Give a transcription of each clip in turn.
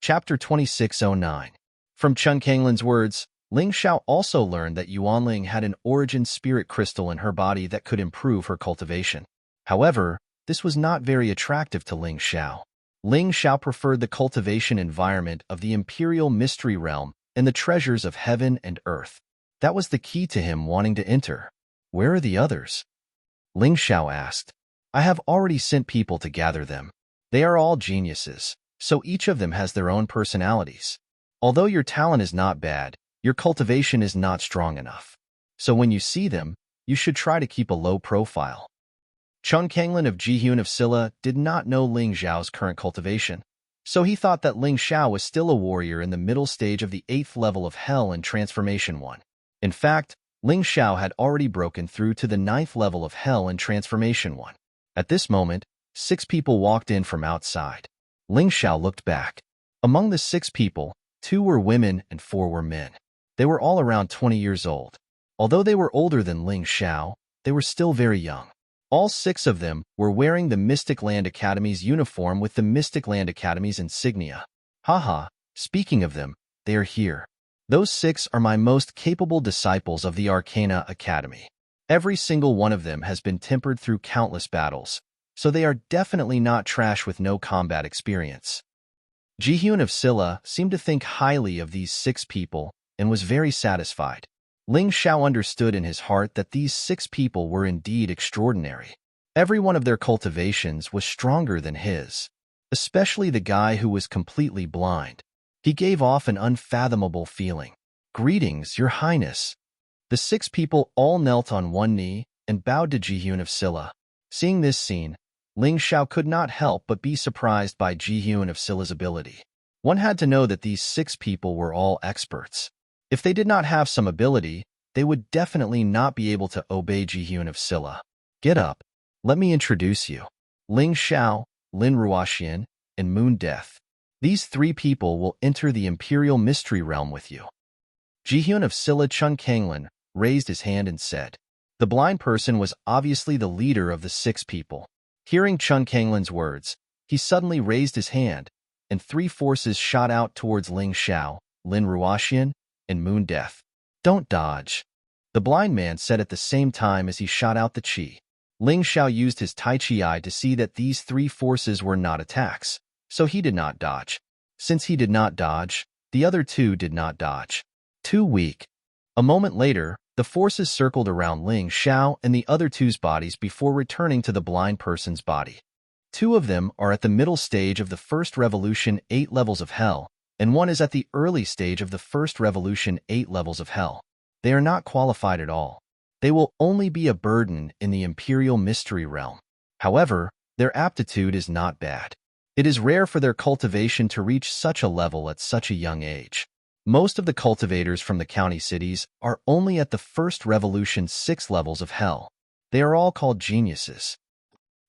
Chapter 2609. From Chun Kanglin's words, Ling Xiao also learned that Yuanling had an origin spirit crystal in her body that could improve her cultivation. However, this was not very attractive to Ling Xiao. Ling Xiao preferred the cultivation environment of the imperial mystery realm and the treasures of heaven and earth. That was the key to him wanting to enter. Where are the others? Ling Xiao asked. I have already sent people to gather them. They are all geniuses, so each of them has their own personalities. Although your talent is not bad, your cultivation is not strong enough. So when you see them, you should try to keep a low profile. Chun Kanglin of Jihyun of Silla did not know Ling Xiao's current cultivation, so he thought that Ling Xiao was still a warrior in the middle stage of the 8th level of Hell and Transformation 1. In fact, Ling Xiao had already broken through to the 9th level of Hell and Transformation 1. At this moment, 6 people walked in from outside. Ling Xiao looked back. Among the 6 people, 2 were women and 4 were men. They were all around 20 years old. Although they were older than Ling Xiao, they were still very young. All 6 of them were wearing the Mystic Land Academy's uniform with the Mystic Land Academy's insignia. Haha, speaking of them, they are here. Those 6 are my most capable disciples of the Arcana Academy. Every single one of them has been tempered through countless battles, so they are definitely not trash with no combat experience. Jihyun of Silla seemed to think highly of these 6 people and was very satisfied. Ling Xiao understood in his heart that these 6 people were indeed extraordinary. Every one of their cultivations was stronger than his, especially the guy who was completely blind. He gave off an unfathomable feeling. Greetings, Your Highness. The 6 people all knelt on one knee and bowed to Jihyun of Silla. Seeing this scene, Ling Xiao could not help but be surprised by Jihyun of Silla's ability. One had to know that these 6 people were all experts. If they did not have some ability, they would definitely not be able to obey Jihyun of Silla. Get up. Let me introduce you. Ling Xiao, Lin Ruoxian, and Moon Death. These 3 people will enter the Imperial Mystery Realm with you. Jihyun of Silla Chun Kanglin raised his hand and said. The blind person was obviously the leader of the 6 people. Hearing Chun Kanglin's words, he suddenly raised his hand, and 3 forces shot out towards Ling Xiao, Lin Ruoxian, and Moon Death. Don't dodge, the blind man said at the same time as he shot out the chi. Ling Xiao used his Tai Chi eye to see that these 3 forces were not attacks, so he did not dodge. Since he did not dodge, the other 2 did not dodge. Too weak. A moment later, the forces circled around Ling Xiao and the other 2's bodies before returning to the blind person's body. 2 of them are at the middle stage of the first revolution 8 levels of Hell, and 1 is at the early stage of the first revolution 8 levels of Hell. They are not qualified at all. They will only be a burden in the Imperial Mystery Realm. However, their aptitude is not bad. It is rare for their cultivation to reach such a level at such a young age. Most of the cultivators from the county cities are only at the first revolution 6 levels of Hell. They are all called geniuses.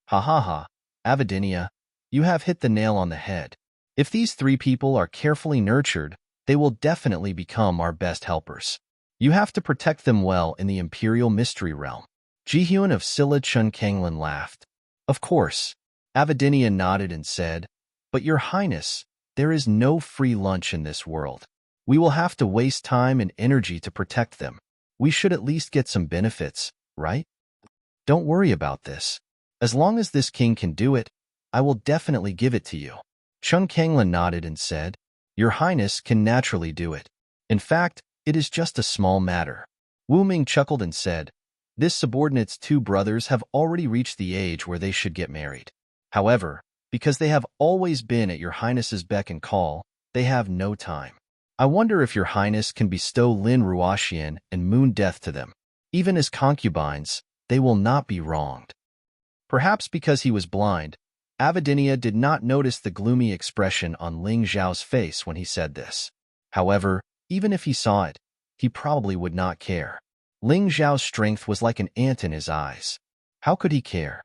Ha ha ha, Avidinia, you have hit the nail on the head. If these 3 people are carefully nurtured, they will definitely become our best helpers. You have to protect them well in the Imperial Mystery Realm. Jihyun of Silla Chun Kanglin laughed. Of course. Avidinia nodded and said, But Your Highness, there is no free lunch in this world. We will have to waste time and energy to protect them. We should at least get some benefits, right? Don't worry about this. As long as this king can do it, I will definitely give it to you. Chun Kanglin nodded and said, Your Highness can naturally do it. In fact, it is just a small matter. Wu Ming chuckled and said, This subordinate's 2 brothers have already reached the age where they should get married. However, because they have always been at Your Highness's beck and call, they have no time. I wonder if Your Highness can bestow Lin Ruoxian and Moon Death to them. Even as concubines, they will not be wronged. Perhaps because he was blind, Avidinia did not notice the gloomy expression on Ling Xiao's face when he said this. However, even if he saw it, he probably would not care. Ling Xiao's strength was like an ant in his eyes. How could he care?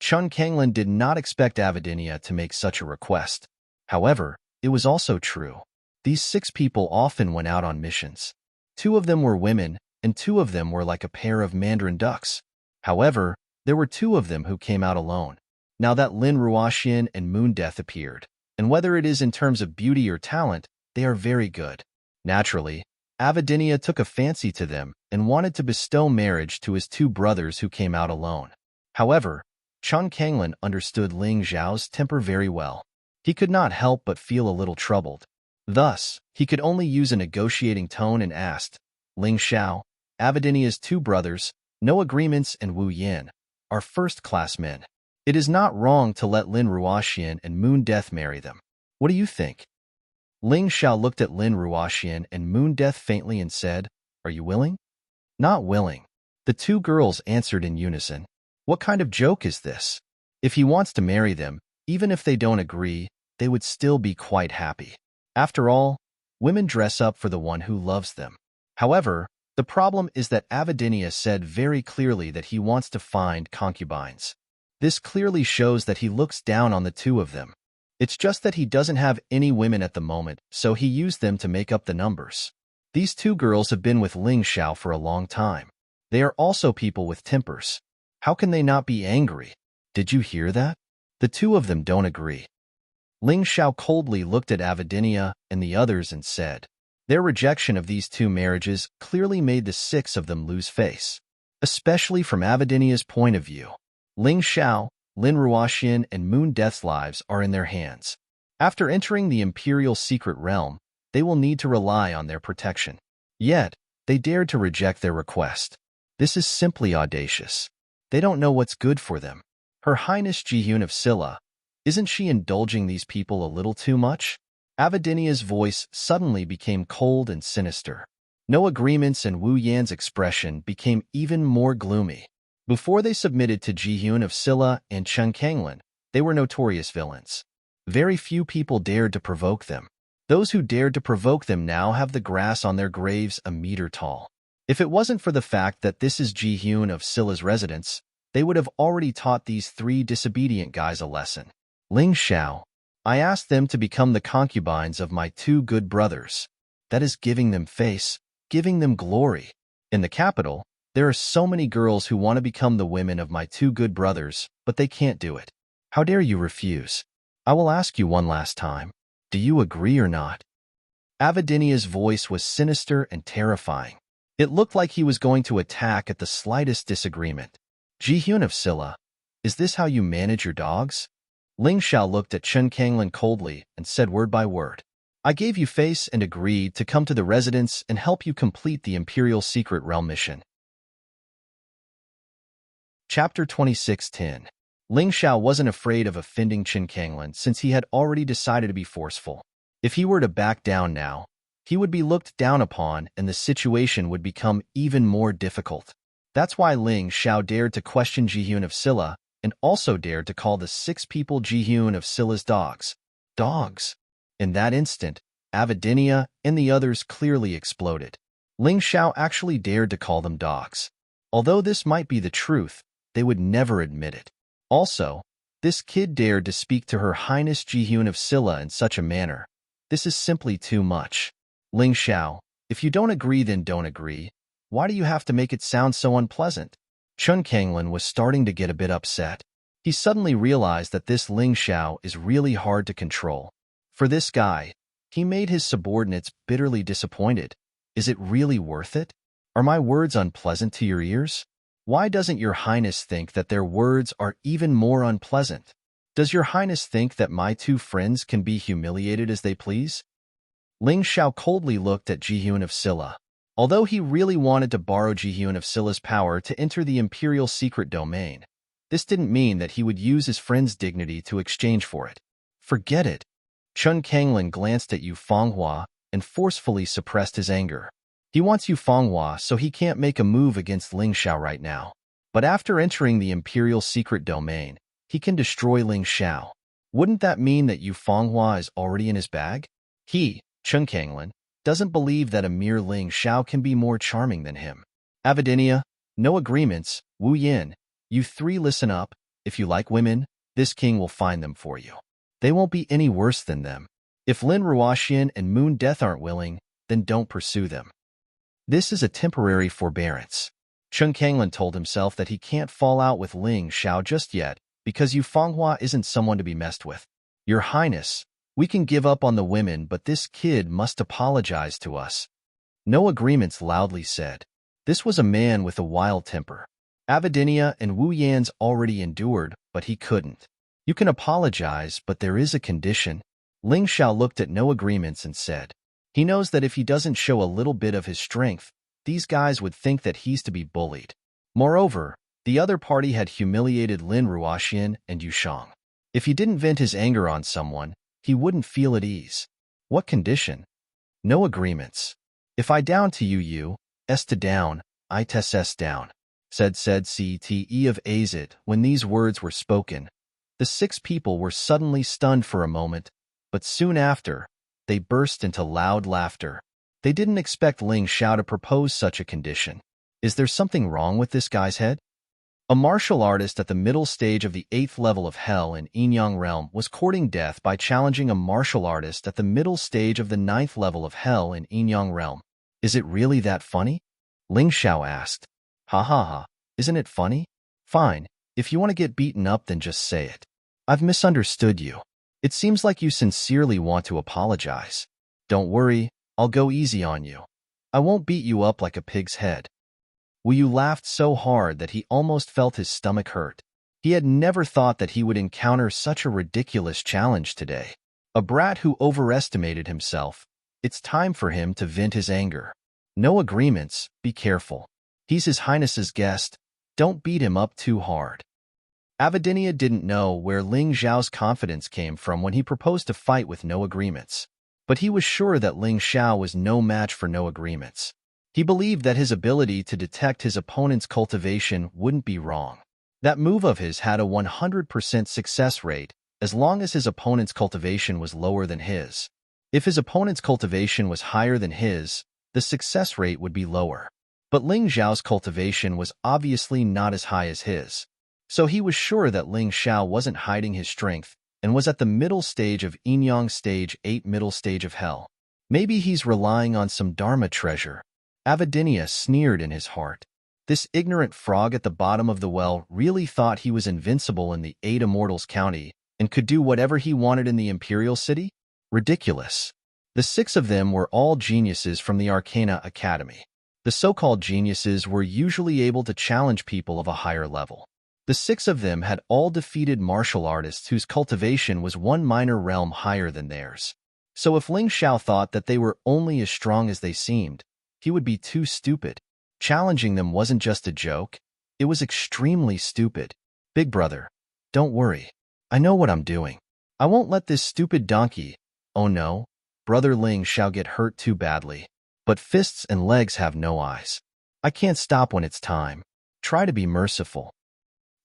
Chun Kanglin did not expect Avidinia to make such a request. However, it was also true. These 6 people often went out on missions. 2 of them were women, and 2 of them were like a pair of mandarin ducks. However, there were 2 of them who came out alone. Now that Lin Ruoxian and Moon Death appeared, and whether it is in terms of beauty or talent, they are very good. Naturally, Avidinia took a fancy to them and wanted to bestow marriage to his two brothers who came out alone. However, Chun Kanglin understood Ling Xiao's temper very well. He could not help but feel a little troubled. Thus, he could only use a negotiating tone and asked, Ling Xiao, Avidinia's two brothers, No Agreements and Wu Yin, are first-class men. It is not wrong to let Lin Ruoxian and Moon Death marry them. What do you think? Ling Xiao looked at Lin Ruoxian and Moon Death faintly and said, Are you willing? Not willing. The two girls answered in unison. What kind of joke is this? If he wants to marry them, even if they don't agree, they would still be quite happy. After all, women dress up for the one who loves them. However, the problem is that Avidinia said very clearly that he wants to find concubines. This clearly shows that he looks down on the two of them. It's just that he doesn't have any women at the moment, so he used them to make up the numbers. These two girls have been with Ling Xiao for a long time. They are also people with tempers. How can they not be angry? Did you hear that? The two of them don't agree. Ling Xiao coldly looked at Avidinia and the others and said, Their rejection of these two marriages clearly made the six of them lose face, especially from Avidinia's point of view. Ling Xiao, Lin Ruoxian, and Moon Death's lives are in their hands. After entering the Imperial Secret Realm, they will need to rely on their protection. Yet, they dared to reject their request. This is simply audacious. They don't know what's good for them. Her Highness Jihyun of Silla, isn't she indulging these people a little too much? Avidinia's voice suddenly became cold and sinister. No Agreements and Wu Yan's expression became even more gloomy. Before they submitted to Jihyun of Silla and Chun Kanglin, they were notorious villains. Very few people dared to provoke them. Those who dared to provoke them now have the grass on their graves a meter tall. If it wasn't for the fact that this is Jihyun of Silla's residence, they would have already taught these three disobedient guys a lesson. Ling Xiao, I asked them to become the concubines of my two good brothers. That is giving them face, giving them glory. In the capital, there are so many girls who want to become the women of my two good brothers, but they can't do it. How dare you refuse? I will ask you one last time. Do you agree or not? Avidinia's voice was sinister and terrifying. It looked like he was going to attack at the slightest disagreement. Jihyun of Silla, is this how you manage your dogs? Ling Xiao looked at Chun Kanglin coldly and said word by word. I gave you face and agreed to come to the residence and help you complete the Imperial Secret Realm mission. Chapter 26:10. Ling Xiao wasn't afraid of offending Chun Kanglin since he had already decided to be forceful. If he were to back down now, he would be looked down upon and the situation would become even more difficult. That's why Ling Xiao dared to question Jihyun of Silla and also dared to call the six people Jihyun of Silla's dogs. Dogs. In that instant, Avidinia and the others clearly exploded. Ling Xiao actually dared to call them dogs. Although this might be the truth, they would never admit it. Also, this kid dared to speak to Her Highness Jihyun of Silla in such a manner. This is simply too much. Ling Xiao, if you don't agree then don't agree. Why do you have to make it sound so unpleasant? Chun Kanglin was starting to get a bit upset. He suddenly realized that this Ling Xiao is really hard to control. For this guy, he made his subordinates bitterly disappointed. Is it really worth it? Are my words unpleasant to your ears? Why doesn't your Highness think that their words are even more unpleasant? Does your Highness think that my two friends can be humiliated as they please? Ling Xiao coldly looked at Jihyun of Silla. Although he really wanted to borrow Jihyun of Silla's power to enter the Imperial Secret Domain, this didn't mean that he would use his friend's dignity to exchange for it. Forget it. Chun Kanglin glanced at Yu Fenghua and forcefully suppressed his anger. He wants Yu Fenghua so he can't make a move against Ling Xiao right now. But after entering the Imperial Secret Domain, he can destroy Ling Xiao. Wouldn't that mean that Yu Fenghua is already in his bag? He, Chun Kanglin, doesn't believe that a mere Ling Xiao can be more charming than him. Avidinia, No Agreements, Wu Yin, you three listen up. If you like women, this king will find them for you. They won't be any worse than them. If Lin Ruoxian and Moon Death aren't willing, then don't pursue them. This is a temporary forbearance. Chun Kanglin told himself that he can't fall out with Ling Xiao just yet because Yu Fenghua isn't someone to be messed with. Your Highness, We can give up on the women, but this kid must apologize to us. No agreements loudly said. This was a man with a wild temper. Avidinia and Wu Yan's already endured, but he couldn't. You can apologize, but there is a condition. Ling Xiao looked at No Agreements and said, he knows that if he doesn't show a little bit of his strength, these guys would think that he's to be bullied. Moreover, the other party had humiliated Lin Ruoxian and Yushang. If he didn't vent his anger on someone, he wouldn't feel at ease. What condition? No agreements. If I down to you, S to down, I test S down, said CTE of Azit. When these words were spoken, the 6 people were suddenly stunned for a moment, but soon after, they burst into loud laughter. They didn't expect Ling Xiao to propose such a condition. Is there something wrong with this guy's head? A martial artist at the middle stage of the 8th level of Hell in Yinyang Realm was courting death by challenging a martial artist at the middle stage of the 9th level of Hell in Yinyang Realm. Is it really that funny? Ling Xiao asked. Ha ha ha, isn't it funny? Fine, if you want to get beaten up then just say it. I've misunderstood you. It seems like you sincerely want to apologize. Don't worry, I'll go easy on you. I won't beat you up like a pig's head. Wu Yu laughed so hard that he almost felt his stomach hurt. He had never thought that he would encounter such a ridiculous challenge today. A brat who overestimated himself. It's time for him to vent his anger. No agreements, be careful. He's His Highness's guest. Don't beat him up too hard. Avidinia didn't know where Ling Xiao's confidence came from when he proposed to fight with No Agreements. But he was sure that Ling Xiao was no match for No Agreements. He believed that his ability to detect his opponent's cultivation wouldn't be wrong. That move of his had a 100% success rate, as long as his opponent's cultivation was lower than his. If his opponent's cultivation was higher than his, the success rate would be lower. But Ling Xiao's cultivation was obviously not as high as his. So he was sure that Ling Xiao wasn't hiding his strength and was at the middle stage of Yinyang Stage 8 middle stage of Hell. Maybe he's relying on some Dharma treasure. Avidinia sneered in his heart. This ignorant frog at the bottom of the well really thought he was invincible in the 8 Immortals County and could do whatever he wanted in the Imperial City? Ridiculous. The 6 of them were all geniuses from the Arcana Academy. The so-called geniuses were usually able to challenge people of a higher level. The 6 of them had all defeated martial artists whose cultivation was one minor realm higher than theirs. So if Ling Xiao thought that they were only as strong as they seemed, he would be too stupid. Challenging them wasn't just a joke. It was extremely stupid. Big brother, don't worry. I know what I'm doing. I won't let this stupid donkey. Oh no, brother Ling Xiao get hurt too badly. But fists and legs have no eyes. I can't stop when it's time. Try to be merciful.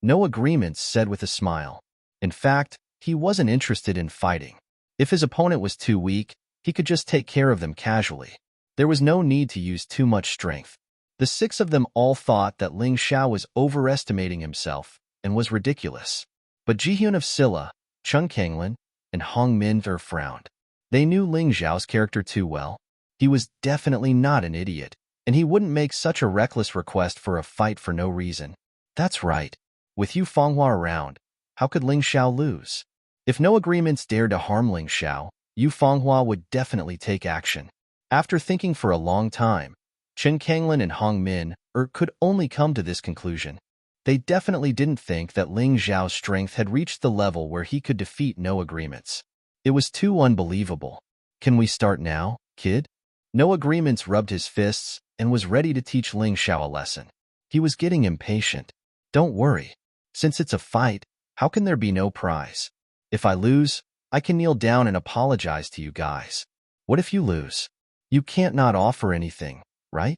No Agreements said with a smile. In fact, he wasn't interested in fighting. If his opponent was too weak, he could just take care of them casually. There was no need to use too much strength. The 6 of them all thought that Ling Xiao was overestimating himself and was ridiculous. But Jihyun of Silla, Chung Kanglin, and Hong Min-er frowned. They knew Ling Xiao's character too well. He was definitely not an idiot, and he wouldn't make such a reckless request for a fight for no reason. That's right. With Yu Fanghua around, how could Ling Xiao lose? If No Agreements dared to harm Ling Xiao, Yu Fanghua would definitely take action. After thinking for a long time, Chen Kanglin and Hong Min-er could only come to this conclusion. They definitely didn't think that Ling Xiao's strength had reached the level where he could defeat No Agreements. It was too unbelievable. Can we start now, kid? No Agreements rubbed his fists and was ready to teach Ling Xiao a lesson. He was getting impatient. Don't worry. Since it's a fight, how can there be no prize? If I lose, I can kneel down and apologize to you guys. What if you lose? You can't not offer anything, right?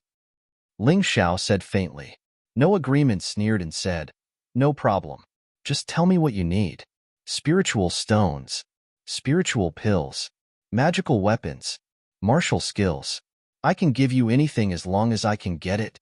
Ling Xiao said faintly. No Agreement sneered and said, no problem. Just tell me what you need. Spiritual stones, spiritual pills, magical weapons, martial skills. I can give you anything as long as I can get it.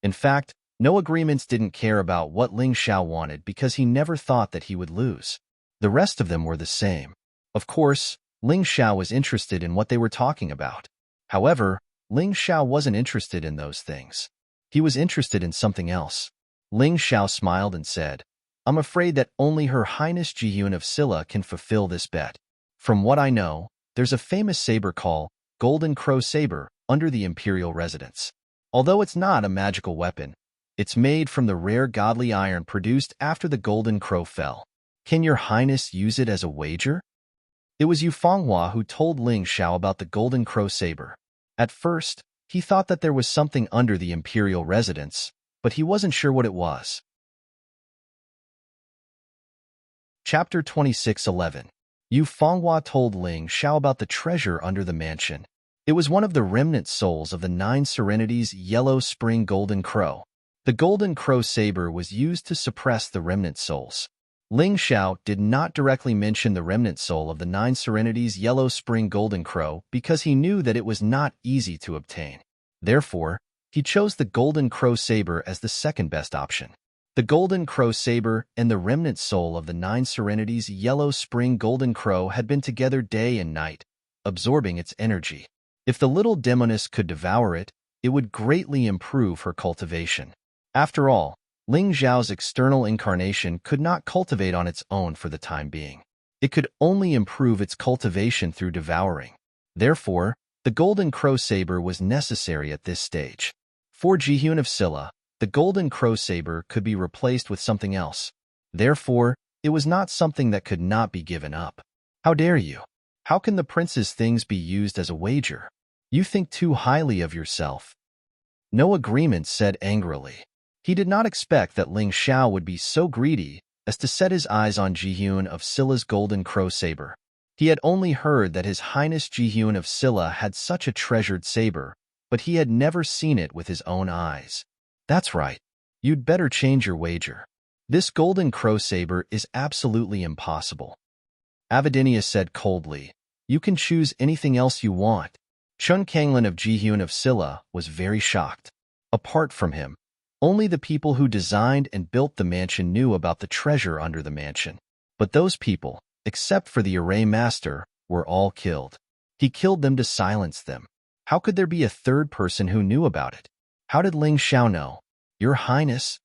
In fact, No Agreements didn't care about what Ling Xiao wanted because he never thought that he would lose. The rest of them were the same. Of course, Ling Xiao was interested in what they were talking about. However, Ling Xiao wasn't interested in those things. He was interested in something else. Ling Xiao smiled and said, I'm afraid that only Her Highness Jihyun of Silla can fulfill this bet. From what I know, there's a famous saber called Golden Crow Saber under the imperial residence. Although it's not a magical weapon, it's made from the rare godly iron produced after the Golden Crow fell. Can your highness use it as a wager? It was Yufenghua who told Ling Xiao about the Golden Crow Saber. At first, he thought that there was something under the imperial residence, but he wasn't sure what it was. Chapter 26:11. Yufenghua told Ling Xiao about the treasure under the mansion. It was one of the remnant souls of the 9 Serenities' Yellow Spring Golden Crow. The Golden Crow Saber was used to suppress the remnant souls. Ling Xiao did not directly mention the remnant soul of the 9 Serenities' Yellow Spring Golden Crow because he knew that it was not easy to obtain. Therefore, he chose the Golden Crow Saber as the second best option. The Golden Crow Saber and the remnant soul of the 9 Serenities' Yellow Spring Golden Crow had been together day and night, absorbing its energy. If the little demoness could devour it, it would greatly improve her cultivation. After all, Ling Xiao's external incarnation could not cultivate on its own for the time being. It could only improve its cultivation through devouring. Therefore, the Golden Crow Saber was necessary at this stage. For Jihyun of Silla, the Golden Crow Saber could be replaced with something else. Therefore, it was not something that could not be given up. How dare you? How can the prince's things be used as a wager? You think too highly of yourself. No Agreement said angrily. He did not expect that Ling Xiao would be so greedy as to set his eyes on Jihyun of Silla's Golden Crow Saber. He had only heard that His Highness Jihyun of Silla had such a treasured saber, but he had never seen it with his own eyes. That's right. You'd better change your wager. This Golden Crow Saber is absolutely impossible. Avidinia said coldly, You can choose anything else you want. Chun Kanglin of Jihyun of Silla was very shocked. Apart from him, only the people who designed and built the mansion knew about the treasure under the mansion. But those people, except for the array master, were all killed. He killed them to silence them. How could there be a third person who knew about it? How did Ling Xiao know? Your Highness?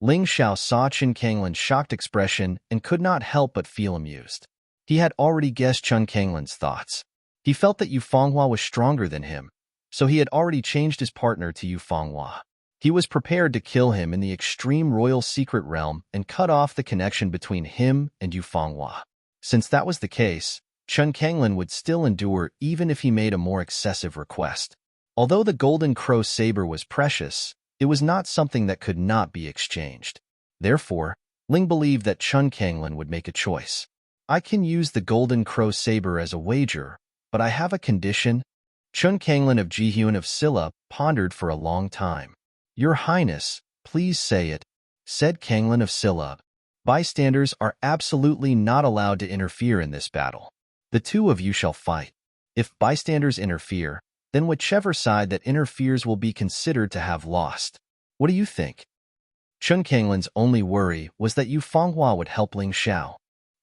Ling Xiao saw Chun Kanglin's shocked expression and could not help but feel amused. He had already guessed Chun Kanglin's thoughts. He felt that Yufenghua was stronger than him, so he had already changed his partner to Yufenghua. He was prepared to kill him in the extreme royal secret realm and cut off the connection between him and Yufenghua. Since that was the case, Chun Kanglin would still endure even if he made a more excessive request. Although the Golden Crow Saber was precious, it was not something that could not be exchanged. Therefore, Ling believed that Chun Kanglin would make a choice. I can use the Golden Crow Saber as a wager, but I have a condition. Chun Kanglin of Jihyun of Silla pondered for a long time. Your Highness, please say it, said Kanglin of Silla. Bystanders are absolutely not allowed to interfere in this battle. The two of you shall fight. If bystanders interfere, then whichever side that interferes will be considered to have lost. What do you think? Chun Kanglin's only worry was that Yufenghua would help Ling Xiao.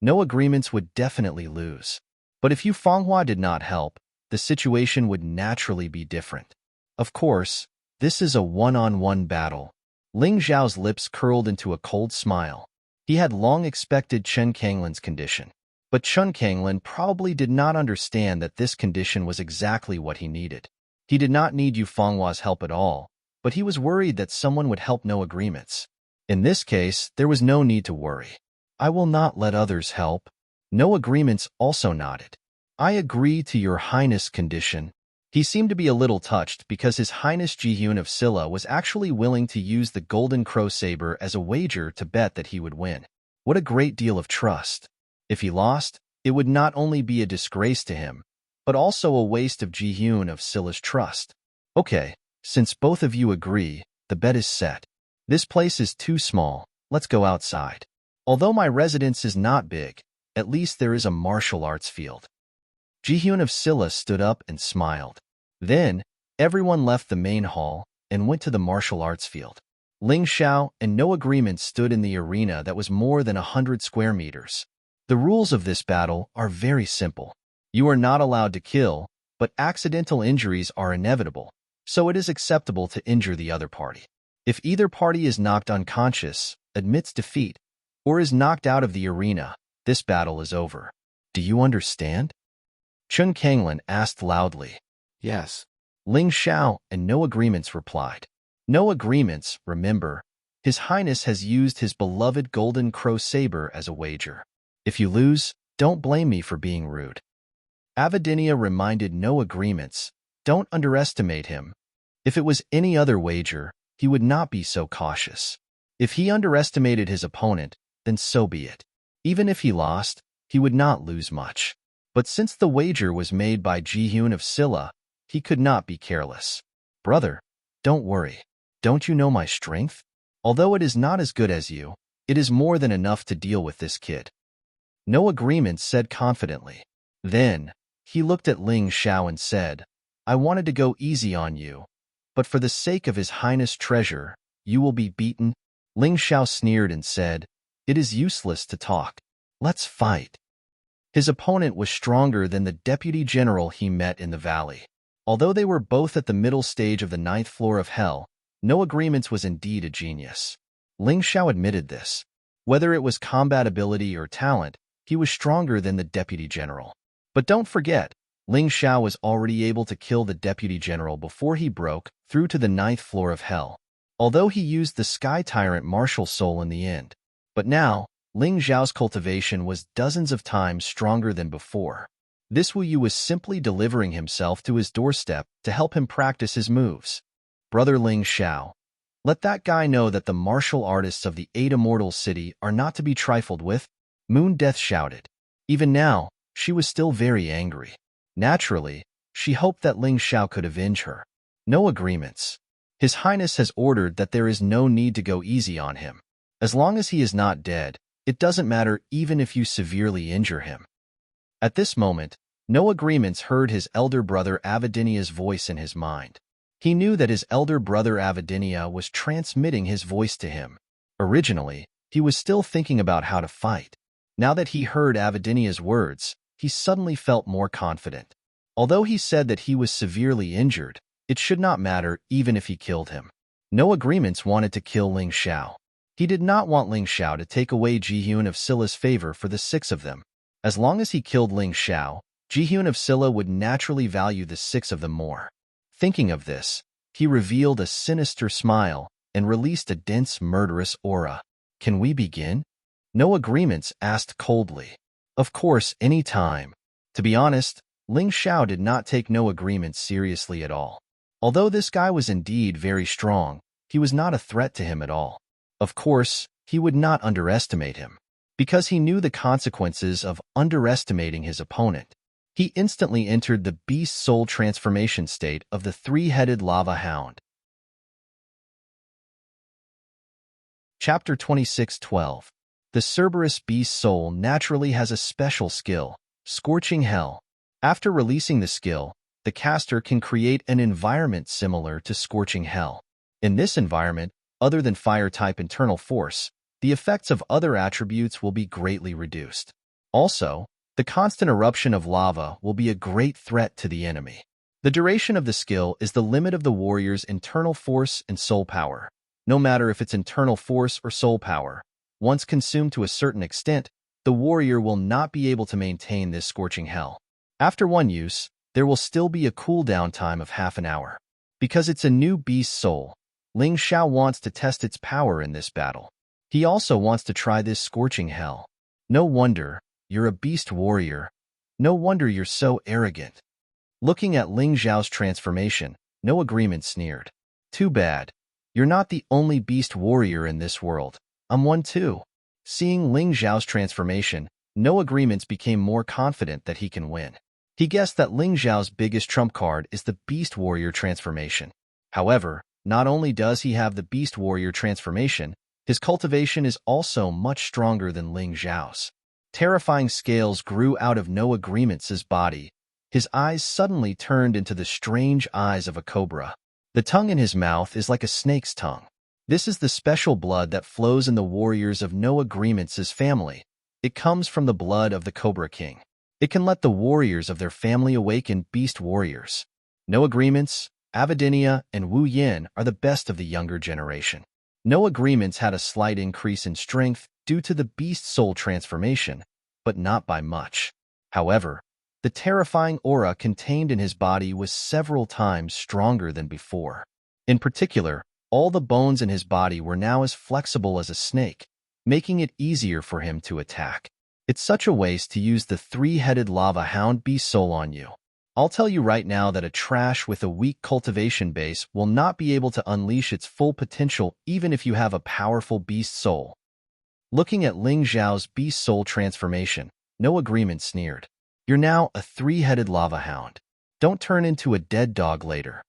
No Agreements would definitely lose. But if Yufenghua did not help, the situation would naturally be different. Of course, this is a one-on-one battle. Ling Xiao's lips curled into a cold smile. He had long expected Chun Kanglin's condition. But Chun Kanglin probably did not understand that this condition was exactly what he needed. He did not need Yufenghua's help at all, but he was worried that someone would help No Agreements. In this case, there was no need to worry. I will not let others help. No Agreements also nodded. I agree to your Highness' condition. He seemed to be a little touched because His Highness Jihyun of Silla was actually willing to use the Golden Crow Saber as a wager to bet that he would win. What a great deal of trust. If he lost, it would not only be a disgrace to him, but also a waste of Jihyun of Silla's trust. Okay, since both of you agree, the bet is set. This place is too small, let's go outside. Although my residence is not big, at least there is a martial arts field. Jihyun of Silla stood up and smiled. Then, everyone left the main hall and went to the martial arts field. Ling Xiao and No Agreement stood in the arena that was more than 100 square meters. The rules of this battle are very simple. You are not allowed to kill, but accidental injuries are inevitable, so it is acceptable to injure the other party. If either party is knocked unconscious, admits defeat, or is knocked out of the arena, this battle is over. Do you understand? Chun Kanglin asked loudly. Yes. Ling Xiao and No Agreements replied. No Agreements, remember, His Highness has used his beloved golden crow saber as a wager. If you lose, don't blame me for being rude. Avidinia reminded No Agreements, don't underestimate him. If it was any other wager, he would not be so cautious. If he underestimated his opponent, then so be it. Even if he lost, he would not lose much. But since the wager was made by Jihyun of Silla, he could not be careless. Brother, don't worry. Don't you know my strength? Although it is not as good as you, it is more than enough to deal with this kid. No Agreements said confidently. Then, he looked at Ling Xiao and said, I wanted to go easy on you, but for the sake of His Highness' treasure, you will be beaten. Ling Xiao sneered and said, It is useless to talk. Let's fight. His opponent was stronger than the deputy general he met in the valley. Although they were both at the middle stage of the 9th floor of hell, No Agreements was indeed a genius. Ling Xiao admitted this. Whether it was combat ability or talent, he was stronger than the deputy general. But don't forget, Ling Xiao was already able to kill the deputy general before he broke through to the 9th floor of hell, although he used the Sky Tyrant martial soul in the end. But now, Ling Xiao's cultivation was dozens of times stronger than before. This Wu Yu was simply delivering himself to his doorstep to help him practice his moves. Brother Ling Xiao, let that guy know that the martial artists of the 8 Immortal City are not to be trifled with, Moon Death shouted. Even now, she was still very angry. Naturally, she hoped that Ling Xiao could avenge her. No Agreements. His Highness has ordered that there is no need to go easy on him. As long as he is not dead, it doesn't matter even if you severely injure him. At this moment, No Agreements heard his elder brother Avidinia's voice in his mind. He knew that his elder brother Avidinia was transmitting his voice to him. Originally, he was still thinking about how to fight. Now that he heard Avidinia's words, he suddenly felt more confident. Although he said that he was severely injured, it should not matter even if he killed him. No Agreements wanted to kill Ling Xiao. He did not want Ling Xiao to take away Jihyun of Silla's favor for the 6 of them. As long as he killed Ling Xiao, Jihyun of Silla would naturally value the 6 of them more. Thinking of this, he revealed a sinister smile and released a dense, murderous aura. Can we begin? No Agreements asked coldly. Of course, any time. To be honest, Ling Xiao did not take No Agreements seriously at all. Although this guy was indeed very strong, he was not a threat to him at all. Of course, he would not underestimate him, because he knew the consequences of underestimating his opponent. He instantly entered the beast soul transformation state of the 3-headed lava hound. Chapter 26:12. The Cerberus beast soul naturally has a special skill, Scorching Hell. After releasing the skill, the caster can create an environment similar to Scorching Hell. In this environment, other than fire-type internal force, the effects of other attributes will be greatly reduced. Also, the constant eruption of lava will be a great threat to the enemy. The duration of the skill is the limit of the warrior's internal force and soul power. No matter if it's internal force or soul power, once consumed to a certain extent, the warrior will not be able to maintain this Scorching Hell. After one use, there will still be a cooldown time of half an hour. Because it's a new beast soul, Ling Xiao wants to test its power in this battle. He also wants to try this Scorching Hell. No wonder, you're a beast warrior. No wonder you're so arrogant. Looking at Ling Xiao's transformation, No Agreement sneered. Too bad. You're not the only beast warrior in this world. I'm one too. Seeing Ling Xiao's transformation, No Agreements became more confident that he can win. He guessed that Ling Xiao's biggest trump card is the Beast Warrior transformation. However, not only does he have the Beast Warrior transformation, his cultivation is also much stronger than Ling Xiao's. Terrifying scales grew out of No Agreements' body. His eyes suddenly turned into the strange eyes of a cobra. The tongue in his mouth is like a snake's tongue. This is the special blood that flows in the warriors of No Agreements' family. It comes from the blood of the Cobra King. It can let the warriors of their family awaken beast warriors. No Agreements, Avidinia, and Wu Yin are the best of the younger generation. No Agreements had a slight increase in strength due to the beast soul transformation, but not by much. However, the terrifying aura contained in his body was several times stronger than before. In particular, all the bones in his body were now as flexible as a snake, making it easier for him to attack. It's such a waste to use the three-headed lava hound beast soul on you. I'll tell you right now that a trash with a weak cultivation base will not be able to unleash its full potential even if you have a powerful beast soul. Looking at Ling Xiao's beast soul transformation, No Agreement sneered. You're now a three-headed lava hound. Don't turn into a dead dog later.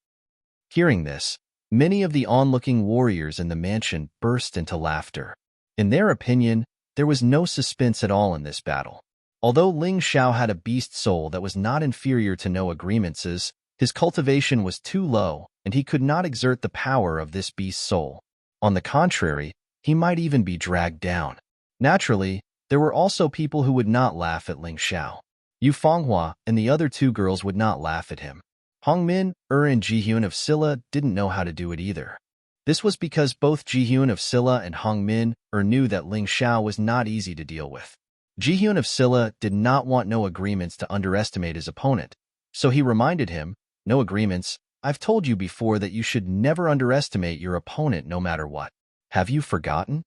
Hearing this, many of the onlooking warriors in the mansion burst into laughter. In their opinion, there was no suspense at all in this battle. Although Ling Xiao had a beast soul that was not inferior to No Agreement's, his cultivation was too low, and he could not exert the power of this beast soul. On the contrary, he might even be dragged down. Naturally, there were also people who would not laugh at Ling Xiao. Yu Fenghua and the other two girls would not laugh at him. Hongmin, and Jihyun of Silla didn't know how to do it either. This was because both Jihyun of Silla and Hongmin knew that Ling Xiao was not easy to deal with. Jihyun of Silla did not want No Agreements to underestimate his opponent, so he reminded him, No Agreements, I've told you before that you should never underestimate your opponent no matter what. Have you forgotten?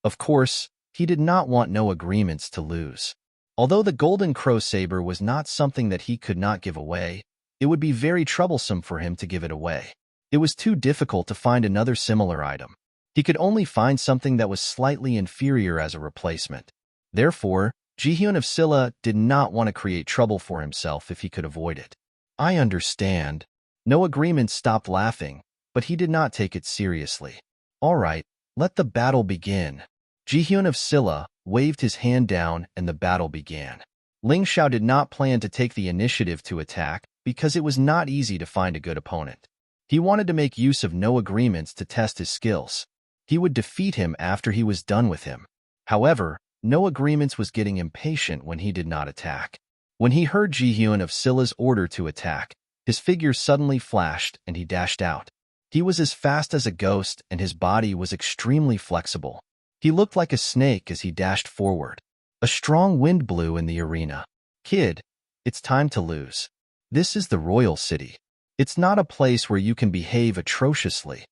Of course, he did not want No Agreements to lose. Although the Golden Crow Saber was not something that he could not give away, it would be very troublesome for him to give it away. It was too difficult to find another similar item. He could only find something that was slightly inferior as a replacement. Therefore, Jihyun of Silla did not want to create trouble for himself if he could avoid it. I understand. No Agreement stopped laughing, but he did not take it seriously. All right, let the battle begin. Jihyun of Silla waved his hand down and the battle began. Ling Xiao did not plan to take the initiative to attack because it was not easy to find a good opponent. He wanted to make use of No Agreements to test his skills. He would defeat him after he was done with him. However, No Agreements was getting impatient when he did not attack. When he heard Jihyun of Silla's order to attack, his figure suddenly flashed and he dashed out. He was as fast as a ghost and his body was extremely flexible. He looked like a snake as he dashed forward. A strong wind blew in the arena. Kid, it's time to lose. This is the royal city. It's not a place where you can behave atrociously.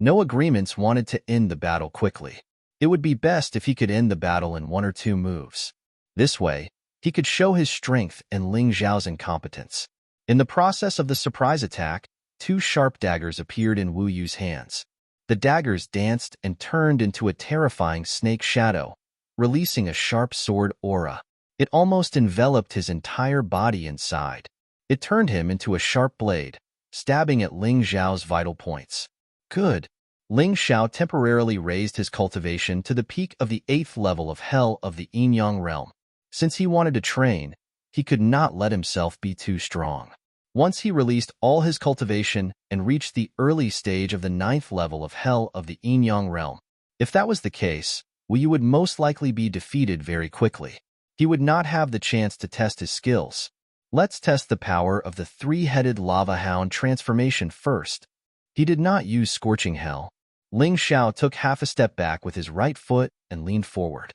No Agreements wanted to end the battle quickly. It would be best if he could end the battle in 1 or 2 moves. This way, he could show his strength and Ling Xiao's incompetence. In the process of the surprise attack, 2 sharp daggers appeared in Wu Yu's hands. The daggers danced and turned into a terrifying snake shadow, releasing a sharp sword aura. It almost enveloped his entire body inside. It turned him into a sharp blade, stabbing at Ling Xiao's vital points. Good. Ling Xiao temporarily raised his cultivation to the peak of the 8th level of Hell of the Yin-Yang realm. Since he wanted to train, he could not let himself be too strong. Once he released all his cultivation and reached the early stage of the 9th level of Hell of the Yin-Yang realm. If that was the case, Wu Yu would most likely be defeated very quickly. He would not have the chance to test his skills. Let's test the power of the three-headed lava hound transformation first. He did not use Scorching Hell. Ling Xiao took half a step back with his right foot and leaned forward.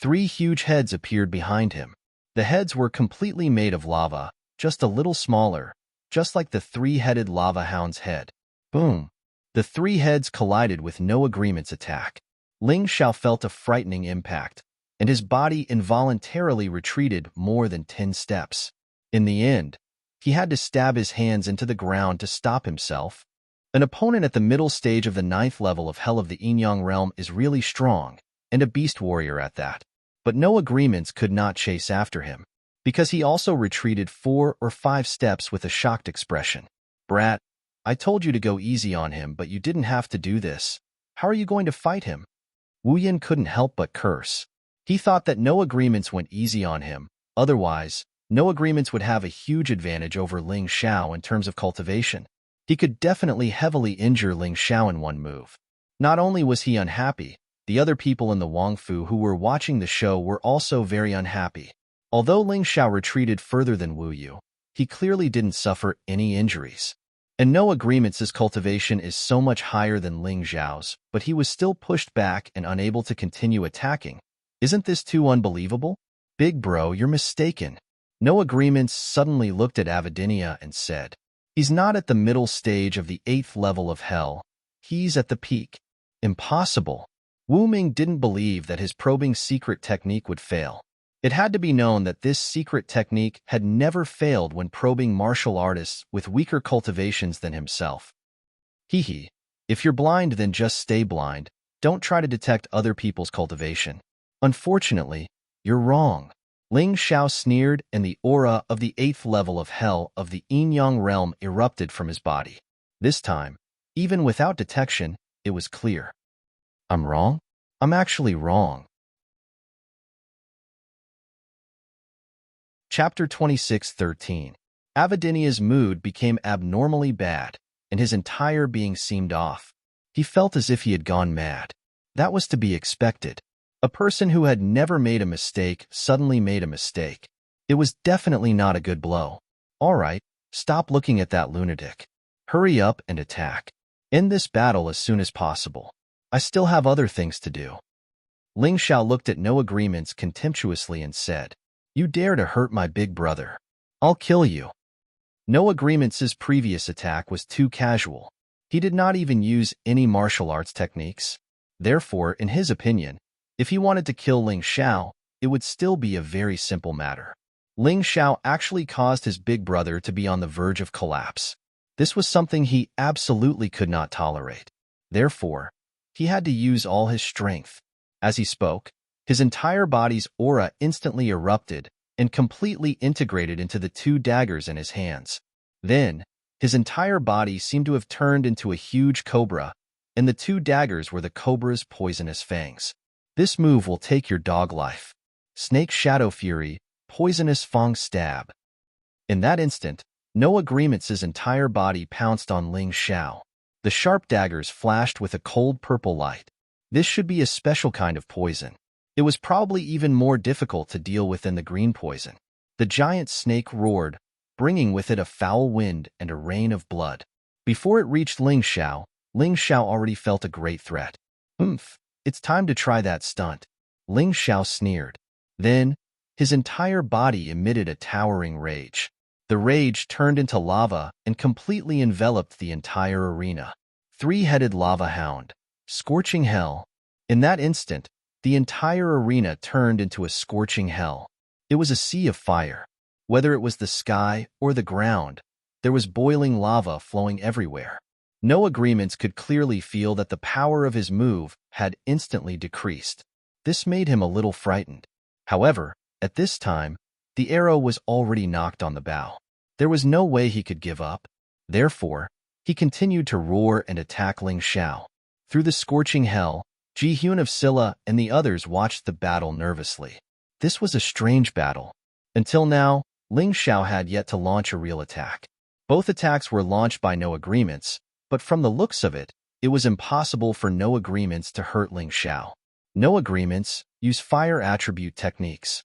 3 huge heads appeared behind him. The heads were completely made of lava, just a little smaller, just like the three-headed lava hound's head. Boom! The 3 heads collided with No Agreement's attack. Ling Xiao felt a frightening impact, and his body involuntarily retreated more than 10 steps. In the end, he had to stab his hands into the ground to stop himself. An opponent at the middle stage of the 9th level of Hell of the Yin-Yang realm is really strong, and a beast warrior at that. But No Agreements could not chase after him, because he also retreated 4 or 5 steps with a shocked expression. Brat, I told you to go easy on him, but you didn't have to do this. How are you going to fight him? Wu Yin couldn't help but curse. He thought that No Agreements went easy on him. Otherwise, No Agreements would have a huge advantage over Ling Xiao in terms of cultivation. He could definitely heavily injure Ling Xiao in 1 move. Not only was he unhappy, the other people in the Wangfu who were watching the show were also very unhappy. Although Ling Xiao retreated further than Wu Yu, he clearly didn't suffer any injuries. And No Agreements' cultivation is so much higher than Ling Xiao's, but he was still pushed back and unable to continue attacking. Isn't this too unbelievable? Big bro, you're mistaken. No Agreements suddenly looked at Avidinia and said, "He's not at the middle stage of the 8th level of hell. He's at the peak." Impossible. Wu Ming didn't believe that his probing secret technique would fail. It had to be known that this secret technique had never failed when probing martial artists with weaker cultivations than himself. Hee. If you're blind, then just stay blind. Don't try to detect other people's cultivation. Unfortunately, you're wrong. Ling Xiao sneered, and the aura of the 8th level of hell of the yin-yang realm erupted from his body. This time, even without detection, it was clear. I'm wrong? I'm actually wrong. Chapter 26:13. Avidinia's mood became abnormally bad, and his entire being seemed off. He felt as if he had gone mad. That was to be expected. A person who had never made a mistake suddenly made a mistake. It was definitely not a good blow. All right, stop looking at that lunatic. Hurry up and attack. End this battle as soon as possible. I still have other things to do. Ling Xiao looked at No Agreements contemptuously and said, "You dare to hurt my big brother. I'll kill you." No Agreements' previous attack was too casual. He did not even use any martial arts techniques. Therefore, in his opinion, if he wanted to kill Ling Xiao, it would still be a very simple matter. Ling Xiao actually caused his big brother to be on the verge of collapse. This was something he absolutely could not tolerate. Therefore, he had to use all his strength. As he spoke, his entire body's aura instantly erupted and completely integrated into the 2 daggers in his hands. Then, his entire body seemed to have turned into a huge cobra, and the 2 daggers were the cobra's poisonous fangs. This move will take your dog life. Snake Shadow Fury, Poisonous Fang Stab. In that instant, No Agreements' entire body pounced on Ling Xiao. The sharp daggers flashed with a cold purple light. This should be a special kind of poison. It was probably even more difficult to deal with than the green poison. The giant snake roared, bringing with it a foul wind and a rain of blood. Before it reached Ling Xiao already felt a great threat. It's time to try that stunt. Ling Xiao sneered. Then, his entire body emitted a towering rage. The rage turned into lava and completely enveloped the entire arena. 3-headed lava hound. Scorching hell. In that instant, the entire arena turned into a scorching hell. It was a sea of fire. Whether it was the sky or the ground, there was boiling lava flowing everywhere. No Agreements could clearly feel that the power of his move had instantly decreased. This made him a little frightened. However, at this time, the arrow was already knocked on the bow. There was no way he could give up. Therefore, he continued to roar and attack Ling Xiao. Through the scorching hell, Ji Hyun of Silla and the others watched the battle nervously. This was a strange battle. Until now, Ling Xiao had yet to launch a real attack. Both attacks were launched by No Agreements, but from the looks of it, it was impossible for No Agreements to hurt Ling Xiao. No Agreements use fire attribute techniques.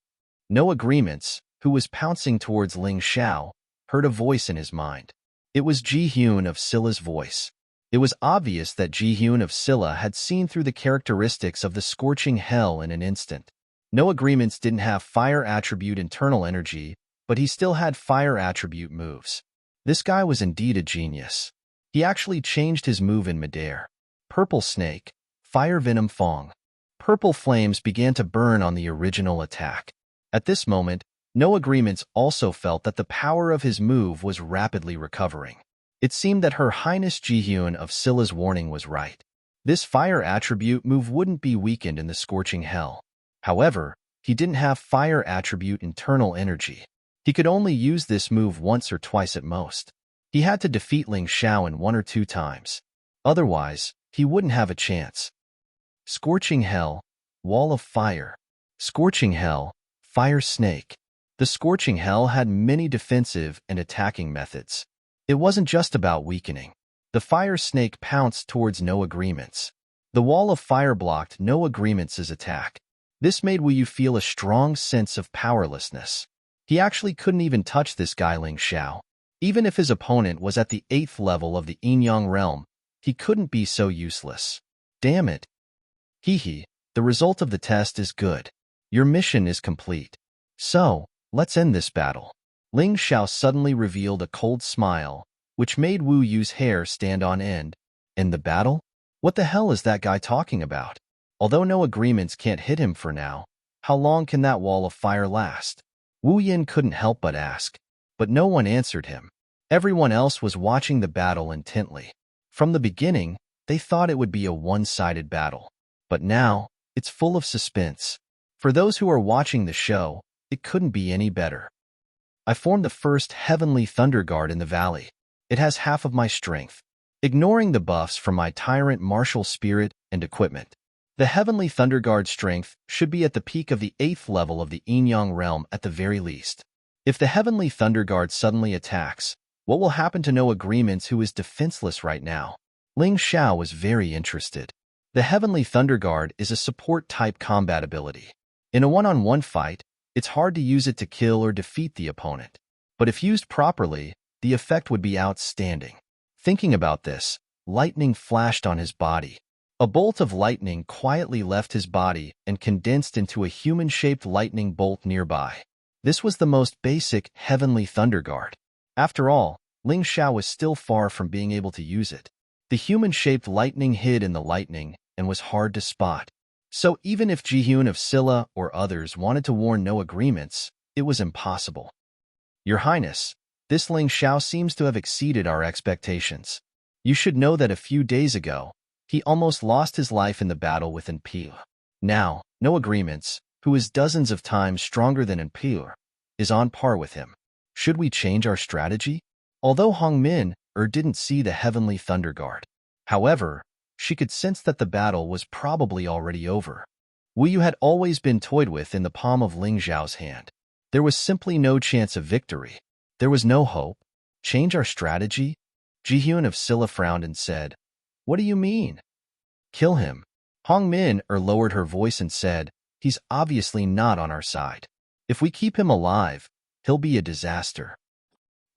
No Agreements, who was pouncing towards Ling Xiao, heard a voice in his mind. It was Ji Hyun of Silla's voice. It was obvious that Ji Hyun of Silla had seen through the characteristics of the scorching hell in an instant. No Agreements didn't have fire attribute internal energy, but he still had fire attribute moves. This guy was indeed a genius. He actually changed his move in midair. Purple Snake, Fire Venom Fong. Purple flames began to burn on the original attack. At this moment, No Agreements also felt that the power of his move was rapidly recovering. It seemed that Her Highness Ji Hyun of Silla's warning was right. This fire attribute move wouldn't be weakened in the scorching hell. However, he didn't have fire attribute internal energy. He could only use this move once or twice at most. He had to defeat Ling Xiao in 1 or 2 times. Otherwise, he wouldn't have a chance. Scorching Hell, Wall of Fire. Scorching Hell, Fire Snake. The Scorching Hell had many defensive and attacking methods. It wasn't just about weakening. The Fire Snake pounced towards No Agreements. The Wall of Fire blocked No Agreements' attack. This made Wu Yu feel a strong sense of powerlessness. He actually couldn't even touch this guy Ling Xiao. Even if his opponent was at the 8th level of the yin-yang realm, he couldn't be so useless. Damn it. The result of the test is good. Your mission is complete. So, Let's end this battle. Ling Xiao suddenly revealed a cold smile, which made Wu Yu's hair stand on end. End the battle? What the hell is that guy talking about? Although no agreements can't hit him for now, how long can that wall of fire last? Wu Yin couldn't help but ask, but no one answered him. Everyone else was watching the battle intently. From the beginning, they thought it would be a one-sided battle. But now, it's full of suspense. For those who are watching the show, it couldn't be any better. I formed the first Heavenly Thunder Guard in the valley. It has half of my strength, ignoring the buffs from my Tyrant martial spirit and equipment. The Heavenly Thunder Guard strength should be at the peak of the 8th level of the Yin-Yang realm at the very least. If the Heavenly Thunder Guard suddenly attacks, what will happen to No Agreements, who is defenseless right now? Ling Xiao was very interested. The Heavenly Thunder Guard is a support-type combat ability. In a one-on-one fight, it's hard to use it to kill or defeat the opponent. But if used properly, the effect would be outstanding. Thinking about this, lightning flashed on his body. A bolt of lightning quietly left his body and condensed into a human-shaped lightning bolt nearby. This was the most basic Heavenly Thunder Guard. After all, Ling Xiao was still far from being able to use it. The human-shaped lightning hid in the lightning and was hard to spot. So even if Jihyun of Silla or others wanted to warn No Agreements, it was impossible. Your Highness, this Ling Xiao seems to have exceeded our expectations. You should know that a few days ago, he almost lost his life in the battle with Enpil. Now, No Agreements, who is dozens of times stronger than Enpil, is on par with him. Should we change our strategy? Although Hongmin didn't see the Heavenly Thunder Guard. However, she could sense that the battle was probably already over. Wu Yu had always been toyed with in the palm of Ling Xiao's hand. There was simply no chance of victory. There was no hope. Change our strategy? Jihyun of Silla frowned and said, "What do you mean?" "Kill him." Hongmin lowered her voice and said, "He's obviously not on our side. If we keep him alive, he'll be a disaster."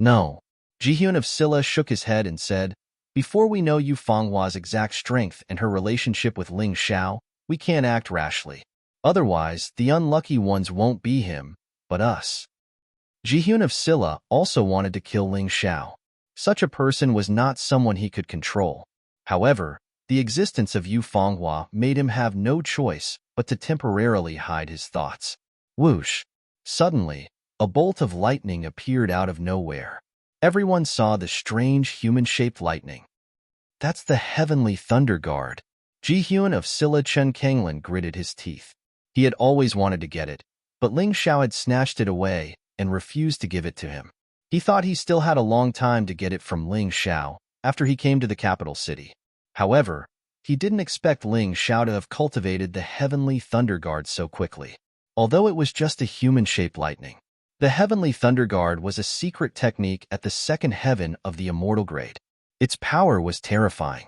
"No." Jihyun of Silla shook his head and said, "Before we know Yu Fenghua's exact strength and her relationship with Ling Xiao, we can't act rashly. Otherwise, the unlucky ones won't be him, but us." Jihyun of Silla also wanted to kill Ling Xiao. Such a person was not someone he could control. However, the existence of Yu Fenghua made him have no choice but to temporarily hide his thoughts. Whoosh! Suddenly, a bolt of lightning appeared out of nowhere. Everyone saw the strange human-shaped lightning. "That's the Heavenly Thunder Guard." Jihyun of Silla Chen Kanglin gritted his teeth. He had always wanted to get it, but Ling Xiao had snatched it away and refused to give it to him. He thought he still had a long time to get it from Ling Xiao after he came to the capital city. However, he didn't expect Ling Xiao to have cultivated the Heavenly Thunder Guard so quickly. Although it was just a human-shaped lightning, the Heavenly Thunder Guard was a secret technique at the second heaven of the immortal grade. Its power was terrifying.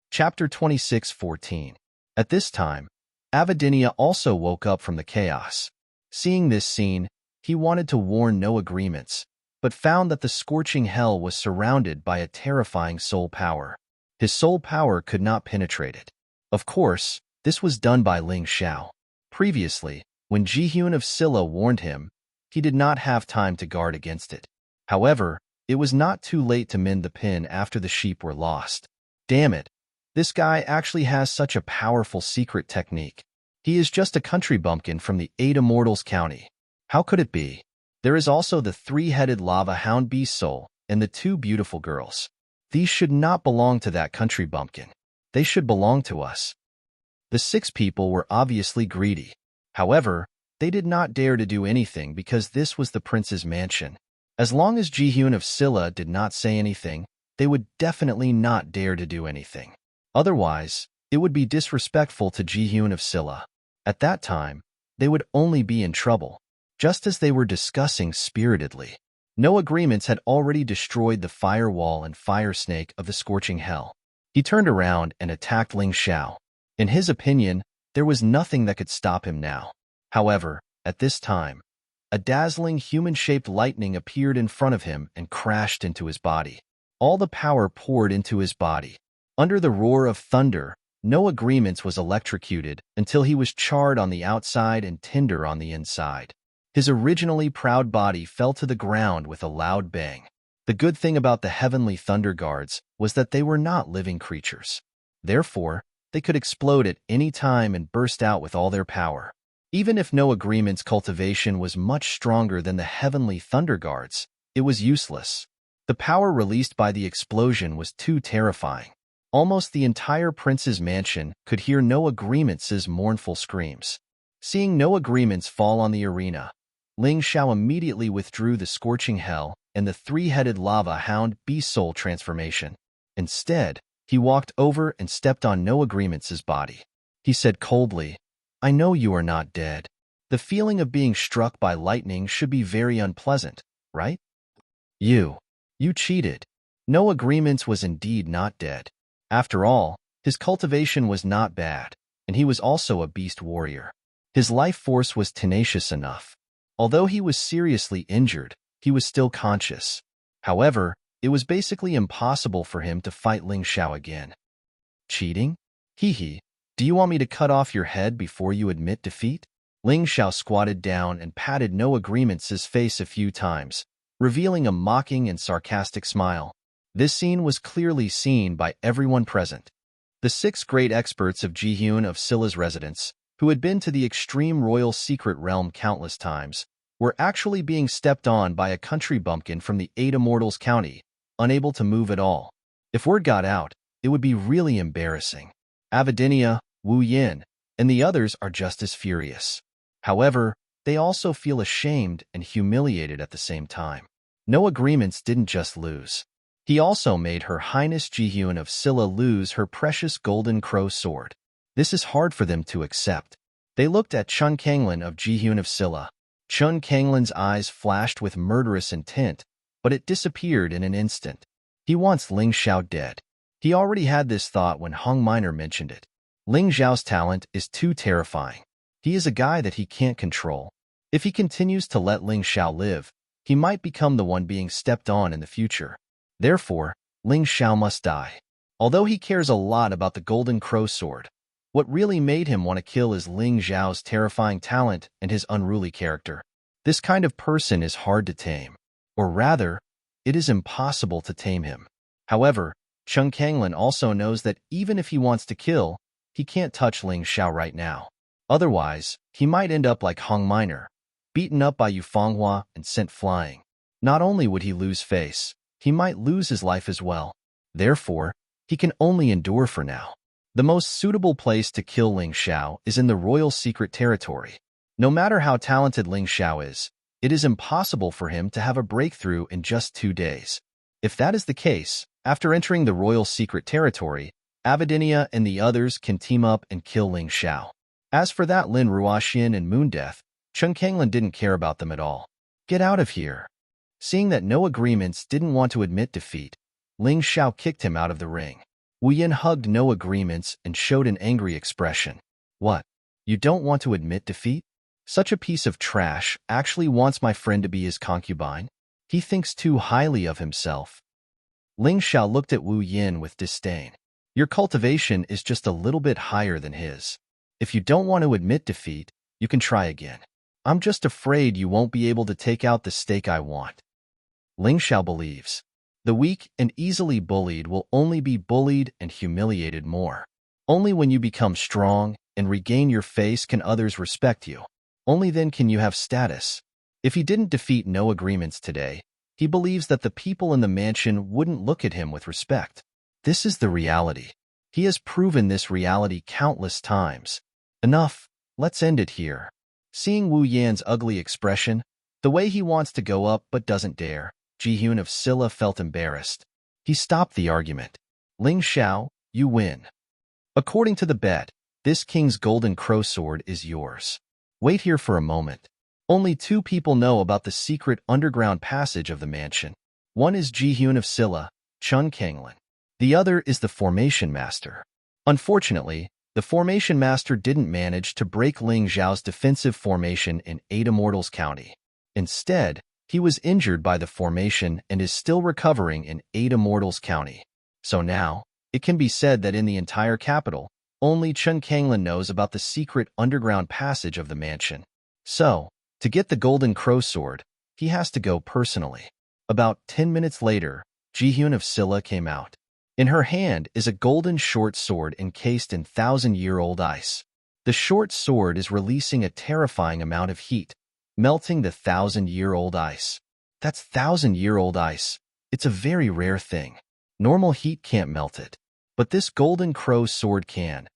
Chapter 26:14. At this time, Avidinia also woke up from the chaos. Seeing this scene, he wanted to warn No Agreements, but found that the scorching hell was surrounded by a terrifying soul power. His soul power could not penetrate it. Of course, this was done by Ling Xiao. Previously, when Jihyun of Silla warned him, he did not have time to guard against it. However, it was not too late to mend the pin after the sheep were lost. Damn it, this guy actually has such a powerful secret technique. He is just a country bumpkin from the 8 Immortals County. How could it be? There is also the 3-headed lava hound beast soul and the 2 beautiful girls. These should not belong to that country bumpkin. They should belong to us. The 6 people were obviously greedy. However, they did not dare to do anything because this was the prince's mansion. As long as Jihyun of Silla did not say anything, they would definitely not dare to do anything. Otherwise, it would be disrespectful to Jihyun of Silla. At that time, they would only be in trouble. Just as they were discussing spiritedly, No Agreements had already destroyed the firewall and fire snake of the scorching hell. He turned around and attacked Ling Xiao. In his opinion, there was nothing that could stop him now. However, at this time, a dazzling human-shaped lightning appeared in front of him and crashed into his body. All the power poured into his body. Under the roar of thunder, No Agreements was electrocuted until he was charred on the outside and tinder on the inside. His originally proud body fell to the ground with a loud bang. The good thing about the heavenly thunder guards was that they were not living creatures. Therefore, they could explode at any time and burst out with all their power. Even if No Agreement's cultivation was much stronger than the heavenly thunder guards, it was useless. The power released by the explosion was too terrifying. Almost the entire prince's mansion could hear No Agreements' mournful screams. Seeing No Agreements fall on the arena, Ling Xiao immediately withdrew the scorching hell and the three-headed lava hound beast soul transformation. Instead, he walked over and stepped on No Agreements' body. He said coldly, "I know you are not dead. The feeling of being struck by lightning should be very unpleasant, right? You cheated." No Agreements was indeed not dead. After all, his cultivation was not bad, and he was also a beast warrior. His life force was tenacious enough. Although he was seriously injured, he was still conscious. However, it was basically impossible for him to fight Ling Xiao again. Cheating? Hee. Do you want me to cut off your head before you admit defeat? Ling Xiao squatted down and patted No Agreements' face a few times, revealing a mocking and sarcastic smile. This scene was clearly seen by everyone present. The 6 great experts of Jihyun of Scylla's residence, who had been to the extreme royal secret realm countless times, were actually being stepped on by a country bumpkin from the 8 Immortals County, unable to move at all. If word got out, it would be really embarrassing. Avidinia, Wu Yin, and the others are just as furious. However, they also feel ashamed and humiliated at the same time. No Agreements didn't just lose. He also made Her Highness Jihyun of Scylla lose her precious golden crow sword. This is hard for them to accept. They looked at Chun Kanglin of Jihyun of Scylla. Chun Kanglin's eyes flashed with murderous intent, but it disappeared in an instant. He wants Ling Xiao dead. He already had this thought when Hong Minor mentioned it. Ling Xiao's talent is too terrifying. He is a guy that he can't control. If he continues to let Ling Xiao live, he might become the one being stepped on in the future. Therefore, Ling Xiao must die. Although he cares a lot about the Golden Crow Sword, what really made him want to kill is Ling Xiao's terrifying talent and his unruly character. This kind of person is hard to tame. Or rather, it is impossible to tame him. However, Chun Kanglin also knows that even if he wants to kill, he can't touch Ling Xiao right now. Otherwise, he might end up like Hong Minor, beaten up by Yufanghua and sent flying. Not only would he lose face, he might lose his life as well. Therefore, he can only endure for now. The most suitable place to kill Ling Xiao is in the royal secret territory. No matter how talented Ling Xiao is, it is impossible for him to have a breakthrough in just 2 days. If that is the case, after entering the royal secret territory, Avidinia and the others can team up and kill Ling Xiao. As for that Lin Ruoxian and Moondeath, Chun Kanglin didn't care about them at all. Get out of here. Seeing that No Agreements didn't want to admit defeat, Ling Xiao kicked him out of the ring. Wu Yin hugged No Agreements and showed an angry expression. What? You don't want to admit defeat? Such a piece of trash actually wants my friend to be his concubine? He thinks too highly of himself. Ling Xiao looked at Wu Yin with disdain. Your cultivation is just a little bit higher than his. If you don't want to admit defeat, you can try again. I'm just afraid you won't be able to take out the stake I want. Ling Xiao believes. The weak and easily bullied will only be bullied and humiliated more. Only when you become strong and regain your face can others respect you. Only then can you have status. If he didn't defeat No Agreements today, he believes that the people in the mansion wouldn't look at him with respect. This is the reality. He has proven this reality countless times. Enough, let's end it here. Seeing Wu Yan's ugly expression, the way he wants to go up but doesn't dare, Jihyun of Scylla felt embarrassed. He stopped the argument. Ling Xiao, you win. According to the bet, this king's golden crow sword is yours. Wait here for a moment. Only 2 people know about the secret underground passage of the mansion. One is Jihyun of Scylla, Chun Kanglin. The other is the Formation Master. Unfortunately, the Formation Master didn't manage to break Ling Xiao's defensive formation in 8 Immortals County. Instead, he was injured by the formation and is still recovering in 8 Immortals County. So now, it can be said that in the entire capital, Only Chen Kanglin knows about the secret underground passage of the mansion. So, to get the golden crow sword, he has to go personally. About 10 minutes later, Ji-hyun of Silla came out. In her hand is a golden short sword encased in thousand-year-old ice. The short sword is releasing a terrifying amount of heat, melting the thousand-year-old ice. That's thousand-year-old ice. It's a very rare thing. Normal heat can't melt it. But this golden crow sword can.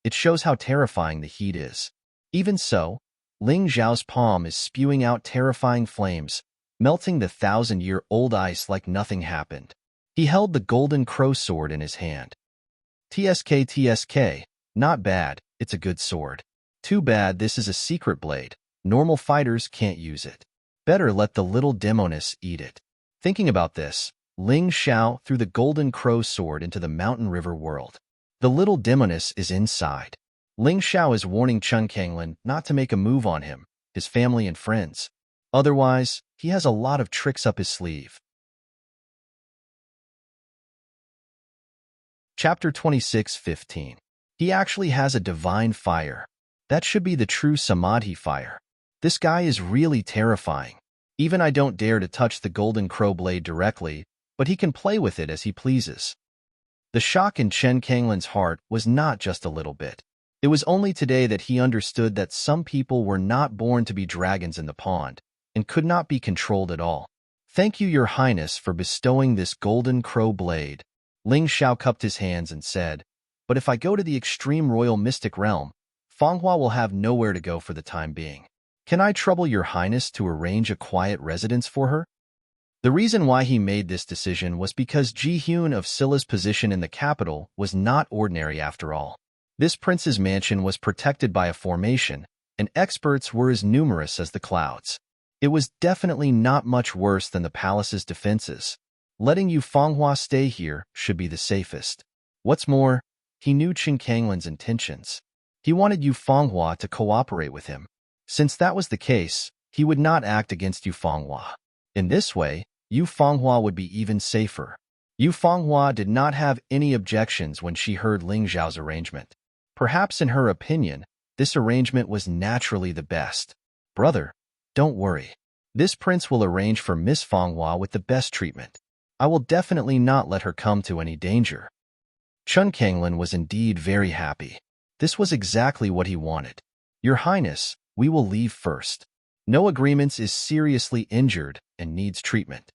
It shows how terrifying the heat is. Even so, Ling Zhao's palm is spewing out terrifying flames, melting the thousand-year-old ice like nothing happened. He held the golden crow sword in his hand. TSK, not bad, it's a good sword. Too bad this is a secret blade. Normal fighters can't use it. Better let the little demoness eat it. Thinking about this, Ling Xiao threw the golden crow sword into the mountain river world. The little demoness is inside. Ling Xiao is warning Chen Kanglin not to make a move on him, his family and friends. Otherwise, he has a lot of tricks up his sleeve. Chapter 26:15. He actually has a divine fire. That should be the true Samadhi fire. This guy is really terrifying. Even I don't dare to touch the golden crow blade directly, but he can play with it as he pleases. The shock in Chen Kanglin's heart was not just a little bit. It was only today that he understood that some people were not born to be dragons in the pond, and could not be controlled at all. Thank you, Your Highness, for bestowing this golden crow blade. Ling Xiao cupped his hands and said, but if I go to the extreme royal mystic realm, Fanghua will have nowhere to go for the time being. Can I trouble Your Highness to arrange a quiet residence for her? The reason why he made this decision was because Ji-hyun of Silla's position in the capital was not ordinary after all. This prince's mansion was protected by a formation, and experts were as numerous as the clouds. It was definitely not much worse than the palace's defenses. Letting Yu Fanghua stay here should be the safest. What's more, he knew Chen Kanglin's intentions. He wanted Yu Fanghua to cooperate with him. Since that was the case, he would not act against Yu Fanghua. In this way, Yu Fanghua would be even safer. Yu Fanghua did not have any objections when she heard Ling Zhao's arrangement. Perhaps in her opinion, this arrangement was naturally the best. Brother, don't worry. This prince will arrange for Miss Fanghua with the best treatment. I will definitely not let her come to any danger. Chen Kanglin was indeed very happy. This was exactly what he wanted. Your Highness, we will leave first. No Agreements is seriously injured and needs treatment.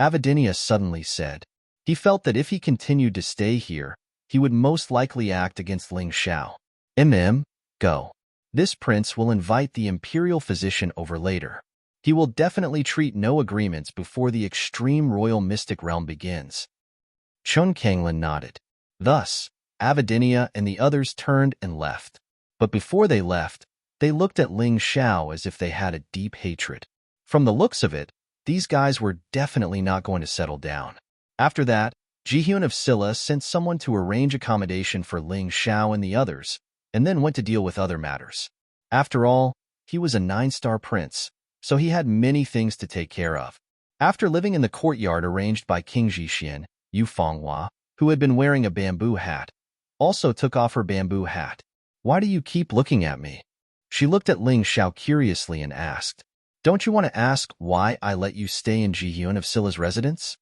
Avidinia suddenly said. He felt that if he continued to stay here, he would most likely act against Ling Xiao. Go. This prince will invite the imperial physician over later. He will definitely treat no agreements before the extreme royal mystic realm begins. Chen Kanglin nodded. Thus, Avidinia and the others turned and left. But before they left, they looked at Ling Xiao as if they had a deep hatred. From the looks of it, these guys were definitely not going to settle down. After that, Ji-hyun of Silla sent someone to arrange accommodation for Ling Xiao and the others, and then went to deal with other matters. After all, he was a 9-star prince, so he had many things to take care of. After living in the courtyard arranged by King Zhixian, Yu Fanghua, who had been wearing a bamboo hat, also took off her bamboo hat. Why do you keep looking at me? She looked at Ling Xiao curiously and asked, don't you want to ask why I let you stay in Ji-hyun of Silla's residence?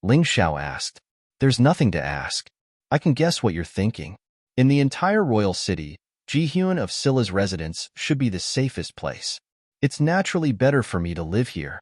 Ling Xiao asked. There's nothing to ask. I can guess what you're thinking. In the entire royal city, Ji-hyun of Silla's residence should be the safest place. It's naturally better for me to live here.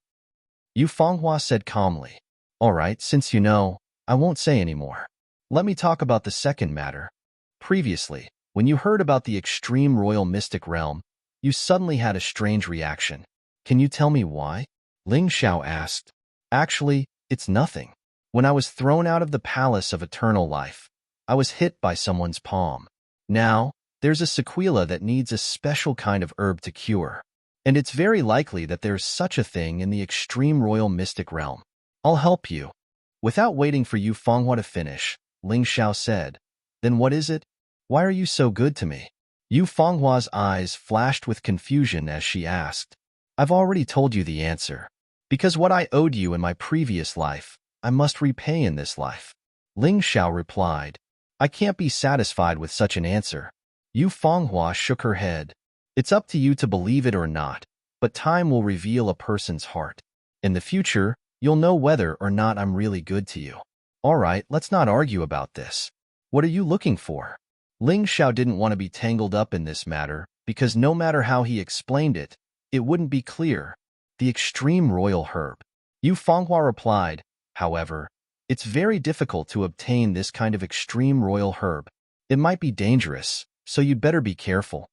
Yu Fanghua said calmly. All right, since you know, I won't say any more. Let me talk about the second matter. Previously, when you heard about the extreme royal mystic realm, you suddenly had a strange reaction. Can you tell me why? Ling Xiao asked. Actually, it's nothing. When I was thrown out of the palace of eternal life, I was hit by someone's palm. Now, there's a sequela that needs a special kind of herb to cure. And it's very likely that there's such a thing in the extreme royal mystic realm. I'll help you. Without waiting for Yu Fanghua to finish, Ling Xiao said, then what is it? Why are you so good to me? Yu Fanghua's eyes flashed with confusion as she asked. I've already told you the answer. Because what I owed you in my previous life, I must repay in this life. Ling Xiao replied. I can't be satisfied with such an answer. Yu Fenghua shook her head. It's up to you to believe it or not, but time will reveal a person's heart. In the future, you'll know whether or not I'm really good to you. All right, let's not argue about this. What are you looking for? Ling Xiao didn't want to be tangled up in this matter, because no matter how he explained it, it wouldn't be clear. The extreme royal herb. Yu Fenghua replied, however, it's very difficult to obtain this kind of extreme royal herb. It might be dangerous, so you'd better be careful.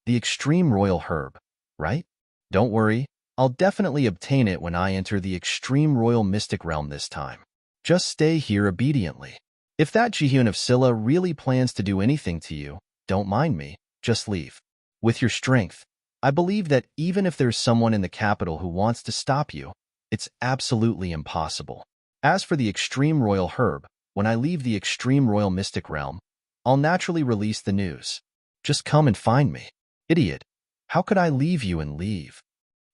The extreme royal herb, right? Don't worry, I'll definitely obtain it when I enter the extreme royal mystic realm this time. Just stay here obediently. If that Jihyun of Silla really plans to do anything to you, don't mind me, just leave. With your strength, I believe that even if there's someone in the capital who wants to stop you, it's absolutely impossible. As for the extreme royal herb, when I leave the extreme royal mystic realm, I'll naturally release the news. Just come and find me. Idiot, how could I leave you and leave?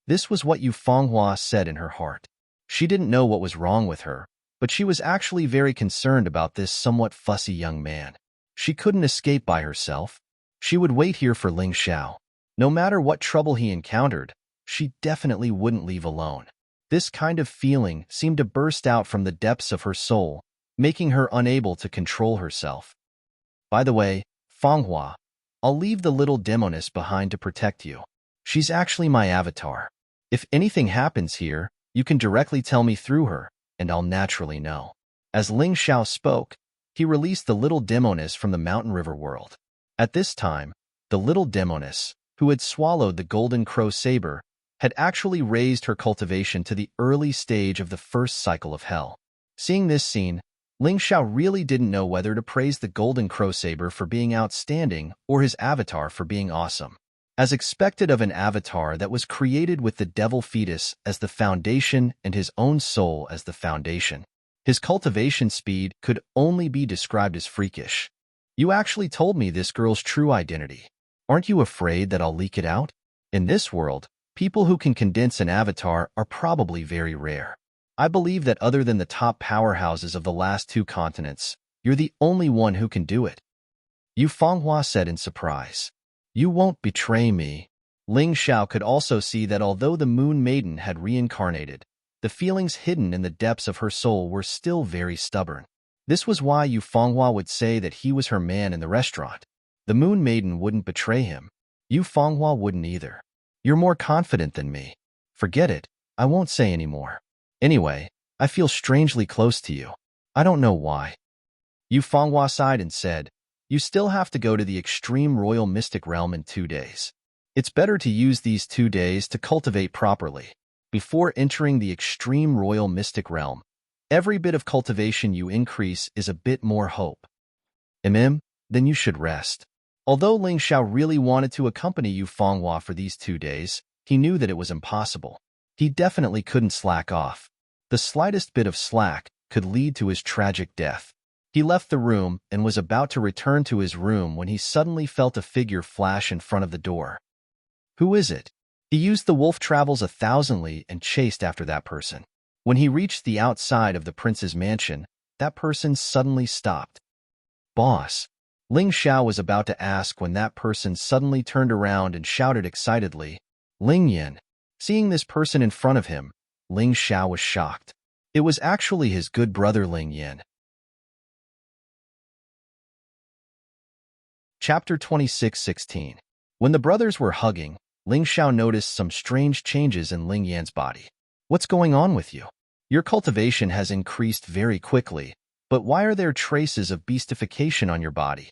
This was what Yu Fenghua said in her heart. She didn't know what was wrong with her, but she was actually very concerned about this somewhat fussy young man. She couldn't escape by herself. She would wait here for Ling Xiao. No matter what trouble he encountered, she definitely wouldn't leave alone. This kind of feeling seemed to burst out from the depths of her soul, making her unable to control herself. By the way, Fenghua, I'll leave the little demoness behind to protect you. She's actually my avatar. If anything happens here, you can directly tell me through her, and I'll naturally know. As Ling Xiao spoke, he released the little demoness from the mountain river world. At this time, the little demoness, who had swallowed the golden crow saber, had actually raised her cultivation to the early stage of the first cycle of hell. Seeing this scene, Ling Xiao really didn't know whether to praise the golden crow saber for being outstanding or his avatar for being awesome. As expected of an avatar that was created with the devil fetus as the foundation and his own soul as the foundation, his cultivation speed could only be described as freakish. You actually told me this girl's true identity. Aren't you afraid that I'll leak it out? In this world, people who can condense an avatar are probably very rare. I believe that other than the top powerhouses of the last two continents, you're the only one who can do it. Yu Fenghua said in surprise. You won't betray me. Ling Xiao could also see that although the Moon Maiden had reincarnated, the feelings hidden in the depths of her soul were still very stubborn. This was why Yu Fenghua would say that he was her man in the restaurant. The Moon Maiden wouldn't betray him. Yu Fenghua wouldn't either. You're more confident than me. Forget it, I won't say any more. Anyway, I feel strangely close to you. I don't know why. Yu Fenghua sighed and said, you still have to go to the extreme royal mystic realm in 2 days. It's better to use these 2 days to cultivate properly. Before entering the extreme royal mystic realm, every bit of cultivation you increase is a bit more hope. Then you should rest. Although Ling Xiao really wanted to accompany Yu Fenghua for these 2 days, he knew that it was impossible. He definitely couldn't slack off. The slightest bit of slack could lead to his tragic death. He left the room and was about to return to his room when he suddenly felt a figure flash in front of the door. Who is it? He used the wolf travels 1,000 li and chased after that person. When he reached the outside of the prince's mansion, that person suddenly stopped. Boss. Ling Xiao was about to ask when that person suddenly turned around and shouted excitedly, Ling Yan. Seeing this person in front of him, Ling Xiao was shocked. It was actually his good brother Ling Yan. Chapter 26:16. When the brothers were hugging, Ling Xiao noticed some strange changes in Ling Yan's body. What's going on with you? Your cultivation has increased very quickly, but why are there traces of beastification on your body?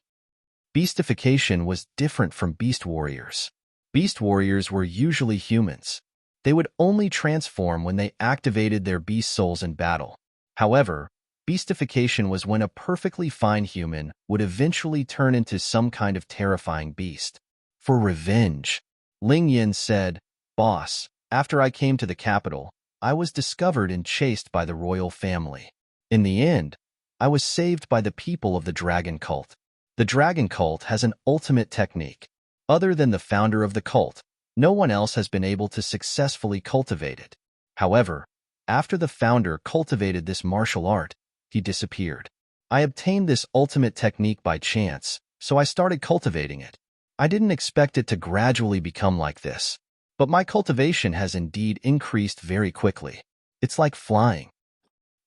Beastification was different from beast warriors. Beast warriors were usually humans. They would only transform when they activated their beast souls in battle. However, beastification was when a perfectly fine human would eventually turn into some kind of terrifying beast. For revenge, Ling Yan said, Boss, after I came to the capital, I was discovered and chased by the royal family. In the end, I was saved by the people of the dragon cult. The dragon cult has an ultimate technique. Other than the founder of the cult, no one else has been able to successfully cultivate it. However, after the founder cultivated this martial art, he disappeared. I obtained this ultimate technique by chance, so I started cultivating it. I didn't expect it to gradually become like this, but my cultivation has indeed increased very quickly. It's like flying.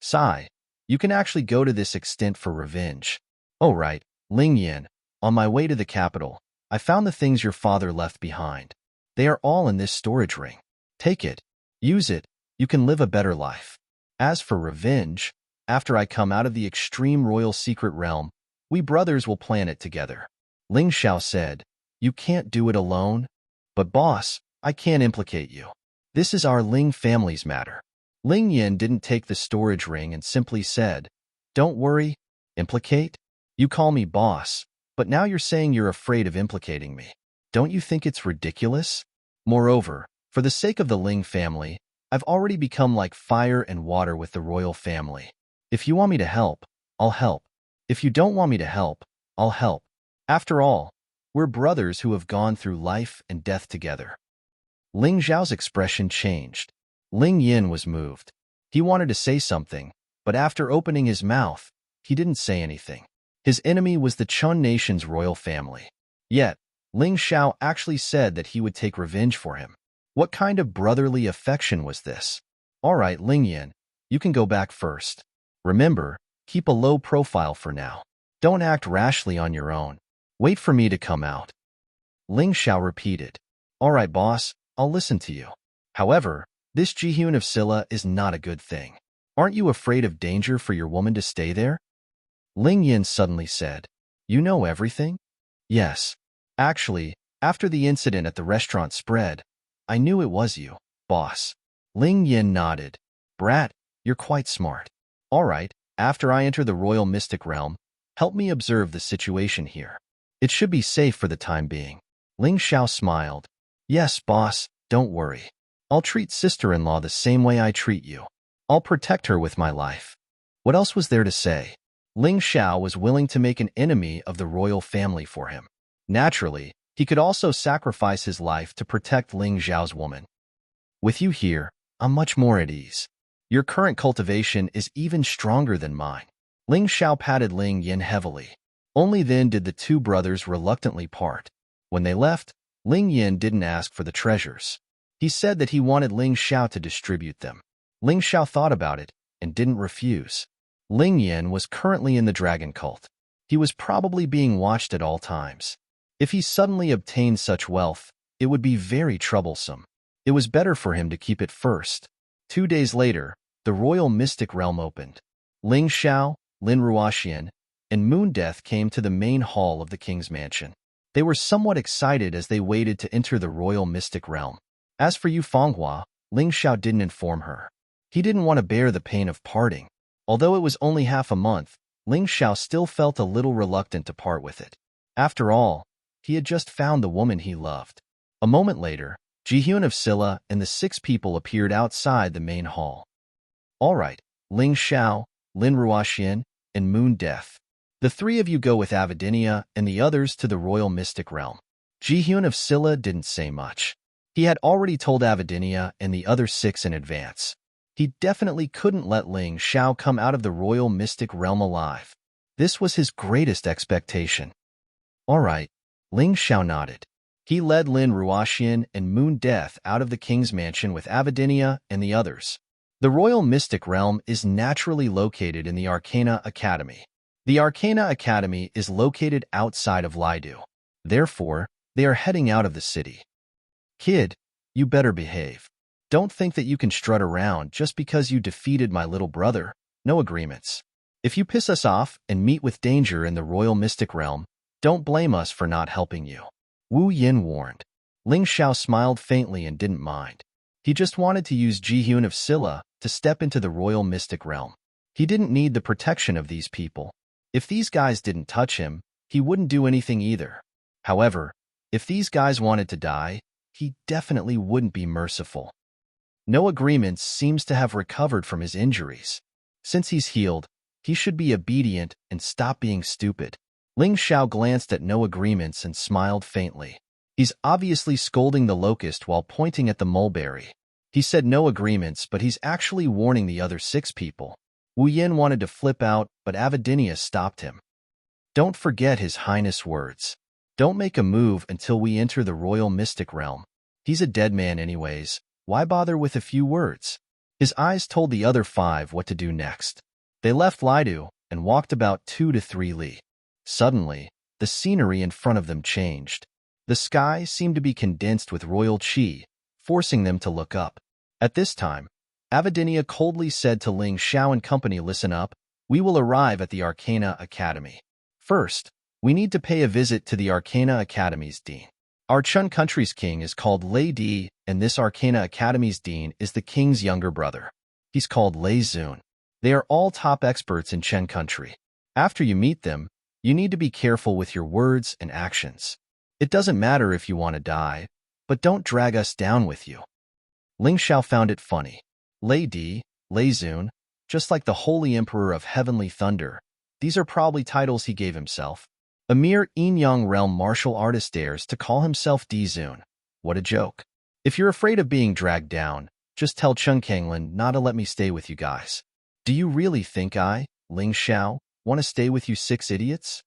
Sigh. You can actually go to this extent for revenge. Oh right, Ling Yin, on my way to the capital, I found the things your father left behind. They are all in this storage ring. Take it. Use it. You can live a better life. As for revenge, after I come out of the extreme royal secret realm, we brothers will plan it together. Ling Xiao said, You can't do it alone. But boss, I can't implicate you. This is our Ling family's matter. Ling Yin didn't take the storage ring and simply said, Don't worry. Implicate? You call me boss, but now you're saying you're afraid of implicating me. Don't you think it's ridiculous? Moreover, for the sake of the Ling family, I've already become like fire and water with the royal family. If you want me to help, I'll help. If you don't want me to help, I'll help. After all, we're brothers who have gone through life and death together. Ling Zhao's expression changed. Ling Yin was moved. He wanted to say something, but after opening his mouth, he didn't say anything. His enemy was the Chun nation's royal family. Yet, Ling Xiao actually said that he would take revenge for him. What kind of brotherly affection was this? All right, Ling Yin, you can go back first. Remember, keep a low profile for now. Don't act rashly on your own. Wait for me to come out. Ling Xiao repeated. All right, boss, I'll listen to you. However, this Jihyun of Silla is not a good thing. Aren't you afraid of danger for your woman to stay there? Ling Yin suddenly said, You know everything? Yes. Actually, after the incident at the restaurant spread, I knew it was you, boss. Ling Yin nodded. Brat, you're quite smart. All right, after I enter the royal mystic realm, help me observe the situation here. It should be safe for the time being. Ling Xiao smiled. Yes, boss, don't worry. I'll treat sister-in-law the same way I treat you. I'll protect her with my life. What else was there to say? Ling Xiao was willing to make an enemy of the royal family for him. Naturally, he could also sacrifice his life to protect Ling Zhao's woman. With you here, I'm much more at ease. Your current cultivation is even stronger than mine. Ling Xiao patted Ling Yin heavily. Only then did the two brothers reluctantly part. When they left, Ling Yin didn't ask for the treasures. He said that he wanted Ling Xiao to distribute them. Ling Xiao thought about it and didn't refuse. Ling Yin was currently in the dragon cult. He was probably being watched at all times. If he suddenly obtained such wealth, it would be very troublesome. It was better for him to keep it first. 2 days later, the royal mystic realm opened. Ling Xiao, Lin Ruoxian, and Moon Death came to the main hall of the king's mansion. They were somewhat excited as they waited to enter the royal mystic realm. As for Yu Fenghua, Ling Xiao didn't inform her. He didn't want to bear the pain of parting. Although it was only half a month, Ling Xiao still felt a little reluctant to part with it. After all, he had just found the woman he loved. A moment later, Jihyun of Silla and the 6 people appeared outside the main hall. All right, Ling Xiao, Lin Ruoxian, and Moon Death. The 3 of you go with Avidinia and the others to the royal mystic realm. Jihyun of Silla didn't say much. He had already told Avidinia and the other 6 in advance. He definitely couldn't let Ling Xiao come out of the royal mystic realm alive. This was his greatest expectation. All right, Ling Xiao nodded. He led Lin Ruoxian and Moon Death out of the king's mansion with Avidinia and the others. The royal mystic realm is naturally located in the Arcana Academy. The Arcana Academy is located outside of Lidu. Therefore, they are heading out of the city. Kid, you better behave. Don't think that you can strut around just because you defeated my little brother. No agreements. If you piss us off and meet with danger in the royal mystic realm, don't blame us for not helping you. Wu Yin warned. Ling Xiao smiled faintly and didn't mind. He just wanted to use Jihyun of Silla to step into the royal mystic realm. He didn't need the protection of these people. If these guys didn't touch him, he wouldn't do anything either. However, if these guys wanted to die, he definitely wouldn't be merciful. No Agreements seems to have recovered from his injuries. Since he's healed, he should be obedient and stop being stupid. Ling Xiao glanced at No Agreements and smiled faintly. He's obviously scolding the locust while pointing at the mulberry. He said no agreements, but he's actually warning the other 6 people. Wu Yin wanted to flip out, but Avidinia stopped him. Don't forget His Highness' words. Don't make a move until we enter the royal mystic realm. He's a dead man anyways. Why bother with a few words? His eyes told the other 5 what to do next. They left Lidu and walked about 2 to 3 li. Suddenly, the scenery in front of them changed. The sky seemed to be condensed with royal qi, forcing them to look up. At this time, Avidinia coldly said to Ling Xiao and company, "Listen up. We will arrive at the Arcana Academy. First, we need to pay a visit to the Arcana Academy's dean. Our Chun country's king is called Lei Di, and this Arcana Academy's dean is the king's younger brother. He's called Lei Zun. They are all top experts in Chen country. After you meet them, you need to be careful with your words and actions. It doesn't matter if you want to die, but don't drag us down with you." Ling Xiao found it funny. Lei Di, Lei Zun, just like the Holy Emperor of Heavenly Thunder. These are probably titles he gave himself. A mere Yin-Yang realm martial artist dares to call himself Di Zun. What a joke. If you're afraid of being dragged down, just tell Chun Kanglin not to let me stay with you guys. Do you really think I, Ling Xiao, want to stay with you 6 idiots?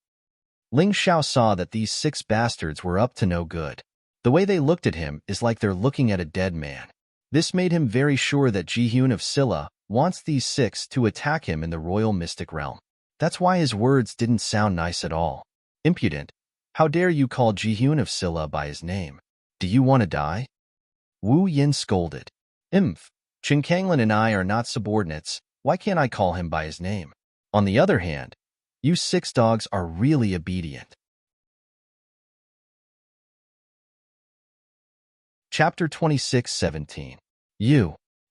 Ling Xiao saw that these 6 bastards were up to no good. The way they looked at him is like they're looking at a dead man. This made him very sure that Ji-Hyun of Silla wants these 6 to attack him in the royal mystic realm. That's why his words didn't sound nice at all. Impudent. How dare you call Ji-Hyun of Silla by his name? Do you want to die? Wu Yin scolded. Chen Kanglin and I are not subordinates. Why can't I call him by his name? On the other hand, you 6 dogs are really obedient. Chapter 26:17.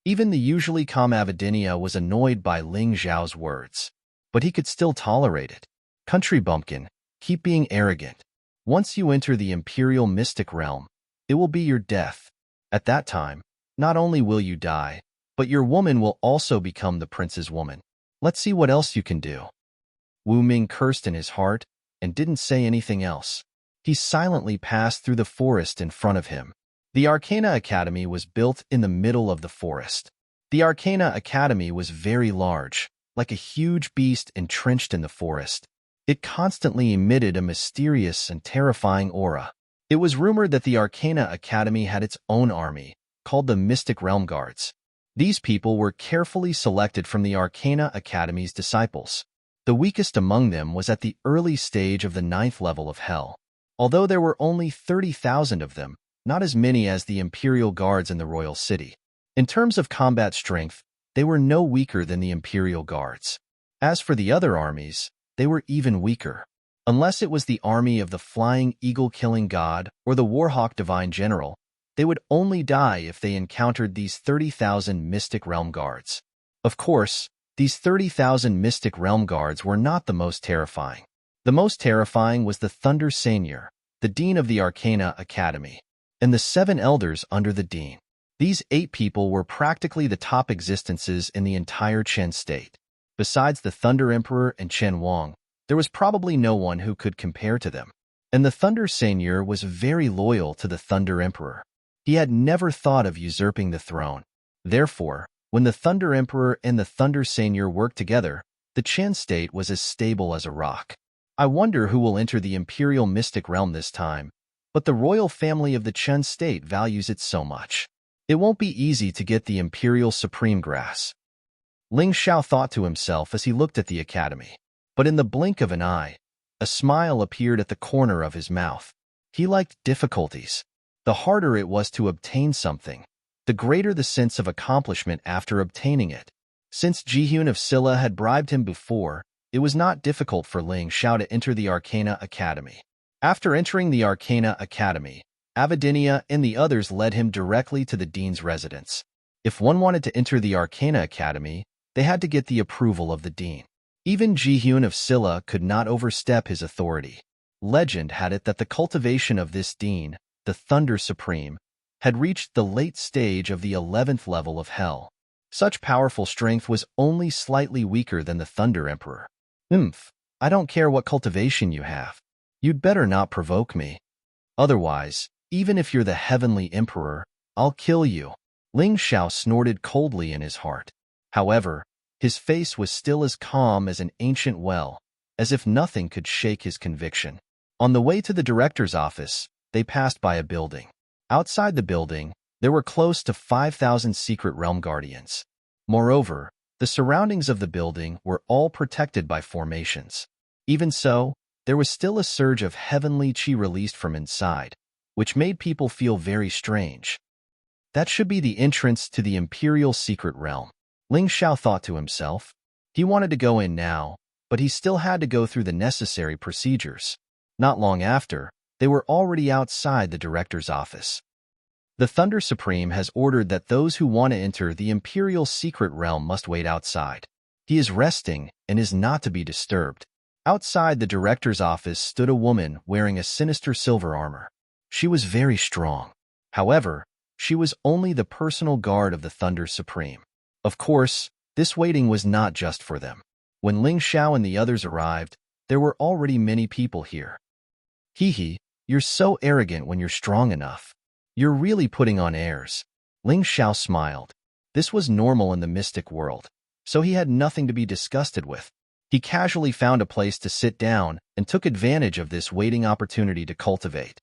Even the usually calm Avidinia was annoyed by Ling Xiao's words. But he could still tolerate it. Country bumpkin, keep being arrogant. Once you enter the imperial mystic realm, it will be your death. At that time, not only will you die, but your woman will also become the prince's woman. Let's see what else you can do. Wu Ming cursed in his heart and didn't say anything else. He silently passed through the forest in front of him. The Arcana Academy was built in the middle of the forest. The Arcana Academy was very large, like a huge beast entrenched in the forest. It constantly emitted a mysterious and terrifying aura. It was rumored that the Arcana Academy had its own army, called the Mystic Realm Guards. These people were carefully selected from the Arcana Academy's disciples. The weakest among them was at the early stage of the 9th level of Hell. Although there were only 30,000 of them, not as many as the Imperial Guards in the Royal City. In terms of combat strength, they were no weaker than the Imperial Guards. As for the other armies, they were even weaker. Unless it was the army of the Flying Eagle-Killing God or the Warhawk Divine General, they would only die if they encountered these 30,000 Mystic Realm Guards. Of course, these 30,000 Mystic Realm Guards were not the most terrifying. The most terrifying was the Thunder Seigneur, the Dean of the Arcana Academy, and the 7 elders under the Dean. These 8 people were practically the top existences in the entire Chen state. Besides the Thunder Emperor and Chen Wang, there was probably no one who could compare to them. And the Thunder Seigneur was very loyal to the Thunder Emperor. He had never thought of usurping the throne. Therefore, when the Thunder Emperor and the Thunder Seigneur worked together, the Chen state was as stable as a rock. I wonder who will enter the Imperial Mystic Realm this time, but the royal family of the Chen state values it so much. It won't be easy to get the Imperial Supreme Grass. Ling Xiao thought to himself as he looked at the academy. But in the blink of an eye, a smile appeared at the corner of his mouth. He liked difficulties. The harder it was to obtain something, the greater the sense of accomplishment after obtaining it. Since Ji-Hyun of Silla had bribed him before, it was not difficult for Ling Xiao to enter the Arcana Academy. After entering the Arcana Academy, Avidinia and the others led him directly to the dean's residence. If one wanted to enter the Arcana Academy, they had to get the approval of the dean. Even Ji-Hyun of Silla could not overstep his authority. Legend had it that the cultivation of this dean, the Thunder Supreme, had reached the late stage of the 11th level of Hell. Such powerful strength was only slightly weaker than the Thunder Emperor. I don't care what cultivation you have. You'd better not provoke me. Otherwise, even if you're the Heavenly Emperor, I'll kill you. Ling Xiao snorted coldly in his heart. However, His face was still as calm as an ancient well, as if nothing could shake his conviction. On the way to the director's office, they passed by a building. Outside the building, there were close to 5,000 secret realm guardians. Moreover, the surroundings of the building were all protected by formations. Even so, there was still a surge of heavenly chi released from inside, which made people feel very strange. That should be the entrance to the Imperial Secret Realm, Ling Xiao thought to himself. He wanted to go in now, but he still had to go through the necessary procedures. Not long after, they were already outside the director's office. The Thunder Supreme has ordered that those who want to enter the Imperial Secret Realm must wait outside. He is resting and is not to be disturbed. Outside the director's office stood a woman wearing a sinister silver armor. She was very strong. However, she was only the personal guard of the Thunder Supreme. Of course, this waiting was not just for them. When Ling Xiao and the others arrived, there were already many people here. Hee, you're so arrogant when you're strong enough. You're really putting on airs. Ling Xiao smiled. This was normal in the mystic world, so he had nothing to be disgusted with. He casually found a place to sit down and took advantage of this waiting opportunity to cultivate.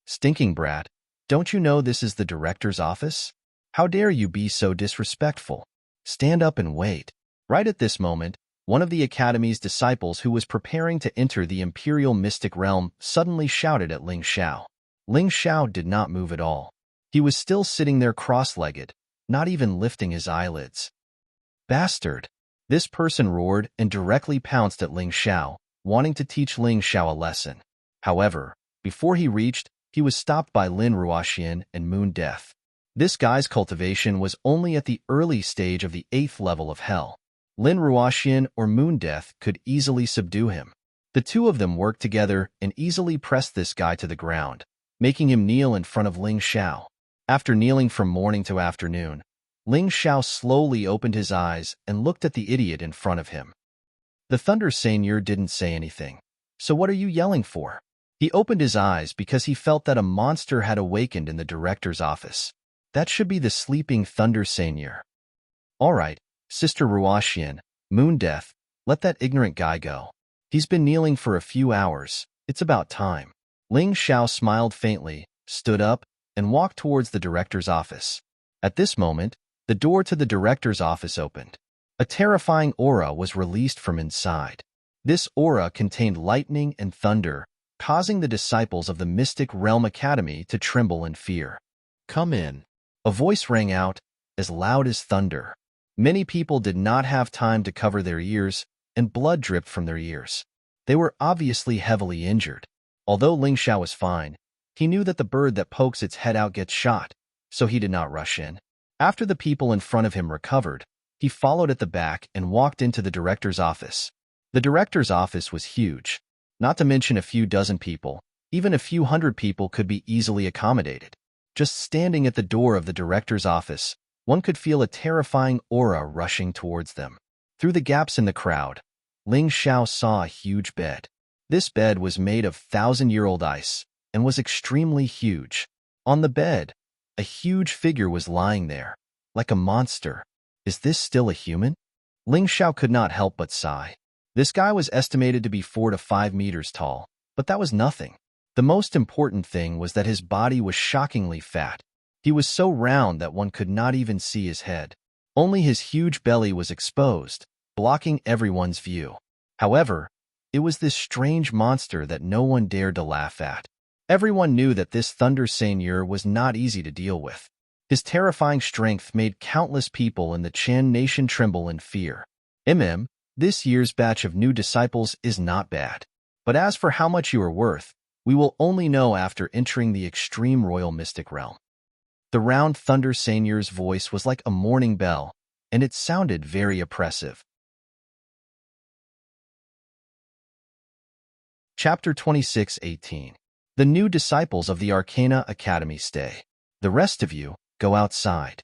Stinking brat, don't you know this is the director's office? How dare you be so disrespectful? Stand up and wait. Right at this moment, one of the Academy's disciples who was preparing to enter the Imperial Mystic Realm suddenly shouted at Ling Xiao. Ling Xiao did not move at all. He was still sitting there cross-legged, not even lifting his eyelids. Bastard! This person roared and directly pounced at Ling Xiao, wanting to teach Ling Xiao a lesson. However, before he reached, he was stopped by Lin Ruoxian and Moon Death. This guy's cultivation was only at the early stage of the 8th level of hell. Lin Ruoxian or Moon Death could easily subdue him. The two of them worked together and easily pressed this guy to the ground, making him kneel in front of Ling Xiao. After kneeling from morning to afternoon, Ling Xiao slowly opened his eyes and looked at the idiot in front of him. The Thunder Seigneur didn't say anything. So what are you yelling for? He opened his eyes because he felt that a monster had awakened in the director's office. That should be the sleeping Thunder Seigneur. All right, Sister Ruoxian, Moon Death, let that ignorant guy go. He's been kneeling for a few hours. It's about time. Ling Xiao smiled faintly, stood up, and walked towards the director's office. At this moment, the door to the director's office opened. A terrifying aura was released from inside. This aura contained lightning and thunder, causing the disciples of the Mystic Realm Academy to tremble in fear. Come in. A voice rang out, as loud as thunder. Many people did not have time to cover their ears, and blood dripped from their ears. They were obviously heavily injured. Although Ling Xiao was fine, he knew that the bird that pokes its head out gets shot, so he did not rush in. After the people in front of him recovered, he followed at the back and walked into the director's office. The director's office was huge. Not to mention a few dozen people, even a few hundred people could be easily accommodated. Just standing at the door of the director's office, one could feel a terrifying aura rushing towards them. Through the gaps in the crowd, Ling Xiao saw a huge bed. This bed was made of 1,000-year-old ice and was extremely huge. On the bed, a huge figure was lying there, like a monster. Is this still a human? Ling Xiao could not help but sigh. This guy was estimated to be 4 to 5 meters tall, but that was nothing. The most important thing was that his body was shockingly fat. He was so round that one could not even see his head. Only his huge belly was exposed, blocking everyone's view. However, it was this strange monster that no one dared to laugh at. Everyone knew that this Thunder Seigneur was not easy to deal with. His terrifying strength made countless people in the Chan nation tremble in fear. This year's batch of new disciples is not bad. But as for how much you are worth, we will only know after entering the extreme royal mystic realm. The round Thunder Seigneur's voice was like a morning bell, and it sounded very oppressive. Chapter 26:18. The new disciples of the Arcana Academy stay. The rest of you, go outside.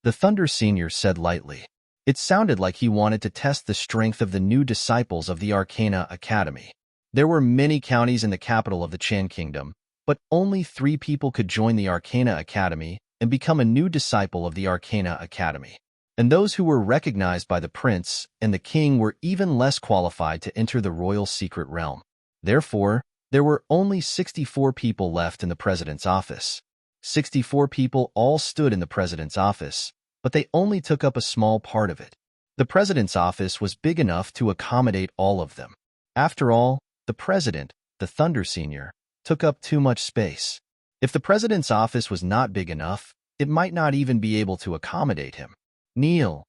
The Thunder Seigneur said lightly. It sounded like he wanted to test the strength of the new disciples of the Arcana Academy. There were many counties in the capital of the Chan Kingdom, but only 3 people could join the Arcana Academy and become a new disciple of the Arcana Academy. and those who were recognized by the prince and the king were even less qualified to enter the royal secret realm. Therefore, there were only 64 people left in the president's office. 64 people all stood in the president's office, but they only took up a small part of it. The president's office was big enough to accommodate all of them. After all, the president, the Thunder Senior, took up too much space. If the president's office was not big enough, it might not even be able to accommodate him. Kneel.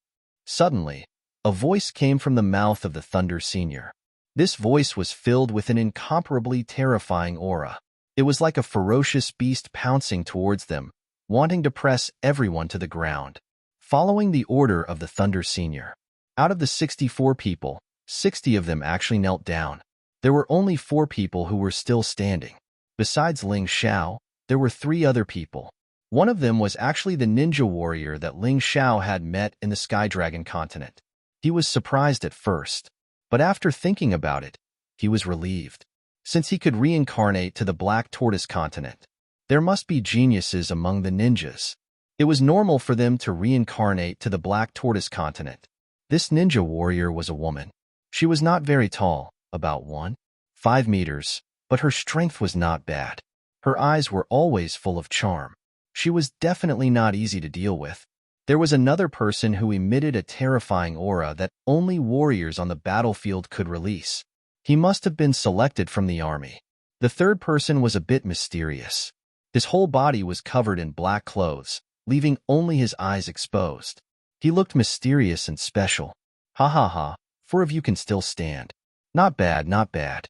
Suddenly, a voice came from the mouth of the Thunder Senior. This voice was filled with an incomparably terrifying aura. It was like a ferocious beast pouncing towards them, wanting to press everyone to the ground. Following the order of the Thunder Senior, out of the 64 people, 60 of them actually knelt down. There were only 4 people who were still standing. Besides Ling Xiao, there were 3 other people. One of them was actually the ninja warrior that Ling Xiao had met in the Sky Dragon continent. He was surprised at first, but after thinking about it, he was relieved. Since he could reincarnate to the Black Tortoise continent, there must be geniuses among the ninjas. It was normal for them to reincarnate to the Black Tortoise continent. This ninja warrior was a woman. She was not very tall, about 1.5 meters, but her strength was not bad. Her eyes were always full of charm. She was definitely not easy to deal with. There was another person who emitted a terrifying aura that only warriors on the battlefield could release. He must have been selected from the army. The third person was a bit mysterious. His whole body was covered in black clothes, leaving only his eyes exposed. He looked mysterious and special. Ha ha ha, 4 of you can still stand. Not bad, not bad.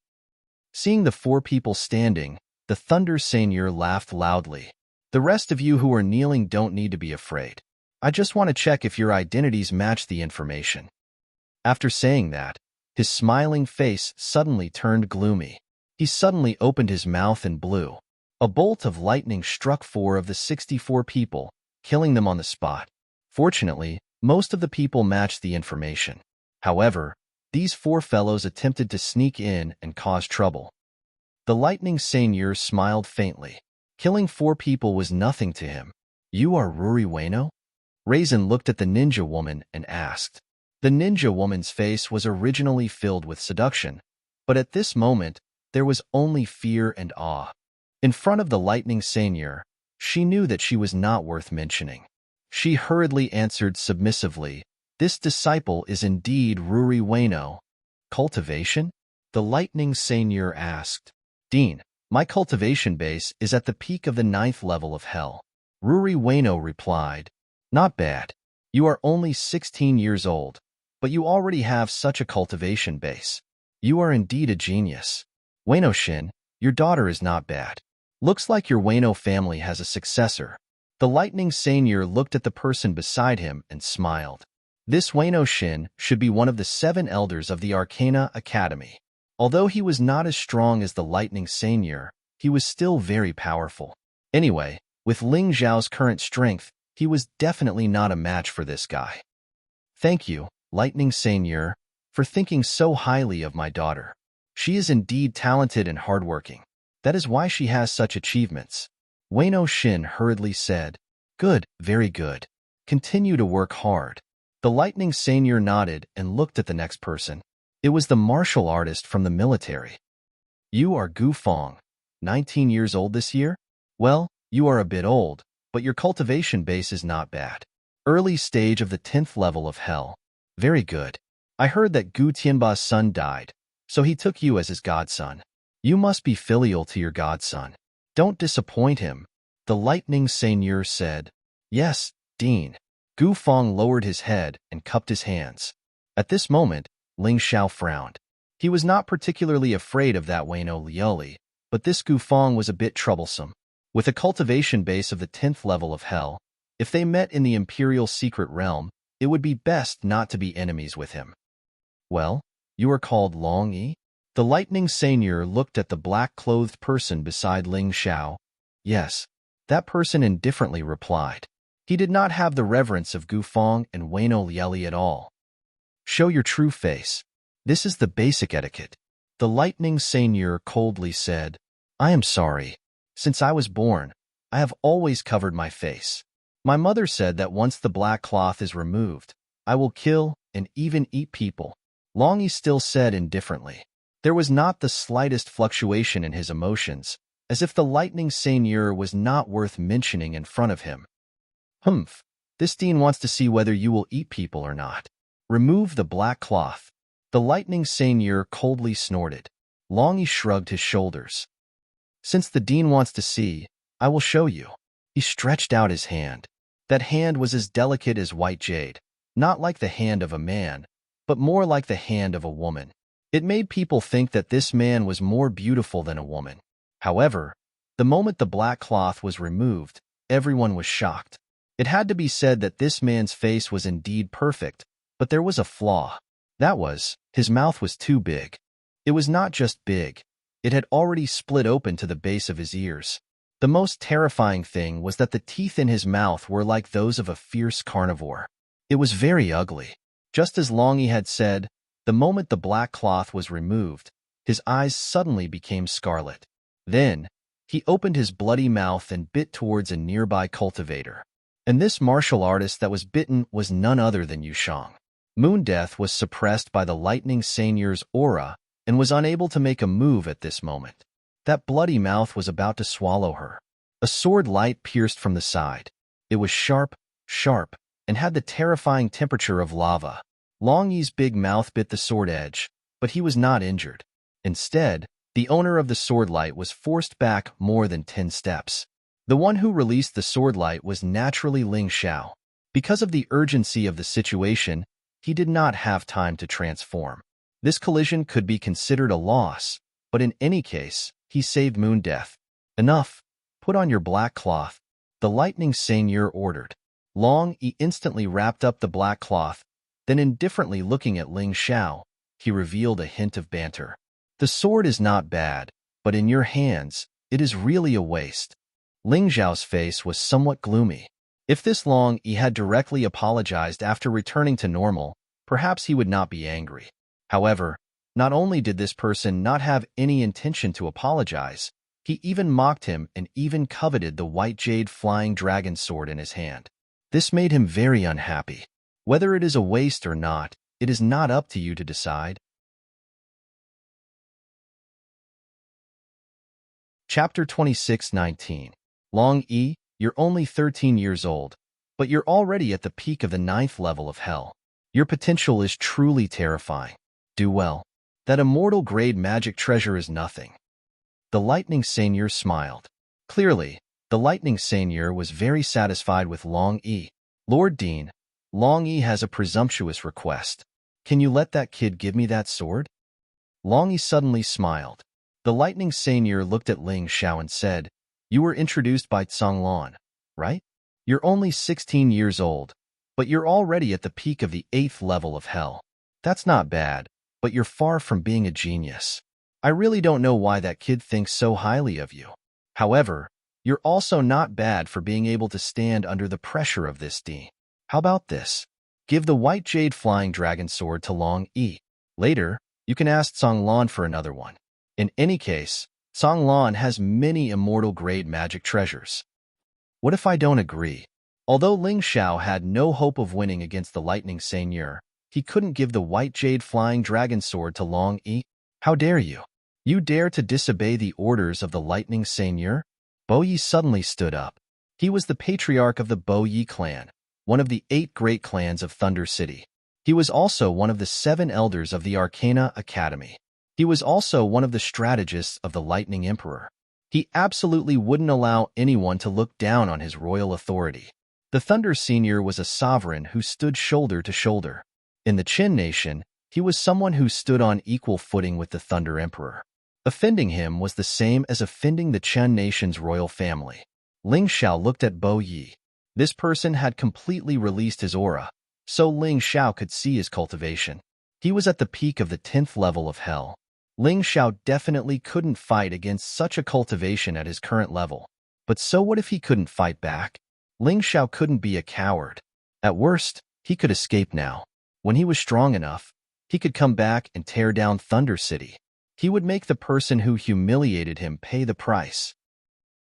Seeing the 4 people standing, the Thunder Senior laughed loudly. The rest of you who are kneeling don't need to be afraid. I just want to check if your identities match the information. After saying that, his smiling face suddenly turned gloomy. He suddenly opened his mouth and blew. A bolt of lightning struck 4 of the 64 people, killing them on the spot. Fortunately, most of the people matched the information. However, these 4 fellows attempted to sneak in and cause trouble. The Lightning Senior smiled faintly. Killing 4 people was nothing to him. You are Ruri Ueno? Raisin looked at the ninja woman and asked. The ninja woman's face was originally filled with seduction, but at this moment, there was only fear and awe. In front of the Lightning Senior, she knew that she was not worth mentioning. She hurriedly answered submissively, "This disciple is indeed Ruri Ueno." Cultivation? The Lightning Senior asked. Dean, my cultivation base is at the peak of the 9th level of hell. Ruri Ueno replied. Not bad. You are only 16 years old, but you already have such a cultivation base. You are indeed a genius. Ueno-shin, your daughter is not bad. Looks like your Ueno family has a successor. The Lightning Senior looked at the person beside him and smiled. This Ueno-shin should be one of the 7 elders of the Arcana Academy. Although he was not as strong as the Lightning Senior, he was still very powerful. Anyway, with Ling Zhao's current strength, he was definitely not a match for this guy. Thank you, Lightning Senior, for thinking so highly of my daughter. She is indeed talented and hardworking. That is why she has such achievements. Ueno-shin hurriedly said. Good, very good. Continue to work hard. The Lightning Senior nodded and looked at the next person. It was the martial artist from the military. You are Gu Fong, 19 years old this year? Well, you are a bit old, but your cultivation base is not bad. Early stage of the 10th level of hell. Very good. I heard that Gu Tianba's son died, so he took you as his godson. You must be filial to your godson. Don't disappoint him, the Lightning Senior said. Yes, Dean. Gu Fong lowered his head and cupped his hands. At this moment, Ling Xiao frowned. He was not particularly afraid of that Ueno Lioli, but this Gu Fong was a bit troublesome. With a cultivation base of the 10th level of hell, if they met in the Imperial Secret Realm, it would be best not to be enemies with him. Well, you are called Long Yi? The Lightning Senior looked at the black-clothed person beside Ling Xiao. Yes, that person indifferently replied. He did not have the reverence of Gu Fong and Ueno Lieli at all. Show your true face. This is the basic etiquette. The Lightning Senior coldly said. I am sorry. Since I was born, I have always covered my face. My mother said that once the black cloth is removed, I will kill and even eat people. Long Yi still said indifferently. There was not the slightest fluctuation in his emotions, as if the lightning seigneur was not worth mentioning in front of him. Humph, this dean wants to see whether you will eat people or not. Remove the black cloth. The lightning seigneur coldly snorted. Long Yi shrugged his shoulders. Since the dean wants to see, I will show you. He stretched out his hand. That hand was as delicate as white jade, not like the hand of a man, but more like the hand of a woman. It made people think that this man was more beautiful than a woman. However, the moment the black cloth was removed, everyone was shocked. It had to be said that this man's face was indeed perfect, but there was a flaw. That was, his mouth was too big. It was not just big. It had already split open to the base of his ears. The most terrifying thing was that the teeth in his mouth were like those of a fierce carnivore. It was very ugly. Just as Long Yi had said, the moment the black cloth was removed, his eyes suddenly became scarlet. Then, he opened his bloody mouth and bit towards a nearby cultivator. And this martial artist that was bitten was none other than Yushang. Moon Death was suppressed by the lightning seigneur's aura and was unable to make a move at this moment. That bloody mouth was about to swallow her. A sword light pierced from the side. It was sharp, and had the terrifying temperature of lava. Long Yi's big mouth bit the sword edge, but he was not injured. Instead, the owner of the sword light was forced back more than 10 steps. The one who released the sword light was naturally Ling Xiao. Because of the urgency of the situation, he did not have time to transform. This collision could be considered a loss, but in any case, he saved Moon Death. Enough. Put on your black cloth. The lightning seigneur ordered. Long Yi instantly wrapped up the black cloth, then indifferently looking at Ling Xiao, he revealed a hint of banter. The sword is not bad, but in your hands, it is really a waste. Ling Xiao's face was somewhat gloomy. If this Long Yi had directly apologized after returning to normal, perhaps he would not be angry. However, not only did this person not have any intention to apologize, he even mocked him and even coveted the white jade flying dragon sword in his hand. This made him very unhappy. Whether it is a waste or not, it is not up to you to decide. Chapter 26:19. Long Yi, you're only 13 years old, but you're already at the peak of the 9th level of hell. Your potential is truly terrifying. Do well. That immortal grade magic treasure is nothing. The lightning seigneur smiled. Clearly, the lightning seigneur was very satisfied with Long Yi. Lord Dean, Long Yi has a presumptuous request. Can you let that kid give me that sword? Long Yi suddenly smiled. The lightning seigneur looked at Ling Xiao and said, You were introduced by Conglan, right? You're only 16 years old, but you're already at the peak of the 8th level of hell. That's not bad, but you're far from being a genius. I really don't know why that kid thinks so highly of you. However, you're also not bad for being able to stand under the pressure of this dean. How about this? Give the white jade flying dragon sword to Long Yi. Later, you can ask Conglan for another one. In any case, Conglan has many immortal grade magic treasures. What if I don't agree? Although Ling Xiao had no hope of winning against the lightning seigneur, he couldn't give the white jade flying dragon sword to Long Yi. How dare you? You dare to disobey the orders of the lightning seigneur? Bo Yi suddenly stood up. He was the patriarch of the Bo Yi clan, one of the 8 great clans of Thunder City. He was also one of the 7 elders of the Arcana Academy. He was also one of the strategists of the Lightning Emperor. He absolutely wouldn't allow anyone to look down on his royal authority. The Thunder Senior was a sovereign who stood shoulder to shoulder. In the Qin Nation, he was someone who stood on equal footing with the Thunder Emperor. Offending him was the same as offending the Qin Nation's royal family. Ling Xiao looked at Bo Yi. This person had completely released his aura, so Ling Xiao could see his cultivation. He was at the peak of the 10th level of hell. Ling Xiao definitely couldn't fight against such a cultivation at his current level. But so what if he couldn't fight back? Ling Xiao couldn't be a coward. At worst, he could escape now. When he was strong enough, he could come back and tear down Thunder City. He would make the person who humiliated him pay the price.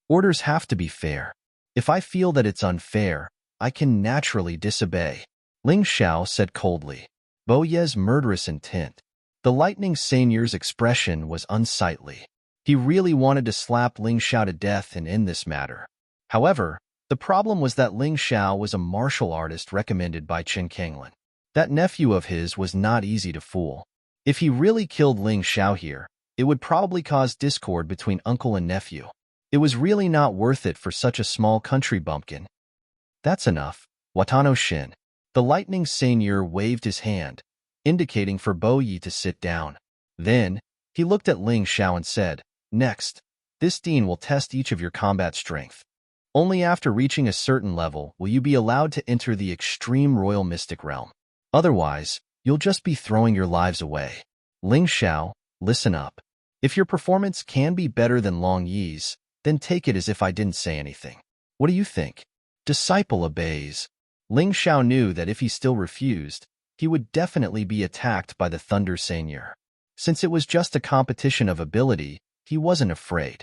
Orders have to be fair. If I feel that it's unfair, I can naturally disobey, Ling Xiao said coldly. Bo Ye's murderous intent. The lightning seigneur's expression was unsightly. He really wanted to slap Ling Xiao to death and end this matter. However, the problem was that Ling Xiao was a martial artist recommended by Chen Kanglin. That nephew of his was not easy to fool. If he really killed Ling Xiao here, it would probably cause discord between uncle and nephew. It was really not worth it for such a small country bumpkin. That's enough, Watano Shin. The lightning seigneur waved his hand, indicating for Bo Yi to sit down. Then, he looked at Ling Xiao and said, Next, this dean will test each of your combat strength. Only after reaching a certain level will you be allowed to enter the extreme royal mystic realm. Otherwise, you'll just be throwing your lives away. Ling Xiao, listen up. If your performance can be better than Long Yi's, then take it as if I didn't say anything. What do you think? Disciple obeys. Ling Xiao knew that if he still refused, he would definitely be attacked by the Thunder Seigneur. Since it was just a competition of ability, he wasn't afraid.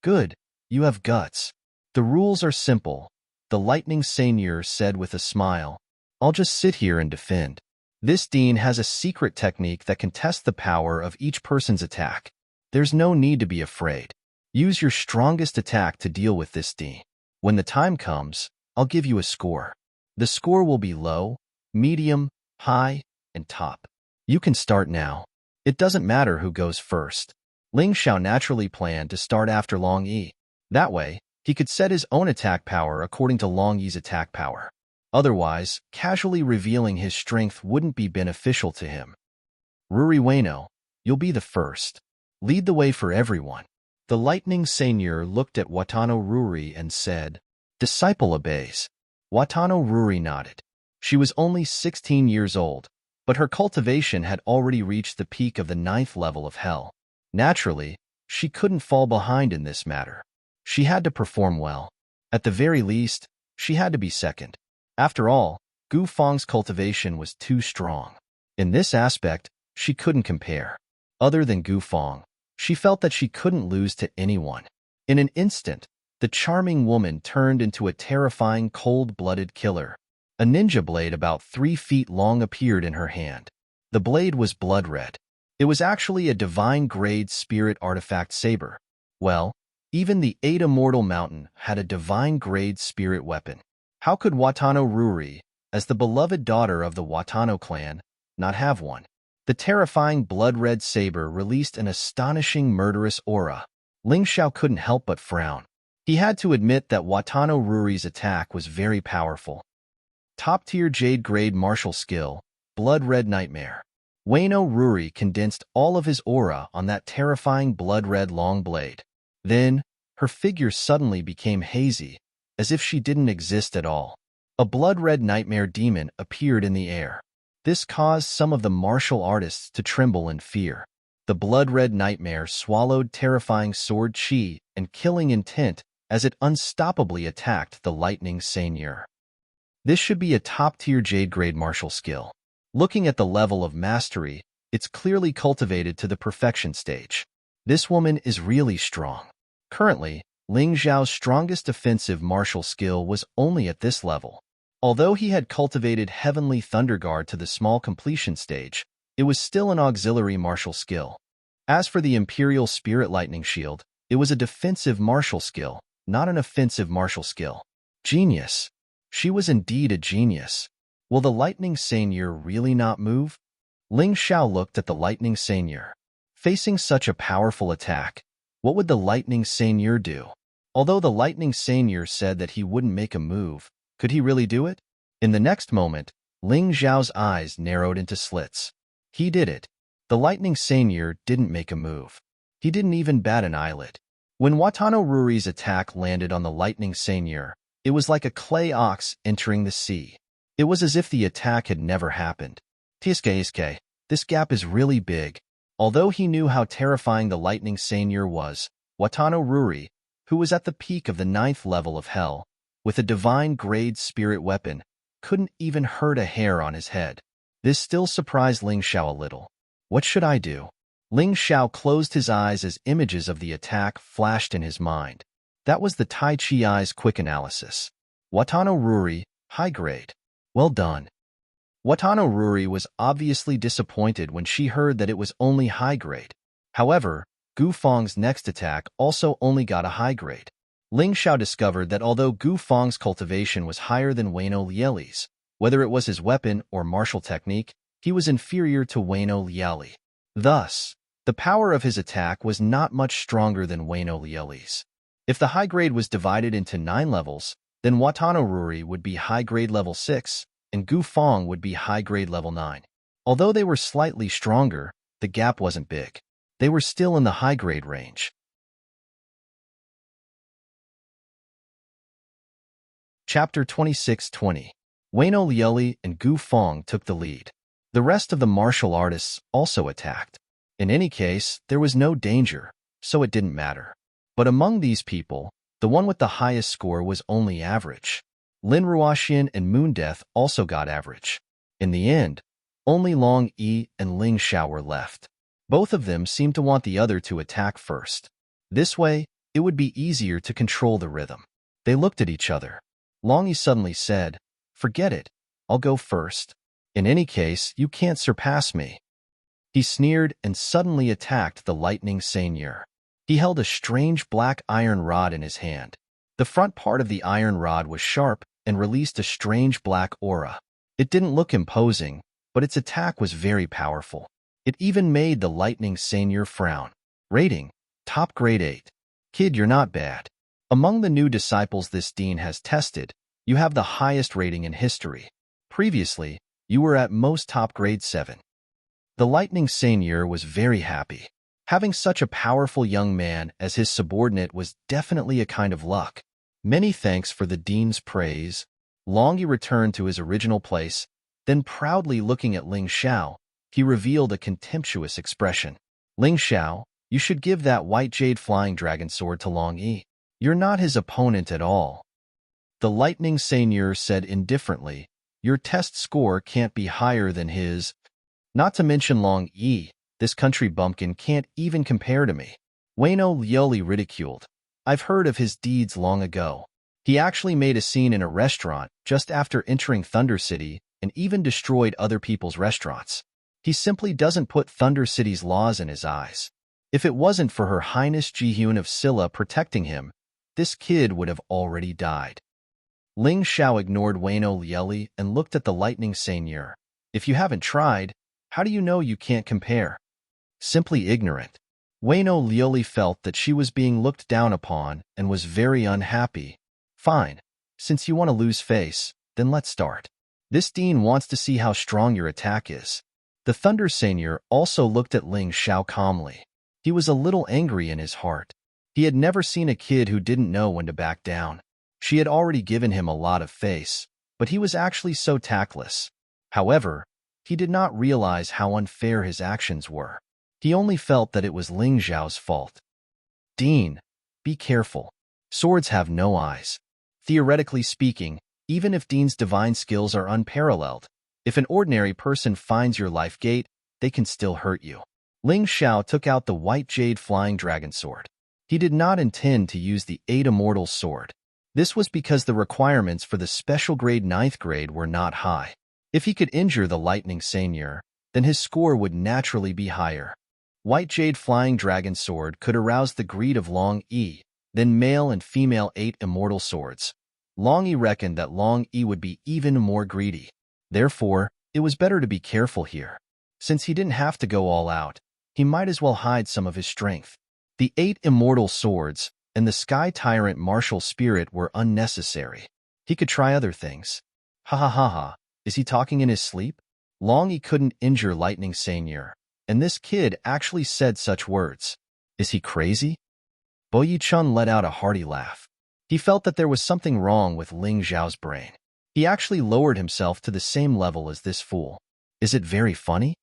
Good, you have guts. The rules are simple, the Lightning Seigneur said with a smile. I'll just sit here and defend. This dean has a secret technique that can test the power of each person's attack. There's no need to be afraid. Use your strongest attack to deal with this dean. When the time comes, I'll give you a score. The score will be low, medium, high, and top. You can start now. It doesn't matter who goes first. Ling Xiao naturally planned to start after Long Yi. That way, he could set his own attack power according to Long Yi's attack power. Otherwise, casually revealing his strength wouldn't be beneficial to him. Ruri Ueno, you'll be the first. Lead the way for everyone. The Lightning Seigneur looked at Watano Ruri and said, Disciple obeys. Watano Ruri nodded. She was only 16 years old, but her cultivation had already reached the peak of the 9th level of hell. Naturally, she couldn't fall behind in this matter. She had to perform well. At the very least, she had to be second. After all, Gu Feng's cultivation was too strong. In this aspect, she couldn't compare. Other than Gu Feng, she felt that she couldn't lose to anyone. In an instant, the charming woman turned into a terrifying cold-blooded killer. A ninja blade about 3 feet long appeared in her hand. The blade was blood red. It was actually a divine-grade spirit artifact saber. Well, even the 8 Immortal Mountain had a divine-grade spirit weapon. How could Watano Ruri, as the beloved daughter of the Watano clan, not have one? The terrifying blood-red saber released an astonishing murderous aura. Ling Xiao couldn't help but frown. He had to admit that Watano Ruri's attack was very powerful. Top-tier Jade-grade martial skill, Blood-Red Nightmare. Ueno Ruri condensed all of his aura on that terrifying blood-red long blade. Then, her figure suddenly became hazy, as if she didn't exist at all. A blood-red nightmare demon appeared in the air. This caused some of the martial artists to tremble in fear. The blood-red nightmare swallowed terrifying sword chi and killing intent as it unstoppably attacked the Lightning Seigneur. This should be a top-tier Jade-grade martial skill. Looking at the level of mastery, it's clearly cultivated to the perfection stage. This woman is really strong. Currently, Ling Xiao's strongest offensive martial skill was only at this level. Although he had cultivated Heavenly Thunder Guard to the small completion stage, it was still an auxiliary martial skill. As for the Imperial Spirit Lightning Shield, it was a defensive martial skill, not an offensive martial skill. Genius. She was indeed a genius. Will the Lightning Seigneur really not move? Ling Xiao looked at the Lightning Seigneur. Facing such a powerful attack, what would the Lightning Seigneur do? Although the Lightning Seigneur said that he wouldn't make a move, could he really do it? In the next moment, Ling Xiao's eyes narrowed into slits. He did it. The Lightning Seigneur didn't make a move. He didn't even bat an eyelid. When Watano Ruri's attack landed on the Lightning Seigneur, it was like a clay ox entering the sea. It was as if the attack had never happened. Tiske, this gap is really big. Although he knew how terrifying the Lightning Seigneur was, Watano Ruri, who was at the peak of the 9th level of hell, with a divine-grade spirit weapon, couldn't even hurt a hair on his head. This still surprised Ling Xiao a little. What should I do? Ling Xiao closed his eyes as images of the attack flashed in his mind. That was the Tai Chi Eye's quick analysis. Watano Ruri, High grade. Well done. Watano Ruri was obviously disappointed when she heard that it was only high grade. However, Gu Feng's next attack also only got a high grade. Ling Xiao discovered that although Gu Feng's cultivation was higher than Wano Lieli's, whether it was his weapon or martial technique, he was inferior to Wano Lieli. Thus, the power of his attack was not much stronger than Wano Lieli's. If the high grade was divided into 9 levels, then Watano Ruri would be high grade level 6, and Gu Feng would be high grade level 9. Although they were slightly stronger, the gap wasn't big. They were still in the high grade range. Chapter 26-20. Wano Lieli and Gu Feng took the lead. The rest of the martial artists also attacked. In any case, there was no danger, so it didn't matter. But among these people, the one with the highest score was only average. Lin Ruoxian and Moon Death also got average. In the end, only Long Yi and Ling Xiao were left. Both of them seemed to want the other to attack first. This way, it would be easier to control the rhythm. They looked at each other. Long Yi suddenly said, "Forget it, I'll go first. In any case, you can't surpass me." He sneered and suddenly attacked the lightning seigneur. He held a strange black iron rod in his hand. The front part of the iron rod was sharp and released a strange black aura. It didn't look imposing, but its attack was very powerful. It even made the lightning seigneur frown. Rating: Top grade 8. Kid, you're not bad. Among the new disciples this dean has tested, you have the highest rating in history. Previously, you were at most top grade 7. The lightning seigneur was very happy. Having such a powerful young man as his subordinate was definitely a kind of luck. Many thanks for the dean's praise. Long Yi returned to his original place, then proudly looking at Ling Xiao, he revealed a contemptuous expression. Ling Xiao, you should give that white jade flying dragon sword to Long Yi. You're not his opponent at all. The lightning seigneur said indifferently, your test score can't be higher than his. Not to mention Long Yi, this country bumpkin can't even compare to me. Wano Lieli ridiculed. I've heard of his deeds long ago. He actually made a scene in a restaurant just after entering Thunder City and even destroyed other people's restaurants. He simply doesn't put Thunder City's laws in his eyes. If it wasn't for Her Highness Jihyun of Silla protecting him, this kid would have already died. Ling Xiao ignored Wano Lieli and looked at the lightning seigneur. If you haven't tried, how do you know you can't compare? Simply ignorant. Wano Lieli felt that she was being looked down upon and was very unhappy. Fine. Since you want to lose face, then let's start. This dean wants to see how strong your attack is. The Thunder Seigneur also looked at Ling Xiao calmly. He was a little angry in his heart. He had never seen a kid who didn't know when to back down. She had already given him a lot of face, but he was actually so tactless. However, he did not realize how unfair his actions were. He only felt that it was Ling Xiao's fault. Dean, be careful. Swords have no eyes. Theoretically speaking, even if Dean's divine skills are unparalleled, if an ordinary person finds your life gate, they can still hurt you. Ling Xiao took out the white jade flying dragon sword. He did not intend to use the 8 immortal sword. This was because the requirements for the special grade 9th grade were not high. If he could injure the lightning seigneur, then his score would naturally be higher. White jade flying dragon sword could arouse the greed of Long Yi, then male and female 8 immortal swords. Long Yi reckoned that Long Yi would be even more greedy. Therefore, it was better to be careful here. Since he didn't have to go all out, he might as well hide some of his strength. The 8 immortal swords and the Sky Tyrant martial spirit were unnecessary. He could try other things. Ha ha ha ha, is he talking in his sleep? Long Yi couldn't injure Lightning Seigneur, and this kid actually said such words. Is he crazy? Bo Yi-chun let out a hearty laugh. He felt that there was something wrong with Ling Xiao's brain. He actually lowered himself to the same level as this fool. Is it very funny?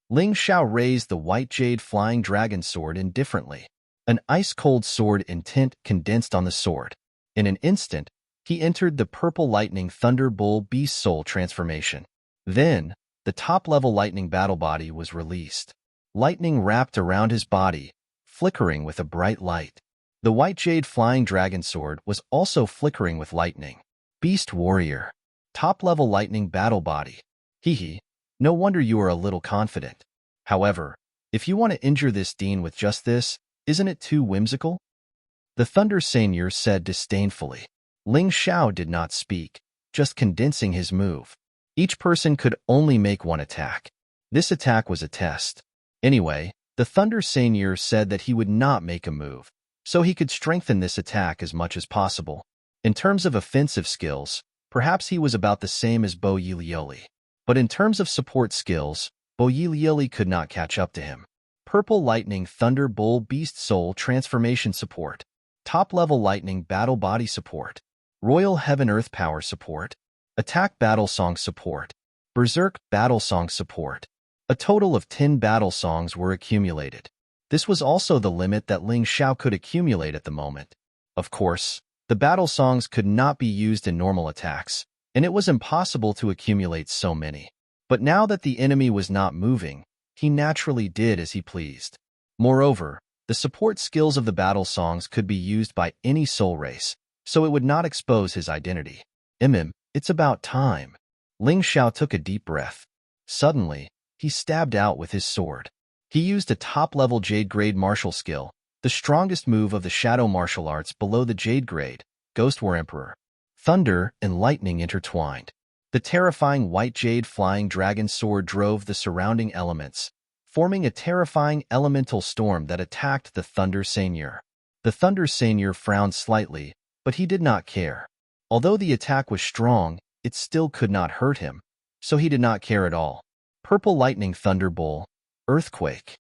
Ling Xiao raised the white jade flying dragon sword indifferently. An ice-cold sword in tint condensed on the sword. In an instant, he entered the purple lightning thunder bull beast soul transformation. Then, the top-level lightning battle body was released. Lightning wrapped around his body, flickering with a bright light. The white jade flying dragon sword was also flickering with lightning. Beast warrior. Top-level lightning battle body. Hee. No wonder you are a little confident. However, if you want to injure this Dean with just this, isn't it too whimsical? The Thunder Seigneur said disdainfully. Ling Xiao did not speak, just condensing his move. Each person could only make one attack. This attack was a test. Anyway, the Thunder Seigneur said that he would not make a move, so he could strengthen this attack as much as possible. In terms of offensive skills, perhaps he was about the same as Bo Yi. But in terms of support skills, Bo Yi could not catch up to him. Purple Lightning Thunder Bull Beast Soul Transformation Support. Top-level Lightning Battle Body Support. Royal Heaven Earth Power Support. Attack Battle Song Support. Berserk Battle Song Support. A total of 10 battle songs were accumulated. This was also the limit that Ling Xiao could accumulate at the moment. Of course, the battle songs could not be used in normal attacks, and it was impossible to accumulate so many. But now that the enemy was not moving, he naturally did as he pleased. Moreover, the support skills of the battle songs could be used by any soul race, so it would not expose his identity. It's about time. Ling Xiao took a deep breath. Suddenly, he stabbed out with his sword. He used a top-level Jade Grade martial skill, the strongest move of the shadow martial arts below the Jade Grade, Ghost War Emperor. Thunder and lightning intertwined. The terrifying white jade flying dragon sword drove the surrounding elements, forming a terrifying elemental storm that attacked the Thunder Seigneur. The Thunder Seigneur frowned slightly, but he did not care. Although the attack was strong, it still could not hurt him, so he did not care at all. Purple Lightning Thunder Bull. Earthquake.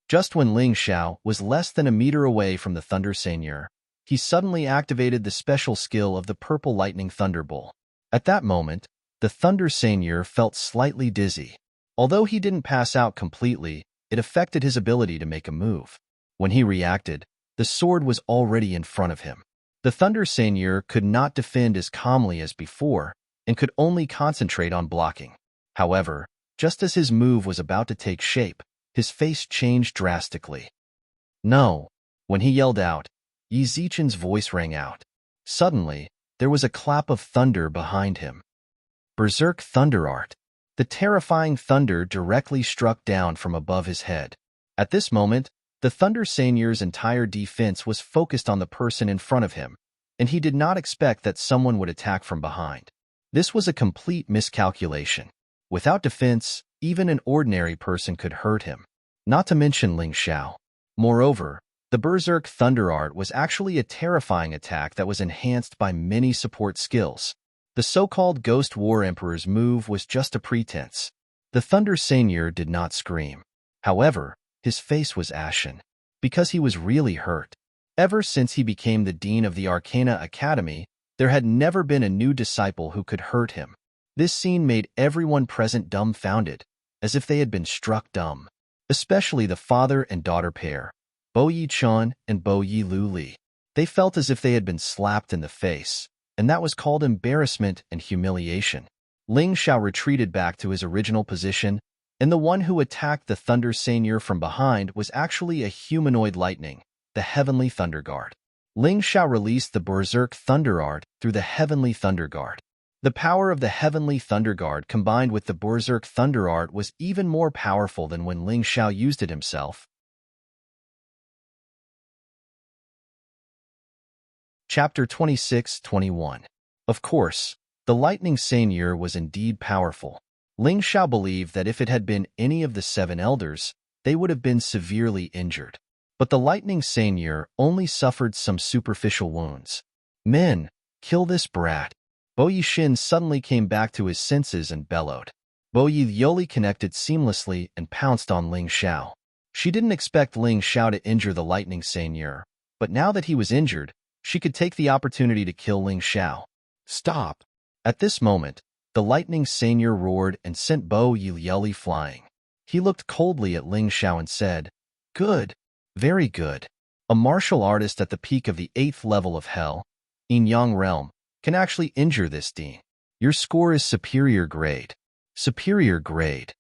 Just when Ling Xiao was less than a meter away from the Thunder Seigneur, he suddenly activated the special skill of the Purple Lightning Thunder Bull. At that moment, the Thunder Seigneur felt slightly dizzy. Although he didn't pass out completely, it affected his ability to make a move. When he reacted, the sword was already in front of him. The Thunder Seigneur could not defend as calmly as before and could only concentrate on blocking. However, just as his move was about to take shape, his face changed drastically. No! When he yelled out, Yi Zichen's voice rang out. Suddenly, there was a clap of thunder behind him. Berserk Thunder Art. The terrifying thunder directly struck down from above his head. At this moment, the Thunder Seigneur's entire defense was focused on the person in front of him, and he did not expect that someone would attack from behind. This was a complete miscalculation. Without defense, even an ordinary person could hurt him, not to mention Ling Xiao. Moreover, the Berserk Thunder Art was actually a terrifying attack that was enhanced by many support skills. The so-called Ghost War Emperor's move was just a pretense. The Thunder Seigneur did not scream. However, his face was ashen, because he was really hurt. Ever since he became the Dean of the Arcana Academy, there had never been a new disciple who could hurt him. This scene made everyone present dumbfounded, as if they had been struck dumb. Especially the father and daughter pair, Bo Yi Chun and Bo Yi Lu Li. They felt as if they had been slapped in the face, and that was called embarrassment and humiliation. Ling Xiao retreated back to his original position, and the one who attacked the Thunder Seigneur from behind was actually a humanoid lightning, the Heavenly Thunder Guard. Ling Xiao released the Berserk Thunder Art through the Heavenly Thunder Guard. The power of the Heavenly Thunder Guard combined with the Berserk Thunder Art was even more powerful than when Ling Xiao used it himself. Chapter 26-21. Of course, the Lightning Seigneur was indeed powerful. Ling Xiao believed that if it had been any of the 7 elders, they would have been severely injured. But the Lightning Seigneur only suffered some superficial wounds. Men, kill this brat. Bo Yi Xin suddenly came back to his senses and bellowed. Bo Yi Yoli connected seamlessly and pounced on Ling Xiao. She didn't expect Ling Xiao to injure the Lightning Seigneur, but now that he was injured, she could take the opportunity to kill Ling Xiao. Stop! At this moment, the Lightning Seigneur roared and sent Bo Yi Yoli flying. He looked coldly at Ling Xiao and said, "Good. Very good. A martial artist at the peak of the 8th level of Hell, Yin Yang Realm, can actually injure this Dean. Your score is superior grade. Superior grade.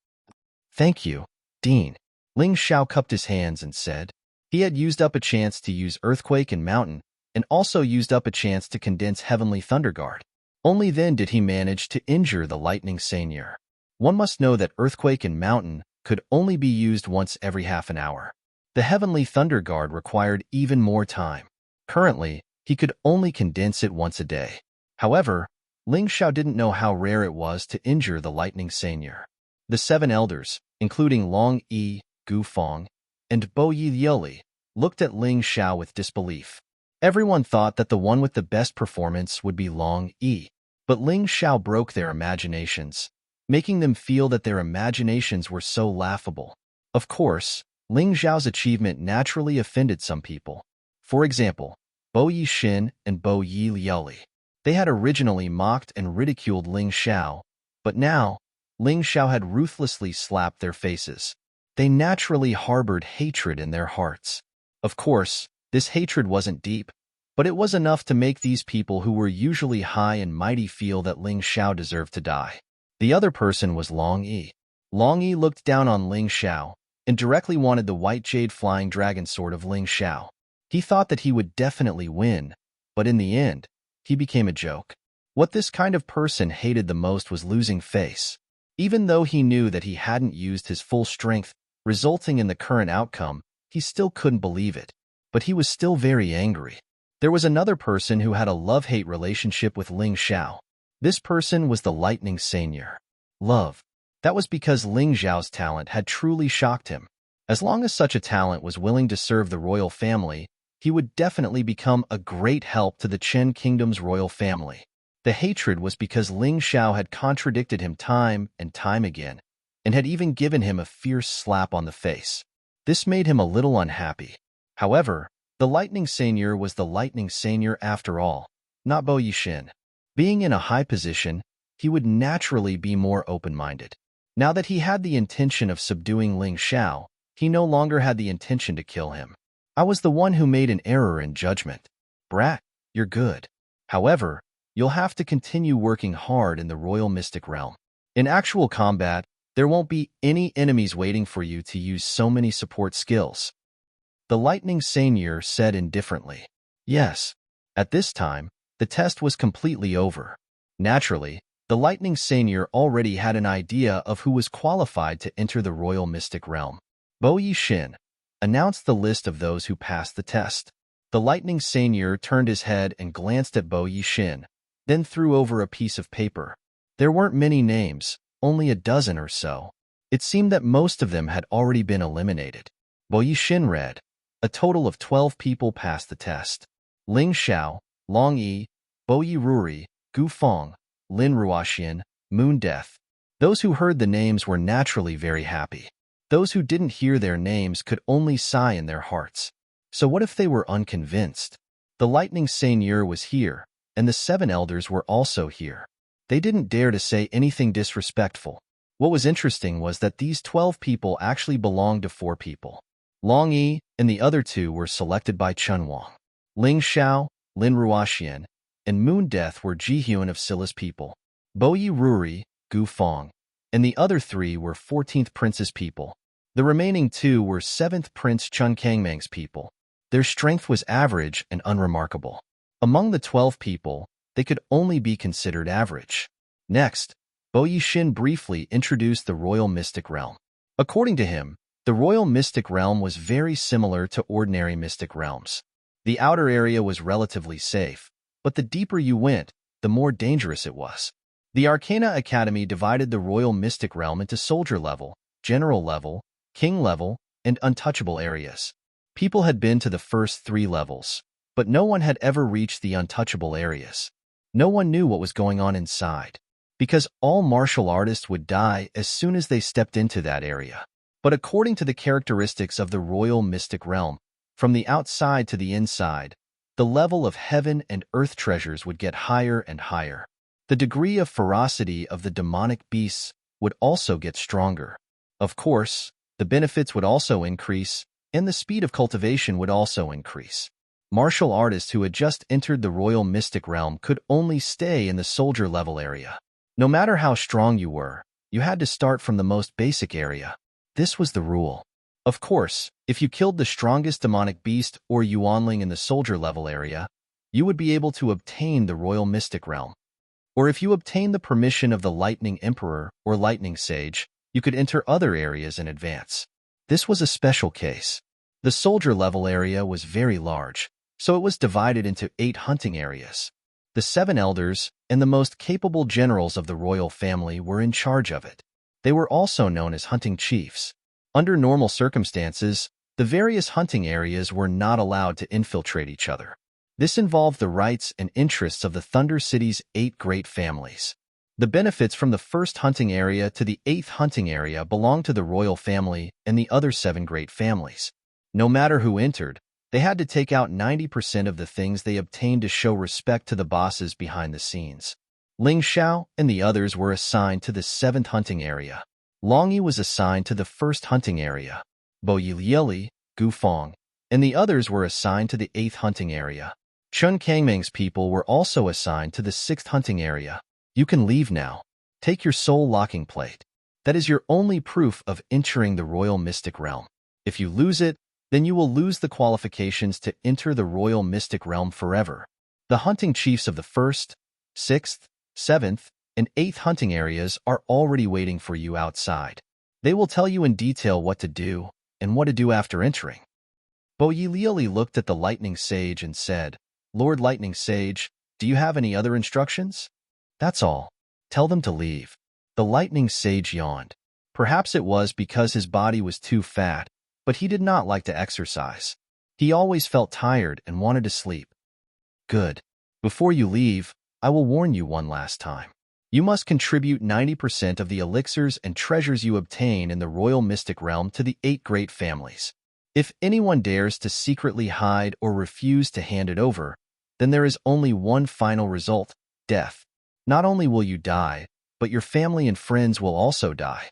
Thank you, Dean." Ling Xiao cupped his hands and said, he had used up a chance to use Earthquake and Mountain, and also used up a chance to condense Heavenly Thunder Guard. Only then did he manage to injure the lightning seigneur. One must know that earthquake and mountain could only be used once every half an hour. The heavenly thunder guard required even more time. Currently, he could only condense it once a day. However, Ling Xiao didn't know how rare it was to injure the lightning seigneur. The 7 elders, including Long Yi, Gu Feng, and Bo Yi Liuli, looked at Ling Xiao with disbelief. Everyone thought that the one with the best performance would be Long Yi, but Ling Xiao broke their imaginations, making them feel that their imaginations were so laughable. Of course, Ling Xiao's achievement naturally offended some people. For example, Bo Yi Xin and Bo Yi Liuli. They had originally mocked and ridiculed Ling Xiao, but now, Ling Xiao had ruthlessly slapped their faces. They naturally harbored hatred in their hearts. Of course, this hatred wasn't deep, but it was enough to make these people who were usually high and mighty feel that Ling Xiao deserved to die. The other person was Long Yi. Long Yi looked down on Ling Xiao and directly wanted the white jade flying dragon sword of Ling Xiao. He thought that he would definitely win, but in the end, he became a joke. What this kind of person hated the most was losing face. Even though he knew that he hadn't used his full strength, resulting in the current outcome, he still couldn't believe it. But he was still very angry. There was another person who had a love-hate relationship with Ling Xiao. This person was the lightning seigneur. Love. That was because Ling Xiao's talent had truly shocked him. As long as such a talent was willing to serve the royal family, he would definitely become a great help to the Chen Kingdom's royal family. The hatred was because Ling Xiao had contradicted him time and time again, and had even given him a fierce slap on the face. This made him a little unhappy. However, the lightning seigneur was the lightning seigneur after all, not Bo Yi Xin. Being in a high position, he would naturally be more open-minded. Now that he had the intention of subduing Ling Xiao, he no longer had the intention to kill him. I was the one who made an error in judgment. Brat, you're good. However, you'll have to continue working hard in the royal mystic realm. In actual combat, there won't be any enemies waiting for you to use so many support skills. The lightning seigneur said indifferently. Yes. At this time, the test was completely over. Naturally, the lightning seigneur already had an idea of who was qualified to enter the royal mystic realm. Bo Yi Xin announced the list of those who passed the test. The lightning seigneur turned his head and glanced at Bo Yi Xin, then threw over a piece of paper. There weren't many names, only a dozen or so. It seemed that most of them had already been eliminated. Bo Yi Xin read, a total of 12 people passed the test. Ling Xiao, Long Yi, Bo Yi Ruri, Gu Feng, Lin Ruoxian, Moon Death. Those who heard the names were naturally very happy. Those who didn't hear their names could only sigh in their hearts. So what if they were unconvinced? The lightning seigneur was here, and the 7 elders were also here. They didn't dare to say anything disrespectful. What was interesting was that these 12 people actually belonged to 4 people. Long Yi and the other 2 were selected by Chun Wang. Ling Xiao, Lin Ruoxian, and Moon Death were Jihyun of Sila's people. Bo Yi Ruri, Gu Feng, and the other 3 were 14th Prince's people. The remaining 2 were 7th Prince Chun Kangmang's people. Their strength was average and unremarkable. Among the 12 people, they could only be considered average. Next, Bo Yi Xin briefly introduced the Royal Mystic Realm. According to him, the Royal Mystic Realm was very similar to ordinary mystic realms. The outer area was relatively safe, but the deeper you went, the more dangerous it was. The Arcana Academy divided the Royal Mystic Realm into soldier level, general level, king level, and untouchable areas. People had been to the first 3 levels, but no one had ever reached the untouchable areas. No one knew what was going on inside, because all martial artists would die as soon as they stepped into that area. But according to the characteristics of the Royal Mystic Realm, from the outside to the inside, the level of heaven and earth treasures would get higher and higher. The degree of ferocity of the demonic beasts would also get stronger. Of course, the benefits would also increase, and the speed of cultivation would also increase. Martial artists who had just entered the Royal Mystic Realm could only stay in the soldier level area. No matter how strong you were, you had to start from the most basic area. This was the rule. Of course, if you killed the strongest demonic beast or yuanling in the soldier level area, you would be able to obtain the Royal Mystic Realm. Or if you obtained the permission of the Lightning Emperor or Lightning Sage, you could enter other areas in advance. This was a special case. The soldier-level area was very large, so it was divided into 8 hunting areas. The 7 elders and the most capable generals of the royal family were in charge of it. They were also known as hunting chiefs. Under normal circumstances, the various hunting areas were not allowed to infiltrate each other. This involved the rights and interests of the Thunder City's 8 great families. The benefits from the first hunting area to the 8th hunting area belonged to the royal family and the other 7 great families. No matter who entered, they had to take out 90% of the things they obtained to show respect to the bosses behind the scenes. Ling Xiao and the others were assigned to the 7th hunting area. Long Yi was assigned to the 1st hunting area. Bo Yili, Gu Feng, and the others were assigned to the 8th hunting area. Chun Kangming's people were also assigned to the 6th hunting area. You can leave now. Take your soul locking plate. That is your only proof of entering the royal mystic realm. If you lose it, then you will lose the qualifications to enter the royal mystic realm forever. The hunting chiefs of the 1st, 6th, 7th, and 8th hunting areas are already waiting for you outside. They will tell you in detail what to do and what to do after entering. Bo Yili looked at the Lightning Sage and said, Lord Lightning Sage, do you have any other instructions? That's all. Tell them to leave. The Lightning Sage yawned. Perhaps it was because his body was too fat, but he did not like to exercise. He always felt tired and wanted to sleep. Good. Before you leave, I will warn you one last time. You must contribute 90% of the elixirs and treasures you obtain in the royal mystic realm to the 8 great families. If anyone dares to secretly hide or refuse to hand it over, then there is only one final result, death. Not only will you die, but your family and friends will also die.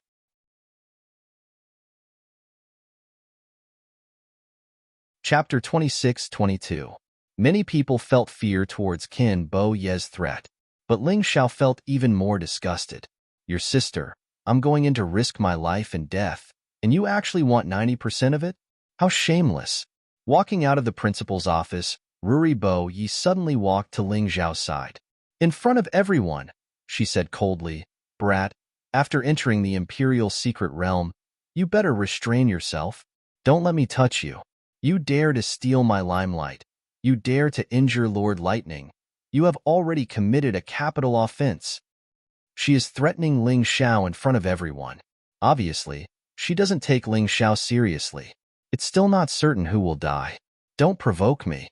Chapter 26-22. Many people felt fear towards Qin Bo Ye's threat, but Ling Xiao felt even more disgusted. Your sister, I'm going in to risk my life and death, and you actually want 90% of it? How shameless. Walking out of the principal's office, Ruri Bo Yi suddenly walked to Ling Xiao's side. In front of everyone, she said coldly, Brat, after entering the Imperial secret realm, you better restrain yourself. Don't let me touch you. You dare to steal my limelight. You dare to injure Lord Lightning. You have already committed a capital offense. She is threatening Ling Xiao in front of everyone. Obviously, she doesn't take Ling Xiao seriously. It's still not certain who will die. Don't provoke me.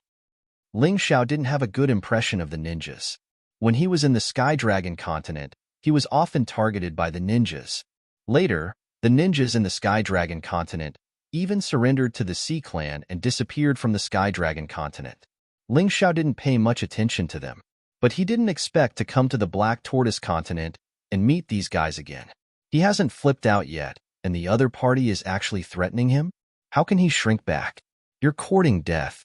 Ling Xiao didn't have a good impression of the ninjas. When he was in the Sky Dragon continent, he was often targeted by the ninjas. Later, the ninjas in the Sky Dragon continent even surrendered to the Sea Clan and disappeared from the Sky Dragon continent. Ling Xiao didn't pay much attention to them, but he didn't expect to come to the Black Tortoise continent and meet these guys again. He hasn't flipped out yet, and the other party is actually threatening him? How can he shrink back? You're courting death.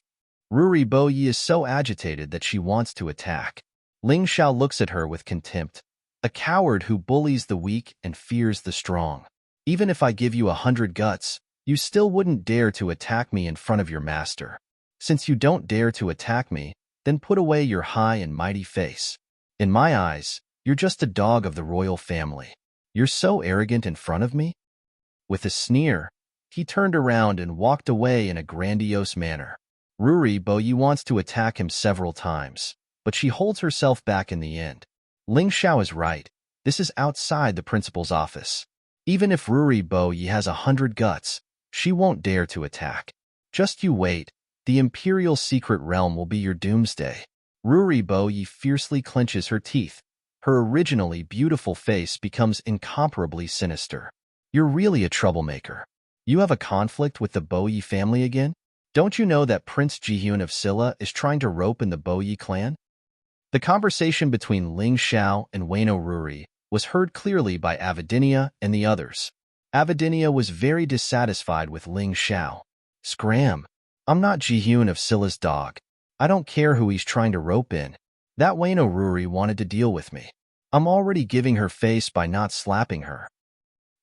Ruri Bo Yi is so agitated that she wants to attack. Ling Xiao looks at her with contempt. A coward who bullies the weak and fears the strong. Even if I give you 100 guts, you still wouldn't dare to attack me in front of your master. Since you don't dare to attack me, then put away your high and mighty face. In my eyes, you're just a dog of the royal family. You're so arrogant in front of me? With a sneer, he turned around and walked away in a grandiose manner. Ruri Bo Yi wants to attack him several times, but she holds herself back in the end. Ling Xiao is right. This is outside the principal's office. Even if Ruri Bo Yi has 100 guts, she won't dare to attack. Just you wait. The Imperial secret realm will be your doomsday. Ruri Bo Yi fiercely clenches her teeth. Her originally beautiful face becomes incomparably sinister. You're really a troublemaker. You have a conflict with the Bo Yi family again? Don't you know that Prince Jihyun of Silla is trying to rope in the Bo Yi clan? The conversation between Ling Xiao and Wayno Ruri was heard clearly by Avidinia and the others. Avidinia was very dissatisfied with Ling Xiao. Scram! I'm not Jihyun of Silla's dog. I don't care who he's trying to rope in. That Wayno Ruri wanted to deal with me. I'm already giving her face by not slapping her.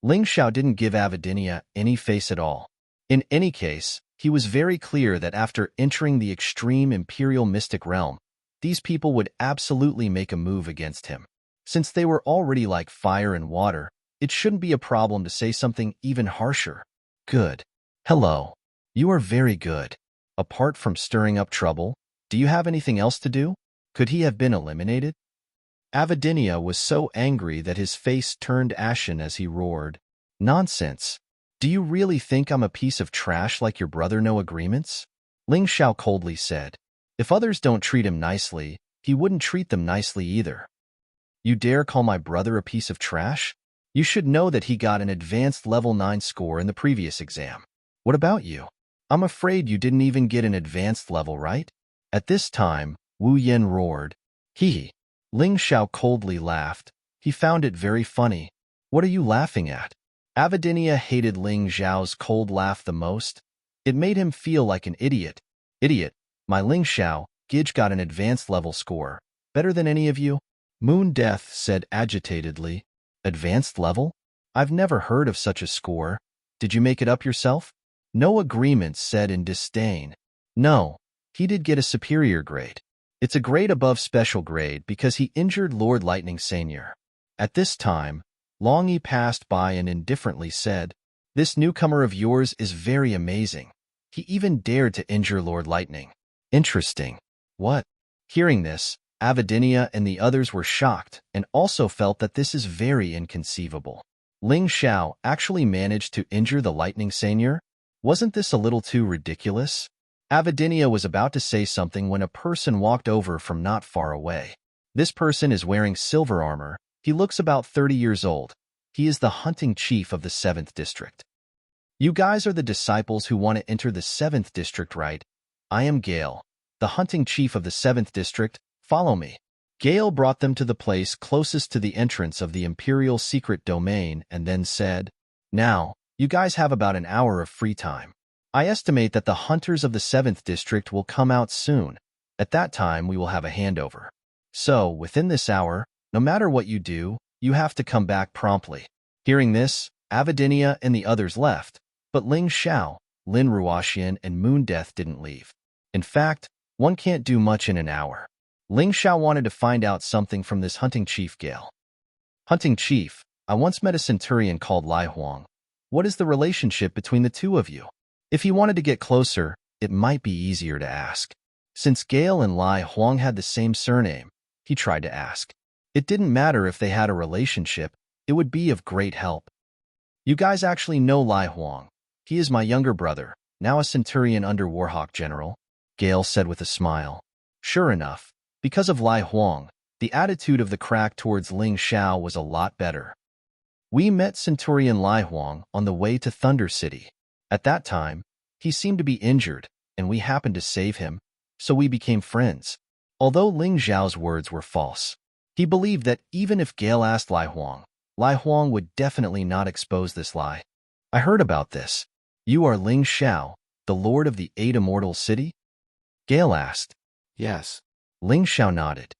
Ling Xiao didn't give Avidinia any face at all. In any case, he was very clear that after entering the extreme Imperial mystic realm, these people would absolutely make a move against him. Since they were already like fire and water, it shouldn't be a problem to say something even harsher. Good. Hello. You are very good. Apart from stirring up trouble, do you have anything else to do? Could he have been eliminated? Avidinia was so angry that his face turned ashen as he roared. Nonsense. Do you really think I'm a piece of trash like your brother? No agreements? Ling Xiao coldly said. If others don't treat him nicely, he wouldn't treat them nicely either. You dare call my brother a piece of trash? You should know that he got an advanced level 9 score in the previous exam. What about you? I'm afraid you didn't even get an advanced level, right? At this time, Wu Yen roared. Hee. Ling Xiao coldly laughed. He found it very funny. What are you laughing at? Avidinia hated Ling Xiao's cold laugh the most. It made him feel like an idiot. Idiot, my Ling Xiao, Gidge got an advanced level score. Better than any of you? Moon Death said agitatedly. Advanced level? I've never heard of such a score. Did you make it up yourself? No agreement said in disdain. No, he did get a superior grade. It's a grade above special grade because he injured Lord Lightning Senior. At this time, Long Yi passed by and indifferently said, This newcomer of yours is very amazing. He even dared to injure Lord Lightning. Interesting. What? Hearing this, Avidinia and the others were shocked and also felt that this is very inconceivable. Ling Xiao actually managed to injure the Lightning Senior? Wasn't this a little too ridiculous? Avidinia was about to say something when a person walked over from not far away. This person is wearing silver armor. He looks about 30 years old. He is the hunting chief of the 7th district. You guys are the disciples who want to enter the 7th district, right? I am Gale, the hunting chief of the 7th district. Follow me. Gale brought them to the place closest to the entrance of the Imperial secret domain and then said, Now, you guys have about an hour of free time. I estimate that the hunters of the 7th district will come out soon. At that time, we will have a handover. So, within this hour, no matter what you do, you have to come back promptly. Hearing this, Avidinia and the others left, but Ling Xiao, Lin Ruoxian, and Moon Death didn't leave. In fact, one can't do much in an hour. Ling Xiao wanted to find out something from this hunting chief Gale. Hunting chief, I once met a centurion called Lai Huang. What is the relationship between the two of you? If he wanted to get closer, it might be easier to ask. Since Gale and Lai Huang had the same surname, he tried to ask. It didn't matter if they had a relationship, it would be of great help. You guys actually know Lai Huang. He is my younger brother, now a centurion under Warhawk General, Gale said with a smile. Sure enough, because of Lai Huang, the attitude of the crack towards Ling Xiao was a lot better. We met Centurion Lai Huang on the way to Thunder City. At that time, he seemed to be injured, and we happened to save him, so we became friends. Although Ling Xiao's words were false, he believed that even if Gale asked Lai Huang would definitely not expose this lie. I heard about this. You are Ling Xiao, the Lord of the 8 Immortal City? Gale asked. Yes. Ling Xiao nodded.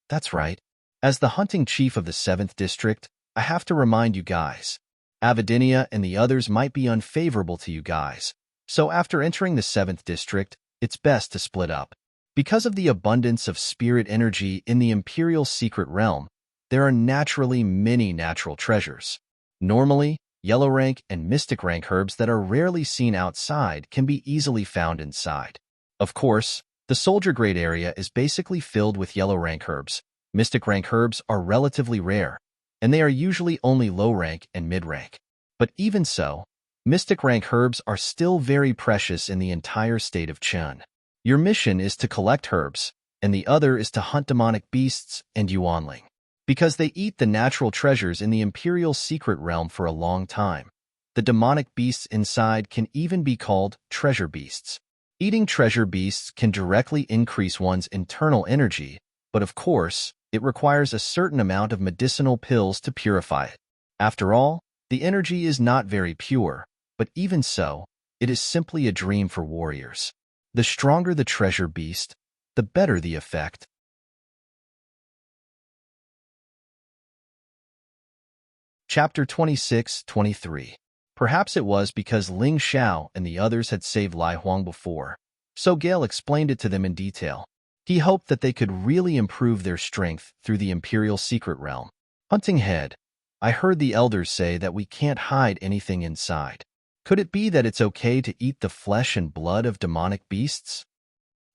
That's right. As the hunting chief of the 7th district, I have to remind you guys. Avidinia and the others might be unfavorable to you guys, so after entering the 7th district, it's best to split up. Because of the abundance of spirit energy in the Imperial secret realm, there are naturally many natural treasures. Normally, yellow rank and mystic rank herbs that are rarely seen outside can be easily found inside. Of course, the soldier grade area is basically filled with yellow rank herbs. Mystic rank herbs are relatively rare, and they are usually only low rank and mid rank. But even so, mystic rank herbs are still very precious in the entire state of Chun. Your mission is to collect herbs, and the other is to hunt demonic beasts and yuanling. Because they eat the natural treasures in the Imperial secret realm for a long time, the demonic beasts inside can even be called treasure beasts. Eating treasure beasts can directly increase one's internal energy, but of course, it requires a certain amount of medicinal pills to purify it. After all, the energy is not very pure, but even so, it is simply a dream for warriors. The stronger the treasure beast, the better the effect. Chapter 26-23. Perhaps it was because Ling Xiao and the others had saved Lai Huang before, so Gale explained it to them in detail. He hoped that they could really improve their strength through the Imperial Secret Realm. Hunting head, I heard the elders say that we can't hide anything inside. Could it be that it's okay to eat the flesh and blood of demonic beasts?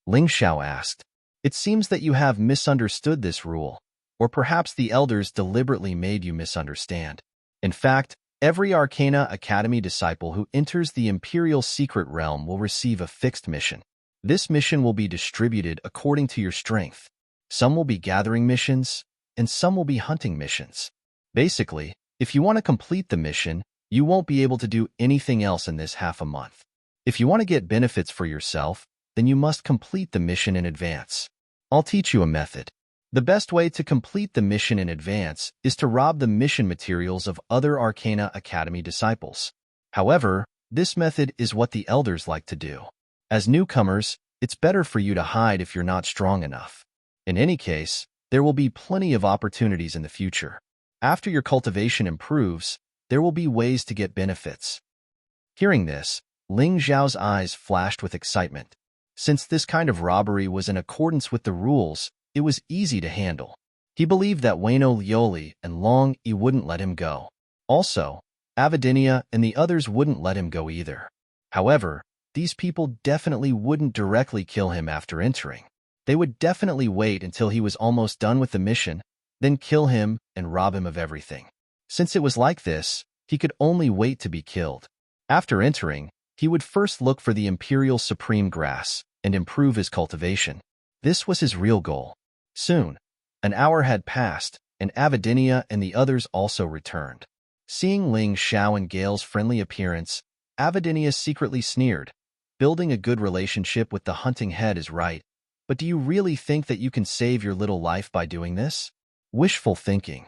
Ling Xiao asked. It seems that you have misunderstood this rule, or perhaps the elders deliberately made you misunderstand. In fact, every Arcana Academy disciple who enters the Imperial Secret Realm will receive a fixed mission. This mission will be distributed according to your strength. Some will be gathering missions, and some will be hunting missions. Basically, if you want to complete the mission, you won't be able to do anything else in this half a month. If you want to get benefits for yourself, then you must complete the mission in advance. I'll teach you a method. The best way to complete the mission in advance is to rob the mission materials of other Arcana Academy disciples. However, this method is what the elders like to do. As newcomers, it's better for you to hide if you're not strong enough. In any case, there will be plenty of opportunities in the future. After your cultivation improves, there will be ways to get benefits. Hearing this, Ling Xiao's eyes flashed with excitement. Since this kind of robbery was in accordance with the rules, it was easy to handle. He believed that Wayno Lioli and Long Yi wouldn't let him go. Also, Avidinia and the others wouldn't let him go either. However, these people definitely wouldn't directly kill him after entering. They would definitely wait until he was almost done with the mission, then kill him and rob him of everything. Since it was like this, he could only wait to be killed. After entering, he would first look for the Imperial Supreme Grass and improve his cultivation. This was his real goal. Soon, an hour had passed, and Avidinia and the others also returned. Seeing Ling Xiao and Gale's friendly appearance, Avidinia secretly sneered. Building a good relationship with the hunting head is right, but do you really think that you can save your little life by doing this? Wishful thinking.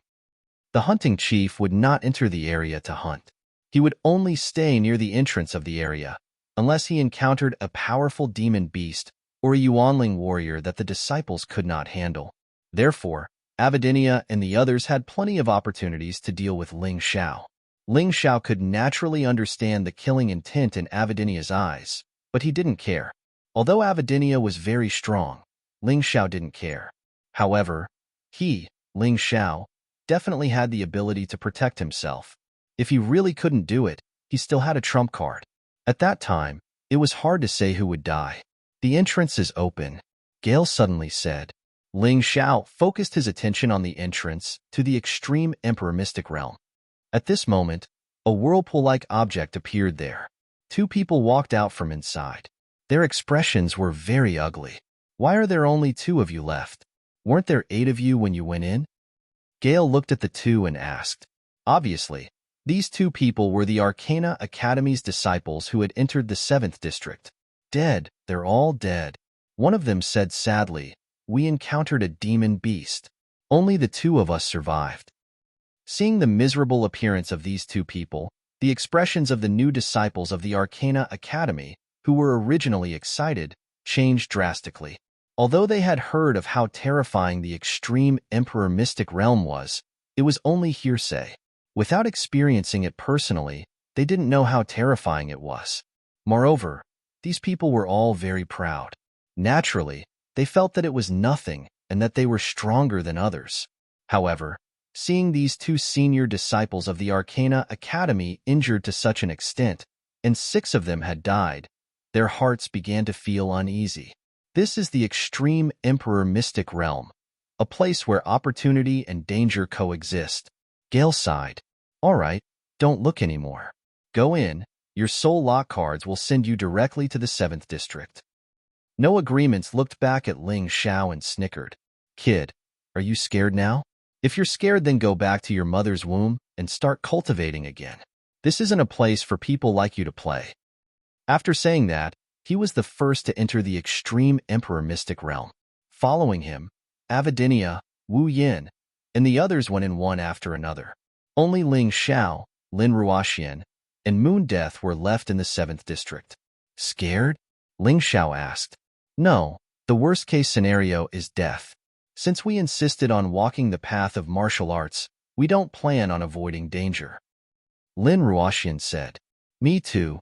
The hunting chief would not enter the area to hunt. He would only stay near the entrance of the area, unless he encountered a powerful demon beast or a Yuanling warrior that the disciples could not handle. Therefore, Avidinia and the others had plenty of opportunities to deal with Ling Xiao. Ling Xiao could naturally understand the killing intent in Avidinia's eyes, but he didn't care. Although Avidinia was very strong, Ling Xiao didn't care. However, he, Ling Xiao, definitely had the ability to protect himself. If he really couldn't do it, he still had a trump card. At that time, it was hard to say who would die. The entrance is open, Gale suddenly said. Ling Xiao focused his attention on the entrance to the extreme Emperor Mystic Realm. At this moment, a whirlpool-like object appeared there. Two people walked out from inside. Their expressions were very ugly. Why are there only 2 of you left? Weren't there 8 of you when you went in? Gale looked at the 2 and asked. Obviously, these 2 people were the Arcana Academy's disciples who had entered the 7th district. Dead, they're all dead. One of them said sadly, we encountered a demon beast. Only the 2 of us survived. Seeing the miserable appearance of these 2 people, the expressions of the new disciples of the Arcana Academy, who were originally excited, changed drastically. Although they had heard of how terrifying the extreme Emperor Mystic Realm was, it was only hearsay. Without experiencing it personally, they didn't know how terrifying it was. Moreover, these people were all very proud. Naturally, they felt that it was nothing and that they were stronger than others. However, seeing these 2 senior disciples of the Arcana Academy injured to such an extent, and 6 of them had died, their hearts began to feel uneasy. This is the extreme Emperor Mystic Realm, a place where opportunity and danger coexist. Gale sighed. All right, don't look anymore. Go in, your soul lock cards will send you directly to the 7th district. No Agreements looked back at Ling Xiao and snickered. Kid, are you scared now? If you're scared, then go back to your mother's womb and start cultivating again. This isn't a place for people like you to play. After saying that, he was the first to enter the extreme Emperor Mystic Realm. Following him, Avidinia, Wu Yin, and the others went in one after another. Only Ling Xiao, Lin Ruoxian, and Moon Death were left in the 7th district. Scared? Ling Xiao asked. No, the worst-case scenario is death. Since we insisted on walking the path of martial arts, we don't plan on avoiding danger. Lin Ruoxian said. Me too.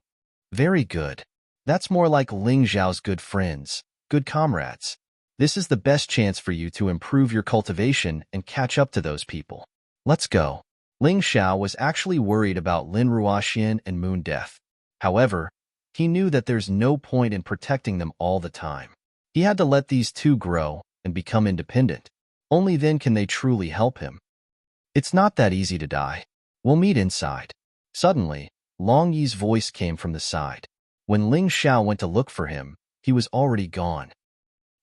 Very good. That's more like Ling Zhao's good friends, good comrades. This is the best chance for you to improve your cultivation and catch up to those people. Let's go. Ling Xiao was actually worried about Lin Ruoxian and Moon Death. However, he knew that there's no point in protecting them all the time. He had to let these two grow and become independent. Only then can they truly help him. It's not that easy to die. We'll meet inside. Suddenly, Long Yi's voice came from the side. When Ling Xiao went to look for him, he was already gone.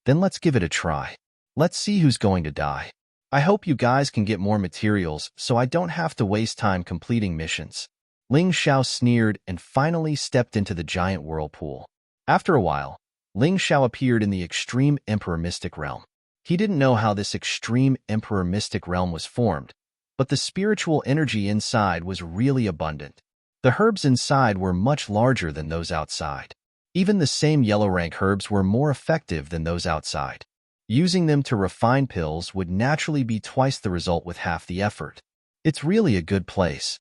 Then let's give it a try. Let's see who's going to die. I hope you guys can get more materials so I don't have to waste time completing missions. Ling Xiao sneered and finally stepped into the giant whirlpool. After a while, Ling Xiao appeared in the extreme Emperor Mystic Realm. He didn't know how this extreme Emperor Mystic Realm was formed, but the spiritual energy inside was really abundant. The herbs inside were much larger than those outside. Even the same yellow rank herbs were more effective than those outside. Using them to refine pills would naturally be twice the result with half the effort. It's really a good place.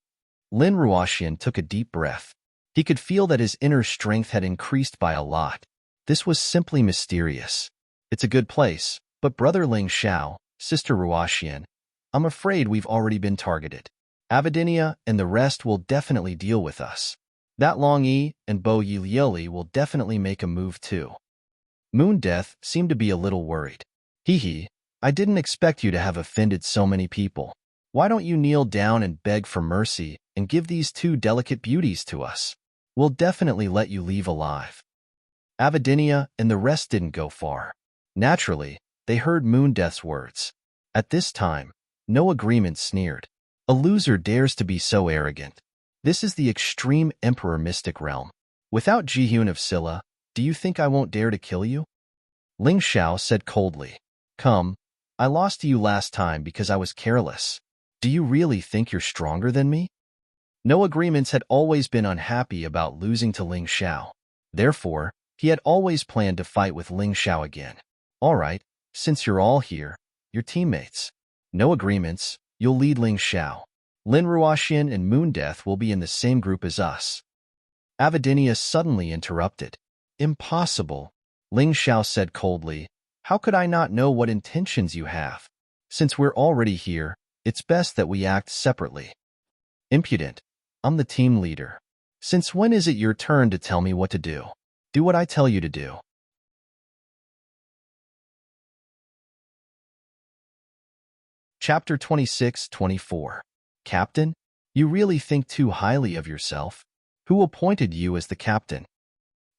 Lin Ruoxian took a deep breath. He could feel that his inner strength had increased by a lot. This was simply mysterious. It's a good place, but Brother Ling Xiao, Sister Ruoxian, I'm afraid we've already been targeted. Avidinia and the rest will definitely deal with us. That Long Yi and Bo Yi Lioli will definitely make a move too. Moon Death seemed to be a little worried. Hee, I didn't expect you to have offended so many people. Why don't you kneel down and beg for mercy and give these two delicate beauties to us? We'll definitely let you leave alive. Avidinia and the rest didn't go far. Naturally, they heard Moon Death's words. At this time, No Agreement sneered. A loser dares to be so arrogant. This is the extreme Emperor Mystic Realm. Without Jihyun of Silla, do you think I won't dare to kill you? Ling Xiao said coldly. Come, I lost to you last time because I was careless. Do you really think you're stronger than me? No Agreements had always been unhappy about losing to Ling Xiao. Therefore, he had always planned to fight with Ling Xiao again. All right, since you're all here, you're teammates. No Agreements, you'll lead Ling Xiao. Lin Ruoxian and Moon Death will be in the same group as us. Avidinia suddenly interrupted. Impossible, Ling Xiao said coldly. How could I not know what intentions you have? Since we're already here, it's best that we act separately. Impudent, I'm the team leader. Since when is it your turn to tell me what to do? Do what I tell you to do. Chapter 26-24. Captain, you really think too highly of yourself? Who appointed you as the captain?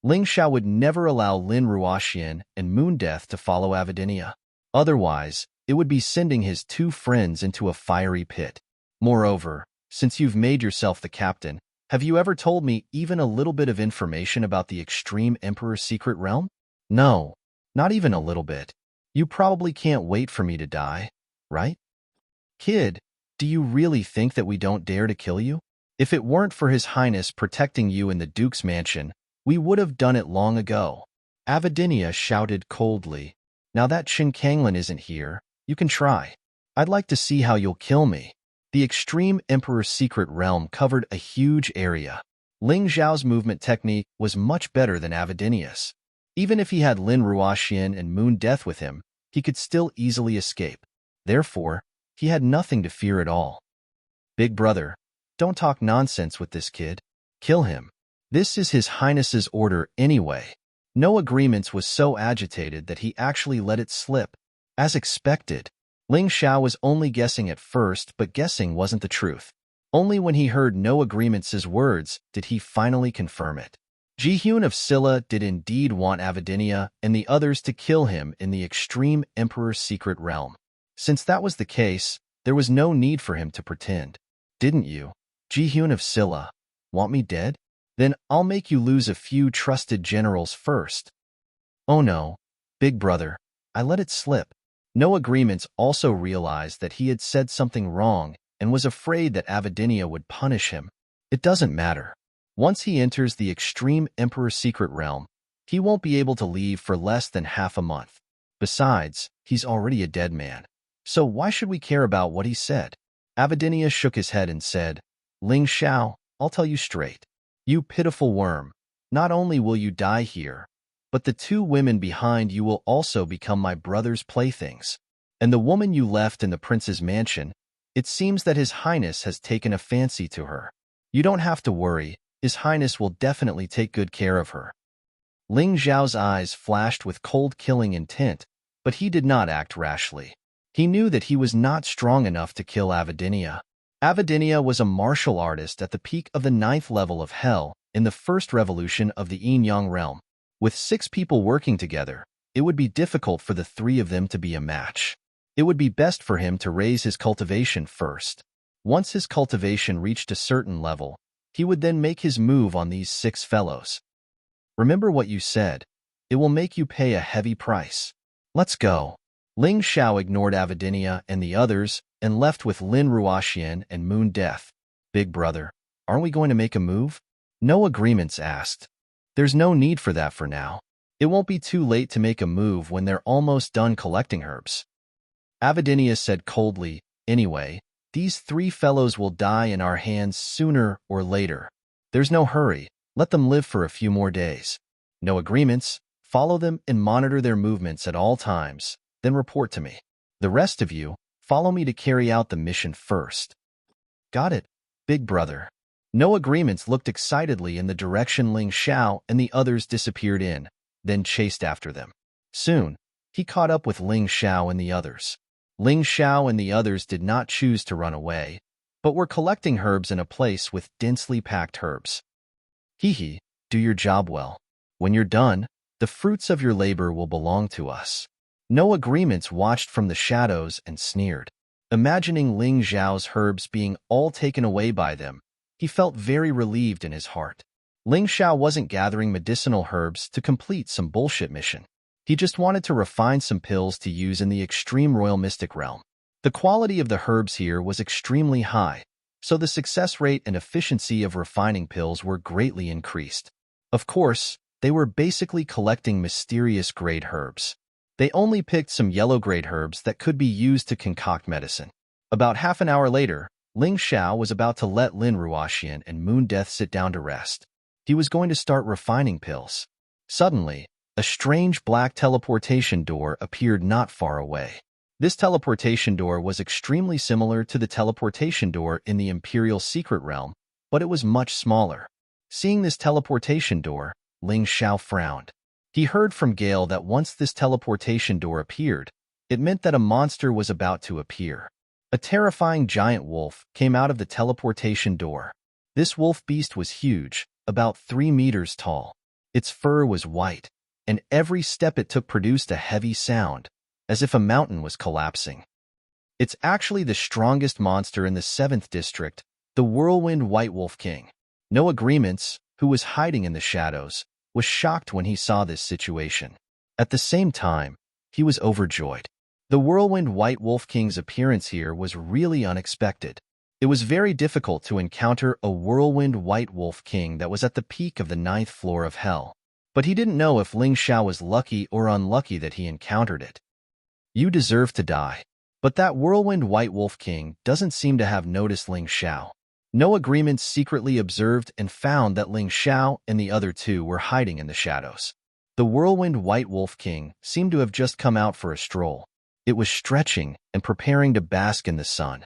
Ling Xiao would never allow Lin Ruoxian and Moon Death to follow Avidinia. Otherwise, it would be sending his two friends into a fiery pit. Moreover, since you've made yourself the captain, have you ever told me even a little bit of information about the extreme Emperor's secret realm? No, not even a little bit. You probably can't wait for me to die, right? Kid, do you really think that we don't dare to kill you? If it weren't for His Highness protecting you in the Duke's mansion, we would have done it long ago. Avidinia shouted coldly. Now that Qin isn't here, you can try. I'd like to see how you'll kill me. The extreme Emperor's secret realm covered a huge area. Ling Xiao's movement technique was much better than Avidinia's. Even if he had Lin Ruoxian and Moon Death with him, he could still easily escape. Therefore, he had nothing to fear at all. Big brother, don't talk nonsense with this kid. Kill him. This is His Highness's order anyway. No Agreements was so agitated that he actually let it slip. As expected, Ling Xiao was only guessing at first, but guessing wasn't the truth. Only when he heard No Agreements' words did he finally confirm it. Jihyun of Silla did indeed want Avidinia and the others to kill him in the extreme Emperor's secret realm. Since that was the case, there was no need for him to pretend. Didn't you, Jihyun of Silla, want me dead? Then I'll make you lose a few trusted generals first. Oh no, big brother, I let it slip. No Agreements also realized that he had said something wrong and was afraid that Avidinia would punish him. It doesn't matter. Once he enters the extreme Emperor's secret realm, he won't be able to leave for less than half a month. Besides, he's already a dead man. So why should we care about what he said? Avidinia shook his head and said, Ling Xiao, I'll tell you straight. You pitiful worm, not only will you die here, but the two women behind you will also become my brother's playthings. And the woman you left in the prince's mansion, it seems that His Highness has taken a fancy to her. You don't have to worry, His Highness will definitely take good care of her." Ling Xiao's eyes flashed with cold killing intent, but he did not act rashly. He knew that he was not strong enough to kill Avidinia. Avidinia was a martial artist at the peak of the 9th level of Hell in the first revolution of the Yin-Yang realm. With 6 people working together, it would be difficult for the 3 of them to be a match. It would be best for him to raise his cultivation first. Once his cultivation reached a certain level, he would then make his move on these 6 fellows. "Remember what you said. It will make you pay a heavy price. Let's go." Ling Xiao ignored Avidinia and the others and left with Lin Ruoxian and Moon Death. "Big brother, aren't we going to make a move?" No Agreements asked. "There's no need for that for now. It won't be too late to make a move when they're almost done collecting herbs." Avidinia said coldly, "Anyway, these 3 fellows will die in our hands sooner or later. There's no hurry. Let them live for a few more days. No Agreements. Follow them and monitor their movements at all times, then report to me. The rest of you, follow me to carry out the mission first." "Got it, big brother." No Agreements looked excitedly in the direction Ling Xiao and the others disappeared in, then chased after them. Soon, he caught up with Ling Xiao and the others. Ling Xiao and the others did not choose to run away, but were collecting herbs in a place with densely packed herbs. "Hee, do your job well. When you're done, the fruits of your labor will belong to us." No Agreements watched from the shadows and sneered. Imagining Ling Xiao's herbs being all taken away by them, he felt very relieved in his heart. Ling Xiao wasn't gathering medicinal herbs to complete some bullshit mission. He just wanted to refine some pills to use in the extreme royal mystic realm. The quality of the herbs here was extremely high, so the success rate and efficiency of refining pills were greatly increased. Of course, they were basically collecting mysterious grade herbs. They only picked some yellow grade herbs that could be used to concoct medicine. About half an hour later, Ling Xiao was about to let Lin Ruoxian and Moon Death sit down to rest. He was going to start refining pills. Suddenly, a strange black teleportation door appeared not far away. This teleportation door was extremely similar to the teleportation door in the Imperial Secret Realm, but it was much smaller. Seeing this teleportation door, Ling Xiao frowned. He heard from Gale that once this teleportation door appeared, it meant that a monster was about to appear. A terrifying giant wolf came out of the teleportation door. This wolf beast was huge, about 3 meters tall. Its fur was white, and every step it took produced a heavy sound, as if a mountain was collapsing. It's actually the strongest monster in the 7th district, the Whirlwind White Wolf King. No Agreements, who was hiding in the shadows, was shocked when he saw this situation. At the same time, he was overjoyed. The Whirlwind White Wolf King's appearance here was really unexpected. It was very difficult to encounter a Whirlwind White Wolf King that was at the peak of the 9th floor of Hell. But he didn't know if Ling Xiao was lucky or unlucky that he encountered it. "You deserve to die." But that Whirlwind White Wolf King doesn't seem to have noticed Ling Xiao. No Agreements secretly observed and found that Ling Xiao and the other 2 were hiding in the shadows. The Whirlwind White Wolf King seemed to have just come out for a stroll. It was stretching and preparing to bask in the sun.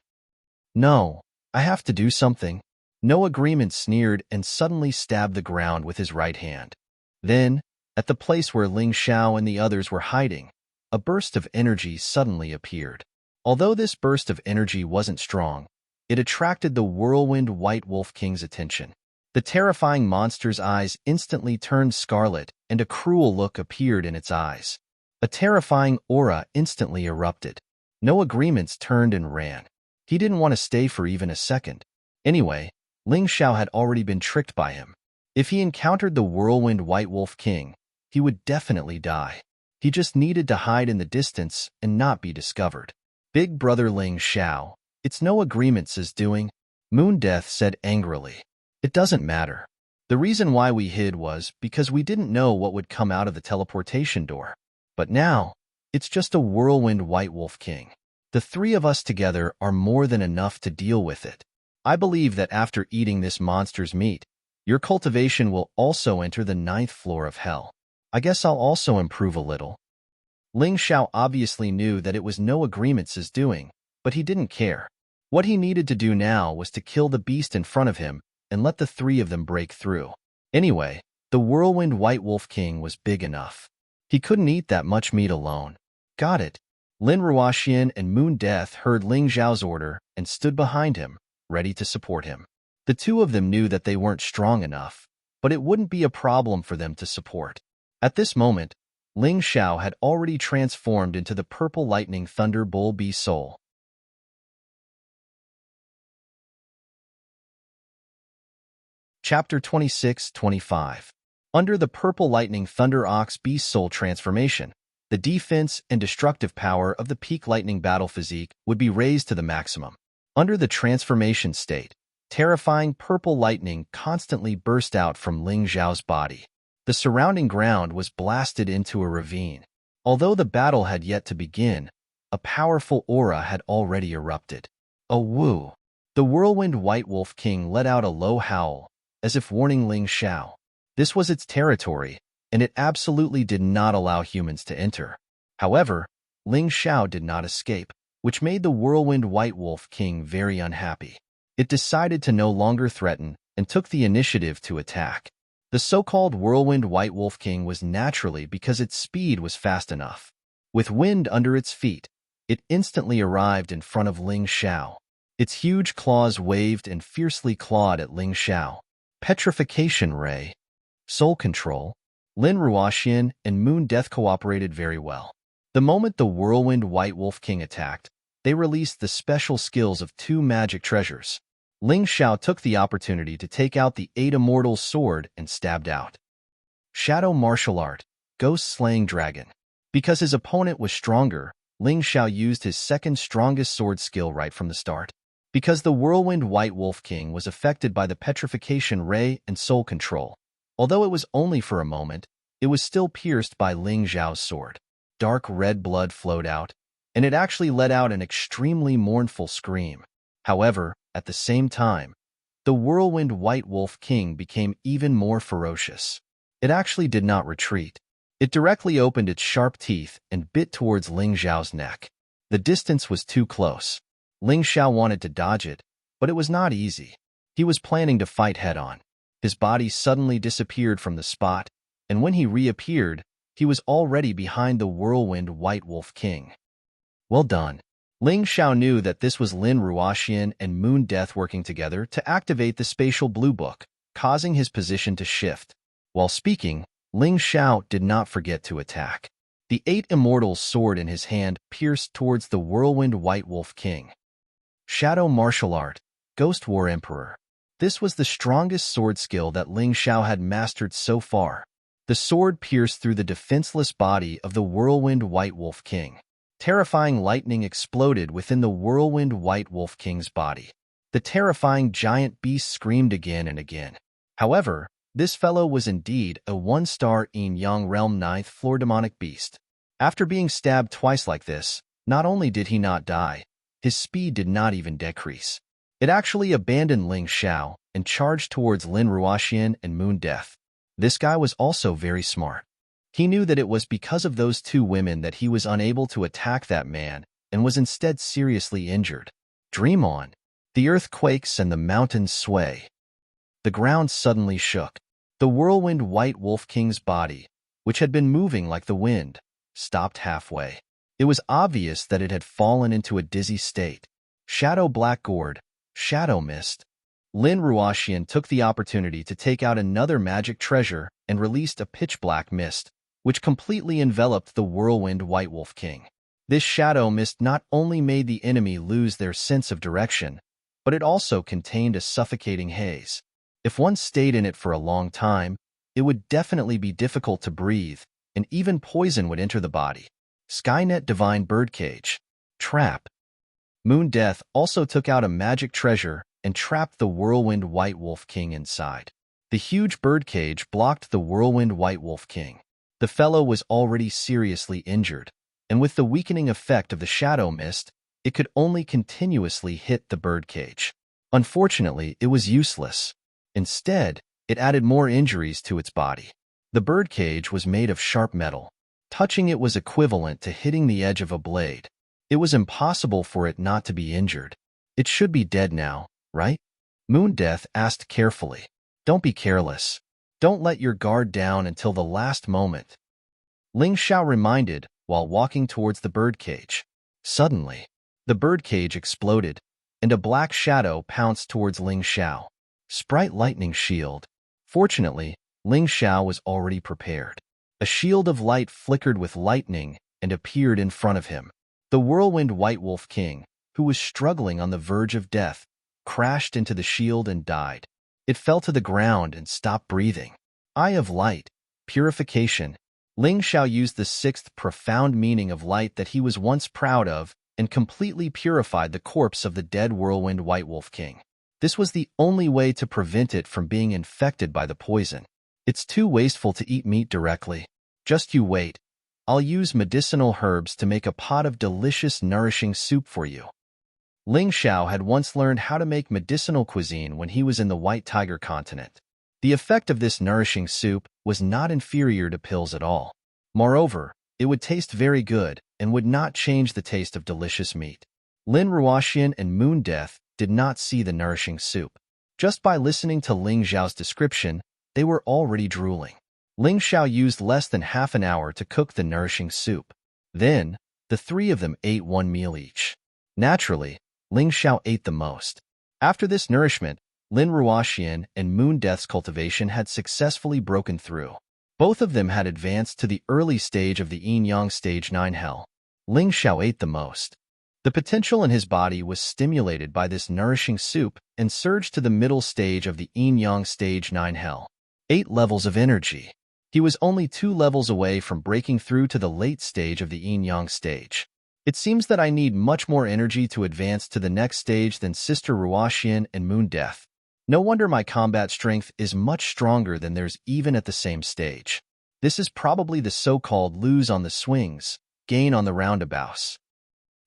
"No, I have to do something." No Agreements sneered and suddenly stabbed the ground with his right hand. Then, at the place where Ling Xiao and the others were hiding, a burst of energy suddenly appeared. Although this burst of energy wasn't strong, it attracted the Whirlwind White Wolf King's attention. The terrifying monster's eyes instantly turned scarlet and a cruel look appeared in its eyes. A terrifying aura instantly erupted. No Agreements turned and ran. He didn't want to stay for even a second. Anyway, Ling Xiao had already been tricked by him. If he encountered the Whirlwind White Wolf King, he would definitely die. He just needed to hide in the distance and not be discovered. "Big brother Ling Xiao, it's No Agreements' doing," Moon Death said angrily. "It doesn't matter. The reason why we hid was because we didn't know what would come out of the teleportation door. But now, it's just a Whirlwind White Wolf King. The 3 of us together are more than enough to deal with it. I believe that after eating this monster's meat, your cultivation will also enter the 9th floor of Hell. I guess I'll also improve a little. Ling Xiao obviously knew that it was no agreement's doing, but he didn't care. What he needed to do now was to kill the beast in front of him and let the three of them break through. Anyway, the whirlwind White Wolf King was big enough. He couldn't eat that much meat alone. Got it. Lin Ruoxian and Moon Death heard Ling Xiao's order and stood behind him, ready to support him. The two of them knew that they weren't strong enough, but it wouldn't be a problem for them to support. At this moment, Ling Xiao had already transformed into the purple lightning thunder bull bee soul. Chapter 26-25. Under the purple lightning thunder ox bee soul transformation, the defense and destructive power of the peak lightning battle physique would be raised to the maximum. Under the transformation state, terrifying purple lightning constantly burst out from Ling Xiao's body. The surrounding ground was blasted into a ravine. Although the battle had yet to begin, a powerful aura had already erupted. A woo! The whirlwind White Wolf King let out a low howl, as if warning Ling Xiao. This was its territory, and it absolutely did not allow humans to enter. However, Ling Xiao did not escape, which made the whirlwind White Wolf King very unhappy. It decided to no longer threaten and took the initiative to attack. The so-called whirlwind White Wolf King was naturally because its speed was fast enough. With wind under its feet, it instantly arrived in front of Ling Xiao. Its huge claws waved and fiercely clawed at Ling Xiao. Petrification Ray. Soul Control. Lin Ruoxian and Moon Death cooperated very well. The moment the whirlwind White Wolf King attacked, they released the special skills of two magic treasures. Ling Xiao took the opportunity to take out the 8 Immortals sword and stabbed out. Shadow Martial Art, Ghost Slaying Dragon. Because his opponent was stronger, Ling Xiao used his second strongest sword skill right from the start. Because the whirlwind White Wolf King was affected by the Petrification Ray and Soul Control, although it was only for a moment, it was still pierced by Ling Xiao's sword. Dark red blood flowed out, and it actually let out an extremely mournful scream. However, at the same time, the whirlwind White Wolf King became even more ferocious. It actually did not retreat. It directly opened its sharp teeth and bit towards Ling Xiao's neck. The distance was too close. Ling Xiao wanted to dodge it, but it was not easy. He was planning to fight head-on. His body suddenly disappeared from the spot, and when he reappeared, he was already behind the whirlwind White Wolf King. Well done. Ling Xiao knew that this was Lin Ruoxian and Moon Death working together to activate the spatial blue book, causing his position to shift. While speaking, Ling Xiao did not forget to attack. The 8 Immortals sword in his hand pierced towards the whirlwind White Wolf King. Shadow Martial Art, Ghost War Emperor. This was the strongest sword skill that Ling Xiao had mastered so far. The sword pierced through the defenseless body of the whirlwind White Wolf King. Terrifying lightning exploded within the whirlwind White Wolf King's body. The terrifying giant beast screamed again and again. However, this fellow was indeed a 1-star Yin-Yang Realm 9th floor demonic beast. After being stabbed twice like this, not only did he not die, his speed did not even decrease. It actually abandoned Ling Xiao and charged towards Lin Ruoxian and Moon Death. This guy was also very smart. He knew that it was because of those two women that he was unable to attack that man and was instead seriously injured. Dream on. The earth quakes and the mountains sway. The ground suddenly shook. The whirlwind White Wolf King's body, which had been moving like the wind, stopped halfway. It was obvious that it had fallen into a dizzy state. Shadow Black Gourd, Shadow Mist. Lin Ruoxian took the opportunity to take out another magic treasure and released a pitch-black mist, which completely enveloped the whirlwind White Wolf King. This shadow mist not only made the enemy lose their sense of direction, but it also contained a suffocating haze. If one stayed in it for a long time, it would definitely be difficult to breathe, and even poison would enter the body. Skynet Divine Birdcage. Trap. Moon Death also took out a magic treasure and trapped the whirlwind White Wolf King inside. The huge birdcage blocked the whirlwind White Wolf King. The fellow was already seriously injured, and with the weakening effect of the shadow mist, it could only continuously hit the birdcage. Unfortunately, it was useless. Instead, it added more injuries to its body. The birdcage was made of sharp metal. Touching it was equivalent to hitting the edge of a blade. It was impossible for it not to be injured. It should be dead now, right? Moon Death asked carefully. Don't be careless. Don't let your guard down until the last moment. Ling Xiao reminded while walking towards the birdcage. Suddenly, the birdcage exploded, and a black shadow pounced towards Ling Xiao. Sprite lightning shield. Fortunately, Ling Xiao was already prepared. A shield of light flickered with lightning and appeared in front of him. The whirlwind White Wolf King, who was struggling on the verge of death, crashed into the shield and died. It fell to the ground and stopped breathing. Eye of light, purification. Ling Xiao used the sixth profound meaning of light that he was once proud of and completely purified the corpse of the dead whirlwind White Wolf King. This was the only way to prevent it from being infected by the poison. It's too wasteful to eat meat directly. Just you wait. I'll use medicinal herbs to make a pot of delicious, nourishing soup for you. Ling Xiao had once learned how to make medicinal cuisine when he was in the White Tiger continent. The effect of this nourishing soup was not inferior to pills at all. Moreover, it would taste very good and would not change the taste of delicious meat. Lin Ruoxian and Moon Death did not see the nourishing soup. Just by listening to Ling Xiao's description, they were already drooling. Ling Xiao used less than half an hour to cook the nourishing soup. Then, the three of them ate one meal each. Naturally, Ling Xiao ate the most. After this nourishment, Lin Ruoxian and Moon Death's cultivation had successfully broken through. Both of them had advanced to the early stage of the Yin-Yang Stage 9 Hell. Ling Xiao ate the most. The potential in his body was stimulated by this nourishing soup and surged to the middle stage of the Yin-Yang Stage 9 Hell. 8 levels of energy. He was only 2 levels away from breaking through to the late stage of the Yin-Yang stage. It seems that I need much more energy to advance to the next stage than Sister Ruoxian and Moon Death. No wonder my combat strength is much stronger than theirs even at the same stage. This is probably the so-called lose on the swings, gain on the roundabouts.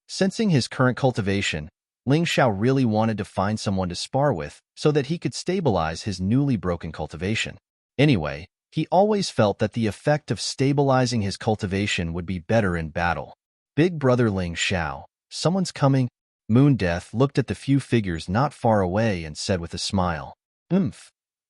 Sensing his current cultivation, Ling Xiao really wanted to find someone to spar with so that he could stabilize his newly broken cultivation. Anyway, he always felt that the effect of stabilizing his cultivation would be better in battle. Big brother Ling Xiao, someone's coming. Moon Death looked at the few figures not far away and said with a smile,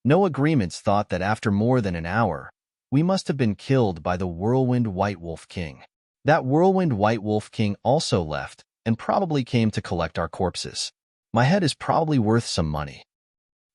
No Agreements thought that after more than an hour, we must have been killed by the whirlwind White Wolf King. That whirlwind White Wolf King also left and probably came to collect our corpses. My head is probably worth some money.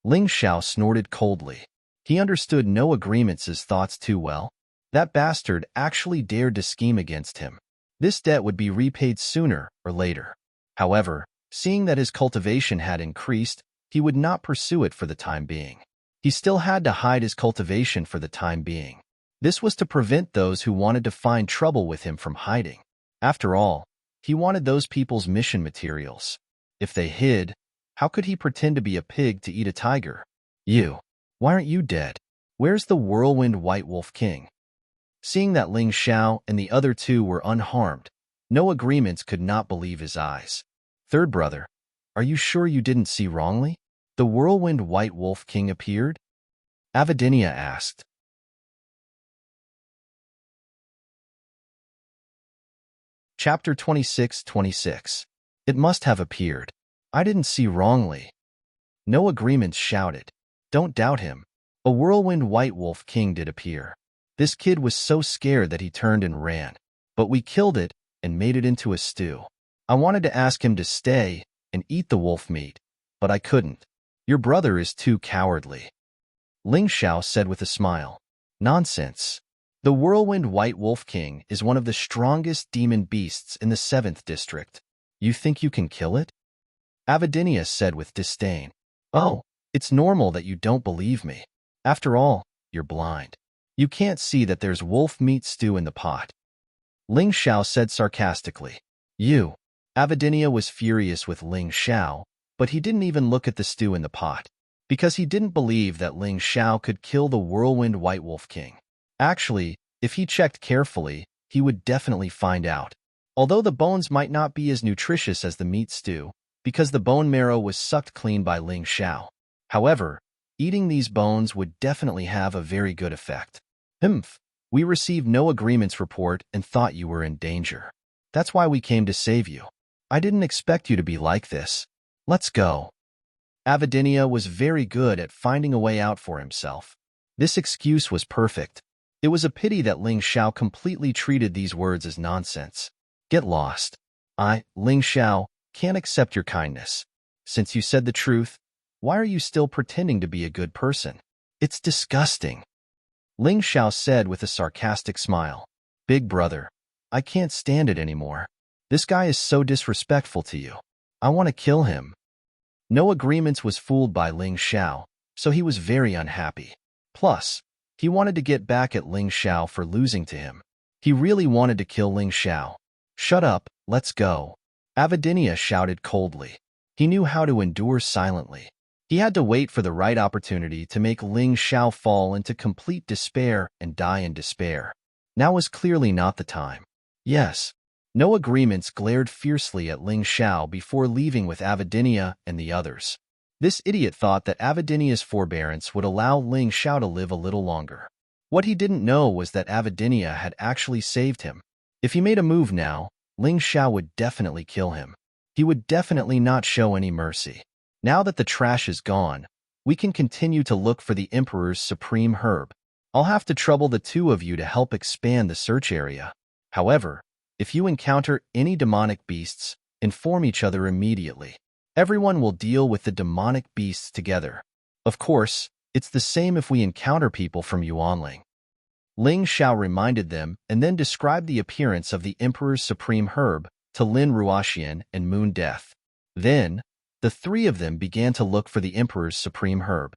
Ling Xiao snorted coldly. He understood No Agreements' thoughts too well. That bastard actually dared to scheme against him. This debt would be repaid sooner or later. However, seeing that his cultivation had increased, he would not pursue it for the time being. He still had to hide his cultivation for the time being. This was to prevent those who wanted to find trouble with him from hiding. After all, he wanted those people's mission materials. If they hid, how could he pretend to be a pig to eat a tiger? You, why aren't you dead? Where's the whirlwind White Wolf King? Seeing that Ling Xiao and the other two were unharmed, No Agreements could not believe his eyes. Third brother, are you sure you didn't see wrongly? The whirlwind White Wolf King appeared? Avidinia asked. Chapter 26:26. It must have appeared. I didn't see wrongly. No Agreements shouted. Don't doubt him. A whirlwind White Wolf King did appear. This kid was so scared that he turned and ran. But we killed it and made it into a stew. I wanted to ask him to stay and eat the wolf meat, but I couldn't. Your brother is too cowardly. Ling Xiao said with a smile. Nonsense. The whirlwind White Wolf King is one of the strongest demon beasts in the 7th district. You think you can kill it? Avidinia said with disdain. Oh, it's normal that you don't believe me. After all, you're blind. You can't see that there's wolf meat stew in the pot. Ling Xiao said sarcastically. You. Avidinia was furious with Ling Xiao, but he didn't even look at the stew in the pot, because he didn't believe that Ling Xiao could kill the whirlwind White Wolf King. Actually, if he checked carefully, he would definitely find out. Although the bones might not be as nutritious as the meat stew, because the bone marrow was sucked clean by Ling Xiao. However, eating these bones would definitely have a very good effect. Humph. We received no agreements report and thought you were in danger. That's why we came to save you. I didn't expect you to be like this. Let's go. Avidinia was very good at finding a way out for himself. This excuse was perfect. It was a pity that Ling Xiao completely treated these words as nonsense. Get lost. Ling Xiao, can't accept your kindness. Since you said the truth, why are you still pretending to be a good person? It's disgusting. Ling Xiao said with a sarcastic smile. Big brother, I can't stand it anymore. This guy is so disrespectful to you. I want to kill him. No agreements was fooled by Ling Xiao, so he was very unhappy. Plus, he wanted to get back at Ling Xiao for losing to him. He really wanted to kill Ling Xiao. Shut up, let's go. Avidinia shouted coldly. He knew how to endure silently. He had to wait for the right opportunity to make Ling Xiao fall into complete despair and die in despair. Now was clearly not the time. Yes. No agreements glared fiercely at Ling Xiao before leaving with Avidinia and the others. This idiot thought that Avidinia's forbearance would allow Ling Xiao to live a little longer. What he didn't know was that Avidinia had actually saved him. If he made a move now, Ling Xiao would definitely kill him. He would definitely not show any mercy. Now that the trash is gone, we can continue to look for the Emperor's supreme herb. I'll have to trouble the two of you to help expand the search area. However, if you encounter any demonic beasts, inform each other immediately. Everyone will deal with the demonic beasts together. Of course, it's the same if we encounter people from Yuanling. Ling Xiao reminded them and then described the appearance of the Emperor's supreme herb to Lin Ruoxian and Moon Death. Then, the three of them began to look for the Emperor's supreme herb.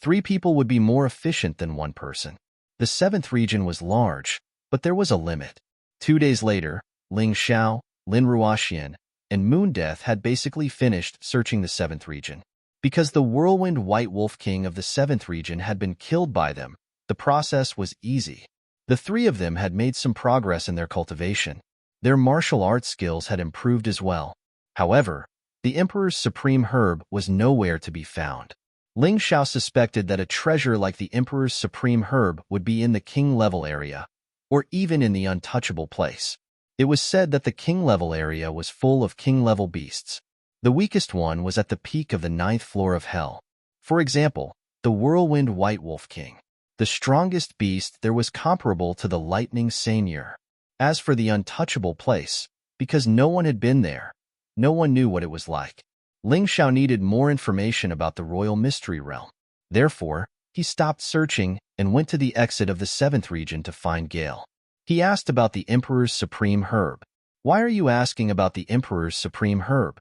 3 people would be more efficient than 1 person. The 7th region was large, but there was a limit. 2 days later, Ling Xiao, Lin Ruoxian, and Moon Death had basically finished searching the 7th region. Because the whirlwind White Wolf King of the 7th region had been killed by them, the process was easy. The 3 of them had made some progress in their cultivation. Their martial arts skills had improved as well. However, the Emperor's supreme herb was nowhere to be found. Ling Xiao suspected that a treasure like the Emperor's supreme herb would be in the king-level area, or even in the untouchable place. It was said that the king-level area was full of king-level beasts. The weakest one was at the peak of the 9th floor of hell. For example, the whirlwind White Wolf King. The strongest beast there was comparable to the lightning seigneur. As for the untouchable place, because no one had been there, no one knew what it was like. Ling Xiao needed more information about the royal mystery realm. Therefore, he stopped searching and went to the exit of the 7th region to find Gale. He asked about the Emperor's supreme herb. Why are you asking about the Emperor's supreme herb?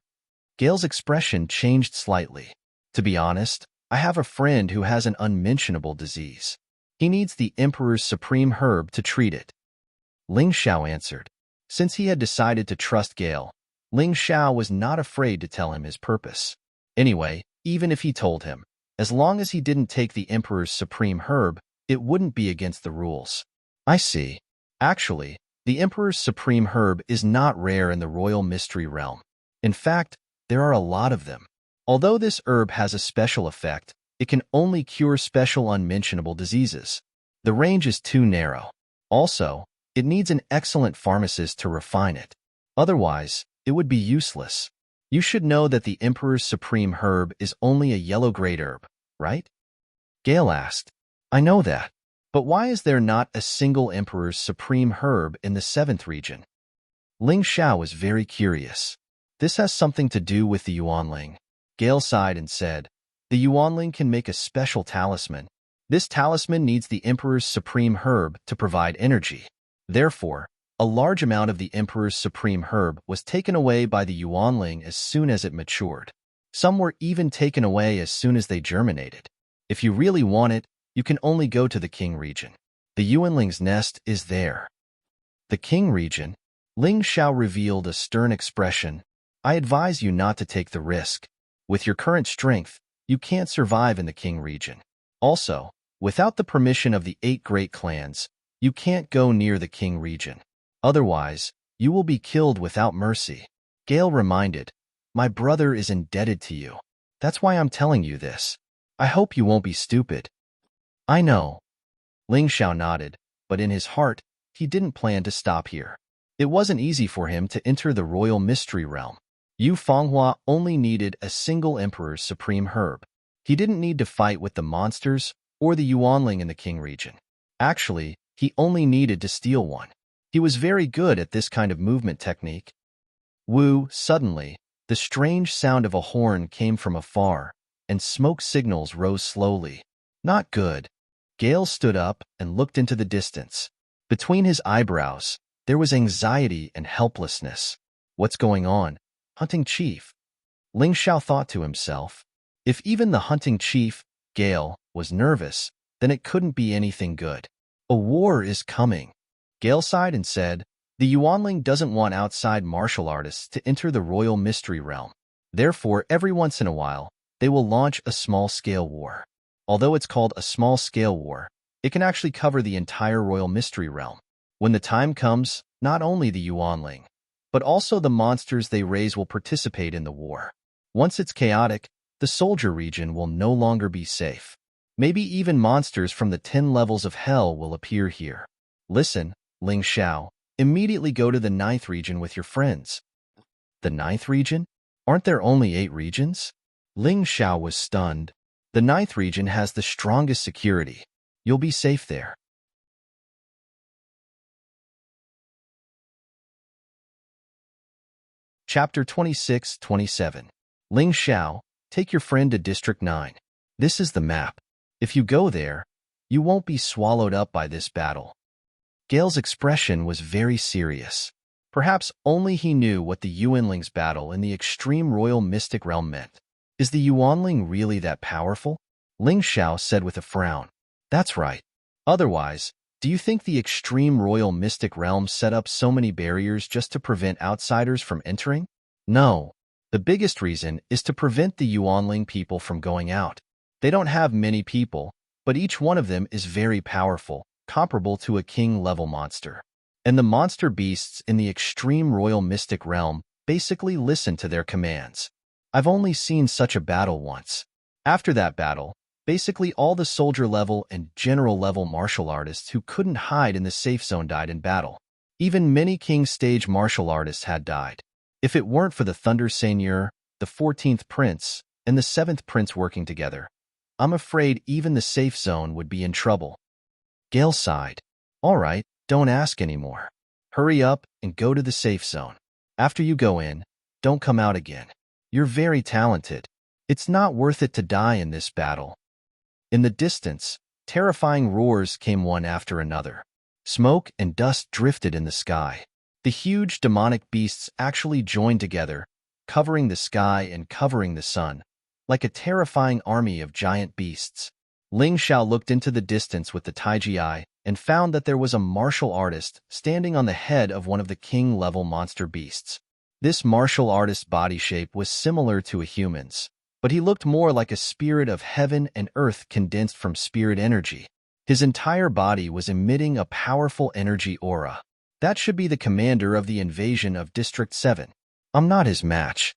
Gale's expression changed slightly. To be honest, I have a friend who has an unmentionable disease. He needs the Emperor's supreme herb to treat it. Ling Xiao answered. Since he had decided to trust Gale, Ling Xiao was not afraid to tell him his purpose. Anyway, even if he told him, as long as he didn't take the Emperor's supreme herb, it wouldn't be against the rules. I see. Actually, the Emperor's supreme herb is not rare in the royal mystery realm. In fact, there are a lot of them. Although this herb has a special effect, it can only cure special unmentionable diseases. The range is too narrow. Also, it needs an excellent pharmacist to refine it. Otherwise, it would be useless. You should know that the Emperor's supreme herb is only a yellow-grade herb, right? Gale asked. I know that. But why is there not a single Emperor's supreme herb in the 7th region? Ling Xiao was very curious. This has something to do with the Yuanling. Gale sighed and said, the Yuanling can make a special talisman. This talisman needs the Emperor's supreme herb to provide energy. Therefore, a large amount of the Emperor's supreme herb was taken away by the Yuanling as soon as it matured. Some were even taken away as soon as they germinated. If you really want it, you can only go to the King region. The Yuanling's nest is there. The King region? Ling Xiao revealed a stern expression. I advise you not to take the risk. With your current strength, you can't survive in the King region. Also, without the permission of the 8 great clans, you can't go near the King region. Otherwise, you will be killed without mercy. Gale reminded, my brother is indebted to you. That's why I'm telling you this. I hope you won't be stupid. I know. Ling Xiao nodded. but in his heart, he didn't plan to stop here. It wasn't easy for him to enter the royal mystery realm. Yu Fenghua only needed a single emperor's supreme herb. He didn't need to fight with the monsters or the Yuanling in the King region. Actually, he only needed to steal one. He was very good at this kind of movement technique. Suddenly, the strange sound of a horn came from afar, and smoke signals rose slowly. Not good. Gale stood up and looked into the distance. Between his eyebrows, there was anxiety and helplessness. What's going on? Hunting chief. Ling Xiao thought to himself. If even the hunting chief, Gale, was nervous, then it couldn't be anything good. A war is coming. Gale sighed and said, the Yuanling doesn't want outside martial artists to enter the royal mystery realm. Therefore, every once in a while, they will launch a small-scale war. Although it's called a small-scale war, it can actually cover the entire royal mystery realm. When the time comes, not only the Yuanling, but also the monsters they raise will participate in the war. Once it's chaotic, the soldier region will no longer be safe. Maybe even monsters from the 10 levels of hell will appear here. Listen, Ling Xiao, immediately go to the 9th region with your friends. The 9th region? Aren't there only 8 regions? Ling Xiao was stunned. The 9th region has the strongest security. You'll be safe there. Chapter 26-27. Ling Xiao, take your friend to District 9. This is the map. If you go there, you won't be swallowed up by this battle. Gale's expression was very serious. Perhaps only he knew what the Yuanling's battle in the extreme royal mystic realm meant. Is the Yuanling really that powerful? Ling Xiao said with a frown. That's right. Otherwise, do you think the extreme royal mystic realm set up so many barriers just to prevent outsiders from entering? No. The biggest reason is to prevent the Yuanling people from going out. They don't have many people, but each one of them is very powerful, comparable to a king-level monster. And the monster beasts in the extreme royal mystic realm basically listen to their commands. I've only seen such a battle once. After that battle, basically all the soldier-level and general-level martial artists who couldn't hide in the safe zone died in battle. Even many king stage martial artists had died. If it weren't for the Thunder Seigneur, the 14th Prince, and the 7th Prince working together, I'm afraid even the safe zone would be in trouble. Gale sighed. All right, don't ask anymore. Hurry up and go to the safe zone. After you go in, don't come out again. You're very talented. It's not worth it to die in this battle. In the distance, terrifying roars came one after another. Smoke and dust drifted in the sky. The huge demonic beasts actually joined together, covering the sky and covering the sun, like a terrifying army of giant beasts. Ling Xiao looked into the distance with the Taiji eye and found that there was a martial artist standing on the head of one of the king-level monster beasts. This martial artist's body shape was similar to a human's, but he looked more like a spirit of heaven and earth condensed from spirit energy. His entire body was emitting a powerful energy aura. That should be the commander of the invasion of District 7. I'm not his match.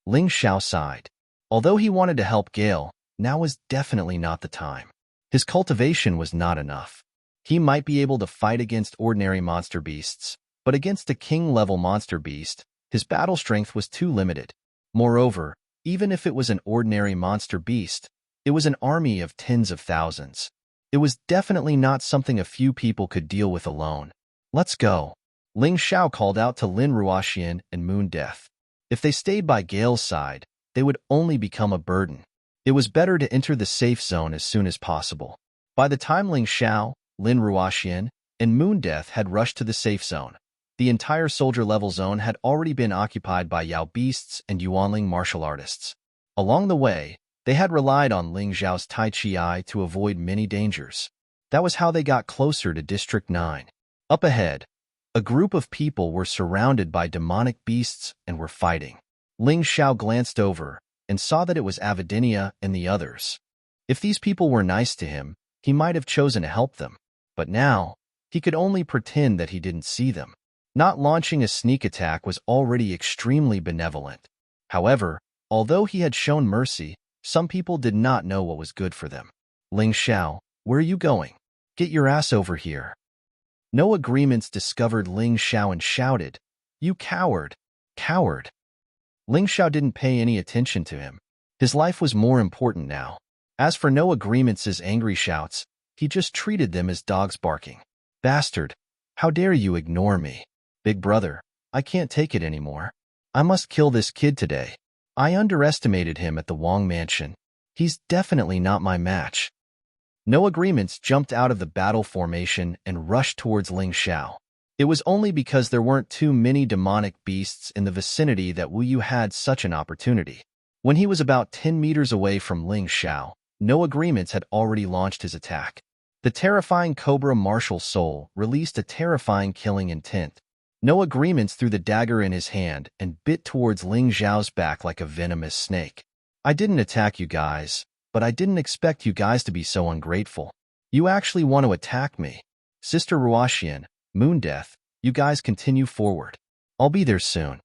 Ling Xiao sighed. Although he wanted to help Gale, now was definitely not the time. His cultivation was not enough. He might be able to fight against ordinary monster beasts, but against a king-level monster beast, his battle strength was too limited. Moreover, even if it was an ordinary monster beast, it was an army of tens of thousands. It was definitely not something a few people could deal with alone. Let's go. Ling Xiao called out to Lin Ruoxian and Moon Death. If they stayed by Gale's side, they would only become a burden. It was better to enter the safe zone as soon as possible. By the time Ling Xiao, Lin Ruoxian, and Moon Death had rushed to the safe zone, the entire soldier-level zone had already been occupied by Yao beasts and Yuanling martial artists. Along the way, they had relied on Ling Xiao's Tai Chi Eye to avoid many dangers. That was how they got closer to District 9. Up ahead, a group of people were surrounded by demonic beasts and were fighting. Ling Xiao glanced over and saw that it was Avidinia and the others. If these people were nice to him, he might have chosen to help them. But now, he could only pretend that he didn't see them. Not launching a sneak attack was already extremely benevolent. However, although he had shown mercy, some people did not know what was good for them. Ling Xiao, where are you going? Get your ass over here. No agreements discovered Ling Xiao and shouted, "You coward! Coward!" Ling Xiao didn't pay any attention to him. His life was more important now. As for No Agreements' angry shouts, he just treated them as dogs barking. "Bastard! How dare you ignore me? Big brother, I can't take it anymore. I must kill this kid today. I underestimated him at the Wong Mansion. He's definitely not my match." No Agreements jumped out of the battle formation and rushed towards Ling Xiao. It was only because there weren't too many demonic beasts in the vicinity that Wu Yu had such an opportunity. When he was about 10 meters away from Ling Xiao, No Agreements had already launched his attack. The terrifying Cobra Martial Soul released a terrifying killing intent. No Agreements threw the dagger in his hand and bit towards Ling Xiao's back like a venomous snake. "I didn't attack you guys, but I didn't expect you guys to be so ungrateful. You actually want to attack me. Sister Ruoxian, Moon Death, you guys continue forward. I'll be there soon."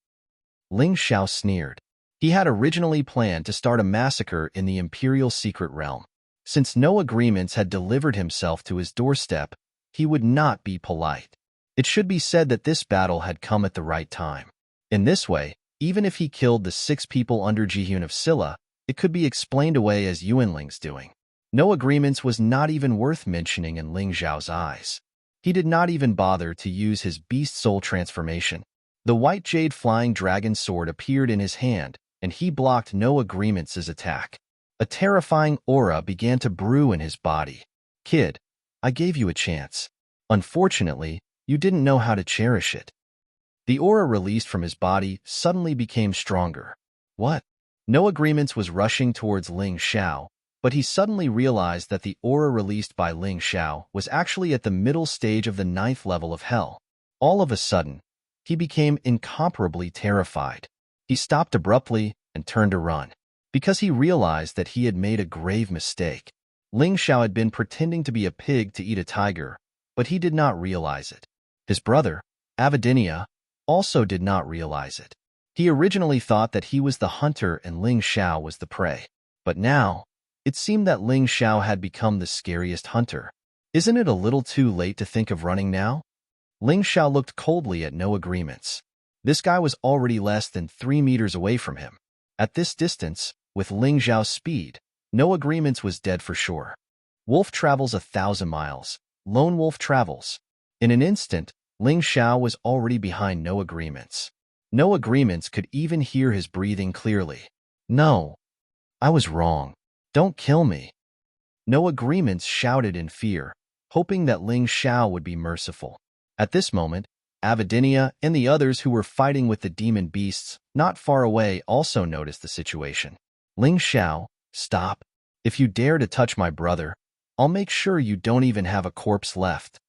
Ling Xiao sneered. He had originally planned to start a massacre in the Imperial Secret Realm. Since No Agreements had delivered himself to his doorstep, he would not be polite. It should be said that this battle had come at the right time. In this way, even if he killed the 6 people under Jihyun of Silla, it could be explained away as Yuanling's doing. No Agreements was not even worth mentioning in Ling Xiao's eyes. He did not even bother to use his beast soul transformation. The white jade flying dragon sword appeared in his hand, and he blocked No Agreements' attack. A terrifying aura began to brew in his body. "Kid, I gave you a chance. Unfortunately, you didn't know how to cherish it." The aura released from his body suddenly became stronger. What? No Agreements was rushing towards Ling Xiao, but he suddenly realized that the aura released by Ling Xiao was actually at the middle stage of the 9th level of hell. All of a sudden, he became incomparably terrified. He stopped abruptly and turned to run, because he realized that he had made a grave mistake. Ling Xiao had been pretending to be a pig to eat a tiger, but he did not realize it. His brother, Avidinia, also did not realize it. He originally thought that he was the hunter and Ling Xiao was the prey. But now, it seemed that Ling Xiao had become the scariest hunter. Isn't it a little too late to think of running now? Ling Xiao looked coldly at No Agreements. This guy was already less than 3 meters away from him. At this distance, with Ling Xiao's speed, No Agreements was dead for sure. Wolf travels 1,000 miles. Lone wolf travels. In an instant, Ling Xiao was already behind No Agreements. No Agreements could even hear his breathing clearly. "No, I was wrong. Don't kill me." No Agreements shouted in fear, hoping that Ling Xiao would be merciful. At this moment, Avidinia and the others who were fighting with the demon beasts not far away also noticed the situation. "Ling Xiao, stop. If you dare to touch my brother, I'll make sure you don't even have a corpse left."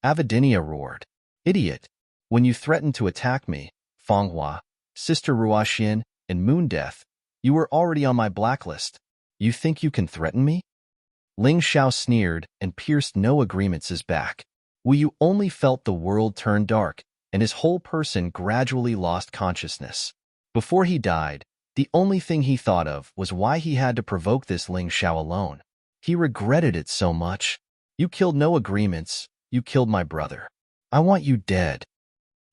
Avidinia roared. "Idiot. When you threatened to attack me, Fanghua, Sister Ruoxian, and Moon Death, you were already on my blacklist. You think you can threaten me?" Ling Xiao sneered and pierced No Agreements' back. Wu Yu only felt the world turn dark, and his whole person gradually lost consciousness. Before he died, the only thing he thought of was why he had to provoke this Ling Xiao alone. He regretted it so much. "You killed No Agreements. You killed my brother. I want you dead."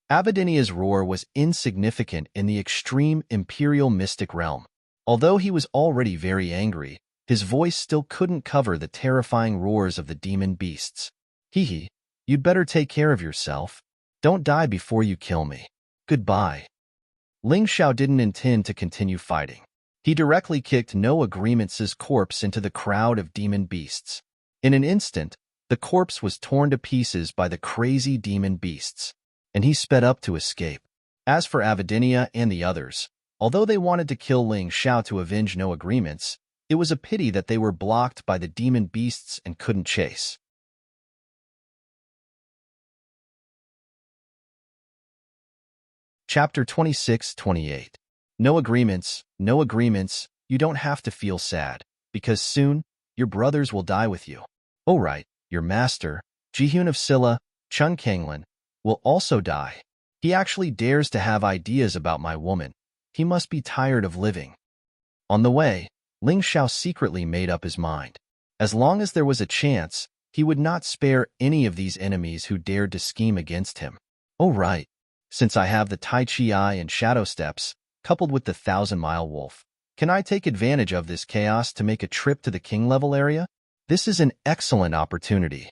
Avidinia's roar was insignificant in the extreme imperial mystic realm. Although he was already very angry, his voice still couldn't cover the terrifying roars of the demon beasts. "Hee, you'd better take care of yourself. Don't die before you kill me. Goodbye." Ling Xiao didn't intend to continue fighting. He directly kicked No Agreements' corpse into the crowd of demon beasts. In an instant, the corpse was torn to pieces by the crazy demon beasts, and he sped up to escape. As for Avidinia and the others, although they wanted to kill Ling Xiao to avenge No Agreements, it was a pity that they were blocked by the demon beasts and couldn't chase. Chapter 26-28. No Agreements, No Agreements, you don't have to feel sad, because soon, your brothers will die with you. Oh right, your master, Jihyun of Silla, Chun Kanglin, will also die. He actually dares to have ideas about my woman. He must be tired of living. On the way, Ling Xiao secretly made up his mind. As long as there was a chance, He would not spare any of these enemies who dared to scheme against him. Oh right, since I have the Tai Chi Eye and Shadow Steps, coupled with the 1,000-Mile Wolf, can I take advantage of this chaos to make a trip to the king level area? This is an excellent opportunity.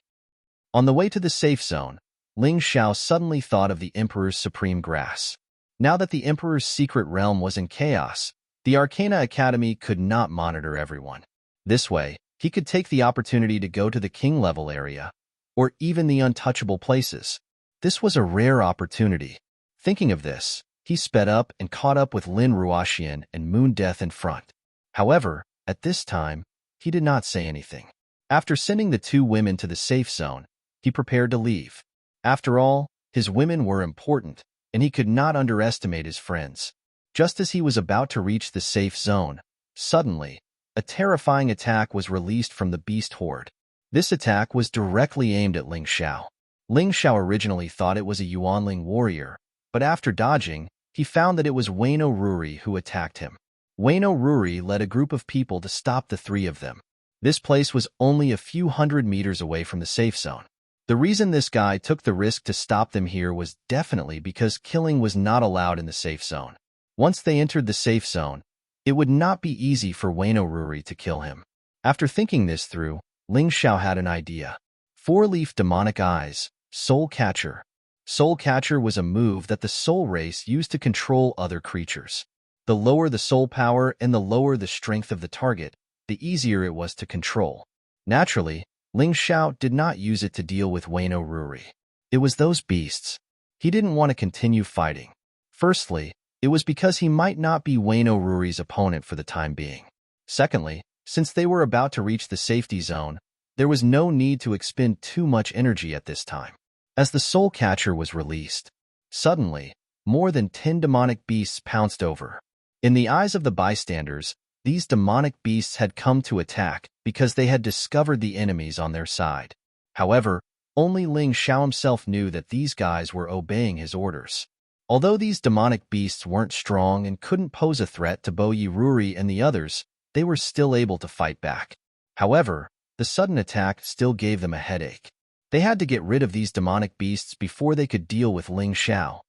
On the way to the safe zone, Ling Xiao suddenly thought of the Emperor's supreme grass. Now that the Emperor's secret realm was in chaos, the Arcana Academy could not monitor everyone. This way, he could take the opportunity to go to the king level area, or even the untouchable places. This was a rare opportunity. Thinking of this, he sped up and caught up with Lin Ruoxian and Moon Death in front. However, at this time, he did not say anything. After sending the two women to the safe zone, he prepared to leave. After all, his women were important, and he could not underestimate his friends. Just as he was about to reach the safe zone, suddenly, a terrifying attack was released from the beast horde. This attack was directly aimed at Ling Xiao. Ling Xiao originally thought it was a Yuanling warrior, but after dodging, he found that it was Wayno Ruri who attacked him. Wayno Ruri led a group of people to stop the three of them. This place was only a few hundred meters away from the safe zone. The reason this guy took the risk to stop them here was definitely because killing was not allowed in the safe zone. Once they entered the safe zone, it would not be easy for Wayno Ruri to kill him. After thinking this through, Ling Xiao had an idea. Four-leaf demonic eyes, Soul Catcher. Soul Catcher was a move that the soul race used to control other creatures. The lower the soul power and the lower the strength of the target, the easier it was to control. Naturally, Ling Xiao did not use it to deal with Wayno Ruri. It was those beasts. He didn't want to continue fighting. Firstly, it was because he might not be Wayno Ruri's opponent for the time being. Secondly, since they were about to reach the safety zone, there was no need to expend too much energy at this time. As the Soul Catcher was released, suddenly, more than 10 demonic beasts pounced over. In the eyes of the bystanders, these demonic beasts had come to attack because they had discovered the enemies on their side. However, only Ling Xiao himself knew that these guys were obeying his orders. Although these demonic beasts weren't strong and couldn't pose a threat to Boyi Ruri and the others, they were still able to fight back. However, the sudden attack still gave them a headache. They had to get rid of these demonic beasts before they could deal with Ling Xiao.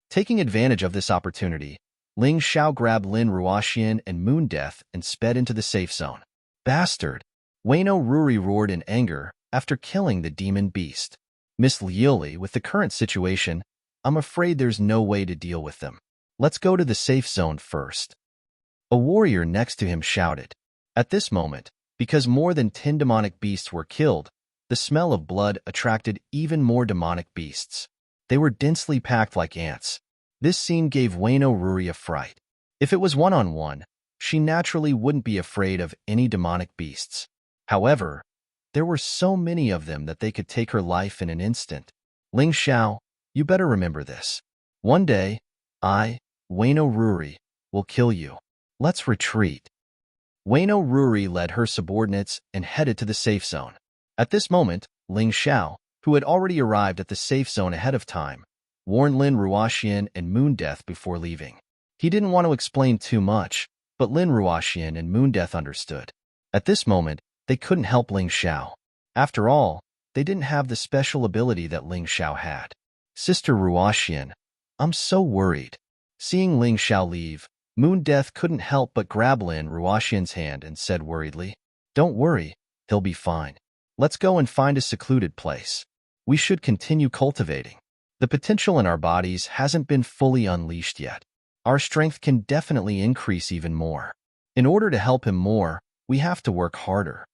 Taking advantage of this opportunity, Ling Xiao grabbed Lin Ruoxian and Moon Death and sped into the safe zone. Bastard! Wayno Ruri roared in anger after killing the demon beast. Miss Liuli, with the current situation, I'm afraid there's no way to deal with them. Let's go to the safe zone first. A warrior next to him shouted. At this moment, because more than 10 demonic beasts were killed, the smell of blood attracted even more demonic beasts. They were densely packed like ants. This scene gave Wayno Ruri a fright. If it was one-on-one, she naturally wouldn't be afraid of any demonic beasts. However, there were so many of them that they could take her life in an instant. Ling Xiao, you better remember this. One day, I, Wayno Ruri, will kill you. Let's retreat. Wayno Ruri led her subordinates and headed to the safe zone. At this moment, Ling Xiao, who had already arrived at the safe zone ahead of time, warned Lin Ruoxian and Moon Death before leaving. He didn't want to explain too much, but Lin Ruoxian and Moon Death understood. At this moment, they couldn't help Ling Xiao. After all, they didn't have the special ability that Ling Xiao had. Sister Ruoxian, I'm so worried. Seeing Ling Xiao leave, Moon Death couldn't help but grab Lin Ruoxian's hand and said worriedly, Don't worry, he'll be fine. Let's go and find a secluded place. We should continue cultivating. The potential in our bodies hasn't been fully unleashed yet. Our strength can definitely increase even more. In order to help him more, we have to work harder.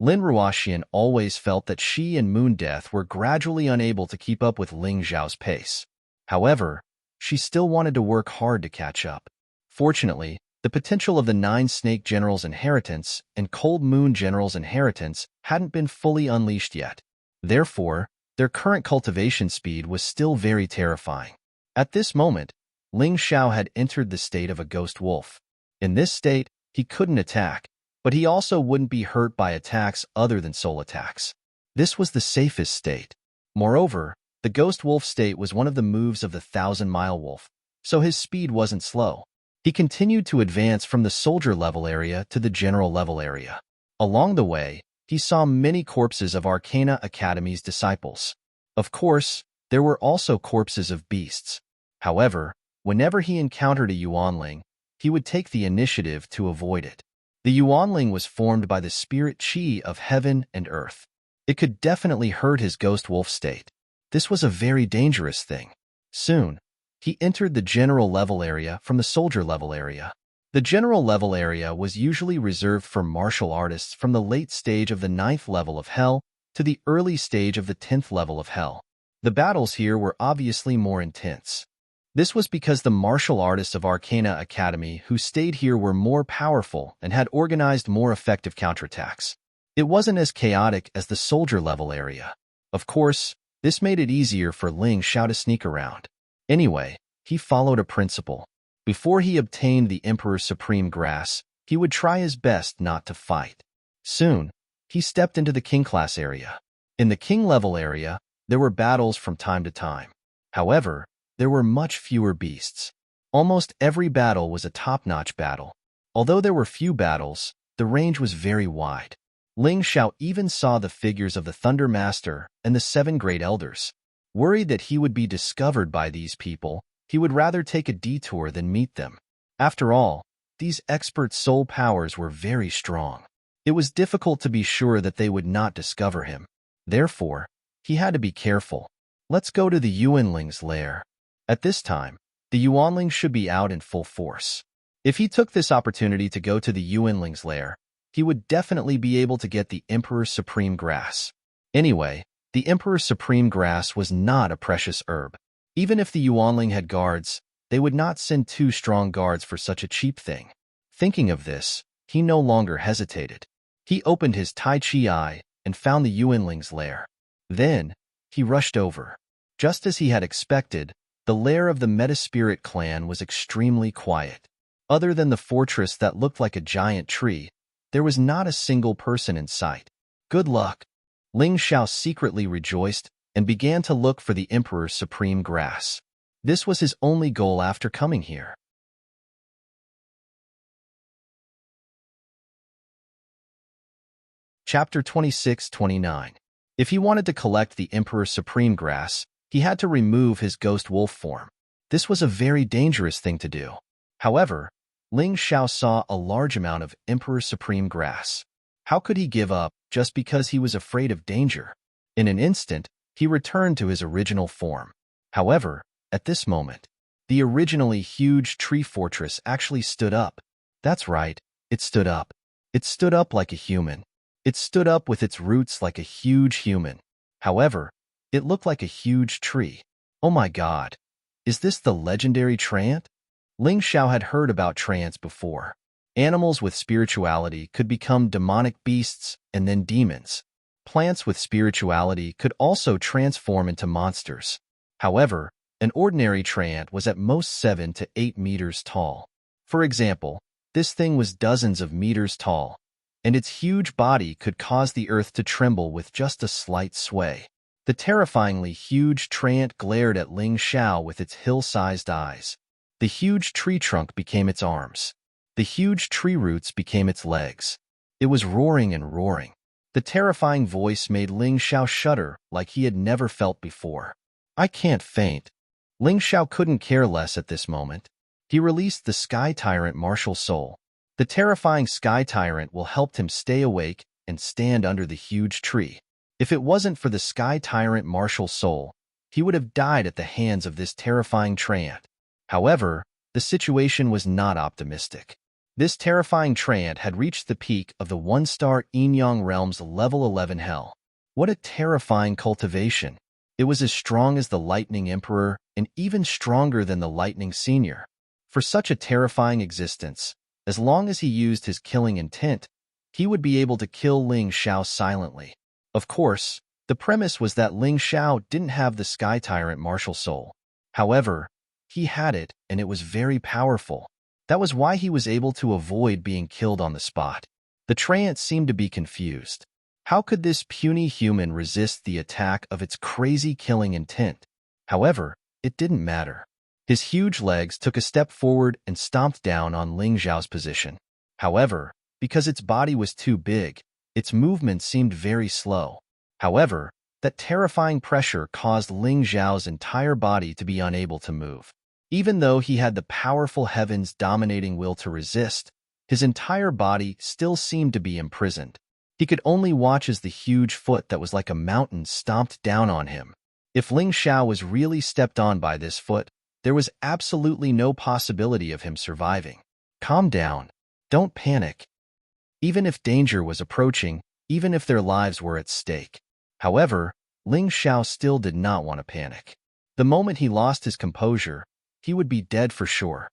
Lin Ruoxian always felt that she and Moon Death were gradually unable to keep up with Ling Xiao's pace. However, she still wanted to work hard to catch up. Fortunately, the potential of the 9 Snake Generals' inheritance and Cold Moon Generals' inheritance hadn't been fully unleashed yet. Therefore, their current cultivation speed was still very terrifying. At this moment, Ling Xiao had entered the state of a ghost wolf. In this state, he couldn't attack, but he also wouldn't be hurt by attacks other than soul attacks. This was the safest state. Moreover, the ghost wolf state was one of the moves of the 1,000-Mile Wolf, so his speed wasn't slow. He continued to advance from the soldier level area to the general level area. Along the way, he saw many corpses of Arcana Academy's disciples. Of course, there were also corpses of beasts. However, whenever he encountered a Yuanling, he would take the initiative to avoid it. The Yuanling was formed by the spirit qi of heaven and earth. It could definitely hurt his ghost wolf state. This was a very dangerous thing. Soon, he entered the general level area from the soldier level area. The general level area was usually reserved for martial artists from the late stage of the 9th level of Hell to the early stage of the 10th level of Hell. The battles here were obviously more intense. This was because the martial artists of Arcana Academy who stayed here were more powerful and had organized more effective counterattacks. It wasn't as chaotic as the soldier level area. Of course, this made it easier for Ling Xiao to sneak around. Anyway, he followed a principle. Before he obtained the Emperor's Supreme Grass, he would try his best not to fight. Soon, he stepped into the King class area. In the King level area, there were battles from time to time. However, there were much fewer beasts. Almost every battle was a top-notch battle. Although there were few battles, the range was very wide. Ling Xiao even saw the figures of the Thunder Master and the 7 Great Elders. Worried that he would be discovered by these people, he would rather take a detour than meet them. After all, these expert soul powers were very strong. It was difficult to be sure that they would not discover him. Therefore, he had to be careful. Let's go to the Yuanling's lair. At this time, the Yuanling should be out in full force. If he took this opportunity to go to the Yuanling's lair, he would definitely be able to get the Emperor's Supreme Grass. Anyway, the Emperor's Supreme Grass was not a precious herb. Even if the Yuanling had guards, they would not send 2 strong guards for such a cheap thing. Thinking of this, he no longer hesitated. He opened his Tai Chi eye and found the Yuanling's lair. Then, he rushed over. Just as he had expected, the lair of the Metaspirit clan was extremely quiet. Other than the fortress that looked like a giant tree, there was not a single person in sight. Good luck. Ling Xiao secretly rejoiced and began to look for the Emperor's Supreme Grass. This was his only goal after coming here. Chapter 26-29. If he wanted to collect the Emperor's Supreme Grass, he had to remove his ghost wolf form. This was a very dangerous thing to do. However, Ling Xiao saw a large amount of Emperor's Supreme Grass. How could he give up just because he was afraid of danger? In an instant, he returned to his original form. However, at this moment, the originally huge tree fortress actually stood up. That's right, it stood up. It stood up like a human. It stood up with its roots like a huge human. However, it looked like a huge tree. Oh my god. Is this the legendary Tyrant? Ling Xiao had heard about Tyrants before. Animals with spirituality could become demonic beasts and then demons. Plants with spirituality could also transform into monsters. However, an ordinary Tyrant was at most 7 to 8 meters tall. For example, this thing was dozens of meters tall, and its huge body could cause the earth to tremble with just a slight sway. The terrifyingly huge Tyrant glared at Ling Xiao with its hill-sized eyes. The huge tree trunk became its arms. The huge tree roots became its legs. It was roaring and roaring. The terrifying voice made Ling Xiao shudder like he had never felt before. I can't faint. Ling Xiao couldn't care less at this moment. He released the Sky Tyrant martial soul. The terrifying Sky Tyrant will help him stay awake and stand under the huge tree. If it wasn't for the Sky Tyrant martial soul, he would have died at the hands of this terrifying Tyrant. However, the situation was not optimistic. This terrifying Tyrant had reached the peak of the 1-star Yin-Yang Realm's level 11 hell. What a terrifying cultivation. It was as strong as the Lightning Emperor and even stronger than the Lightning Senior. For such a terrifying existence, as long as he used his killing intent, he would be able to kill Ling Xiao silently. Of course, the premise was that Ling Xiao didn't have the Sky Tyrant martial soul. However, he had it, and it was very powerful. That was why he was able to avoid being killed on the spot. The Tyrant seemed to be confused. How could this puny human resist the attack of its crazy killing intent? However, it didn't matter. His huge legs took a step forward and stomped down on Ling Xiao's position. However, because its body was too big, Its movement seemed very slow. However, that terrifying pressure caused Ling Xiao's entire body to be unable to move. Even though he had the powerful heaven's dominating will to resist, his entire body still seemed to be imprisoned. He could only watch as the huge foot that was like a mountain stomped down on him. If Ling Xiao was really stepped on by this foot, there was absolutely no possibility of him surviving. Calm down. Don't panic. Even if danger was approaching, even if their lives were at stake. However, Ling Xiao still did not want to panic. The moment he lost his composure, he would be dead for sure.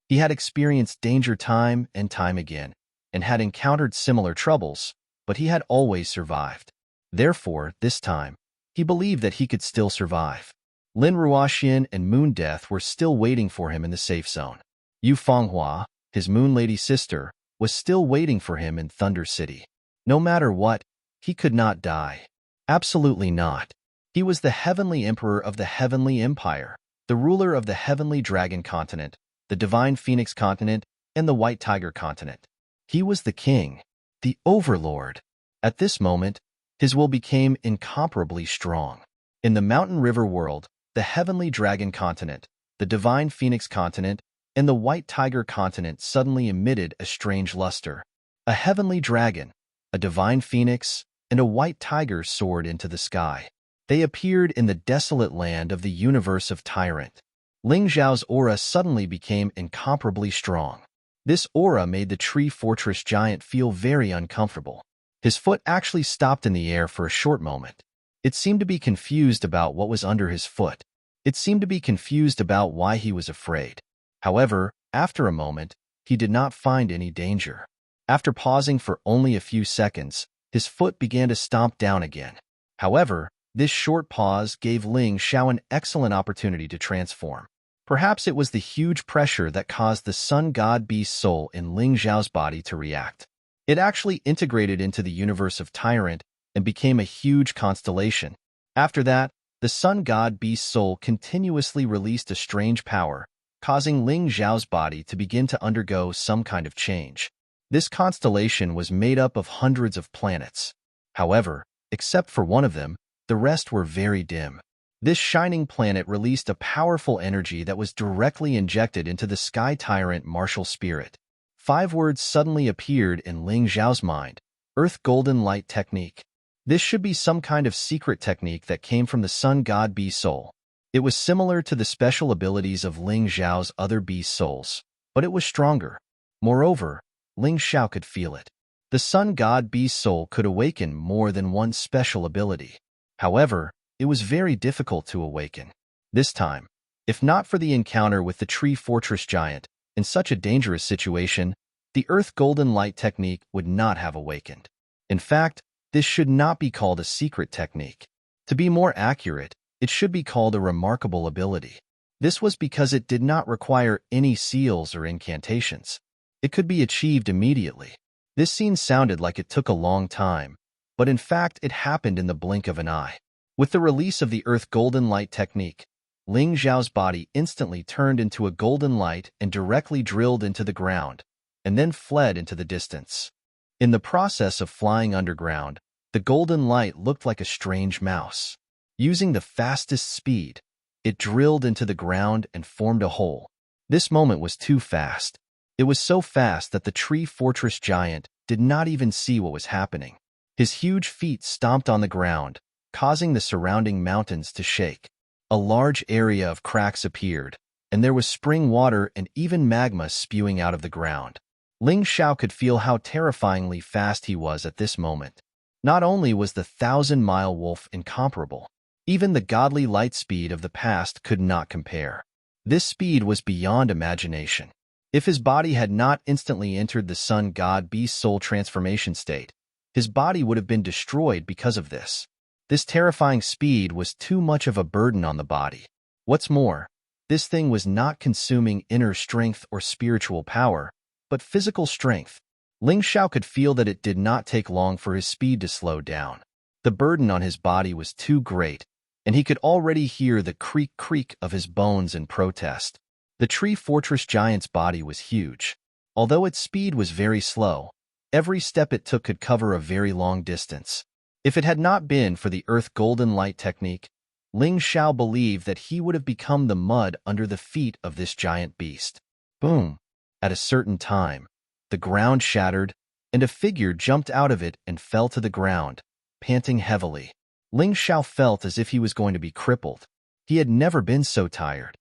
He had experienced danger time and time again, and had encountered similar troubles, but he had always survived. Therefore, this time, he believed that he could still survive. Lin Ruoxian and Moon Death were still waiting for him in the safe zone. Yu Fenghua, his Moon Lady sister, was still waiting for him in Thunder City. No matter what, he could not die. Absolutely not. He was the Heavenly Emperor of the Heavenly Empire, the ruler of the Heavenly Dragon Continent, the Divine Phoenix Continent, and the White Tiger Continent. He was the king, the overlord. At this moment, his will became incomparably strong. In the Mountain River world, the Heavenly Dragon Continent, the Divine Phoenix Continent, and the White Tiger Continent suddenly emitted a strange luster. A heavenly dragon, a divine phoenix, and a white tiger soared into the sky. They appeared in the desolate land of the universe of Tyrant. Ling Xiao's aura suddenly became incomparably strong. This aura made the tree fortress giant feel very uncomfortable. His foot actually stopped in the air for a short moment. It seemed to be confused about what was under his foot. It seemed to be confused about why he was afraid. However, after a moment, he did not find any danger. After pausing for only a few seconds, his foot began to stomp down again. However, this short pause gave Ling Xiao an excellent opportunity to transform. Perhaps it was the huge pressure that caused the sun god beast soul in Ling Xiao's body to react. It actually integrated into the universe of Tyrant and became a huge constellation. After that, the sun god beast soul continuously released a strange power, causing Ling Xiao's body to begin to undergo some kind of change. This constellation was made up of hundreds of planets. However, except for one of them, the rest were very dim. This shining planet released a powerful energy that was directly injected into the Sky Tyrant martial spirit. 5 words suddenly appeared in Ling Xiao's mind: Earth Golden Light Technique. This should be some kind of secret technique that came from the Sun God Beast Soul. It was similar to the special abilities of Ling Xiao's other beast souls, but it was stronger. Moreover, Ling Xiao could feel it. The Sun God Beast Soul could awaken more than one special ability. However, it was very difficult to awaken. This time, if not for the encounter with the Tree Fortress Giant, in such a dangerous situation, the Earth Golden Light Technique would not have awakened. In fact, this should not be called a secret technique. To be more accurate, it should be called a remarkable ability. This was because it did not require any seals or incantations. It could be achieved immediately. This scene sounded like it took a long time, but in fact it happened in the blink of an eye. With the release of the Earth Golden Light Technique, Ling Xiao's body instantly turned into a golden light and directly drilled into the ground, and then fled into the distance. In the process of flying underground, the golden light looked like a strange mouse. Using the fastest speed, it drilled into the ground and formed a hole. This moment was too fast. It was so fast that the Tree Fortress Giant did not even see what was happening. His huge feet stomped on the ground, causing the surrounding mountains to shake. A large area of cracks appeared, and there was spring water and even magma spewing out of the ground. Ling Xiao could feel how terrifyingly fast he was at this moment. Not only was the 1,000-mile wolf incomparable, even the godly light speed of the past could not compare. This speed was beyond imagination. If his body had not instantly entered the Sun God Beast Soul transformation state, his body would have been destroyed because of this. This terrifying speed was too much of a burden on the body. What's more, this thing was not consuming inner strength or spiritual power, but physical strength. Ling Xiao could feel that it did not take long for his speed to slow down. The burden on his body was too great, and he could already hear the creak of his bones in protest. The Tree Fortress Giant's body was huge. Although its speed was very slow, Every step it took could cover a very long distance. If it had not been for the Earth Golden Light technique, Ling Xiao believed that he would have become the mud under the feet of this giant beast. Boom! At a certain time, the ground shattered, and a figure jumped out of it and fell to the ground, panting heavily. Ling Xiao felt as if he was going to be crippled. He had never been so tired.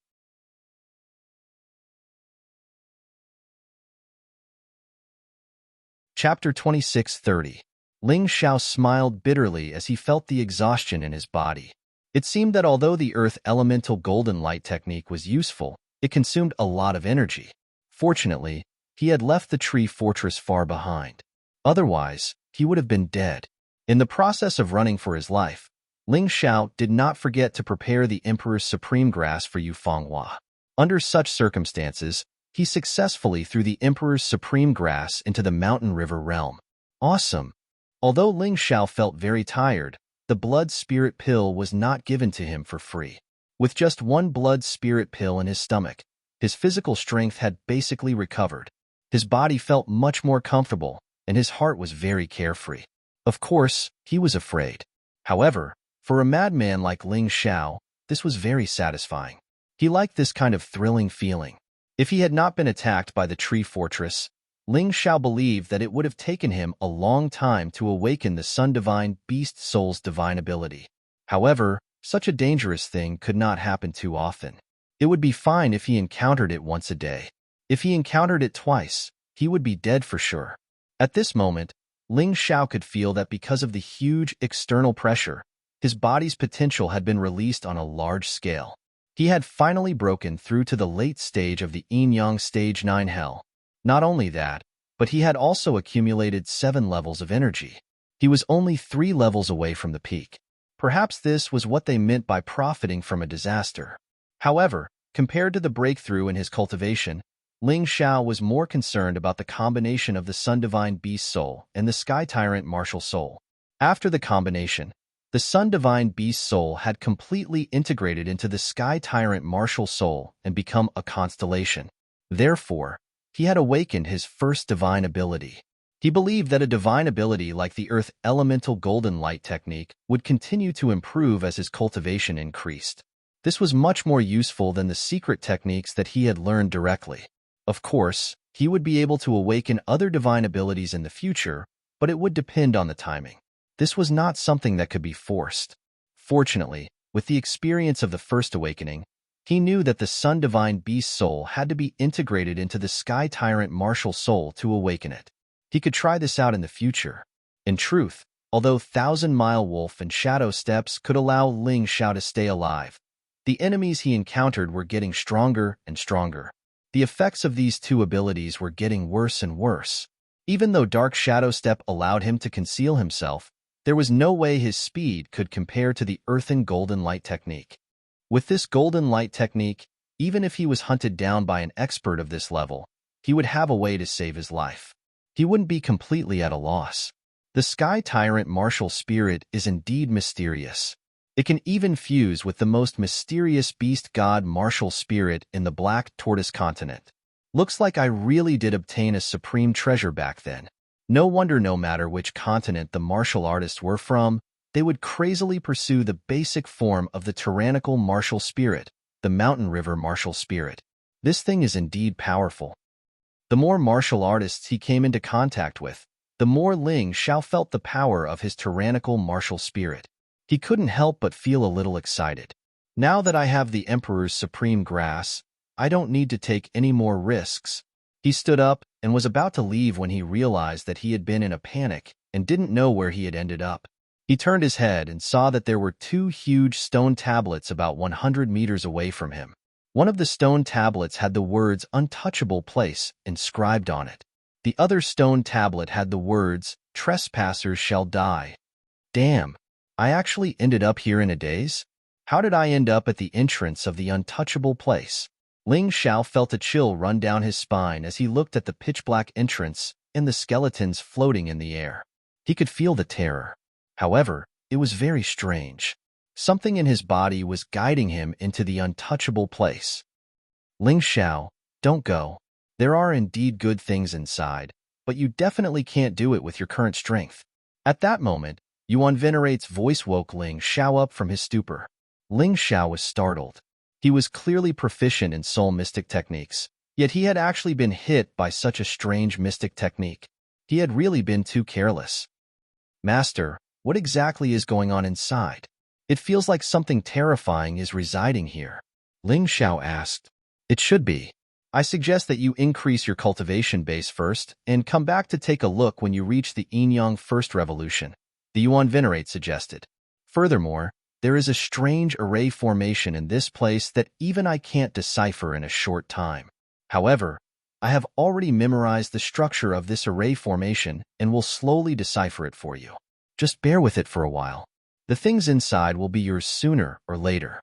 Chapter 26:30. Ling Xiao smiled bitterly as he felt the exhaustion in his body. It seemed that although the Earth Elemental Golden Light technique was useful, it consumed a lot of energy. Fortunately, he had left the tree fortress far behind. Otherwise, he would have been dead. In the process of running for his life, Ling Xiao did not forget to prepare the Emperor's Supreme Grass for Yufenghua. Under such circumstances, he successfully threw the Emperor's Supreme Grass into the Mountain River realm. Awesome! Although Ling Xiao felt very tired, the blood spirit pill was not given to him for free. With just one blood spirit pill in his stomach, his physical strength had basically recovered. His body felt much more comfortable, and his heart was very carefree. Of course, he was afraid. However, for a madman like Ling Xiao, this was very satisfying. He liked this kind of thrilling feeling. If he had not been attacked by the tree fortress, Ling Xiao believed that it would have taken him a long time to awaken the Sun Divine Beast Soul's divine ability. However, such a dangerous thing could not happen too often. It would be fine if he encountered it once a day. If he encountered it twice, he would be dead for sure. At this moment, Ling Xiao could feel that because of the huge external pressure, his body's potential had been released on a large scale. He had finally broken through to the late stage of the Yin-Yang Stage 9 Hell. Not only that, but he had also accumulated 7 levels of energy. He was only 3 levels away from the peak. Perhaps this was what they meant by profiting from a disaster. However, compared to the breakthrough in his cultivation, Ling Xiao was more concerned about the combination of the Sun Divine Beast Soul and the Sky Tyrant Martial Soul. After the combination, the Sun Divine Beast Soul had completely integrated into the Sky Tyrant Martial Soul and become a constellation. Therefore, he had awakened his first divine ability. He believed that a divine ability like the Earth Elemental Golden Light technique would continue to improve as his cultivation increased. This was much more useful than the secret techniques that he had learned directly. Of course, he would be able to awaken other divine abilities in the future, but it would depend on the timing. This was not something that could be forced. Fortunately, with the experience of the first awakening, he knew that the Sun Divine Beast Soul had to be integrated into the Sky Tyrant Martial Soul to awaken it. He could try this out in the future. In truth, although Thousand-Mile Wolf and Shadow Steps could allow Ling Xiao to stay alive, the enemies he encountered were getting stronger and stronger. The effects of these two abilities were getting worse and worse. Even though Dark Shadow Step allowed him to conceal himself, there was no way his speed could compare to the Earthen Golden Light technique. With this Golden Light technique, even if he was hunted down by an expert of this level, he would have a way to save his life. He wouldn't be completely at a loss. The Sky Tyrant Martial Spirit is indeed mysterious. It can even fuse with the most mysterious beast god Martial Spirit in the Black Tortoise continent. Looks like I really did obtain a supreme treasure back then. No wonder no matter which continent the martial artists were from, they would crazily pursue the basic form of the tyrannical martial spirit, the Mountain River martial spirit. This thing is indeed powerful. The more martial artists he came into contact with, the more Ling Xiao felt the power of his tyrannical martial spirit. He couldn't help but feel a little excited. Now that I have the Emperor's Supreme Grass, I don't need to take any more risks. He stood up and was about to leave when he realized that he had been in a panic and didn't know where he had ended up. He turned his head and saw that there were 2 huge stone tablets about 100 meters away from him. One of the stone tablets had the words "Untouchable Place" inscribed on it. The other stone tablet had the words "Trespassers shall die." Damn, I actually ended up here in a daze? How did I end up at the entrance of the Untouchable Place? Ling Xiao felt a chill run down his spine as he looked at the pitch-black entrance and the skeletons floating in the air. He could feel the terror. However, it was very strange. Something in his body was guiding him into the untouchable place. Ling Xiao, don't go. There are indeed good things inside, but you definitely can't do it with your current strength." At that moment, Yuan Venerate's voice woke Ling Xiao up from his stupor. Ling Xiao was startled. He was clearly proficient in soul mystic techniques, yet he had actually been hit by such a strange mystic technique. He had really been too careless. "Master, what exactly is going on inside? It feels like something terrifying is residing here," Ling Xiao asked. "It should be. I suggest that you increase your cultivation base first and come back to take a look when you reach the Yin-Yang First Revolution," the Yuan Venerate suggested. "Furthermore, there is a strange array formation in this place that even I can't decipher in a short time. However, I have already memorized the structure of this array formation and will slowly decipher it for you. Just bear with it for a while. The things inside will be yours sooner or later."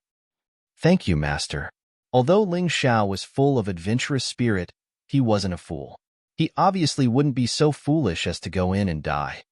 "Thank you, Master." Although Ling Xiao was full of adventurous spirit, he wasn't a fool. He obviously wouldn't be so foolish as to go in and die.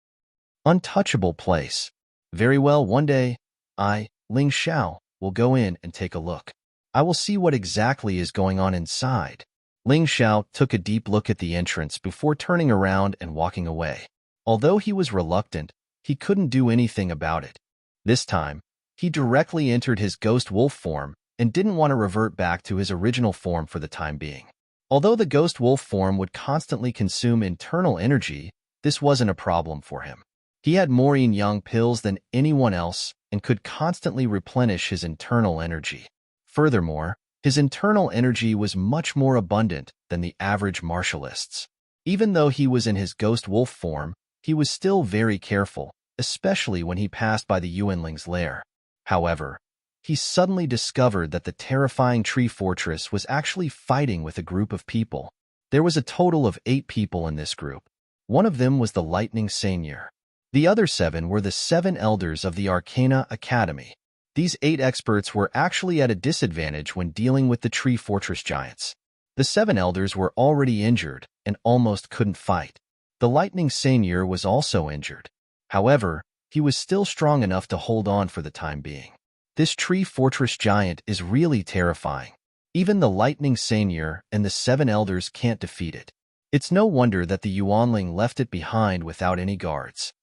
Untouchable place. "Very well, one day, Ling Xiao, will go in and take a look. I will see what exactly is going on inside." Ling Xiao took a deep look at the entrance before turning around and walking away. Although he was reluctant, he couldn't do anything about it. This time, he directly entered his ghost wolf form and didn't want to revert back to his original form for the time being. Although the ghost wolf form would constantly consume internal energy, this wasn't a problem for him. He had more yin-yang pills than anyone else and could constantly replenish his internal energy. Furthermore, his internal energy was much more abundant than the average martialists. Even though he was in his ghost wolf form, he was still very careful, especially when he passed by the Yuanling's lair. However, he suddenly discovered that the terrifying tree fortress was actually fighting with a group of people. There was a total of 8 people in this group. One of them was the Lightning Seigneur. The other 7 were the 7 elders of the Arcana Academy. These 8 experts were actually at a disadvantage when dealing with the tree fortress giants. The 7 elders were already injured and almost couldn't fight. The Lightning Seigneur was also injured. However, he was still strong enough to hold on for the time being. This tree fortress giant is really terrifying. Even the Lightning Seigneur and the 7 elders can't defeat it. It's no wonder that the Yuanling left it behind without any guards.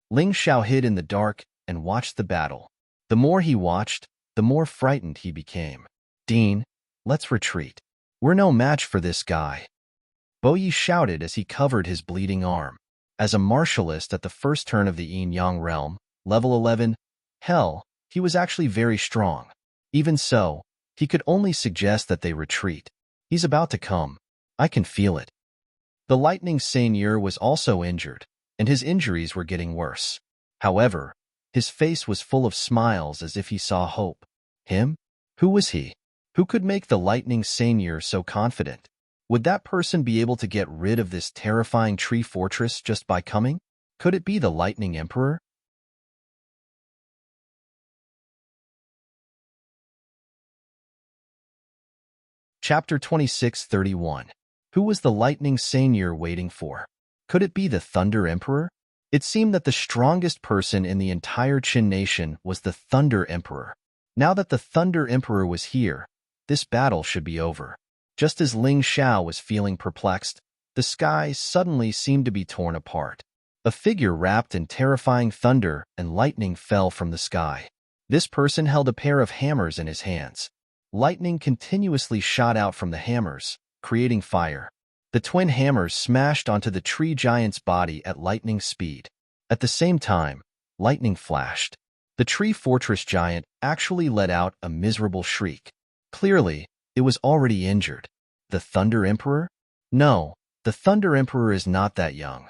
Ling Xiao hid in the dark and watched the battle. The more he watched, the more frightened he became. "Dean, let's retreat. We're no match for this guy," Bo Yi shouted as he covered his bleeding arm. As a martialist at the first turn of the Yin-Yang realm, level 11, hell, he was actually very strong. Even so, he could only suggest that they retreat. "He's about to come. I can feel it." The Lightning Seigneur was also injured, and his injuries were getting worse. However, his face was full of smiles as if he saw hope. Him? Who was he? Who could make the Lightning Seigneur so confident? Would that person be able to get rid of this terrifying tree fortress just by coming? Could it be the Lightning Emperor? Chapter 26:31. Who was the Lightning Seigneur waiting for? Could it be the Thunder Emperor? It seemed that the strongest person in the entire Qin nation was the Thunder Emperor. Now that the Thunder Emperor was here, this battle should be over. Just as Ling Xiao was feeling perplexed, the sky suddenly seemed to be torn apart. A figure wrapped in terrifying thunder and lightning fell from the sky. This person held a pair of hammers in his hands. Lightning continuously shot out from the hammers, creating fire. The twin hammers smashed onto the tree giant's body at lightning speed. At the same time, lightning flashed. The tree fortress giant actually let out a miserable shriek. Clearly, it was already injured. The Thunder Emperor? No, the Thunder Emperor is not that young.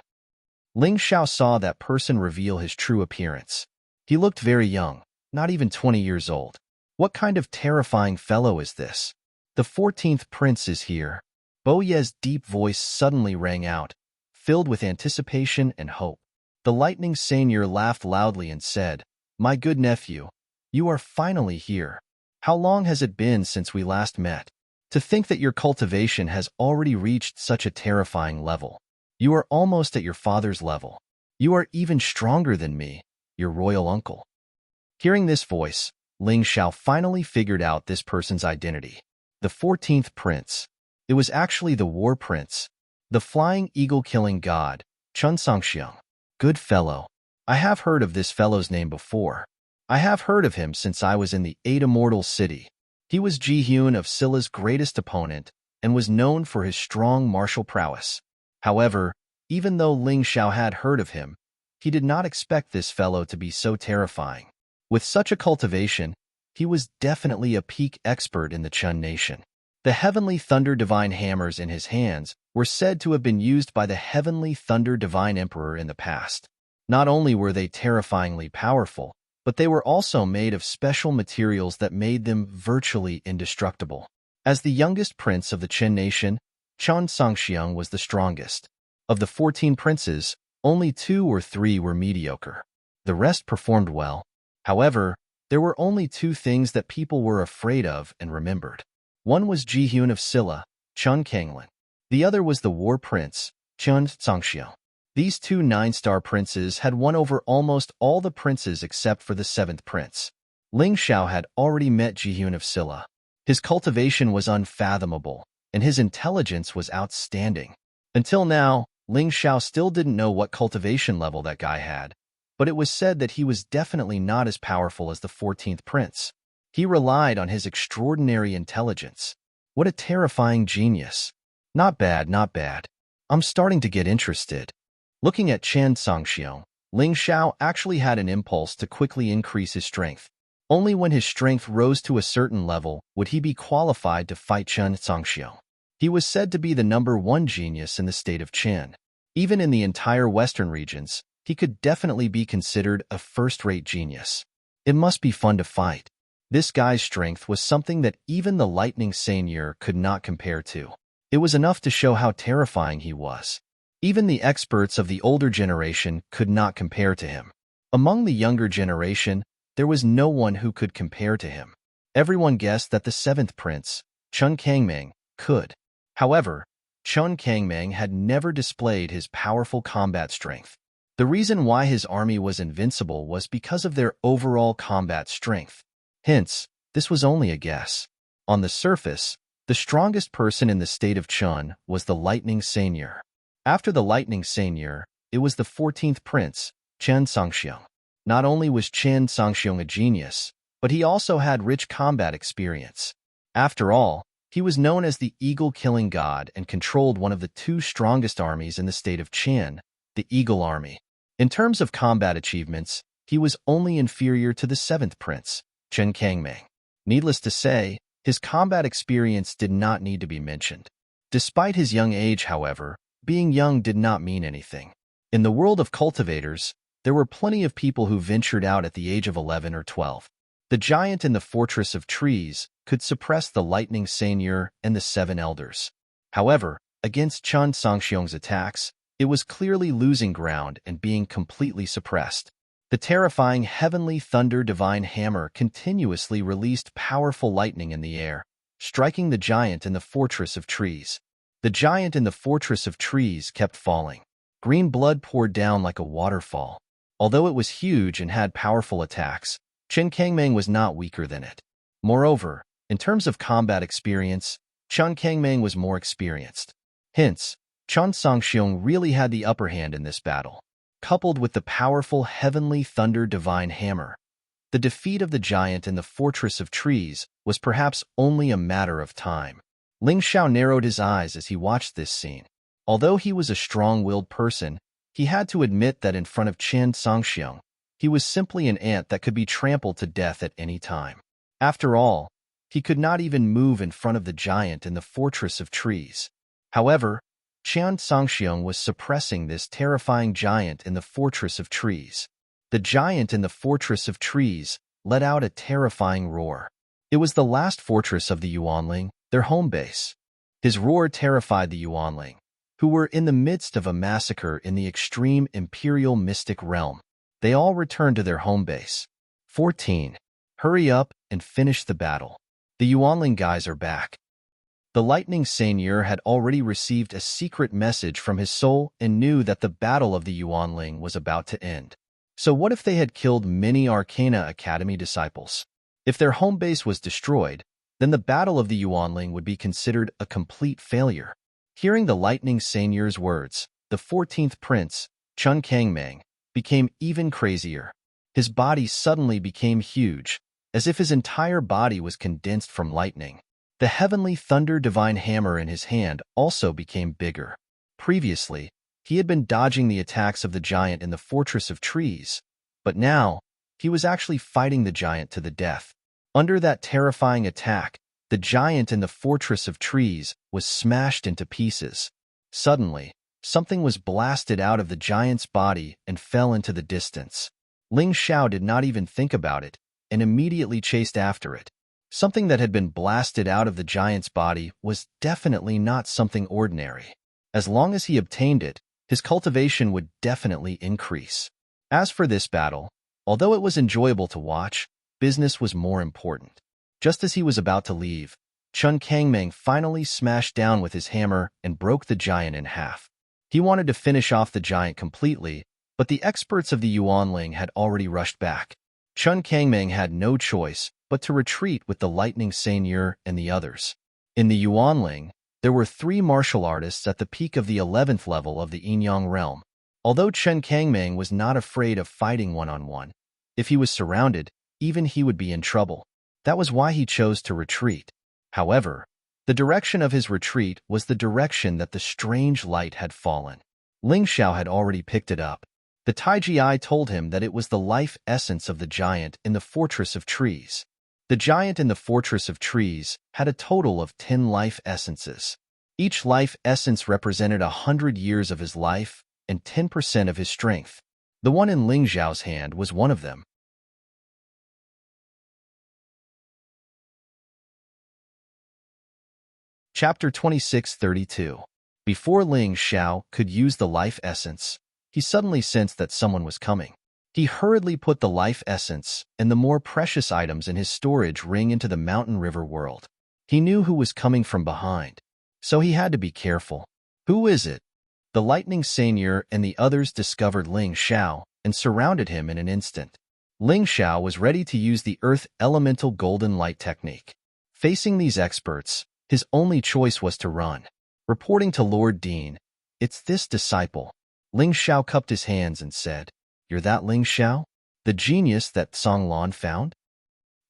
Ling Xiao saw that person reveal his true appearance. He looked very young, not even 20 years old. What kind of terrifying fellow is this? The 14th prince is here. Bo Ye's deep voice suddenly rang out, filled with anticipation and hope. The Lightning Seigneur laughed loudly and said, "My good nephew, you are finally here. How long has it been since we last met? To think that your cultivation has already reached such a terrifying level. You are almost at your father's level. You are even stronger than me, your royal uncle." Hearing this voice, Ling Xiao finally figured out this person's identity. The 14th prince. It was actually the war prince. The flying eagle-killing god, Chun Songxiang. Good fellow. I have heard of this fellow's name before. I have heard of him since I was in the Eight Immortal City. He was Ji-hyun of Scylla's greatest opponent and was known for his strong martial prowess. However, even though Ling Xiao had heard of him, he did not expect this fellow to be so terrifying. With such a cultivation, he was definitely a peak expert in the Chun nation. The heavenly thunder divine hammers in his hands were said to have been used by the heavenly thunder divine emperor in the past. Not only were they terrifyingly powerful, but they were also made of special materials that made them virtually indestructible. As the youngest prince of the Qin nation, Chun Songxiang was the strongest. Of the 14 princes, only 2 or 3 were mediocre. The rest performed well. However, there were only 2 things that people were afraid of and remembered. One was Ji-hyun of Scylla, Chun Kanglin. The other was the war prince, Chun Songxiang. These 2 9-star princes had won over almost all the princes except for the 7th prince. Ling Xiao had already met Ji-hyun of Scylla. His cultivation was unfathomable, and his intelligence was outstanding. Until now, Ling Xiao still didn't know what cultivation level that guy had, but it was said that he was definitely not as powerful as the 14th prince. He relied on his extraordinary intelligence. What a terrifying genius. Not bad, not bad. I'm starting to get interested. Looking at Chun Songxiang, Ling Xiao actually had an impulse to quickly increase his strength. Only when his strength rose to a certain level would he be qualified to fight Chun Songxiang. He was said to be the #1 genius in the state of Qin. Even in the entire western regions, he could definitely be considered a first-rate genius. It must be fun to fight. This guy's strength was something that even the lightning seigneur could not compare to. It was enough to show how terrifying he was. Even the experts of the older generation could not compare to him. Among the younger generation, there was no one who could compare to him. Everyone guessed that the 7th prince, Chun Kangming, could. However, Chun Kangming had never displayed his powerful combat strength. The reason why his army was invincible was because of their overall combat strength. Hence, this was only a guess. On the surface, the strongest person in the state of Chun was the lightning seigneur. After the lightning seigneur, it was the 14th prince, Chun Songxiang. Not only was Chun Songxiang a genius, but he also had rich combat experience. After all, he was known as the eagle-killing god and controlled one of the 2 strongest armies in the state of Qin, the Eagle Army. In terms of combat achievements, he was only inferior to the 7th prince, Chun Kangming. Needless to say, his combat experience did not need to be mentioned. Despite his young age, however, being young did not mean anything. In the world of cultivators, there were plenty of people who ventured out at the age of 11 or 12. The giant in the fortress of trees could suppress the lightning seigneur and the 7 elders. However, against Chun Songxiang's attacks, it was clearly losing ground and being completely suppressed. The terrifying heavenly thunder divine hammer continuously released powerful lightning in the air, striking the giant in the fortress of trees. The giant in the fortress of trees kept falling. Green blood poured down like a waterfall. Although it was huge and had powerful attacks, Chun Kangming was not weaker than it. Moreover, in terms of combat experience, Chun Kangming was more experienced. Hence, Chun Songxiang really had the upper hand in this battle. Coupled with the powerful heavenly thunder divine hammer, the defeat of the giant in the fortress of trees was perhaps only a matter of time. Ling Xiao narrowed his eyes as he watched this scene. Although he was a strong-willed person, he had to admit that in front of Chun Songxiang, he was simply an ant that could be trampled to death at any time. After all, he could not even move in front of the giant in the fortress of trees. However, Chun Songxiang was suppressing this terrifying giant in the fortress of trees. The giant in the fortress of trees let out a terrifying roar. It was the last fortress of the Yuanling, their home base. His roar terrified the Yuanling, who were in the midst of a massacre in the extreme imperial mystic realm. They all returned to their home base. 14. Hurry up and finish the battle. The Yuanling guys are back. The lightning seigneur had already received a secret message from his soul and knew that the battle of the Yuanling was about to end. So what if they had killed many Arcana Academy disciples? If their home base was destroyed, then the battle of the Yuanling would be considered a complete failure. Hearing the lightning seigneur's words, the 14th prince, Chun Kangmang, became even crazier. His body suddenly became huge, as if his entire body was condensed from lightning. The heavenly thunder divine hammer in his hand also became bigger. Previously, he had been dodging the attacks of the giant in the fortress of trees, but now, he was actually fighting the giant to the death. Under that terrifying attack, the giant in the fortress of trees was smashed into pieces. Suddenly, something was blasted out of the giant's body and fell into the distance. Ling Xiao did not even think about it and immediately chased after it. Something that had been blasted out of the giant's body was definitely not something ordinary. As long as he obtained it, his cultivation would definitely increase. As for this battle, although it was enjoyable to watch, business was more important. Just as he was about to leave, Chun Kangmang finally smashed down with his hammer and broke the giant in half. He wanted to finish off the giant completely, but the experts of the Yuanling had already rushed back. Chun Kangmang had no choice but to retreat with the lightning seigneur and the others. In the Yuanling, there were 3 martial artists at the peak of the 11th level of the Yinyang realm. Although Chun Kangmang was not afraid of fighting one-on-one, if he was surrounded, even he would be in trouble. That was why he chose to retreat. However, the direction of his retreat was the direction that the strange light had fallen. Ling Xiao had already picked it up. The Taiji told him that it was the life essence of the giant in the fortress of trees. The giant in the fortress of trees had a total of 10 life essences. Each life essence represented 100 years of his life and 10% of his strength. The one in Ling Xiao's hand was one of them. Chapter 2632. Before Ling Xiao could use the life essence, he suddenly sensed that someone was coming. He hurriedly put the life essence and the more precious items in his storage ring into the mountain river world. He knew who was coming from behind, so he had to be careful. Who is it? The lightning seigneur and the others discovered Ling Xiao and surrounded him in an instant. Ling Xiao was ready to use the earth elemental golden light technique. Facing these experts, his only choice was to run. Reporting to Lord Dean, "It's this disciple." Ling Xiao cupped his hands and said, "You're that Ling Xiao? The genius that Song Lan found?"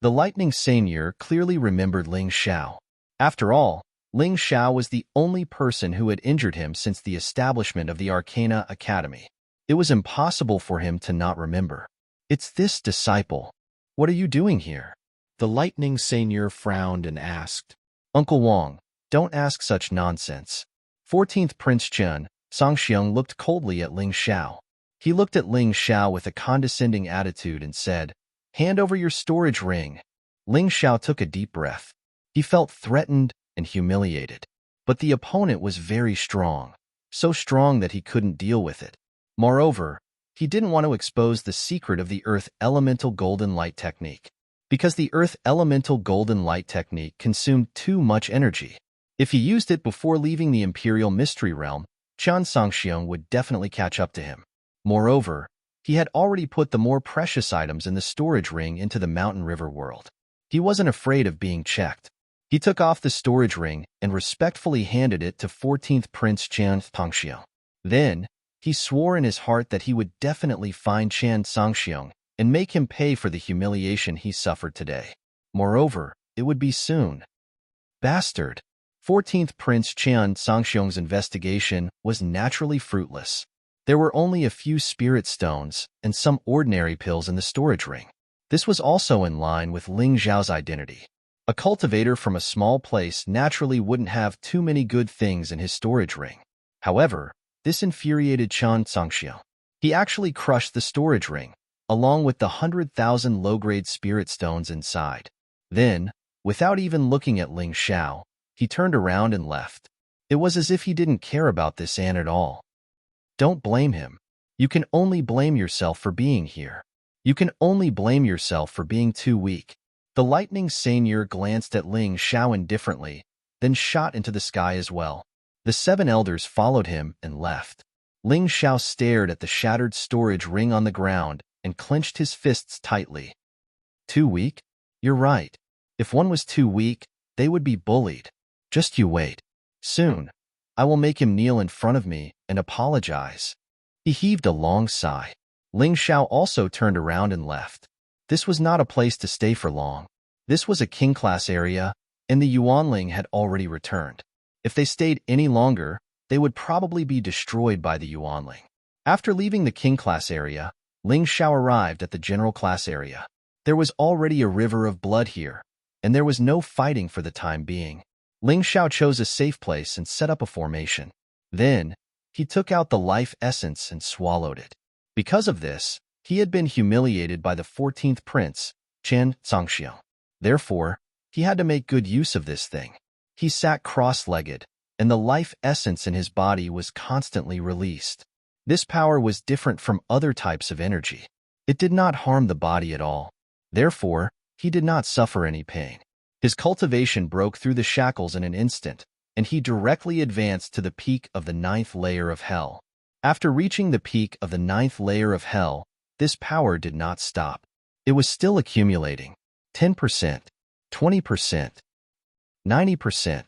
The lightning seigneur clearly remembered Ling Xiao. After all, Ling Xiao was the only person who had injured him since the establishment of the Arcana Academy. It was impossible for him to not remember. "It's this disciple. What are you doing here?" The lightning seigneur frowned and asked. "Uncle Wang, don't ask such nonsense." 14th Prince Chun, Songxiong looked coldly at Ling Xiao. He looked at Ling Xiao with a condescending attitude and said, "Hand over your storage ring." Ling Xiao took a deep breath. He felt threatened and humiliated. But the opponent was very strong, so strong that he couldn't deal with it. Moreover, he didn't want to expose the secret of the Earth Elemental Golden Light Technique, because the Earth Elemental Golden Light Technique consumed too much energy. If he used it before leaving the Imperial Mystery Realm, Chan Songxiong would definitely catch up to him. Moreover, he had already put the more precious items in the storage ring into the mountain river world. He wasn't afraid of being checked. He took off the storage ring and respectfully handed it to 14th Prince Chan Songxiong. Then, he swore in his heart that he would definitely find Chan Songxiong and make him pay for the humiliation he suffered today. Moreover, it would be soon. Bastard! 14th Prince Chan Songxiong's investigation was naturally fruitless. There were only a few spirit stones and some ordinary pills in the storage ring. This was also in line with Ling Xiao's identity. A cultivator from a small place naturally wouldn't have too many good things in his storage ring. However, this infuriated Chan Songxiong. He actually crushed the storage ring, along with the 100,000 low-grade spirit stones inside. Then, without even looking at Ling Xiao, he turned around and left. It was as if he didn't care about this ant at all. Don't blame him. You can only blame yourself for being here. You can only blame yourself for being too weak. The lightning seigneur glanced at Ling Xiao indifferently, then shot into the sky as well. The 7 elders followed him and left. Ling Xiao stared at the shattered storage ring on the ground and clenched his fists tightly. Too weak? You're right. If one was too weak, they would be bullied. Just you wait. Soon, I will make him kneel in front of me and apologize." He heaved a long sigh. Ling Xiao also turned around and left. This was not a place to stay for long. This was a king-class area, and the Yuanling had already returned. If they stayed any longer, they would probably be destroyed by the Yuanling. After leaving the king-class area, Ling Xiao arrived at the general class area. There was already a river of blood here, and there was no fighting for the time being. Ling Xiao chose a safe place and set up a formation. Then, he took out the life essence and swallowed it. Because of this, he had been humiliated by the 14th prince, Chen Zongxiao. Therefore, he had to make good use of this thing. He sat cross-legged, and the life essence in his body was constantly released. This power was different from other types of energy. It did not harm the body at all. Therefore, he did not suffer any pain. His cultivation broke through the shackles in an instant, and he directly advanced to the peak of the 9th layer of hell. After reaching the peak of the 9th layer of hell, this power did not stop. It was still accumulating. 10%, 20%, 90%,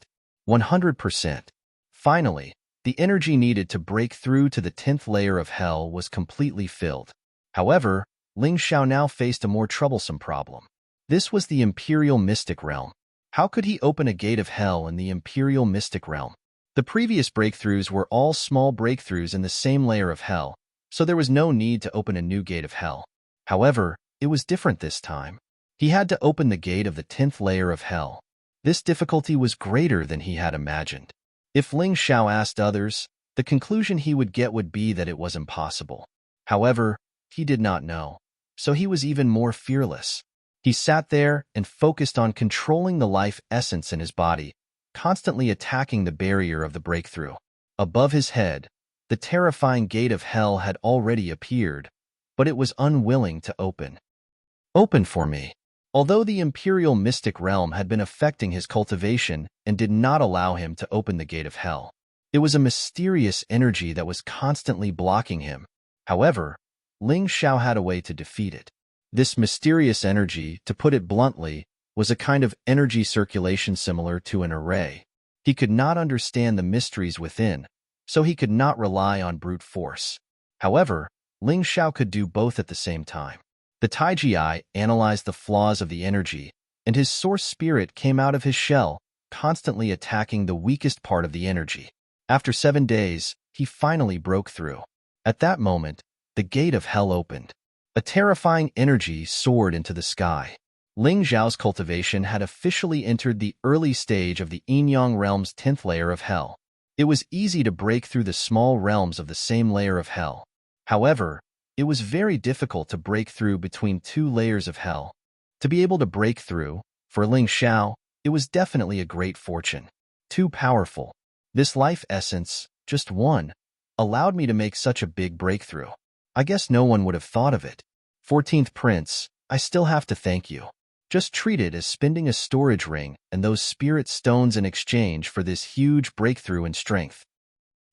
100%. Finally, the energy needed to break through to the 10th layer of hell was completely filled. However, Ling Xiao now faced a more troublesome problem. This was the Imperial Mystic Realm. How could he open a gate of hell in the Imperial Mystic Realm? The previous breakthroughs were all small breakthroughs in the same layer of hell, so there was no need to open a new gate of hell. However, it was different this time. He had to open the gate of the 10th layer of hell. This difficulty was greater than he had imagined. If Ling Xiao asked others, the conclusion he would get would be that it was impossible. However, he did not know, so he was even more fearless. He sat there and focused on controlling the life essence in his body, constantly attacking the barrier of the breakthrough. Above his head, the terrifying gate of hell had already appeared, but it was unwilling to open. "Open for me." Although the Imperial Mystic Realm had been affecting his cultivation and did not allow him to open the gate of hell, it was a mysterious energy that was constantly blocking him. However, Ling Xiao had a way to defeat it. This mysterious energy, to put it bluntly, was a kind of energy circulation similar to an array. He could not understand the mysteries within, so he could not rely on brute force. However, Ling Xiao could do both at the same time. The Taiji analyzed the flaws of the energy, and his source spirit came out of his shell, constantly attacking the weakest part of the energy. After 7 days, he finally broke through. At that moment, the gate of hell opened. A terrifying energy soared into the sky. Ling Xiao's cultivation had officially entered the early stage of the Yin-Yang realm's 10th layer of hell. It was easy to break through the small realms of the same layer of hell. However, it was very difficult to break through between 2 layers of hell. To be able to break through, for Ling Xiao, it was definitely a great fortune. Too powerful. This life essence, just one, allowed me to make such a big breakthrough. I guess no one would have thought of it. 14th Prince, I still have to thank you. Just treat it as spending a storage ring and those spirit stones in exchange for this huge breakthrough in strength.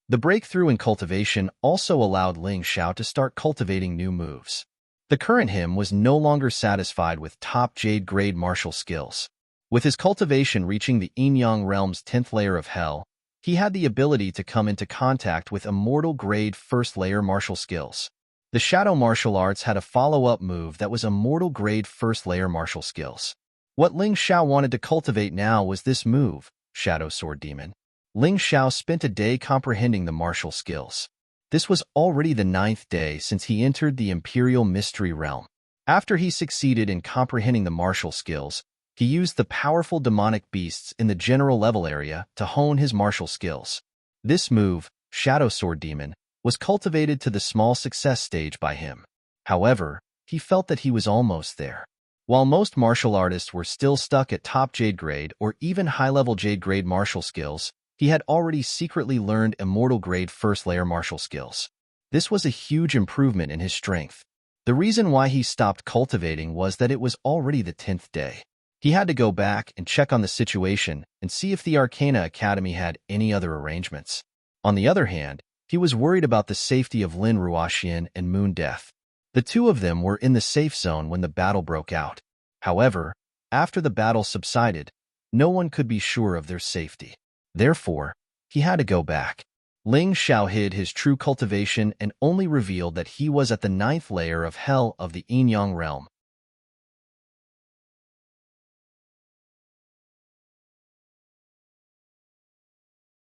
The breakthrough in cultivation also allowed Ling Xiao to start cultivating new moves. The current him was no longer satisfied with top Jade grade martial skills. With his cultivation reaching the Yin-Yang realm's 10th layer of hell, he had the ability to come into contact with immortal grade 1st layer martial skills. The Shadow Martial Arts had a follow-up move that was immortal grade 1st layer martial skills. What Ling Xiao wanted to cultivate now was this move, Shadow Sword Demon. Ling Xiao spent a day comprehending the martial skills. This was already the 9th day since he entered the Imperial Mystery Realm. After he succeeded in comprehending the martial skills, he used the powerful demonic beasts in the general level area to hone his martial skills. This move, Shadow Sword Demon, was cultivated to the small success stage by him. However, he felt that he was almost there. While most martial artists were still stuck at top Jade grade or even high-level Jade grade martial skills, he had already secretly learned immortal grade 1st layer martial skills. This was a huge improvement in his strength. The reason why he stopped cultivating was that it was already the 10th day. He had to go back and check on the situation and see if the Arcana Academy had any other arrangements. On the other hand, he was worried about the safety of Lin Ruoxian and Moon Death. The two of them were in the safe zone when the battle broke out. However, after the battle subsided, no one could be sure of their safety. Therefore, He had to go back. Ling Xiao hid his true cultivation and only revealed that he was at the 9th layer of hell of the Yin-Yang realm.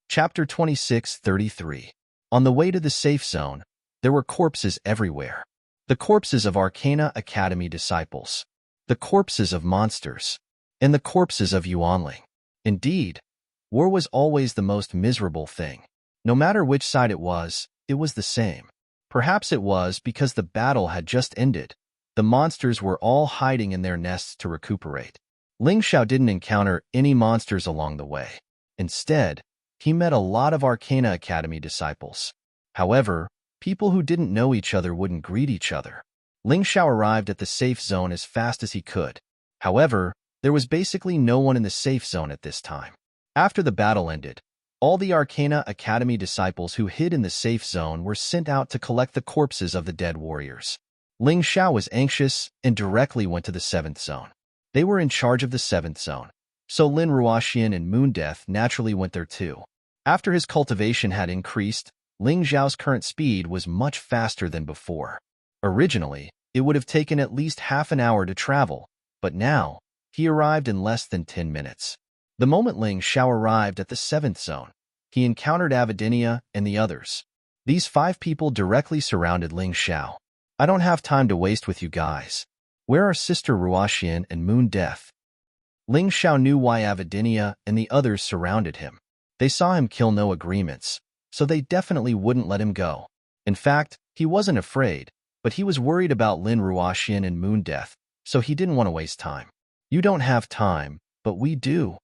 Chapter 26:33. On the way to the safe zone, there were corpses everywhere. The corpses of Arcana Academy disciples, the corpses of monsters, and the corpses of Yuanling. Indeed, war was always the most miserable thing. No matter which side it was the same. Perhaps it was because the battle had just ended. The monsters were all hiding in their nests to recuperate. Ling Xiao didn't encounter any monsters along the way. Instead, he met a lot of Arcana Academy disciples. However, people who didn't know each other wouldn't greet each other. Ling Xiao arrived at the safe zone as fast as he could. However, there was basically no one in the safe zone at this time. After the battle ended, all the Arcana Academy disciples who hid in the safe zone were sent out to collect the corpses of the dead warriors. Ling Xiao was anxious and directly went to the 7th zone. They were in charge of the 7th zone, so Lin Ruoxian and Moon Death naturally went there too. After his cultivation had increased, Ling Xiao's current speed was much faster than before. Originally, it would have taken at least half an hour to travel, but now, he arrived in less than 10 minutes. The moment Ling Xiao arrived at the 7th zone, he encountered Avidinia and the others. These 5 people directly surrounded Ling Xiao. I don't have time to waste with you guys. Where are Sister Ruoxian and Moon Death? Ling Xiao knew why Avidinia and the others surrounded him. They saw him kill no agreements, so they definitely wouldn't let him go. In fact, he wasn't afraid, but he was worried about Lin Ruoxian and Moon Death, so he didn't want to waste time. You don't have time, but we do.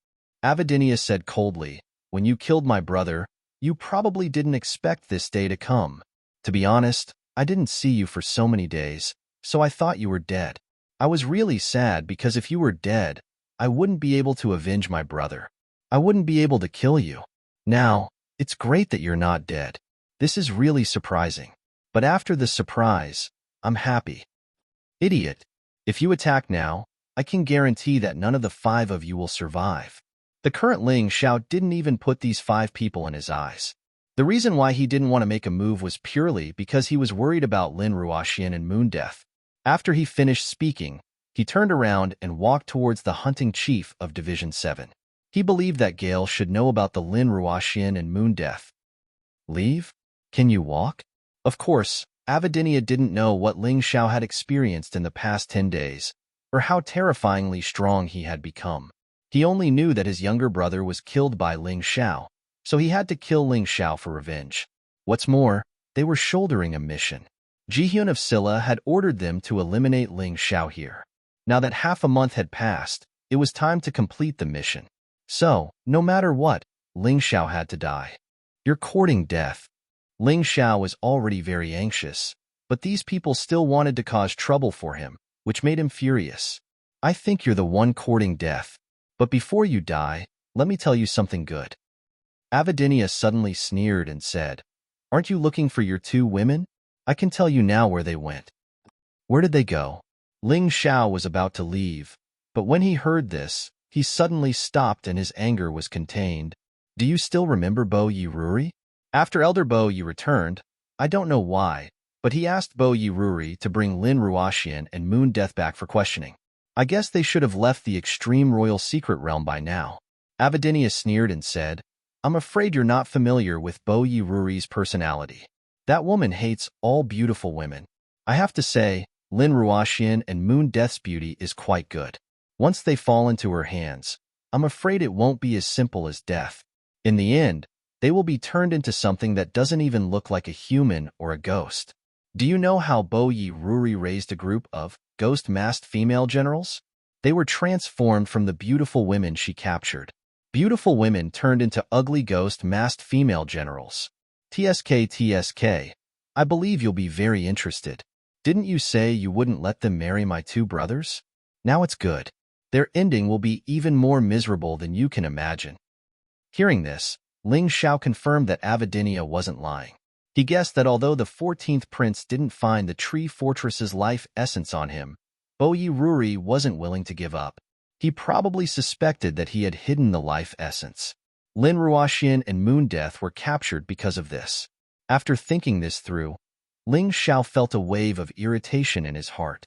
Avidinia said coldly, when you killed my brother, you probably didn't expect this day to come. To be honest, I didn't see you for so many days, so I thought you were dead. I was really sad because if you were dead, I wouldn't be able to avenge my brother. I wouldn't be able to kill you. Now, it's great that you're not dead. This is really surprising. But after the surprise, I'm happy. Idiot. If you attack now, I can guarantee that none of the 5 of you will survive. The current Ling Xiao didn't even put these 5 people in his eyes. The reason why he didn't want to make a move was purely because he was worried about Lin Ruoxian and Moon Death. After he finished speaking, he turned around and walked towards the hunting chief of Division 7. He believed that Gale should know about the Lin Ruoxian and Moon Death. Leave? Can you walk? Of course, Avidinia didn't know what Ling Xiao had experienced in the past 10 days, or how terrifyingly strong he had become. He only knew that his younger brother was killed by Ling Xiao, so he had to kill Ling Xiao for revenge. What's more, they were shouldering a mission. Jihyun of Silla had ordered them to eliminate Ling Xiao here. Now that half a month had passed, it was time to complete the mission. So, no matter what, Ling Xiao had to die. You're courting death. Ling Xiao was already very anxious, but these people still wanted to cause trouble for him, which made him furious. I think you're the one courting death. But before you die, let me tell you something good. Avidinia suddenly sneered and said, Aren't you looking for your 2 women? I can tell you now where they went. Where did they go? Ling Xiao was about to leave, but when he heard this, he suddenly stopped and his anger was contained. Do you still remember Bo Yi Ruri? After Elder Bo Yi returned, I don't know why, but he asked Bo Yi Ruri to bring Lin Ruoxian and Moon Death back for questioning. I guess they should have left the extreme royal secret realm by now. Avidinia sneered and said, I'm afraid you're not familiar with Bo Yi Ruri's personality. That woman hates all beautiful women. I have to say, Lin Ruoxian and Moon Death's beauty is quite good. Once they fall into her hands, I'm afraid it won't be as simple as death. In the end, they will be turned into something that doesn't even look like a human or a ghost. Do you know how Bo Yi Ruri raised a group of ghost-masked female generals? They were transformed from the beautiful women she captured. Beautiful women turned into ugly ghost-masked female generals. TSK, I believe you'll be very interested. Didn't you say you wouldn't let them marry my 2 brothers? Now it's good. Their ending will be even more miserable than you can imagine. Hearing this, Ling Xiao confirmed that Avidinia wasn't lying. He guessed that although the 14th prince didn't find the tree fortress's life essence on him, Bo Yi Ruri wasn't willing to give up. He probably suspected that he had hidden the life essence. Lin Ruoxian and Moon Death were captured because of this. After thinking this through, Ling Xiao felt a wave of irritation in his heart.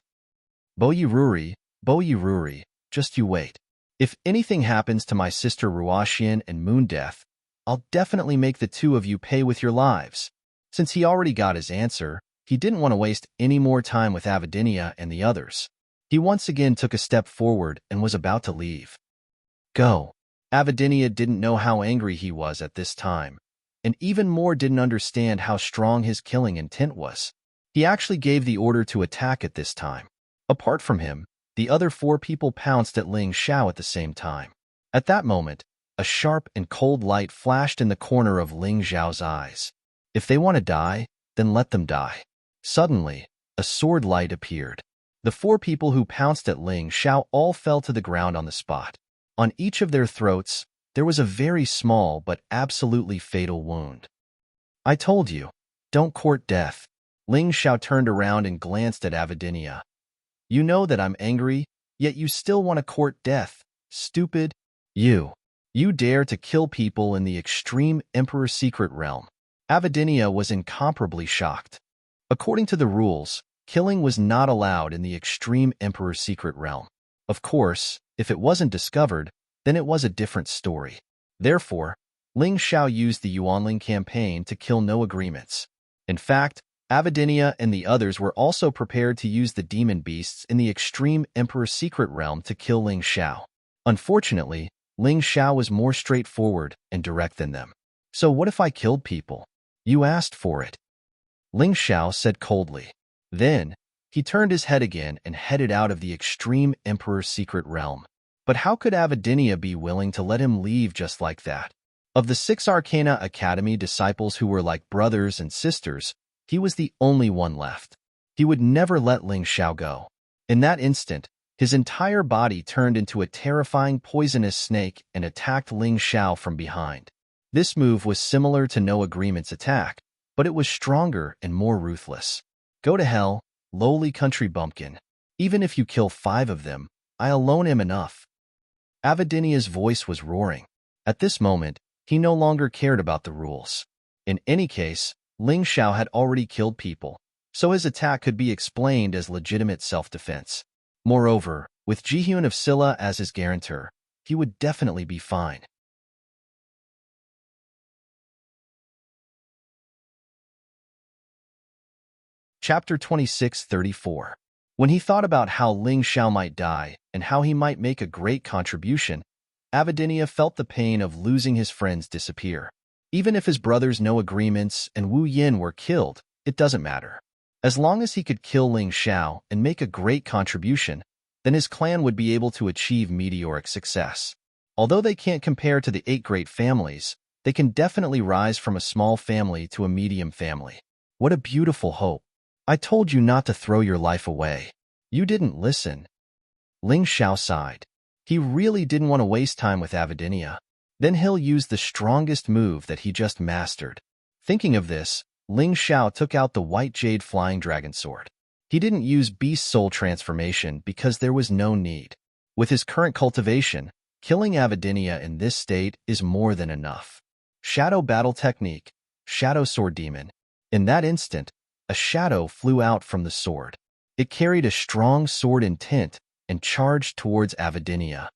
Bo Ruri, just you wait. If anything happens to my sister Ruoxian and Moon Death, I'll definitely make the two of you pay with your lives. Since he already got his answer, he didn't want to waste any more time with Avidinia and the others. He once again took a step forward and was about to leave. Go. Avidinia didn't know how angry he was at this time, and even more didn't understand how strong his killing intent was. He actually gave the order to attack at this time. Apart from him, the other 4 people pounced at Ling Xiao at the same time. At that moment, a sharp and cold light flashed in the corner of Ling Xiao's eyes. If they want to die, then let them die. Suddenly, a sword light appeared. The 4 people who pounced at Ling Xiao all fell to the ground on the spot. On each of their throats, there was a very small but absolutely fatal wound. I told you, don't court death. Ling Xiao turned around and glanced at Avidinia. You know that I'm angry, yet you still want to court death. Stupid. You dare to kill people in the extreme Emperor secret realm. Avidinia was incomparably shocked. According to the rules, killing was not allowed in the extreme Emperor secret realm. Of course, if it wasn't discovered, then it was a different story. Therefore, Ling Xiao used the Yuanling campaign to kill no agreements. In fact, Avidinia and the others were also prepared to use the demon beasts in the extreme Emperor secret realm to kill Ling Xiao. Unfortunately, Ling Xiao was more straightforward and direct than them. So what if I killed people? You asked for it. Ling Xiao said coldly. Then, he turned his head again and headed out of the extreme Emperor secret realm. But how could Avidinia be willing to let him leave just like that? Of the 6 Arcana Academy disciples who were like brothers and sisters, he was the only one left. He would never let Ling Xiao go. In that instant, his entire body turned into a terrifying poisonous snake and attacked Ling Xiao from behind. This move was similar to No Agreement's attack, but it was stronger and more ruthless. Go to hell, lowly country bumpkin. Even if you kill 5 of them, I alone am enough. Avidinia's voice was roaring. At this moment, he no longer cared about the rules. In any case, Ling Xiao had already killed people, so his attack could be explained as legitimate self-defense. Moreover, with Jihyun of Silla as his guarantor, he would definitely be fine. Chapter 26:34. When he thought about how Ling Xiao might die and how he might make a great contribution, Avidinia felt the pain of losing his friends disappear. Even if his brothers No Agreements and Wu Yin were killed, it doesn't matter. As long as he could kill Ling Xiao and make a great contribution, then his clan would be able to achieve meteoric success. Although they can't compare to the 8 great families, they can definitely rise from a small family to a medium family. What a beautiful hope. I told you not to throw your life away. You didn't listen. Ling Xiao sighed. He really didn't want to waste time with Avidinia. Then he'll use the strongest move that he just mastered. Thinking of this, Ling Xiao took out the white jade flying dragon sword. He didn't use beast soul transformation because there was no need. With his current cultivation, killing Avidinia in this state is more than enough. Shadow battle technique, Shadow Sword Demon. In that instant, a shadow flew out from the sword. It carried a strong sword intent and charged towards Avidinia.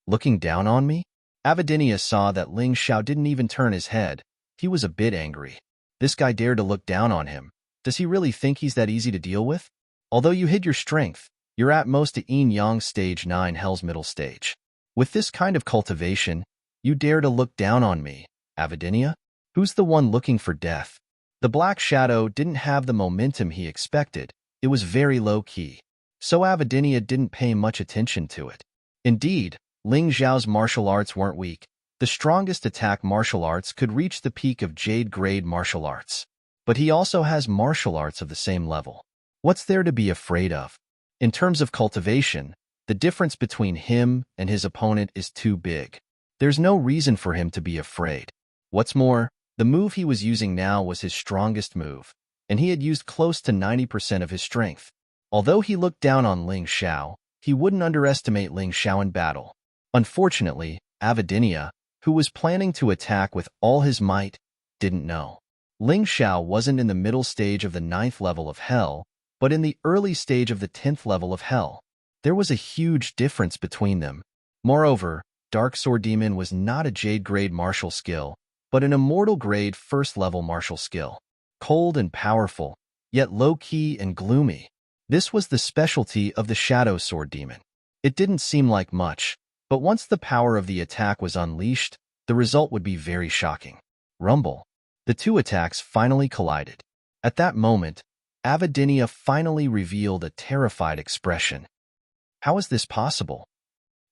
Looking down on me? Avidinia saw that Ling Xiao didn't even turn his head. He was a bit angry. This guy dared to look down on him. Does he really think he's that easy to deal with? Although you hid your strength, you're at most a Yin Yang Stage 9 Hell's Middle Stage. With this kind of cultivation, you dare to look down on me, Avidinia? Who's the one looking for death? The black shadow didn't have the momentum he expected. It was very low-key. So Avidinia didn't pay much attention to it. Indeed, Ling Xiao's martial arts weren't weak. The strongest attack martial arts could reach the peak of Jade grade martial arts. But he also has martial arts of the same level. What's there to be afraid of? In terms of cultivation, the difference between him and his opponent is too big. There's no reason for him to be afraid. What's more, the move he was using now was his strongest move, and he had used close to 90% of his strength. Although he looked down on Ling Xiao, he wouldn't underestimate Ling Xiao in battle. Unfortunately, Avidinia, who was planning to attack with all his might, didn't know. Ling Xiao wasn't in the middle stage of the 9th level of hell, but in the early stage of the 10th level of hell. There was a huge difference between them. Moreover, Dark Sword Demon was not a Jade grade martial skill, but an Immortal grade 1st level martial skill. Cold and powerful, yet low-key and gloomy. This was the specialty of the Shadow Sword Demon. It didn't seem like much, but once the power of the attack was unleashed, the result would be very shocking. Rumble. The two attacks finally collided. At that moment, Avidinia finally revealed a terrified expression. How is this possible?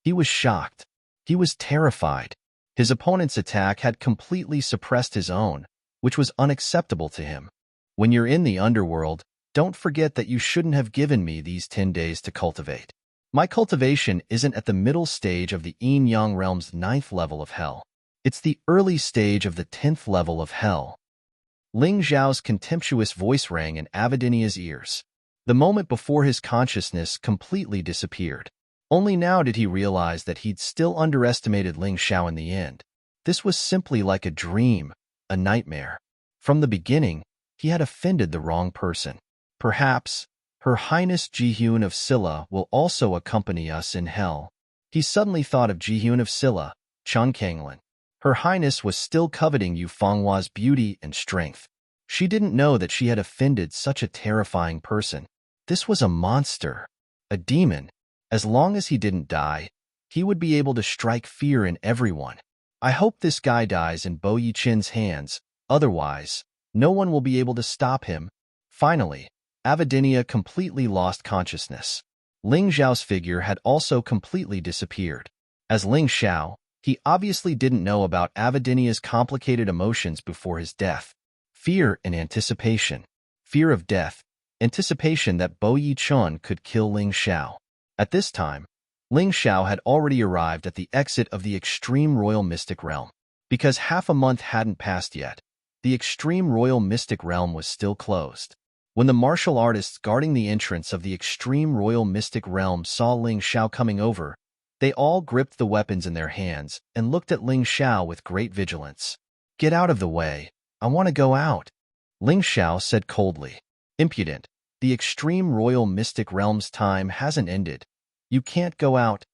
He was shocked. He was terrified. His opponent's attack had completely suppressed his own, which was unacceptable to him. When you're in the underworld, don't forget that you shouldn't have given me these 10 days to cultivate. My cultivation isn't at the middle stage of the Yin-Yang realm's 9th level of hell. It's the early stage of the 10th level of hell. Ling Xiao's contemptuous voice rang in Avidinia's ears. The moment before his consciousness completely disappeared. Only now did he realize that he'd still underestimated Ling Xiao in the end. This was simply like a dream, a nightmare. From the beginning, he had offended the wrong person. Perhaps, Her Highness Jihyun of Silla will also accompany us in hell. He suddenly thought of Jihyun of Silla, Chongqinglan. Her Highness was still coveting Yu Fenghua's beauty and strength. She didn't know that she had offended such a terrifying person. This was a monster, a demon. As long as he didn't die, he would be able to strike fear in everyone. I hope this guy dies in Bo Yichin's hands, otherwise, no one will be able to stop him. Finally, Avidinia completely lost consciousness. Ling Xiao's figure had also completely disappeared. As Ling Xiao, he obviously didn't know about Avidinia's complicated emotions before his death. Fear and anticipation. Fear of death, anticipation that Bo Yichun could kill Ling Xiao. At this time, Ling Xiao had already arrived at the exit of the Extreme Royal Mystic Realm. Because half a month hadn't passed yet, the Extreme Royal Mystic Realm was still closed. When the martial artists guarding the entrance of the Extreme Royal Mystic Realm saw Ling Xiao coming over, they all gripped the weapons in their hands and looked at Ling Xiao with great vigilance. "Get out of the way. I want to go out," Ling Xiao said coldly. "Impudent. The Extreme Royal Mystic Realm's time hasn't ended. You can't go out,"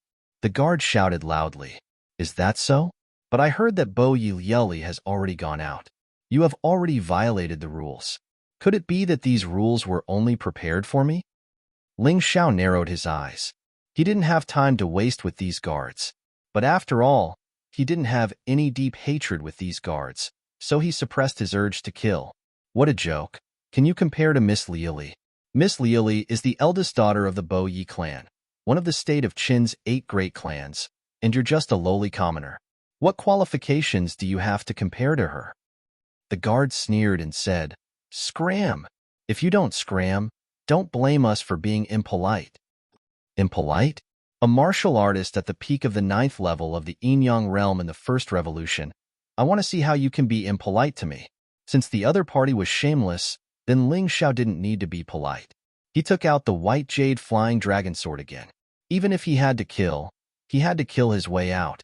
the guard shouted loudly. "Is that so? But I heard that Bo Yili has already gone out. You have already violated the rules. Could it be that these rules were only prepared for me?" Ling Xiao narrowed his eyes. He didn't have time to waste with these guards. But after all, he didn't have any deep hatred with these guards, so he suppressed his urge to kill. What a joke. Can you compare to Miss Liili? Miss Liili is the eldest daughter of the Bo Yi clan, one of the state of Qin's 8 great clans, and you're just a lowly commoner. What qualifications do you have to compare to her? The guard sneered and said, "Scram! If you don't scram, don't blame us for being impolite." Impolite? A martial artist at the peak of the 9th level of the Yin-Yang realm in the First Revolution. I want to see how you can be impolite to me. Since the other party was shameless, then Ling Xiao didn't need to be polite. He took out the white jade flying dragon sword again. Even if he had to kill his way out.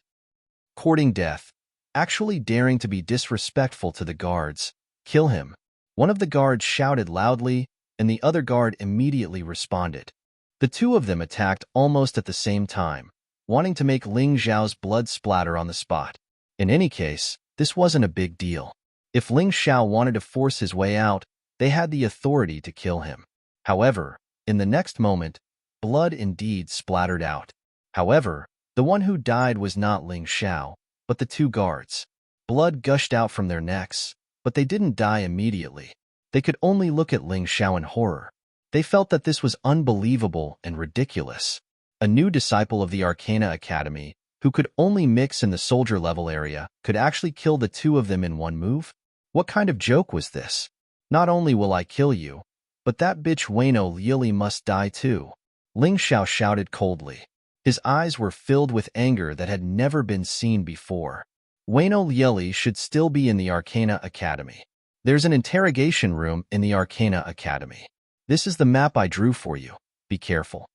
Courting death, actually daring to be disrespectful to the guards. "Kill him." One of the guards shouted loudly, and the other guard immediately responded. The two of them attacked almost at the same time, wanting to make Ling Xiao's blood splatter on the spot. In any case, this wasn't a big deal. If Ling Xiao wanted to force his way out, they had the authority to kill him. However, in the next moment, blood indeed splattered out. However, the one who died was not Ling Xiao, but the two guards. Blood gushed out from their necks, but they didn't die immediately. They could only look at Ling Xiao in horror. They felt that this was unbelievable and ridiculous. A new disciple of the Arcana Academy, who could only mix in the soldier level area, could actually kill the two of them in one move? What kind of joke was this? Not only will I kill you, but that bitch Wayno Liili must die too, Ling Xiao shouted coldly. His eyes were filled with anger that had never been seen before. Wayno Liili should still be in the Arcana Academy. There's an interrogation room in the Arcana Academy. This is the map I drew for you. Be careful.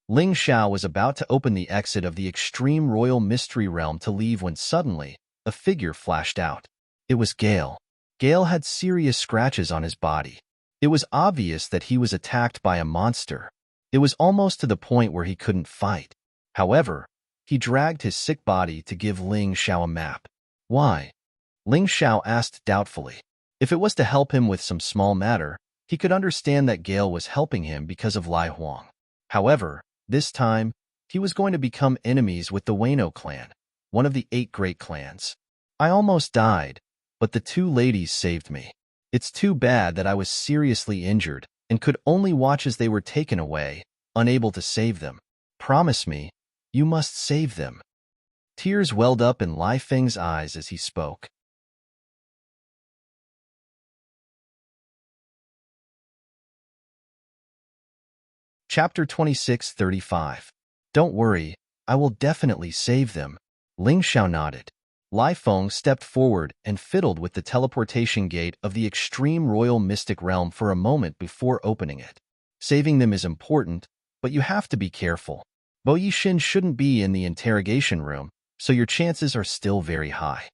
Ling Xiao was about to open the exit of the Extreme Royal Mystery Realm to leave when suddenly, a figure flashed out. It was Gale. Gale had serious scratches on his body. It was obvious that he was attacked by a monster. It was almost to the point where he couldn't fight. However, he dragged his sick body to give Ling Xiao a map. Why? Ling Xiao asked doubtfully. If it was to help him with some small matter, he could understand that Gale was helping him because of Lai Huang. However, this time, he was going to become enemies with the Wano clan, one of the 8 great clans. I almost died, but the 2 ladies saved me. It's too bad that I was seriously injured and could only watch as they were taken away, unable to save them. Promise me, you must save them. Tears welled up in Lai Feng's eyes as he spoke. Chapter 26:35. Don't worry, I will definitely save them. Ling Xiao nodded. Lai Feng stepped forward and fiddled with the teleportation gate of the extreme royal mystic realm for a moment before opening it. Saving them is important, but you have to be careful. Bo Yixin shouldn't be in the interrogation room, so your chances are still very high.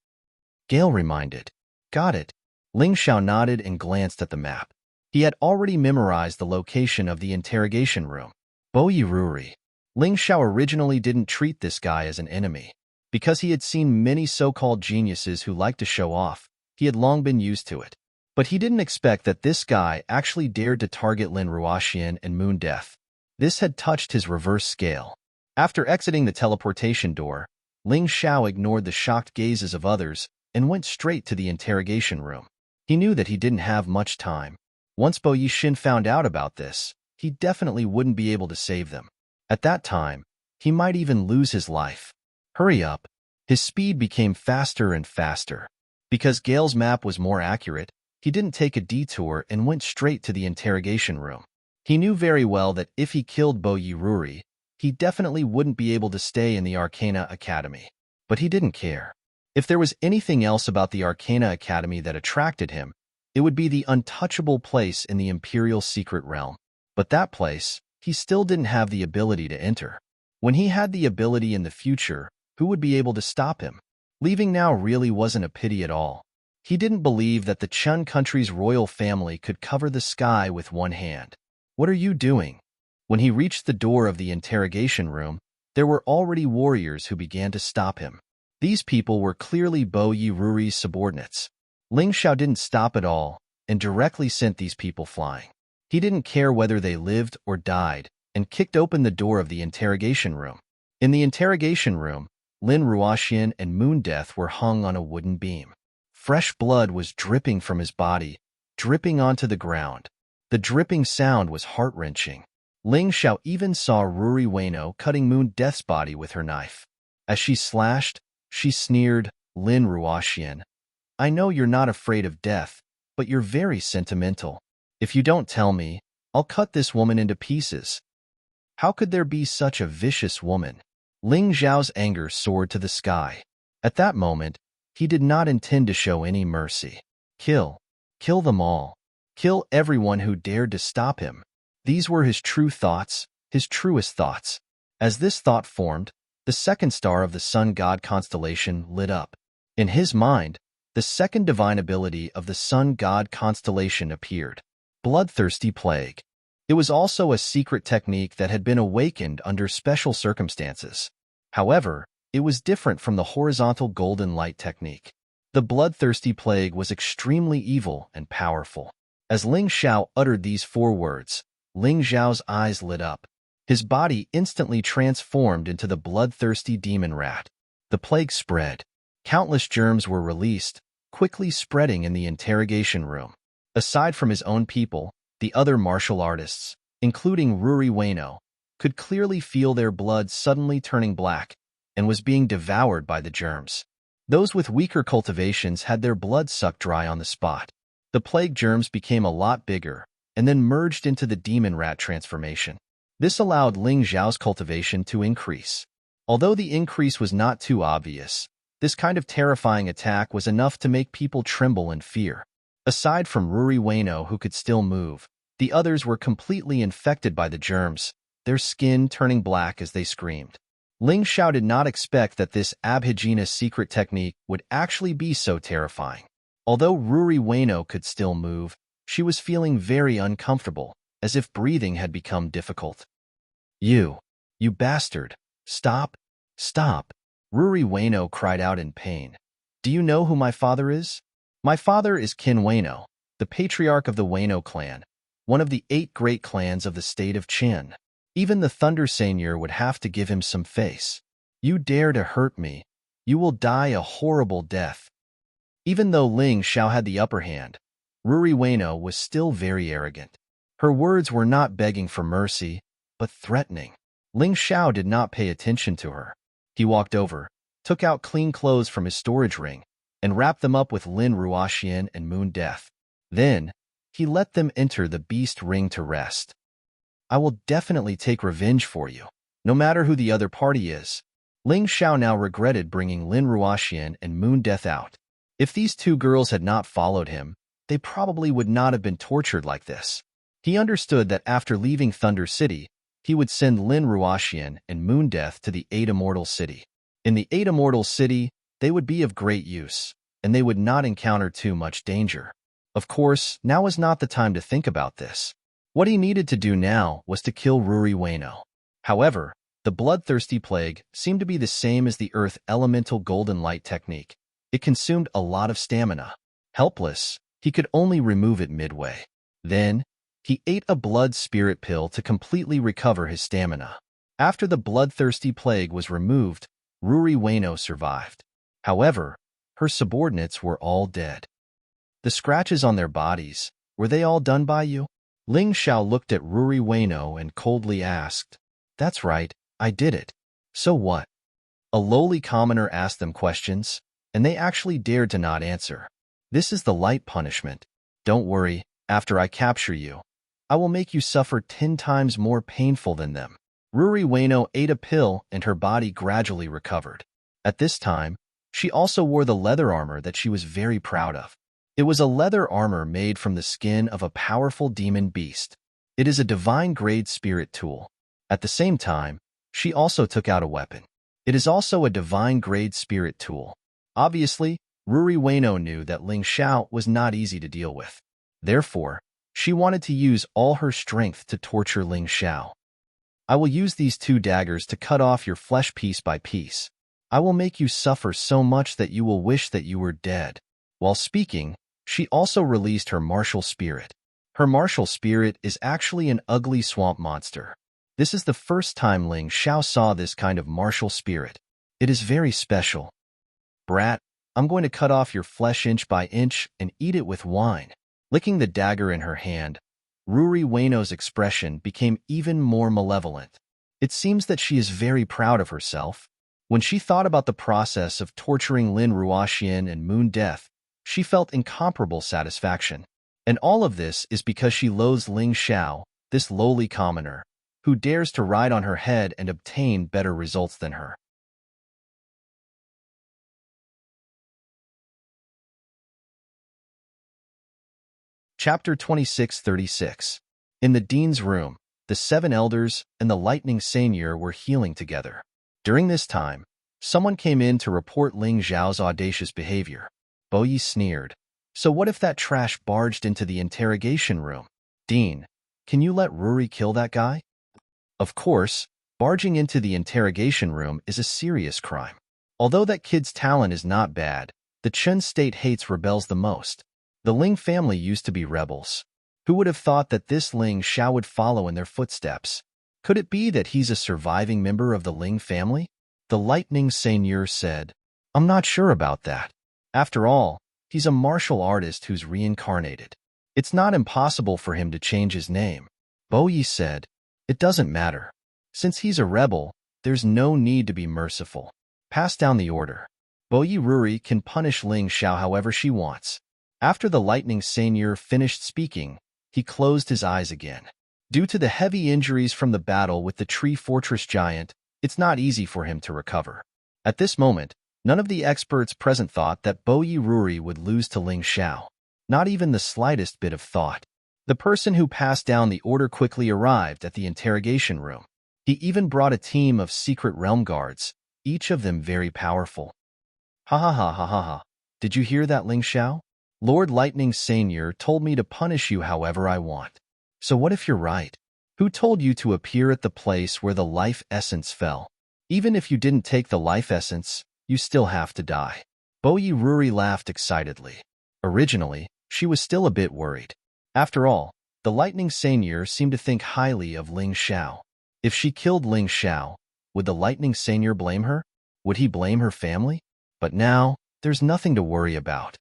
Gale reminded. Got it. Ling Xiao nodded and glanced at the map. He had already memorized the location of the interrogation room. Bo Yiruri. Ling Xiao originally didn't treat this guy as an enemy. Because he had seen many so-called geniuses who liked to show off, he had long been used to it. But he didn't expect that this guy actually dared to target Lin Ruoxian and Moon Death. This had touched his reverse scale. After exiting the teleportation door, Ling Xiao ignored the shocked gazes of others and went straight to the interrogation room. He knew that he didn't have much time. Once Bo Yixin found out about this, he definitely wouldn't be able to save them. At that time, he might even lose his life. Hurry up. His speed became faster and faster. Because Gale's map was more accurate, he didn't take a detour and went straight to the interrogation room. He knew very well that if he killed Bo Yiruri, he definitely wouldn't be able to stay in the Arcana Academy. But he didn't care. If there was anything else about the Arcana Academy that attracted him, it would be the untouchable place in the Imperial Secret Realm. But that place, he still didn't have the ability to enter. When he had the ability in the future, who would be able to stop him? Leaving now really wasn't a pity at all. He didn't believe that the Chun country's royal family could cover the sky with one hand. What are you doing? When he reached the door of the interrogation room, there were already warriors who began to stop him. These people were clearly Bo Yiruri's subordinates. Ling Xiao didn't stop at all and directly sent these people flying. He didn't care whether they lived or died and kicked open the door of the interrogation room. In the interrogation room, Lin Ruoxian and Moon Death were hung on a wooden beam. Fresh blood was dripping from his body, dripping onto the ground. The dripping sound was heart-wrenching. Ling Xiao even saw Ruri Wano cutting Moon Death's body with her knife. As she slashed, she sneered, Lin Ruoxian, I know you're not afraid of death, but you're very sentimental. If you don't tell me, I'll cut this woman into pieces. How could there be such a vicious woman? Ling Xiao's anger soared to the sky. At that moment, he did not intend to show any mercy. Kill. Kill them all. Kill everyone who dared to stop him. These were his true thoughts, his truest thoughts. As this thought formed, the second star of the sun god constellation lit up. In his mind, the second divine ability of the sun god constellation appeared. Bloodthirsty Plague. It was also a secret technique that had been awakened under special circumstances. However, it was different from the horizontal golden light technique. The bloodthirsty plague was extremely evil and powerful. As Ling Xiao uttered these 4 words, Ling Xiao's eyes lit up. His body instantly transformed into the bloodthirsty demon rat. The plague spread. Countless germs were released, quickly spreading in the interrogation room. Aside from his own people, the other martial artists, including Ruri Wano, could clearly feel their blood suddenly turning black and was being devoured by the germs. Those with weaker cultivations had their blood sucked dry on the spot. The plague germs became a lot bigger and then merged into the demon rat transformation. This allowed Ling Xiao's cultivation to increase. Although the increase was not too obvious, this kind of terrifying attack was enough to make people tremble in fear. Aside from Ruri Wano, who could still move, the others were completely infected by the germs, their skin turning black as they screamed. Ling Xiao did not expect that this Abhijina's secret technique would actually be so terrifying. Although Ruri Ueno could still move, she was feeling very uncomfortable, as if breathing had become difficult. You bastard! Stop! Stop! Ruri Ueno cried out in pain. Do you know who my father is? My father is Qin Ueno, the patriarch of the Ueno clan, one of the 8 great clans of the state of Qin. Even the Thunder Seigneur would have to give him some face. You dare to hurt me, you will die a horrible death. Even though Ling Xiao had the upper hand, Ruri Ueno was still very arrogant. Her words were not begging for mercy, but threatening. Ling Xiao did not pay attention to her. He walked over, took out clean clothes from his storage ring, and wrapped them up with Lin Ruoxian and Moon Death. Then, he let them enter the beast ring to rest. I will definitely take revenge for you, no matter who the other party is. Ling Xiao now regretted bringing Lin Ruoxian and Moon Death out. If these 2 girls had not followed him, they probably would not have been tortured like this. He understood that after leaving Thunder City, he would send Lin Ruoxian and Moon Death to the 8 Immortal City. In the 8 Immortal City, they would be of great use, and they would not encounter too much danger. Of course, now was not the time to think about this. What he needed to do now was to kill Ruri Ueno. However, the bloodthirsty plague seemed to be the same as the Earth Elemental Golden Light technique. It consumed a lot of stamina. Helpless, he could only remove it midway. Then, he ate a blood spirit pill to completely recover his stamina. After the bloodthirsty plague was removed, Ruri Ueno survived. However, her subordinates were all dead. The scratches on their bodies, were they all done by you? Ling Xiao looked at Ruri Ueno and coldly asked. That's right, I did it. So what? A lowly commoner asked them questions, and they actually dared to not answer. This is the light punishment. Don't worry, after I capture you, I will make you suffer 10 times more painful than them. Ruri Ueno ate a pill and her body gradually recovered. At this time, she also wore the leather armor that she was very proud of. It was a leather armor made from the skin of a powerful demon beast. It is a divine-grade spirit tool. At the same time, she also took out a weapon. It is also a divine-grade spirit tool. Obviously, Ruri Ueno knew that Ling Xiao was not easy to deal with. Therefore, she wanted to use all her strength to torture Ling Xiao. I will use these 2 daggers to cut off your flesh piece by piece. I will make you suffer so much that you will wish that you were dead. While speaking, she also released her martial spirit. Her martial spirit is actually an ugly swamp monster. This is the first time Ling Xiao saw this kind of martial spirit. It is very special. Brat, I'm going to cut off your flesh inch by inch and eat it with wine. Licking the dagger in her hand, Ruri Ueno's expression became even more malevolent. It seems that she is very proud of herself. When she thought about the process of torturing Lin Ruoxian and Moon Death, she felt incomparable satisfaction. And all of this is because she loathes Ling Xiao, this lowly commoner, who dares to ride on her head and obtain better results than her. Chapter 2636. In the dean's room, the 7 elders and the lightning seigneur were healing together. During this time, someone came in to report Ling Xiao's audacious behavior. Bo Yi sneered. So what if that trash barged into the interrogation room? Dean, can you let Ruri kill that guy? Of course, barging into the interrogation room is a serious crime. Although that kid's talent is not bad, the Chen state hates rebels the most. The Ling family used to be rebels. Who would have thought that this Ling Xiao would follow in their footsteps? Could it be that he's a surviving member of the Ling family? The lightning seigneur said. I'm not sure about that. After all, he's a martial artist who's reincarnated. It's not impossible for him to change his name. Bo Yi said. It doesn't matter. Since he's a rebel, there's no need to be merciful. Pass down the order. Bo Yi Ruri can punish Ling Xiao however she wants. After the lightning seigneur finished speaking, he closed his eyes again. Due to the heavy injuries from the battle with the tree fortress giant, it's not easy for him to recover. At this moment, none of the experts present thought that Bo Yi Ruri would lose to Ling Xiao. Not even the slightest bit of thought. The person who passed down the order quickly arrived at the interrogation room. He even brought a team of secret realm guards, each of them very powerful. Ha ha ha ha ha ha. Did you hear that, Ling Xiao? Lord Lightning Senior told me to punish you however I want. So what if you're right? Who told you to appear at the place where the life essence fell? Even if you didn't take the life essence, you still have to die. Bo Yi Ruri laughed excitedly. Originally, she was still a bit worried. After all, the Lightning Senior seemed to think highly of Ling Xiao. If she killed Ling Xiao, would the Lightning Senior blame her? Would he blame her family? But now, there's nothing to worry about.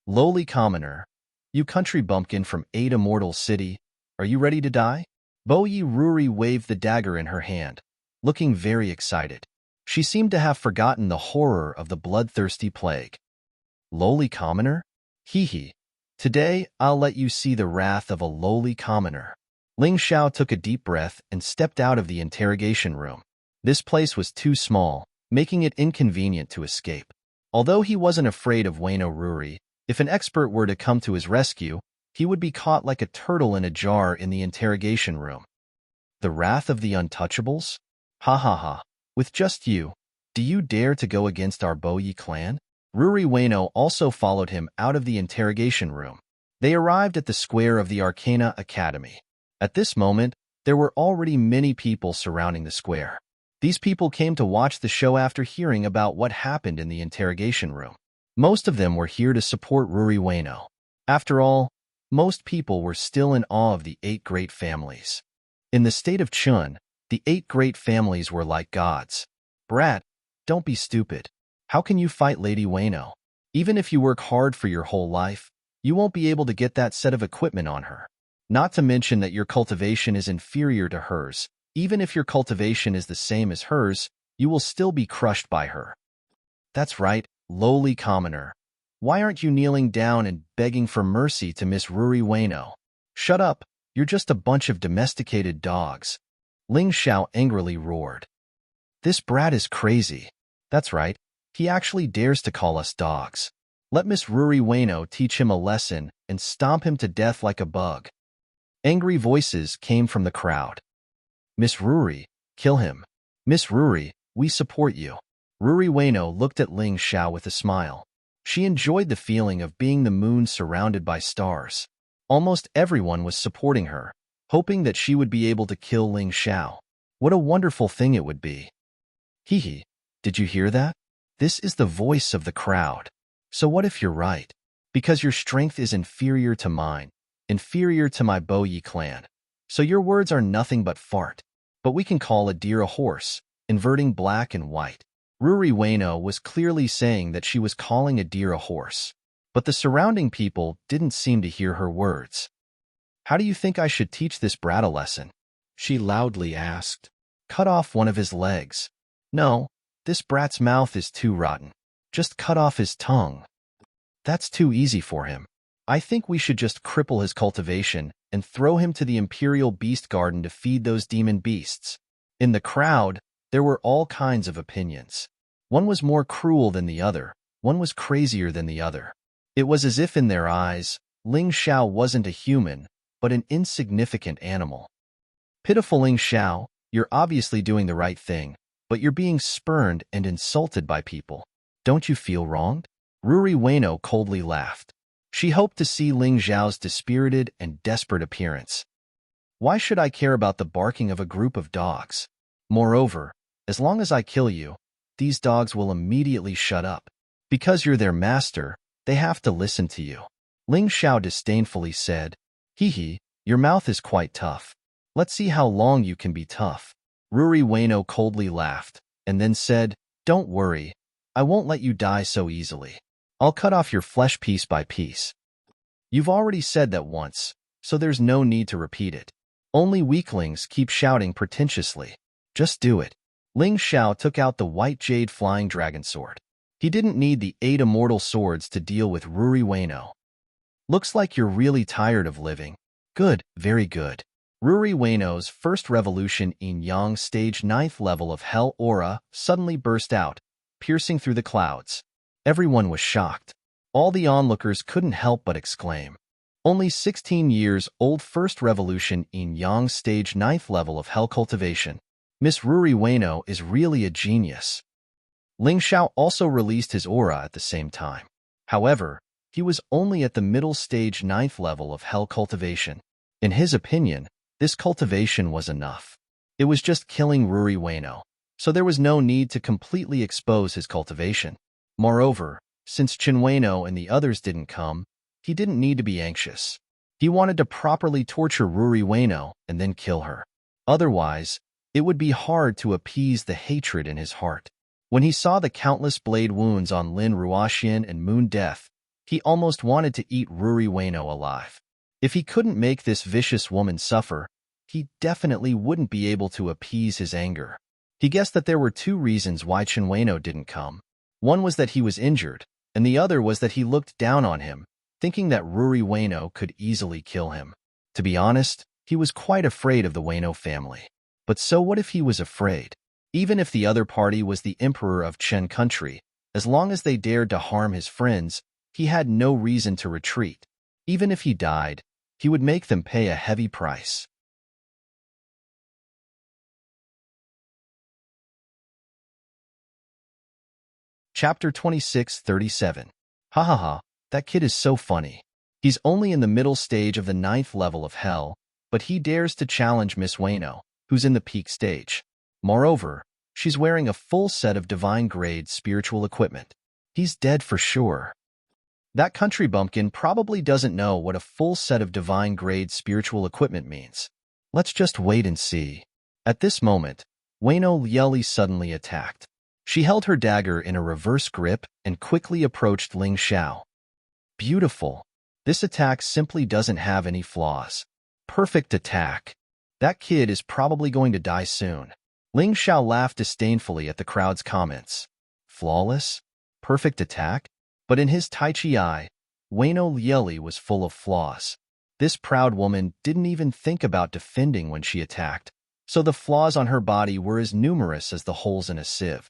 Lowly commoner, you country bumpkin from Ada Mortal City, are you ready to die? Bo Yi Ruri waved the dagger in her hand, looking very excited. She seemed to have forgotten the horror of the bloodthirsty plague. Lowly commoner? Hee hee. Today, I'll let you see the wrath of a lowly commoner. Ling Xiao took a deep breath and stepped out of the interrogation room. This place was too small, making it inconvenient to escape. Although he wasn't afraid of Wayno Ruri, if an expert were to come to his rescue, he would be caught like a turtle in a jar in the interrogation room. The wrath of the untouchables? Ha ha ha. With just you, do you dare to go against our Bo Yi clan? Ruri Wayno also followed him out of the interrogation room. They arrived at the square of the Arcana Academy. At this moment, there were already many people surrounding the square. These people came to watch the show after hearing about what happened in the interrogation room. Most of them were here to support Ruri Wayno. After all, most people were still in awe of the 8 great families. In the state of Chun, the 8 great families were like gods. Brat, don't be stupid. How can you fight Lady Wayno? Even if you work hard for your whole life, you won't be able to get that set of equipment on her. Not to mention that your cultivation is inferior to hers. Even if your cultivation is the same as hers, you will still be crushed by her. That's right, lowly commoner. Why aren't you kneeling down and begging for mercy to Miss Ruri Wayno? Shut up, you're just a bunch of domesticated dogs. Ling Xiao angrily roared. This brat is crazy. That's right, he actually dares to call us dogs. Let Miss Ruri Wayno teach him a lesson and stomp him to death like a bug. Angry voices came from the crowd. Miss Ruri, kill him. Miss Ruri, we support you. Ruri Wayno looked at Ling Xiao with a smile. She enjoyed the feeling of being the moon surrounded by stars. Almost everyone was supporting her, hoping that she would be able to kill Ling Xiao. What a wonderful thing it would be. Hee hee, did you hear that? This is the voice of the crowd. So what if you're right? Because your strength is inferior to mine, inferior to my Bo Yi clan. So your words are nothing but fart. But we can call a deer a horse, inverting black and white. Ruri Wayno was clearly saying that she was calling a deer a horse. But the surrounding people didn't seem to hear her words. How do you think I should teach this brat a lesson? She loudly asked. Cut off one of his legs. No, this brat's mouth is too rotten. Just cut off his tongue. That's too easy for him. I think we should just cripple his cultivation and throw him to the Imperial Beast Garden to feed those demon beasts. In the crowd, there were all kinds of opinions. One was more cruel than the other. One was crazier than the other. It was as if in their eyes, Ling Xiao wasn't a human, but an insignificant animal. Pitiful Ling Xiao, you're obviously doing the right thing, but you're being spurned and insulted by people. Don't you feel wronged? Ruri Wayno coldly laughed. She hoped to see Ling Xiao's dispirited and desperate appearance. Why should I care about the barking of a group of dogs? Moreover, as long as I kill you, these dogs will immediately shut up. Because you're their master, they have to listen to you. Ling Xiao disdainfully said, Hee hee, your mouth is quite tough. Let's see how long you can be tough. Ruri Wayno coldly laughed, and then said, Don't worry, I won't let you die so easily. I'll cut off your flesh piece by piece. You've already said that once, so there's no need to repeat it. Only weaklings keep shouting pretentiously. Just do it. Ling Xiao took out the white jade flying dragon sword. He didn't need the 8 immortal swords to deal with Ruri Wayno. Looks like you're really tired of living. Good, very good. Ruri Wayno's first revolution in Yang stage 9th level of Hell Aura suddenly burst out, piercing through the clouds. Everyone was shocked. All the onlookers couldn't help but exclaim. Only 16 years old first revolution in Yang stage 9th level of Hell cultivation. Miss Ruri Ueno is really a genius. Ling Xiao also released his aura at the same time. However, he was only at the middle stage 9th level of hell cultivation. In his opinion, this cultivation was enough. It was just killing Ruri Ueno, so there was no need to completely expose his cultivation. Moreover, since Qin Ueno and the others didn't come, he didn't need to be anxious. He wanted to properly torture Ruri Ueno and then kill her. Otherwise, it would be hard to appease the hatred in his heart. When he saw the countless blade wounds on Lin Ruoxian and Moon Death, he almost wanted to eat Ruri Ueno alive. If he couldn't make this vicious woman suffer, he definitely wouldn't be able to appease his anger. He guessed that there were 2 reasons why Qin Ueno didn't come. One was that he was injured, and the other was that he looked down on him, thinking that Ruri Ueno could easily kill him. To be honest, he was quite afraid of the Ueno family. But so what if he was afraid? Even if the other party was the emperor of Chen country, as long as they dared to harm his friends, he had no reason to retreat. Even if he died, he would make them pay a heavy price. Chapter 26:37. Ha ha ha, that kid is so funny. He's only in the middle stage of the 9th level of hell, but he dares to challenge Miss Ueno, who's in the peak stage. Moreover, she's wearing a full set of divine-grade spiritual equipment. He's dead for sure. That country bumpkin probably doesn't know what a full set of divine-grade spiritual equipment means. Let's just wait and see. At this moment, Ueno Lieli suddenly attacked. She held her dagger in a reverse grip and quickly approached Ling Xiao. Beautiful. This attack simply doesn't have any flaws. Perfect attack. That kid is probably going to die soon. Ling Xiao laughed disdainfully at the crowd's comments. Flawless? Perfect attack? But in his Tai Chi eye, Ueno Lieli was full of flaws. This proud woman didn't even think about defending when she attacked, so the flaws on her body were as numerous as the holes in a sieve.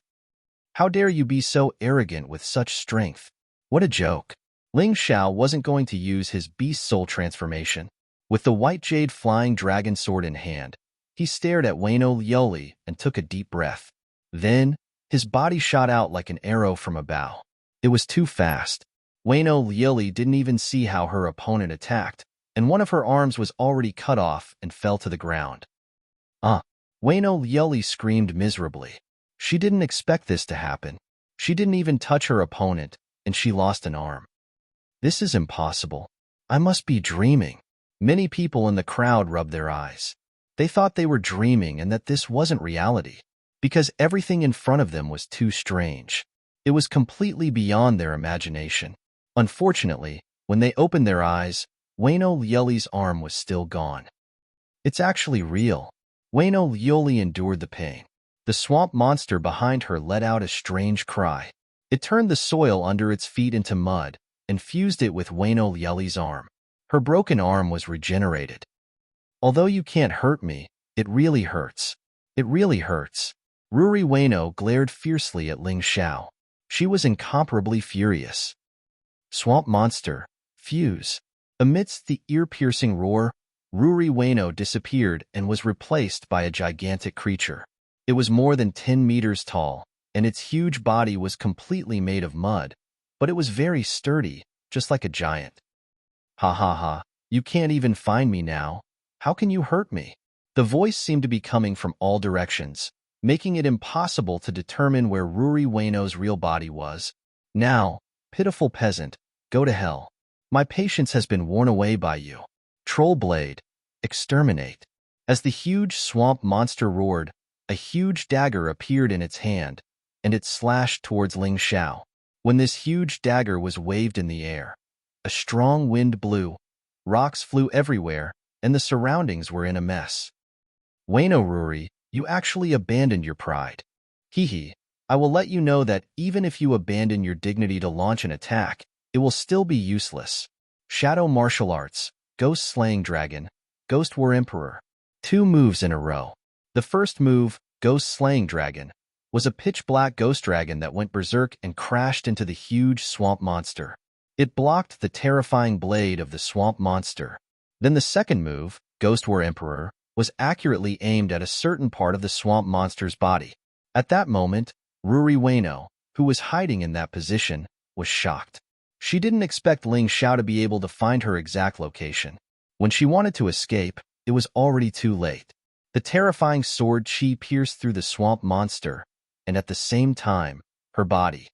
How dare you be so arrogant with such strength? What a joke. Ling Xiao wasn't going to use his beast soul transformation. With the white jade flying dragon sword in hand, he stared at Ueno Lieli and took a deep breath. Then, his body shot out like an arrow from a bow. It was too fast. Ueno Lieli didn't even see how her opponent attacked, and one of her arms was already cut off and fell to the ground. Ueno Lieli screamed miserably. She didn't expect this to happen. She didn't even touch her opponent, and she lost an arm. This is impossible. I must be dreaming. Many people in the crowd rubbed their eyes. They thought they were dreaming and that this wasn't reality, because everything in front of them was too strange. It was completely beyond their imagination. Unfortunately, when they opened their eyes, Ueno Lieli's arm was still gone. It's actually real. Ueno Lieli endured the pain. The swamp monster behind her let out a strange cry. It turned the soil under its feet into mud and fused it with Ueno Lieli's arm. Her broken arm was regenerated. Although you can't hurt me, it really hurts. It really hurts. Ruri Ueno glared fiercely at Ling Xiao. She was incomparably furious. Swamp monster, fuse. Amidst the ear-piercing roar, Ruri Ueno disappeared and was replaced by a gigantic creature. It was more than 10 meters tall, and its huge body was completely made of mud, but it was very sturdy, just like a giant. Ha ha ha, you can't even find me now. How can you hurt me? The voice seemed to be coming from all directions, making it impossible to determine where Ruri Ueno's real body was. Now, pitiful peasant, go to hell. My patience has been worn away by you. Troll blade, exterminate. As the huge swamp monster roared, a huge dagger appeared in its hand, and it slashed towards Ling Xiao. When this huge dagger was waved in the air, a strong wind blew, rocks flew everywhere, and the surroundings were in a mess. Ueno Ruri, you actually abandoned your pride. Hee, I will let you know that even if you abandon your dignity to launch an attack, it will still be useless. Shadow Martial Arts, Ghost Slaying Dragon, Ghost War Emperor. 2 moves in a row. The first move, Ghost Slaying Dragon, was a pitch-black ghost dragon that went berserk and crashed into the huge swamp monster. It blocked the terrifying blade of the swamp monster. Then the second move, Ghost War Emperor, was accurately aimed at a certain part of the swamp monster's body. At that moment, Ruri Ueno, who was hiding in that position, was shocked. She didn't expect Ling Xiao to be able to find her exact location. When she wanted to escape, it was already too late. The terrifying sword chi pierced through the swamp monster, and at the same time, her body.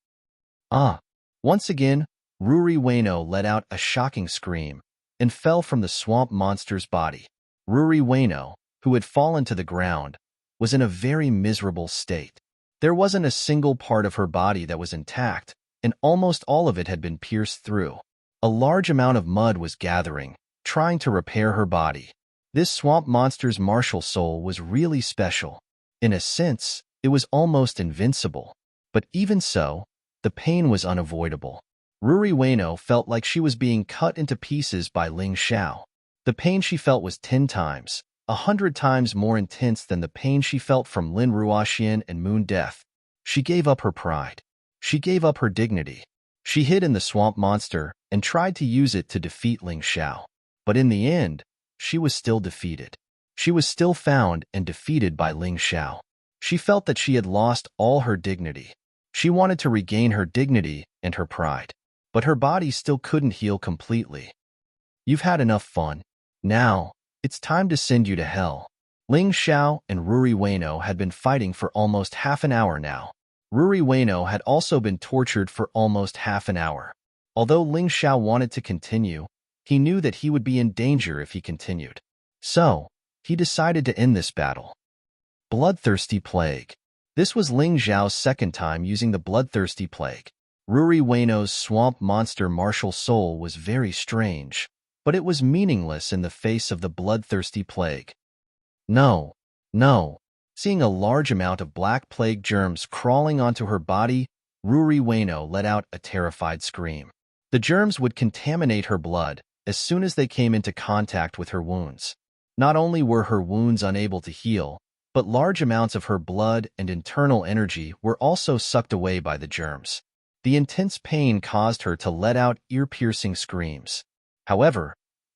Once again, Ruri Ueno let out a shocking scream and fell from the swamp monster's body. Ruri Ueno, who had fallen to the ground, was in a very miserable state. There wasn't a single part of her body that was intact, and almost all of it had been pierced through. A large amount of mud was gathering, trying to repair her body. This swamp monster's martial soul was really special. In a sense, it was almost invincible. But even so, the pain was unavoidable. Ruri Ueno felt like she was being cut into pieces by Ling Xiao. The pain she felt was 10 times, 100 times more intense than the pain she felt from Lin Ruoxian and Moon Death. She gave up her pride. She gave up her dignity. She hid in the swamp monster and tried to use it to defeat Ling Xiao. But in the end, she was still defeated. She was still found and defeated by Ling Xiao. She felt that she had lost all her dignity. She wanted to regain her dignity and her pride. But her body still couldn't heal completely. You've had enough fun. Now, it's time to send you to hell. Ling Xiao and Ruri Ueno had been fighting for almost half an hour now. Ruri Ueno had also been tortured for almost half an hour. Although Ling Xiao wanted to continue, he knew that he would be in danger if he continued. So, he decided to end this battle. Bloodthirsty Plague. This was Ling Xiao's second time using the Bloodthirsty Plague. Ruri Ueno's swamp monster martial soul was very strange, but it was meaningless in the face of the Bloodthirsty Plague. No. Seeing a large amount of black plague germs crawling onto her body, Ruri Ueno let out a terrified scream. The germs would contaminate her blood as soon as they came into contact with her wounds. Not only were her wounds unable to heal, but large amounts of her blood and internal energy were also sucked away by the germs. The intense pain caused her to let out ear-piercing screams. However,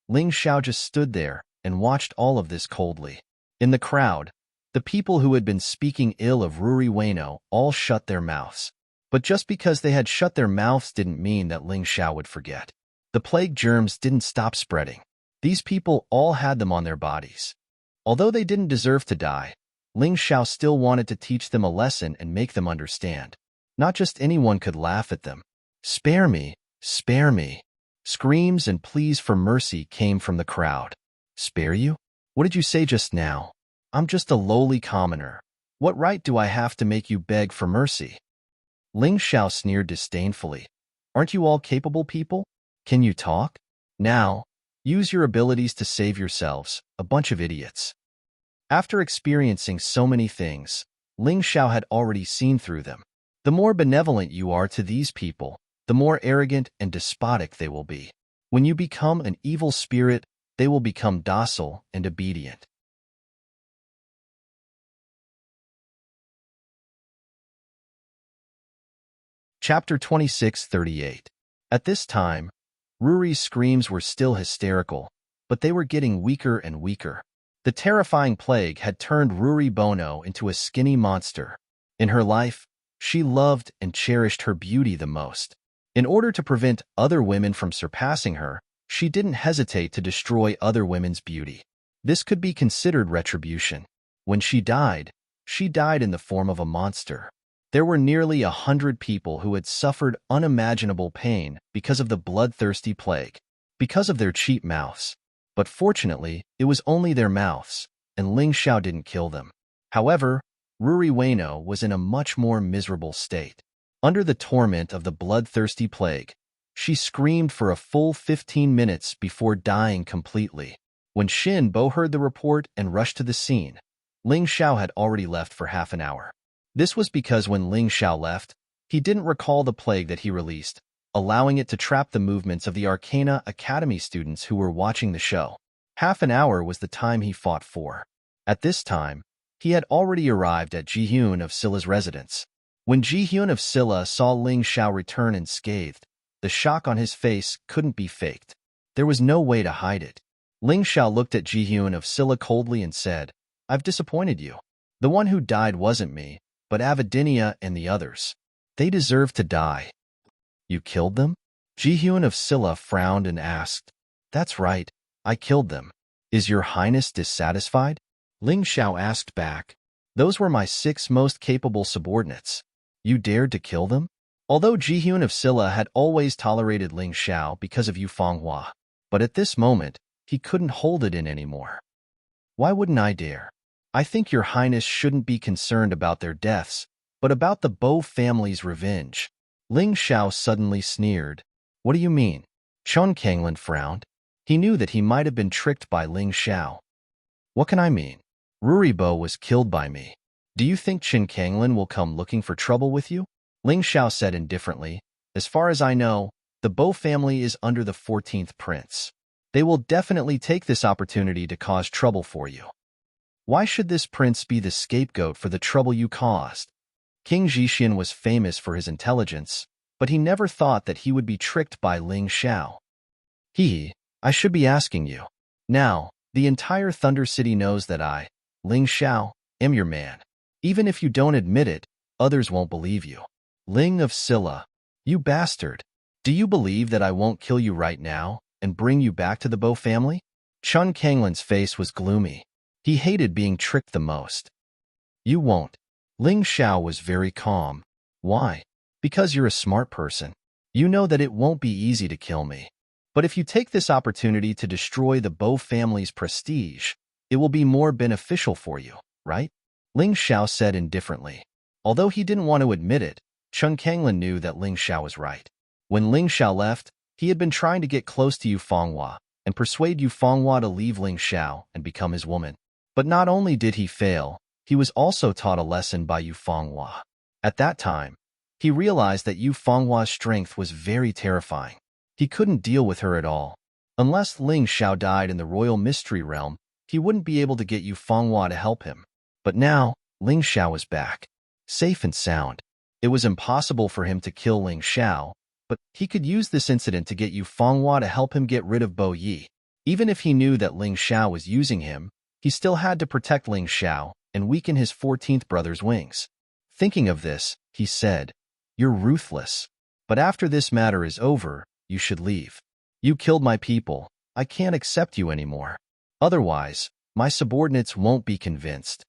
Ling Xiao just stood there and watched all of this coldly. In the crowd, the people who had been speaking ill of Ruri Ueno all shut their mouths. But just because they had shut their mouths didn't mean that Ling Xiao would forget. The plague germs didn't stop spreading. These people all had them on their bodies. Although they didn't deserve to die, Ling Xiao still wanted to teach them a lesson and make them understand. Not just anyone could laugh at them. Spare me, spare me. Screams and pleas for mercy came from the crowd. Spare you? What did you say just now? I'm just a lowly commoner. What right do I have to make you beg for mercy? Ling Xiao sneered disdainfully. Aren't you all capable people? Can you talk? Now, use your abilities to save yourselves, a bunch of idiots. After experiencing so many things, Ling Xiao had already seen through them. The more benevolent you are to these people, the more arrogant and despotic they will be. When you become an evil spirit, they will become docile and obedient. Chapter 26:38. At this time, Ruri's screams were still hysterical, but they were getting weaker and weaker. The terrifying plague had turned Ruri Ueno into a skinny monster. In her life, she loved and cherished her beauty the most. In order to prevent other women from surpassing her, she didn't hesitate to destroy other women's beauty. This could be considered retribution. When she died in the form of a monster. There were nearly 100 people who had suffered unimaginable pain because of the bloodthirsty plague, because of their cheap mouths. But fortunately, it was only their mouths, and Ling Xiao didn't kill them. However, Ruri Ueno was in a much more miserable state. Under the torment of the bloodthirsty plague, she screamed for a full 15 minutes before dying completely. When Xin Bo heard the report and rushed to the scene, Ling Xiao had already left for half an hour. This was because when Ling Xiao left, he didn't recall the plague that he released, allowing it to trap the movements of the Arcana Academy students who were watching the show. Half an hour was the time he fought for. At this time, he had already arrived at Ji-hyun of Silla's residence. When Ji-hyun of Silla saw Ling Xiao return unscathed, the shock on his face couldn't be faked. There was no way to hide it. Ling Xiao looked at Ji-hyun of Silla coldly and said, I've disappointed you. The one who died wasn't me, but Avidinia and the others. They deserve to die. You killed them? Ji-hyun of Silla frowned and asked, That's right, I killed them. Is your highness dissatisfied? Ling Xiao asked back, Those were my 6 most capable subordinates. You dared to kill them? Although Ji-hyun of Silla had always tolerated Ling Xiao because of Yu Fanghua, but at this moment, he couldn't hold it in anymore. Why wouldn't I dare? I think your highness shouldn't be concerned about their deaths, but about the Bo family's revenge. Ling Xiao suddenly sneered. What do you mean? Chun Kanglin frowned. He knew that he might have been tricked by Ling Xiao. What can I mean? Ruribo was killed by me. Do you think Qin Kanglin will come looking for trouble with you? Ling Xiao said indifferently, As far as I know, the Bo family is under the 14th prince. They will definitely take this opportunity to cause trouble for you. Why should this prince be the scapegoat for the trouble you caused? King Zhixian was famous for his intelligence, but he never thought that he would be tricked by Ling Xiao. I should be asking you. Now, the entire Thunder City knows that I, Ling Xiao, am your man. Even if you don't admit it, others won't believe you. Ling of Silla, you bastard. Do you believe that I won't kill you right now and bring you back to the Bo family? Chun Kanglin's face was gloomy. He hated being tricked the most. You won't. Ling Xiao was very calm. Why? Because you're a smart person. You know that it won't be easy to kill me. But if you take this opportunity to destroy the Bo family's prestige, it will be more beneficial for you, right? Ling Xiao said indifferently. Although he didn't want to admit it, Chun Kanglin knew that Ling Xiao was right. When Ling Xiao left, he had been trying to get close to Yu Fanghua and persuade Yu Fanghua to leave Ling Xiao and become his woman. But not only did he fail, he was also taught a lesson by Yu Fanghua. At that time, he realized that Yu Fanghua's strength was very terrifying. He couldn't deal with her at all. Unless Ling Xiao died in the royal mystery realm, he wouldn't be able to get Yu Fanghua to help him. But now, Ling Xiao was back, safe and sound. It was impossible for him to kill Ling Xiao, but he could use this incident to get Yu Fanghua to help him get rid of Bo Yi. Even if he knew that Ling Xiao was using him, he still had to protect Ling Xiao and weaken his 14th brother's wings. Thinking of this, he said, You're ruthless. But after this matter is over, you should leave. You killed my people. I can't accept you anymore. Otherwise, my subordinates won't be convinced.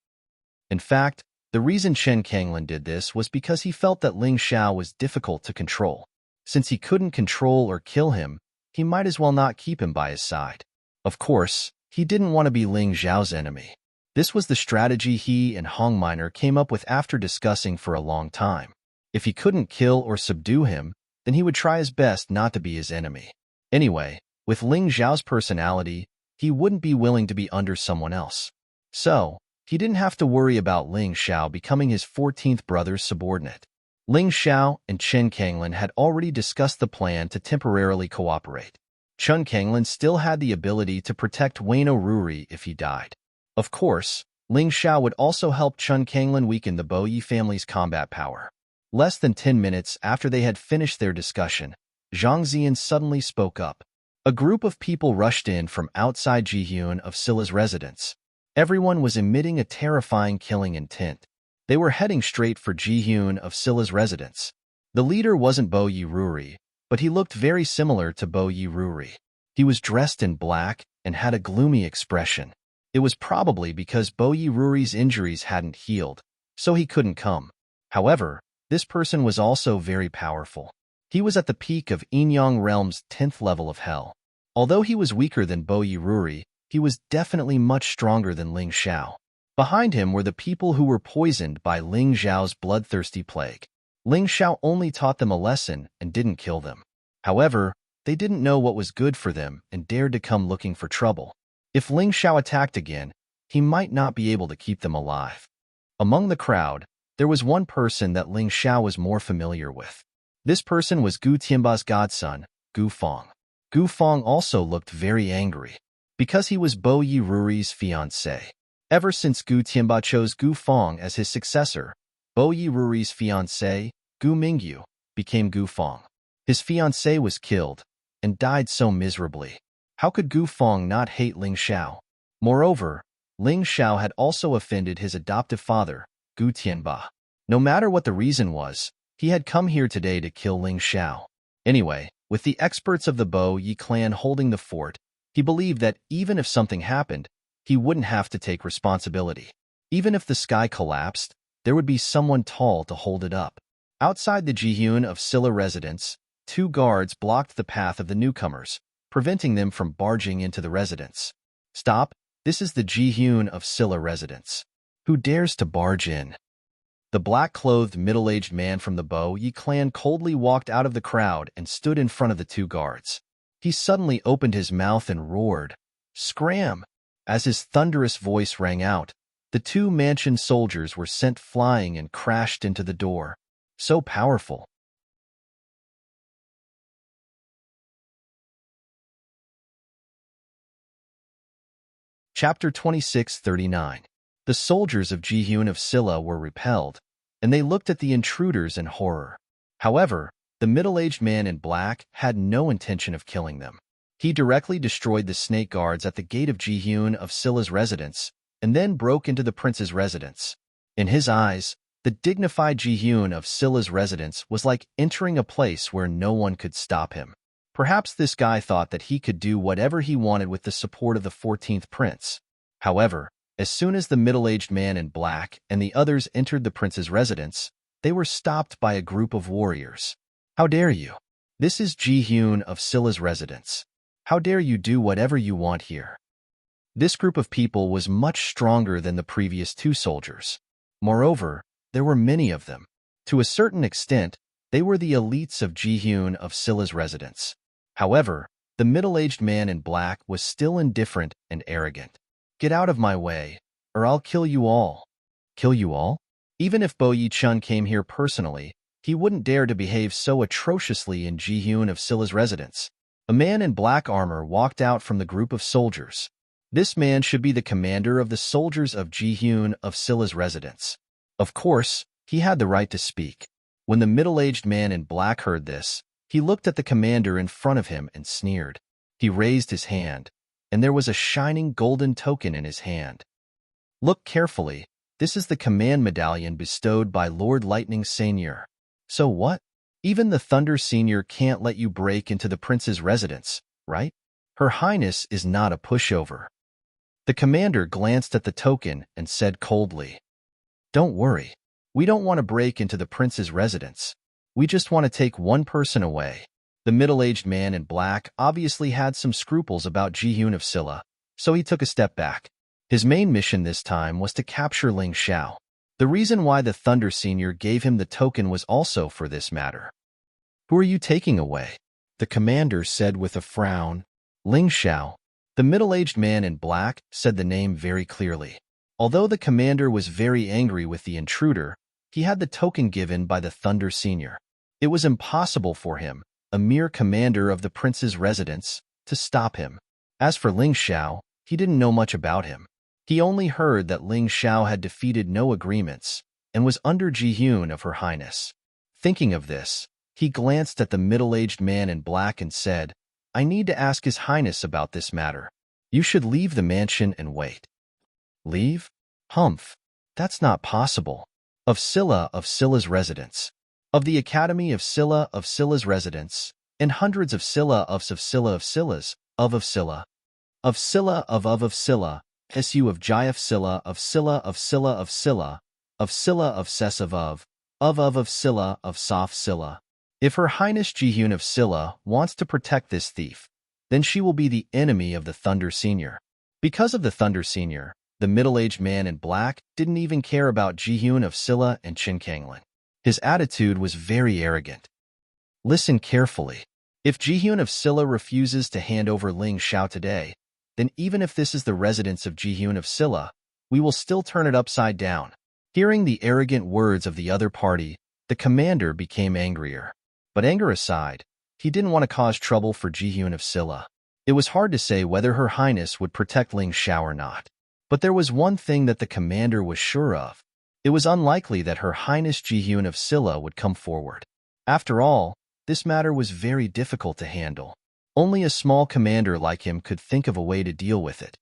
In fact, the reason Chen Kanglin did this was because he felt that Ling Xiao was difficult to control. Since he couldn't control or kill him, he might as well not keep him by his side. Of course, he didn't want to be Ling Xiao's enemy. This was the strategy he and Hong Minor came up with after discussing for a long time. If he couldn't kill or subdue him, then he would try his best not to be his enemy. Anyway, with Ling Xiao's personality, he wouldn't be willing to be under someone else. So, he didn't have to worry about Ling Xiao becoming his 14th brother's subordinate. Ling Xiao and Chen Kanglin had already discussed the plan to temporarily cooperate. Chun Kanglin still had the ability to protect Wano Ruri if he died. Of course, Ling Xiao would also help Chun Kanglin weaken the Bo Yi family's combat power. Less than 10 minutes after they had finished their discussion, Zhang Ziyan suddenly spoke up. A group of people rushed in from outside Ji-hyun of Silla's residence. Everyone was emitting a terrifying killing intent. They were heading straight for Ji-hyun of Silla's residence. The leader wasn't Bo Yi Ruri, but he looked very similar to Bo Yi Ruri. He was dressed in black and had a gloomy expression. It was probably because Bo Yi Ruri's injuries hadn't healed, so he couldn't come. However, this person was also very powerful. He was at the peak of Inyang Realm's 10th level of hell. Although he was weaker than Bo Yi Ruri, he was definitely much stronger than Ling Xiao. Behind him were the people who were poisoned by Ling Xiao's bloodthirsty plague. Ling Xiao only taught them a lesson and didn't kill them. However, they didn't know what was good for them and dared to come looking for trouble. If Ling Xiao attacked again, he might not be able to keep them alive. Among the crowd, there was one person that Ling Xiao was more familiar with. This person was Gu Tianba's godson, Gu Fong. Gu Fong also looked very angry, because he was Bo Yi Ruri's fiancé. Ever since Gu Tianba chose Gu Fong as his successor, Bo Yi Ruri's fiancé, Gu Mingyu, became Gu Fong. His fiancé was killed, and died so miserably. How could Gu Feng not hate Ling Xiao? Moreover, Ling Xiao had also offended his adoptive father, Gu Tianba. No matter what the reason was, he had come here today to kill Ling Xiao. Anyway, with the experts of the Bo Yi clan holding the fort, he believed that even if something happened, he wouldn't have to take responsibility. Even if the sky collapsed, there would be someone tall to hold it up. Outside the Jihyun of Silla residence, 2 guards blocked the path of the newcomers, preventing them from barging into the residence. Stop, this is the Jihyun of Silla residence. Who dares to barge in? The black-clothed middle-aged man from the Bo Yi clan coldly walked out of the crowd and stood in front of the 2 guards. He suddenly opened his mouth and roared, "Scram!" As his thunderous voice rang out, the 2 mansion soldiers were sent flying and crashed into the door. So powerful. Chapter 26:39. The soldiers of Jihyun of Silla were repelled, and they looked at the intruders in horror. However, the middle-aged man in black had no intention of killing them. He directly destroyed the snake guards at the gate of Jihyun of Silla's residence, and then broke into the prince's residence. In his eyes, the dignified Jihyun of Silla's residence was like entering a place where no one could stop him. Perhaps this guy thought that he could do whatever he wanted with the support of the 14th prince. However, as soon as the middle-aged man in black and the others entered the prince's residence, they were stopped by a group of warriors. "How dare you? This is Jihyun of Silla's residence. How dare you do whatever you want here?" This group of people was much stronger than the previous 2 soldiers. Moreover, there were many of them. To a certain extent, they were the elites of Jihyun of Silla's residence. However, the middle-aged man in black was still indifferent and arrogant. "Get out of my way, or I'll kill you all." Kill you all? Even if Bo Yi-chun came here personally, he wouldn't dare to behave so atrociously in Jihyun of Silla's residence. A man in black armor walked out from the group of soldiers. This man should be the commander of the soldiers of Jihyun of Silla's residence. Of course, he had the right to speak. When the middle-aged man in black heard this, he looked at the commander in front of him and sneered. He raised his hand, and there was a shining golden token in his hand. "Look carefully. This is the command medallion bestowed by Lord Lightning Senior." "So what? Even the Thunder Senior can't let you break into the prince's residence, right? Her Highness is not a pushover." The commander glanced at the token and said coldly, "Don't worry. We don't want to break into the prince's residence. We just want to take one person away." The middle-aged man in black obviously had some scruples about Jihyun of Silla, so he took a step back. His main mission this time was to capture Ling Xiao. The reason why the Thunder Senior gave him the token was also for this matter. "Who are you taking away?" the commander said with a frown. "Ling Xiao." The middle-aged man in black said the name very clearly. Although the commander was very angry with the intruder, he had the token given by the Thunder Senior. It was impossible for him, a mere commander of the prince's residence, to stop him. As for Ling Xiao, he didn't know much about him. He only heard that Ling Xiao had defeated no agreements and was under Jihyun of Her Highness. Thinking of this, he glanced at the middle-aged man in black and said, "I need to ask His Highness about this matter. You should leave the mansion and wait." "Leave? Humph. That's not possible." Of Silla's residence. Of the Academy of Silla's residence, and hundreds of Silla's, of Silla of Silla's, of Silla, of Silla of Silla, SU of Jai of Silla of Silla of Silla of Silla, of Silla of Sessav of Silla of Soft Silla. If Her Highness Jihyun of Silla wants to protect this thief, then she will be the enemy of the Thunder Senior. Because of the Thunder Senior, the middle-aged man in black didn't even care about Jihyun of Silla and Qin Kanglin. His attitude was very arrogant. "Listen carefully. If Jihyun of Silla refuses to hand over Ling Xiao today, then even if this is the residence of Jihyun of Silla, we will still turn it upside down." Hearing the arrogant words of the other party, the commander became angrier. But anger aside, he didn't want to cause trouble for Jihyun of Silla. It was hard to say whether Her Highness would protect Ling Xiao or not. But there was one thing that the commander was sure of. It was unlikely that Her Highness Jihyun of Silla would come forward. After all, this matter was very difficult to handle. Only a small commander like him could think of a way to deal with it.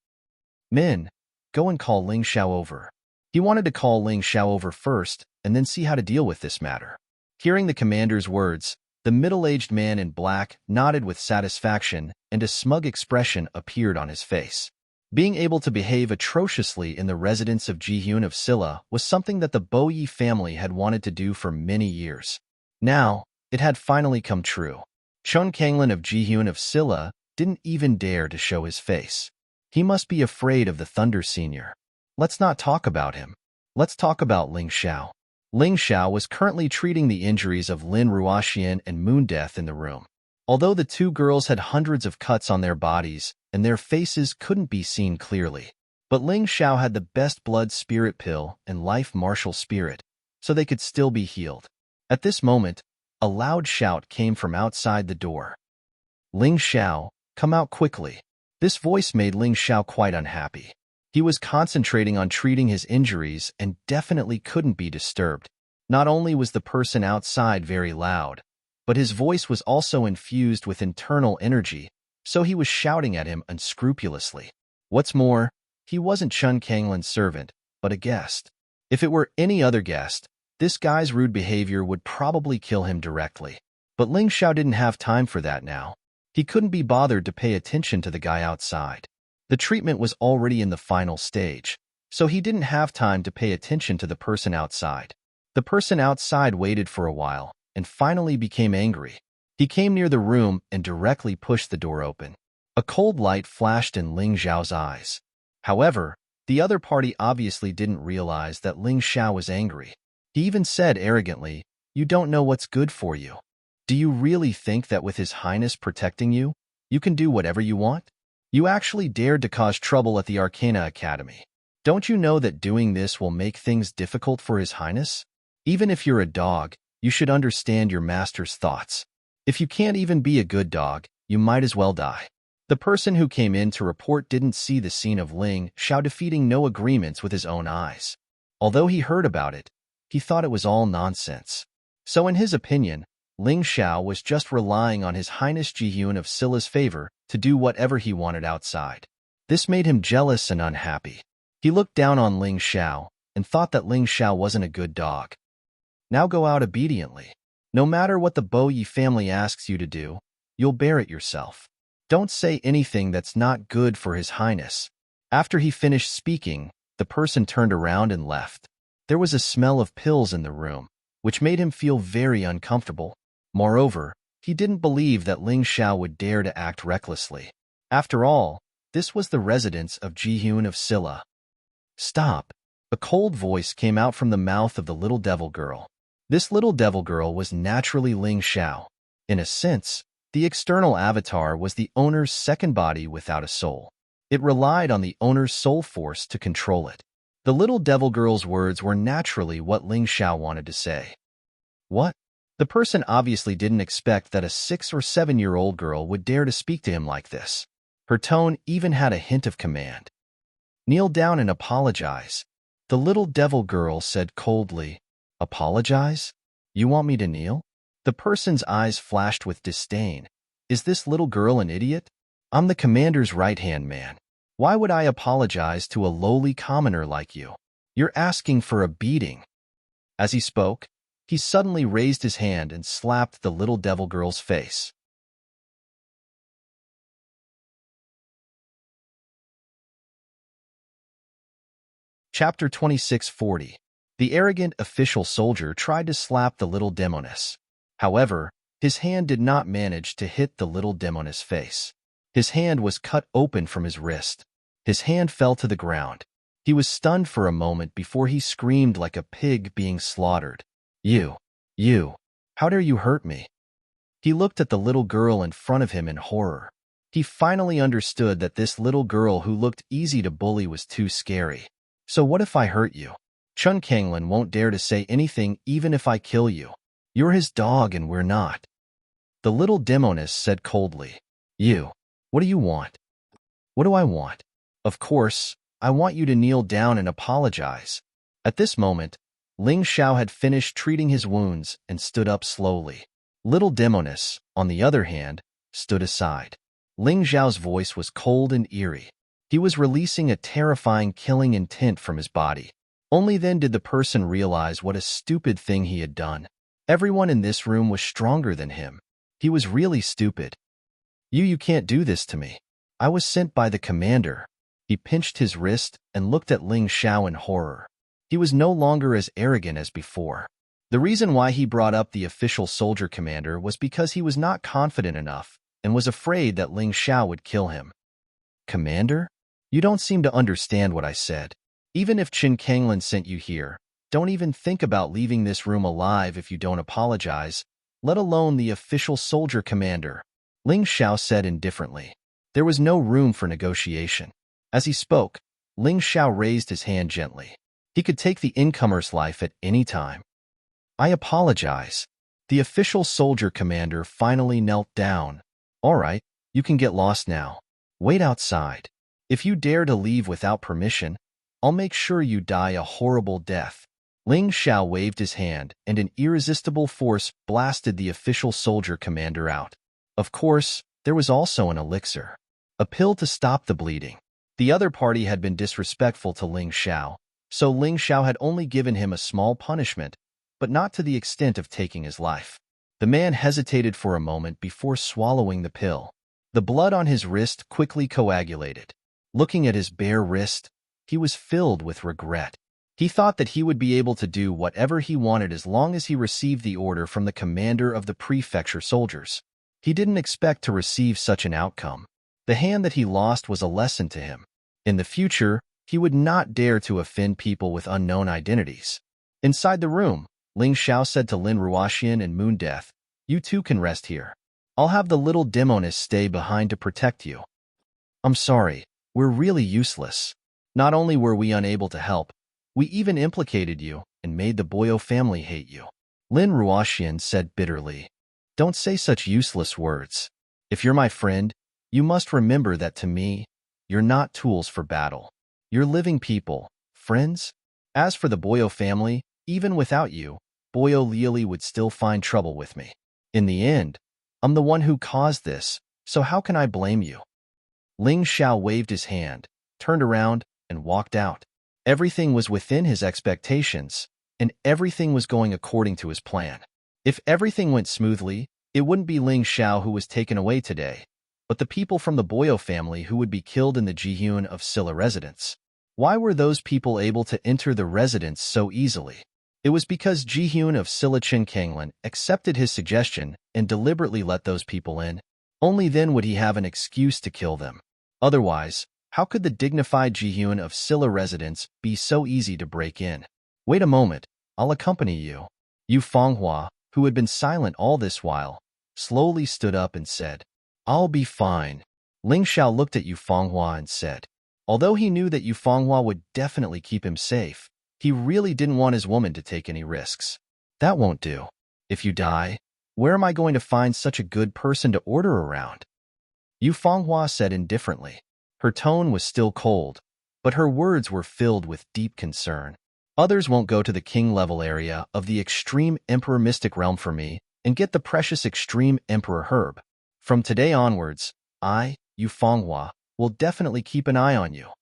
Min, go and call Ling Xiao over. He wanted to call Ling Xiao over first and then see how to deal with this matter. Hearing the commander's words, the middle-aged man in black nodded with satisfaction and a smug expression appeared on his face. Being able to behave atrociously in the residence of Jihyun of Silla was something that the Boyi family had wanted to do for many years. Now, it had finally come true. Chun Kanglin of Jihyun of Silla didn't even dare to show his face. He must be afraid of the Thunder Senior. Let's not talk about him. Let's talk about Ling Xiao. Ling Xiao was currently treating the injuries of Lin Ruoxian and Moon Death in the room. Although the two girls had hundreds of cuts on their bodies and their faces couldn't be seen clearly, but Ling Xiao had the best blood spirit pill and life martial spirit, so they could still be healed. At this moment, a loud shout came from outside the door. Ling Xiao, come out quickly. This voice made Ling Xiao quite unhappy. He was concentrating on treating his injuries and definitely couldn't be disturbed. Not only was the person outside very loud, but his voice was also infused with internal energy, so he was shouting at him unscrupulously. What's more, he wasn't Chun Kanglin's servant, but a guest. If it were any other guest, this guy's rude behavior would probably kill him directly. But Ling Xiao didn't have time for that now. He couldn't be bothered to pay attention to the guy outside. The treatment was already in the final stage, so he didn't have time to pay attention to the person outside. The person outside waited for a while and finally became angry. He came near the room and directly pushed the door open. A cold light flashed in Ling Xiao's eyes. However, the other party obviously didn't realize that Ling Xiao was angry. He even said arrogantly, "You don't know what's good for you. Do you really think that with His Highness protecting you, you can do whatever you want? You actually dared to cause trouble at the Arcana Academy. Don't you know that doing this will make things difficult for His Highness? Even if you're a dog, you should understand your master's thoughts. If you can't even be a good dog, you might as well die." The person who came in to report didn't see the scene of Ling Xiao defeating no agreements with his own eyes. Although he heard about it, he thought it was all nonsense. So in his opinion, Ling Xiao was just relying on His Highness Jihyun of Silla's favor to do whatever he wanted outside. This made him jealous and unhappy. He looked down on Ling Xiao and thought that Ling Xiao wasn't a good dog. Now go out obediently. No matter what the Boyi family asks you to do, you'll bear it yourself. Don't say anything that's not good for His Highness. After he finished speaking, the person turned around and left. There was a smell of pills in the room, which made him feel very uncomfortable. Moreover, he didn't believe that Ling Xiao would dare to act recklessly. After all, this was the residence of Jihyun of Silla. Stop! A cold voice came out from the mouth of the little devil girl. This little devil girl was naturally Ling Xiao. In a sense, the external avatar was the owner's second body without a soul. It relied on the owner's soul force to control it. The little devil girl's words were naturally what Ling Xiao wanted to say. What? The person obviously didn't expect that a 6 or 7-year-old girl would dare to speak to him like this. Her tone even had a hint of command. Kneel down and apologize. The little devil girl said coldly. Apologize? You want me to kneel? The person's eyes flashed with disdain. Is this little girl an idiot? I'm the commander's right-hand man. Why would I apologize to a lowly commoner like you? You're asking for a beating. As he spoke, he suddenly raised his hand and slapped the little devil girl's face. Chapter 2640. The arrogant official soldier tried to slap the little demoness. However, his hand did not manage to hit the little demoness' face. His hand was cut open from his wrist. His hand fell to the ground. He was stunned for a moment before he screamed like a pig being slaughtered. You, how dare you hurt me? He looked at the little girl in front of him in horror. He finally understood that this little girl who looked easy to bully was too scary. So what if I hurt you? Chun Kanglin won't dare to say anything even if I kill you. You're his dog and we're not. The little demoness said coldly. What do you want? What do I want? Of course, I want you to kneel down and apologize. At this moment, Ling Xiao had finished treating his wounds and stood up slowly. Little demoness, on the other hand, stood aside. Ling Xiao's voice was cold and eerie. He was releasing a terrifying killing intent from his body. Only then did the person realize what a stupid thing he had done. Everyone in this room was stronger than him. He was really stupid. You can't do this to me. I was sent by the commander. He pinched his wrist and looked at Ling Xiao in horror. He was no longer as arrogant as before. The reason why he brought up the official soldier commander was because he was not confident enough and was afraid that Ling Xiao would kill him. Commander? You don't seem to understand what I said. Even if Qin Kanglin sent you here, don't even think about leaving this room alive if you don't apologize, let alone the official soldier commander, Ling Xiao said indifferently. There was no room for negotiation. As he spoke, Ling Xiao raised his hand gently. He could take the incomer's life at any time. I apologize. The official soldier commander finally knelt down. All right, you can get lost now. Wait outside. If you dare to leave without permission, I'll make sure you die a horrible death. Ling Xiao waved his hand, and an irresistible force blasted the official soldier commander out. Of course, there was also an elixir, a pill to stop the bleeding. The other party had been disrespectful to Ling Xiao, so Ling Xiao had only given him a small punishment, but not to the extent of taking his life. The man hesitated for a moment before swallowing the pill. The blood on his wrist quickly coagulated. Looking at his bare wrist, he was filled with regret. He thought that he would be able to do whatever he wanted as long as he received the order from the commander of the prefecture soldiers. He didn't expect to receive such an outcome. The hand that he lost was a lesson to him. In the future, he would not dare to offend people with unknown identities. Inside the room, Ling Xiao said to Lin Ruoxian and Moon Death, "You two can rest here. I'll have the little demoness stay behind to protect you." "I'm sorry, we're really useless. Not only were we unable to help, we even implicated you and made the Boyo family hate you," Lin Ruoxian said bitterly. "Don't say such useless words. If you're my friend, you must remember that to me, you're not tools for battle. You're living people, friends. As for the Boyo family, even without you, Boyo Liali would still find trouble with me. In the end, I'm the one who caused this, so how can I blame you?" Ling Xiao waved his hand, turned around, and walked out. Everything was within his expectations, and everything was going according to his plan. If everything went smoothly, it wouldn't be Ling Xiao who was taken away today, but the people from the Boyo family who would be killed in the Jihyun of Silla residence. Why were those people able to enter the residence so easily? It was because Jihyun of Silla Qin Kanglin accepted his suggestion and deliberately let those people in. Only then would he have an excuse to kill them. Otherwise, how could the dignified Jihyun of Silla residence be so easy to break in? "Wait a moment, I'll accompany you." Yu Fenghua, who had been silent all this while, slowly stood up and said, "I'll be fine." Ling Xiao looked at Yu Fenghua and said, although he knew that Yu Fenghua would definitely keep him safe, he really didn't want his woman to take any risks. "That won't do. If you die, where am I going to find such a good person to order around?" Yu Fenghua said indifferently. Her tone was still cold, but her words were filled with deep concern. "Others won't go to the king-level area of the Extreme Emperor Mystic Realm for me and get the precious Extreme Emperor Herb. From today onwards, I, Yu Fenghua, will definitely keep an eye on you."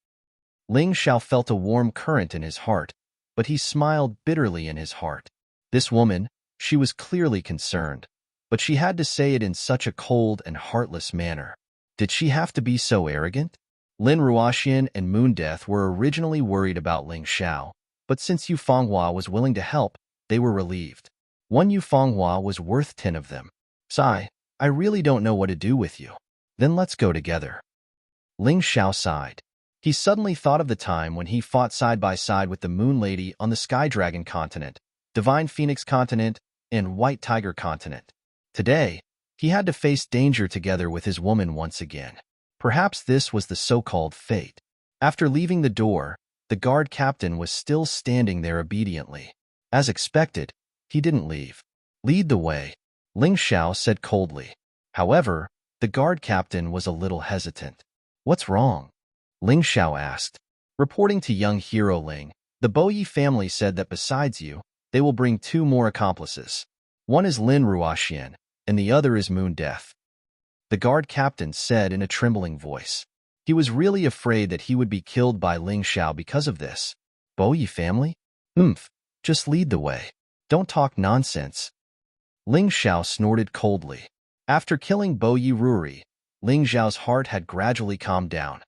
Ling Xiao felt a warm current in his heart, but he smiled bitterly in his heart. This woman, she was clearly concerned, but she had to say it in such a cold and heartless manner. Did she have to be so arrogant? Lin Ruoxian and Moon Death were originally worried about Ling Xiao, but since Yu Fenghua was willing to help, they were relieved. One Yu Fenghua was worth 10 of them. "Sigh, I really don't know what to do with you. Then let's go together." Ling Xiao sighed. He suddenly thought of the time when he fought side by side with the Moon Lady on the Sky Dragon continent, Divine Phoenix continent, and White Tiger continent. Today, he had to face danger together with his woman once again. Perhaps this was the so-called fate. After leaving the door, the guard captain was still standing there obediently. As expected, he didn't leave. "Lead the way," Ling Xiao said coldly. However, the guard captain was a little hesitant. "What's wrong?" Ling Xiao asked. Reporting to young hero Ling, the Boyi family said that besides you, they will bring 2 more accomplices. One is Lin Ruoxian, and the other is Moon Death. the guard captain said in a trembling voice. He was really afraid that he would be killed by Ling Xiao because of this. Bo Yi family? Just lead the way. Don't talk nonsense. Ling Xiao snorted coldly. After killing Bo Yi Ruri, Ling Xiao's heart had gradually calmed down.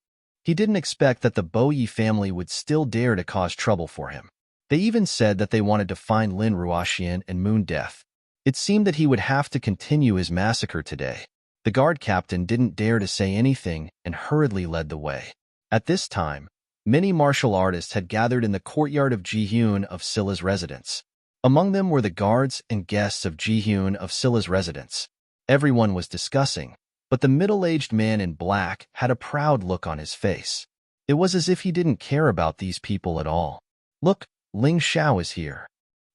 He didn't expect that the Bo Yi family would still dare to cause trouble for him. They even said that they wanted to find Lin Ruoxian and Moon Death. It seemed that he would have to continue his massacre today. The guard captain didn't dare to say anything and hurriedly led the way. At this time, many martial artists had gathered in the courtyard of Ji-hyun of Silla's residence. Among them were the guards and guests of Ji-hyun of Silla's residence. Everyone was discussing, but the middle-aged man in black had a proud look on his face. It was as if he didn't care about these people at all. Look, Ling Xiao is here.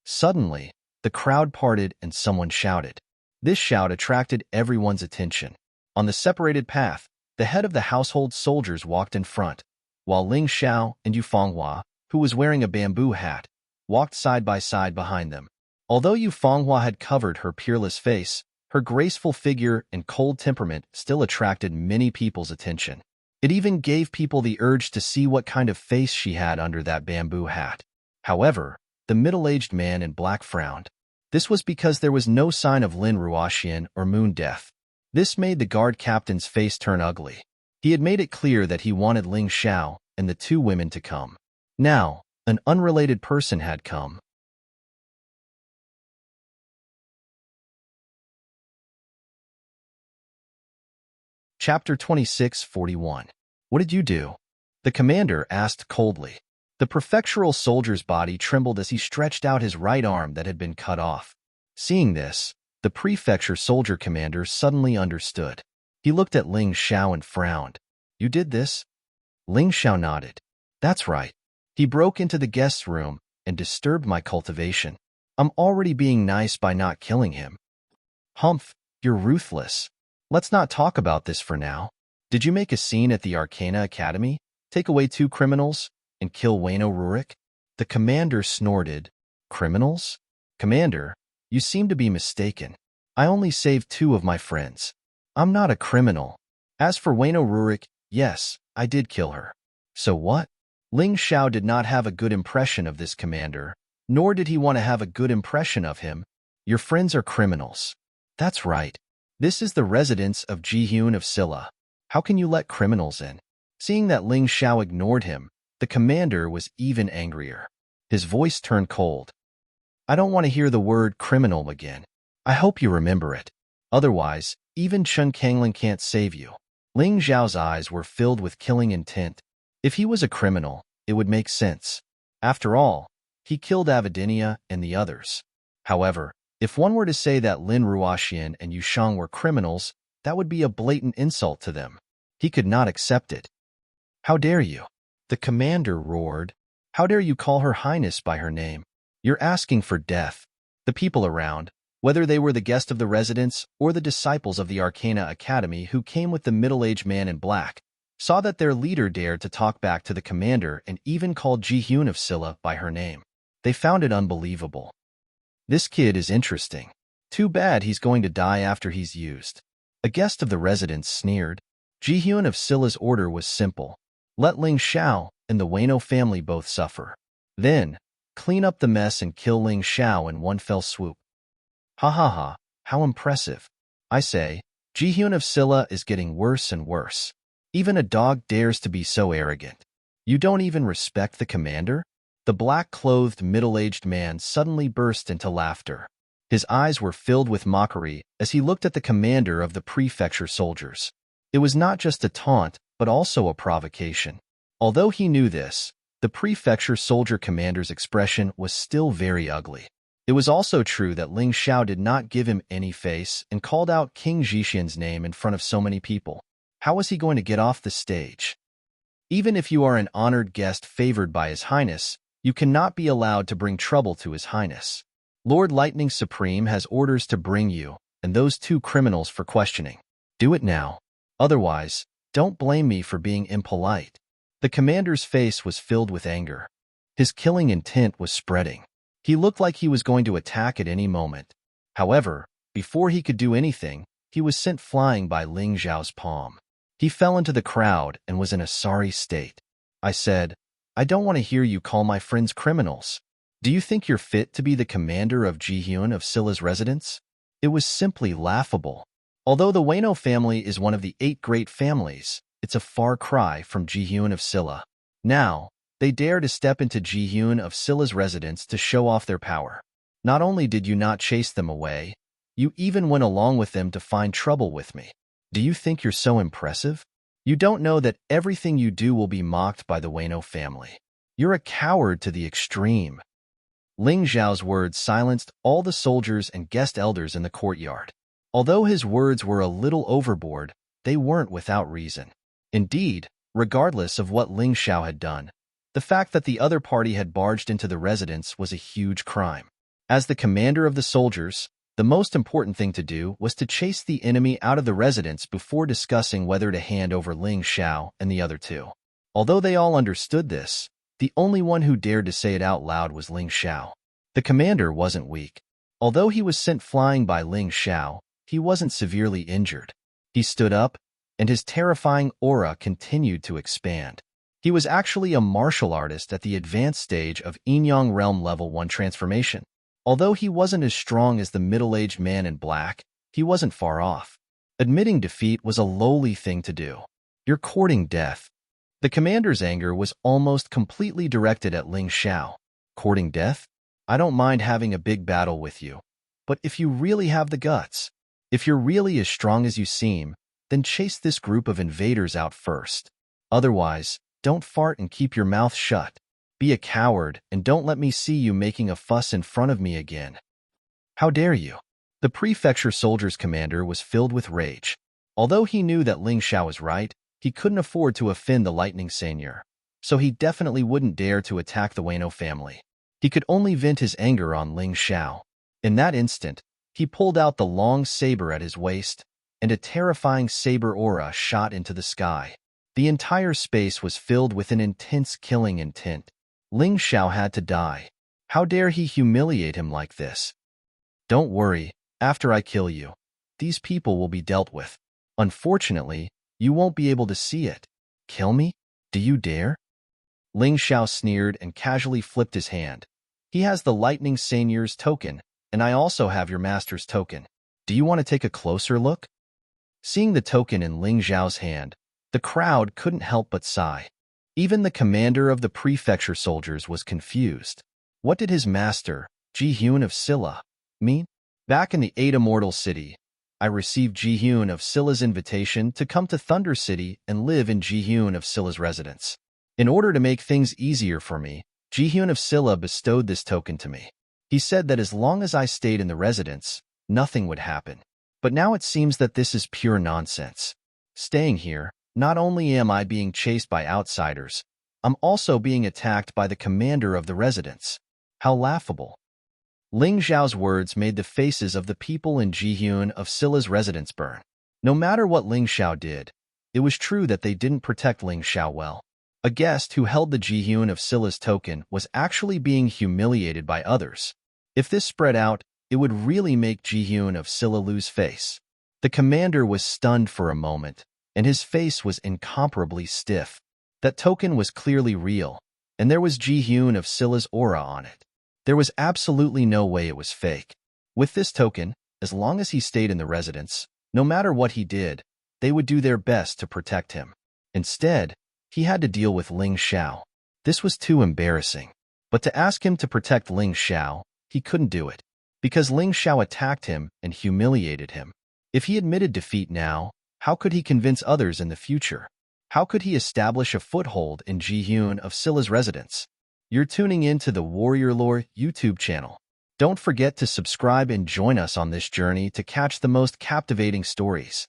Suddenly, the crowd parted and someone shouted. This shout attracted everyone's attention. On the separated path, the head of the household soldiers walked in front, while Ling Xiao and Yu Fenghua, who was wearing a bamboo hat, walked side by side behind them. Although Yu Fenghua had covered her peerless face, her graceful figure and cold temperament still attracted many people's attention. It even gave people the urge to see what kind of face she had under that bamboo hat. However, the middle-aged man in black frowned. This was because there was no sign of Lin Ruoxian or Moon Death. This made the guard captain's face turn ugly. He had made it clear that he wanted Ling Xiao and the two women to come. Now, an unrelated person had come. Chapter 26:41. What did you do? The commander asked coldly. The prefectural soldier's body trembled as he stretched out his right arm that had been cut off. Seeing this, the prefecture soldier commander suddenly understood. He looked at Ling Xiao and frowned. You did this? Ling Xiao nodded. That's right. He broke into the guest's room and disturbed my cultivation. I'm already being nice by not killing him. Humph, you're ruthless. Let's not talk about this for now. Did you make a scene at the Arcana Academy, take away 2 criminals, and kill Wayno Rurik? The commander snorted. Criminals? Commander, you seem to be mistaken. I only saved 2 of my friends. I'm not a criminal. As for Wayno Rurik, yes, I did kill her. So what? Ling Xiao did not have a good impression of this commander, nor did he want to have a good impression of him. Your friends are criminals. That's right. This is the residence of Ji-hyun of Silla. How can you let criminals in? Seeing that Ling Xiao ignored him, the commander was even angrier. His voice turned cold. I don't want to hear the word criminal again. I hope you remember it. Otherwise, even Chun Kanglin can't save you. Ling Xiao's eyes were filled with killing intent. If he was a criminal, it would make sense. After all, he killed Avidinia and the others. However, if one were to say that Lin Ruoxian and Yu Shang were criminals, that would be a blatant insult to them. He could not accept it. How dare you? The commander roared. How dare you call her highness by her name? You're asking for death. The people around, whether they were the guest of the residence or the disciples of the Arcana Academy who came with the middle-aged man in black, saw that their leader dared to talk back to the commander and even called Ji-hyun of Silla by her name. They found it unbelievable. This kid is interesting. Too bad he's going to die after he's used. A guest of the residence sneered. Ji-hyun of Silla's order was simple. Let Ling Xiao and the Wayno family both suffer. Then, clean up the mess and kill Ling Xiao in one fell swoop. Ha ha ha, how impressive. I say, Ji-hyun of Silla is getting worse and worse. Even a dog dares to be so arrogant. You don't even respect the commander? The black-clothed middle-aged man suddenly burst into laughter. His eyes were filled with mockery as he looked at the commander of the prefecture soldiers. It was not just a taunt, but also a provocation. Although he knew this, the prefecture soldier commander's expression was still very ugly. It was also true that Ling Xiao did not give him any face and called out King Zhixian's name in front of so many people. How was he going to get off the stage? Even if you are an honored guest favored by His Highness, you cannot be allowed to bring trouble to His Highness. Lord Lightning Supreme has orders to bring you and those 2 criminals for questioning. Do it now. Otherwise, don't blame me for being impolite. The commander's face was filled with anger. His killing intent was spreading. He looked like he was going to attack at any moment. However, before he could do anything, he was sent flying by Ling Xiao's palm. He fell into the crowd and was in a sorry state. I said, "I don't want to hear you call my friends criminals. Do you think you're fit to be the commander of Jihyun of Scylla's residence?" It was simply laughable. Although the Wano family is one of the 8 great families, it's a far cry from Jihyun of Scylla. Now, they dare to step into Jihyun of Scylla's residence to show off their power. Not only did you not chase them away, you even went along with them to find trouble with me. Do you think you're so impressive? You don't know that everything you do will be mocked by the Wano family. You're a coward to the extreme. Ling Xiao's words silenced all the soldiers and guest elders in the courtyard. Although his words were a little overboard, they weren't without reason. Indeed, regardless of what Ling Xiao had done, the fact that the other party had barged into the residence was a huge crime. As the commander of the soldiers, the most important thing to do was to chase the enemy out of the residence before discussing whether to hand over Ling Xiao and the other 2. Although they all understood this, the only one who dared to say it out loud was Ling Xiao. The commander wasn't weak. Although he was sent flying by Ling Xiao, he wasn't severely injured. He stood up, and his terrifying aura continued to expand. He was actually a martial artist at the advanced stage of Yin-Yang Realm Level 1 transformation. Although he wasn't as strong as the middle-aged man in black, he wasn't far off. Admitting defeat was a lowly thing to do. You're courting death. The commander's anger was almost completely directed at Ling Xiao. Courting death? I don't mind having a big battle with you. But if you really have the guts, if you're really as strong as you seem, then chase this group of invaders out first. Otherwise, don't fart and keep your mouth shut. Be a coward and don't let me see you making a fuss in front of me again. How dare you? The prefecture soldier's commander was filled with rage. Although he knew that Ling Xiao was right, he couldn't afford to offend the lightning seigneur, so he definitely wouldn't dare to attack the Wano family. He could only vent his anger on Ling Xiao. In that instant, he pulled out the long saber at his waist, and a terrifying saber aura shot into the sky. The entire space was filled with an intense killing intent. Ling Xiao had to die. How dare he humiliate him like this? Don't worry, after I kill you, these people will be dealt with. Unfortunately, you won't be able to see it. Kill me? Do you dare? Ling Xiao sneered and casually flipped his hand. He has the lightning seigneur's token, and I also have your master's token. Do you want to take a closer look? Seeing the token in Ling Xiao's hand, the crowd couldn't help but sigh. Even the commander of the prefecture soldiers was confused. What did his master, Jihyun of Scylla, mean? Back in the 8 Immortal City, I received Jihyun of Scylla's invitation to come to Thunder City and live in Jihyun of Scylla's residence. In order to make things easier for me, Jihyun of Scylla bestowed this token to me. He said that as long as I stayed in the residence, nothing would happen. But now it seems that this is pure nonsense. Staying here, not only am I being chased by outsiders, I'm also being attacked by the commander of the residence. How laughable. Ling Xiao's words made the faces of the people in Jihyun of Scylla's residence burn. No matter what Ling Xiao did, it was true that they didn't protect Ling Xiao well. A guest who held the Jihyun of Scylla's token was actually being humiliated by others. If this spread out, it would really make Jihyun of Scylla lose face. The commander was stunned for a moment, and his face was incomparably stiff. That token was clearly real, and there was Jihyun of Scylla's aura on it. There was absolutely no way it was fake. With this token, as long as he stayed in the residence, no matter what he did, they would do their best to protect him. Instead, he had to deal with Ling Xiao. This was too embarrassing. But to ask him to protect Ling Xiao, he couldn't do it, because Ling Xiao attacked him and humiliated him. If he admitted defeat now, how could he convince others in the future? How could he establish a foothold in Jihyun of Scylla's residence? You're tuning in to the Warrior Lore YouTube channel. Don't forget to subscribe and join us on this journey to catch the most captivating stories.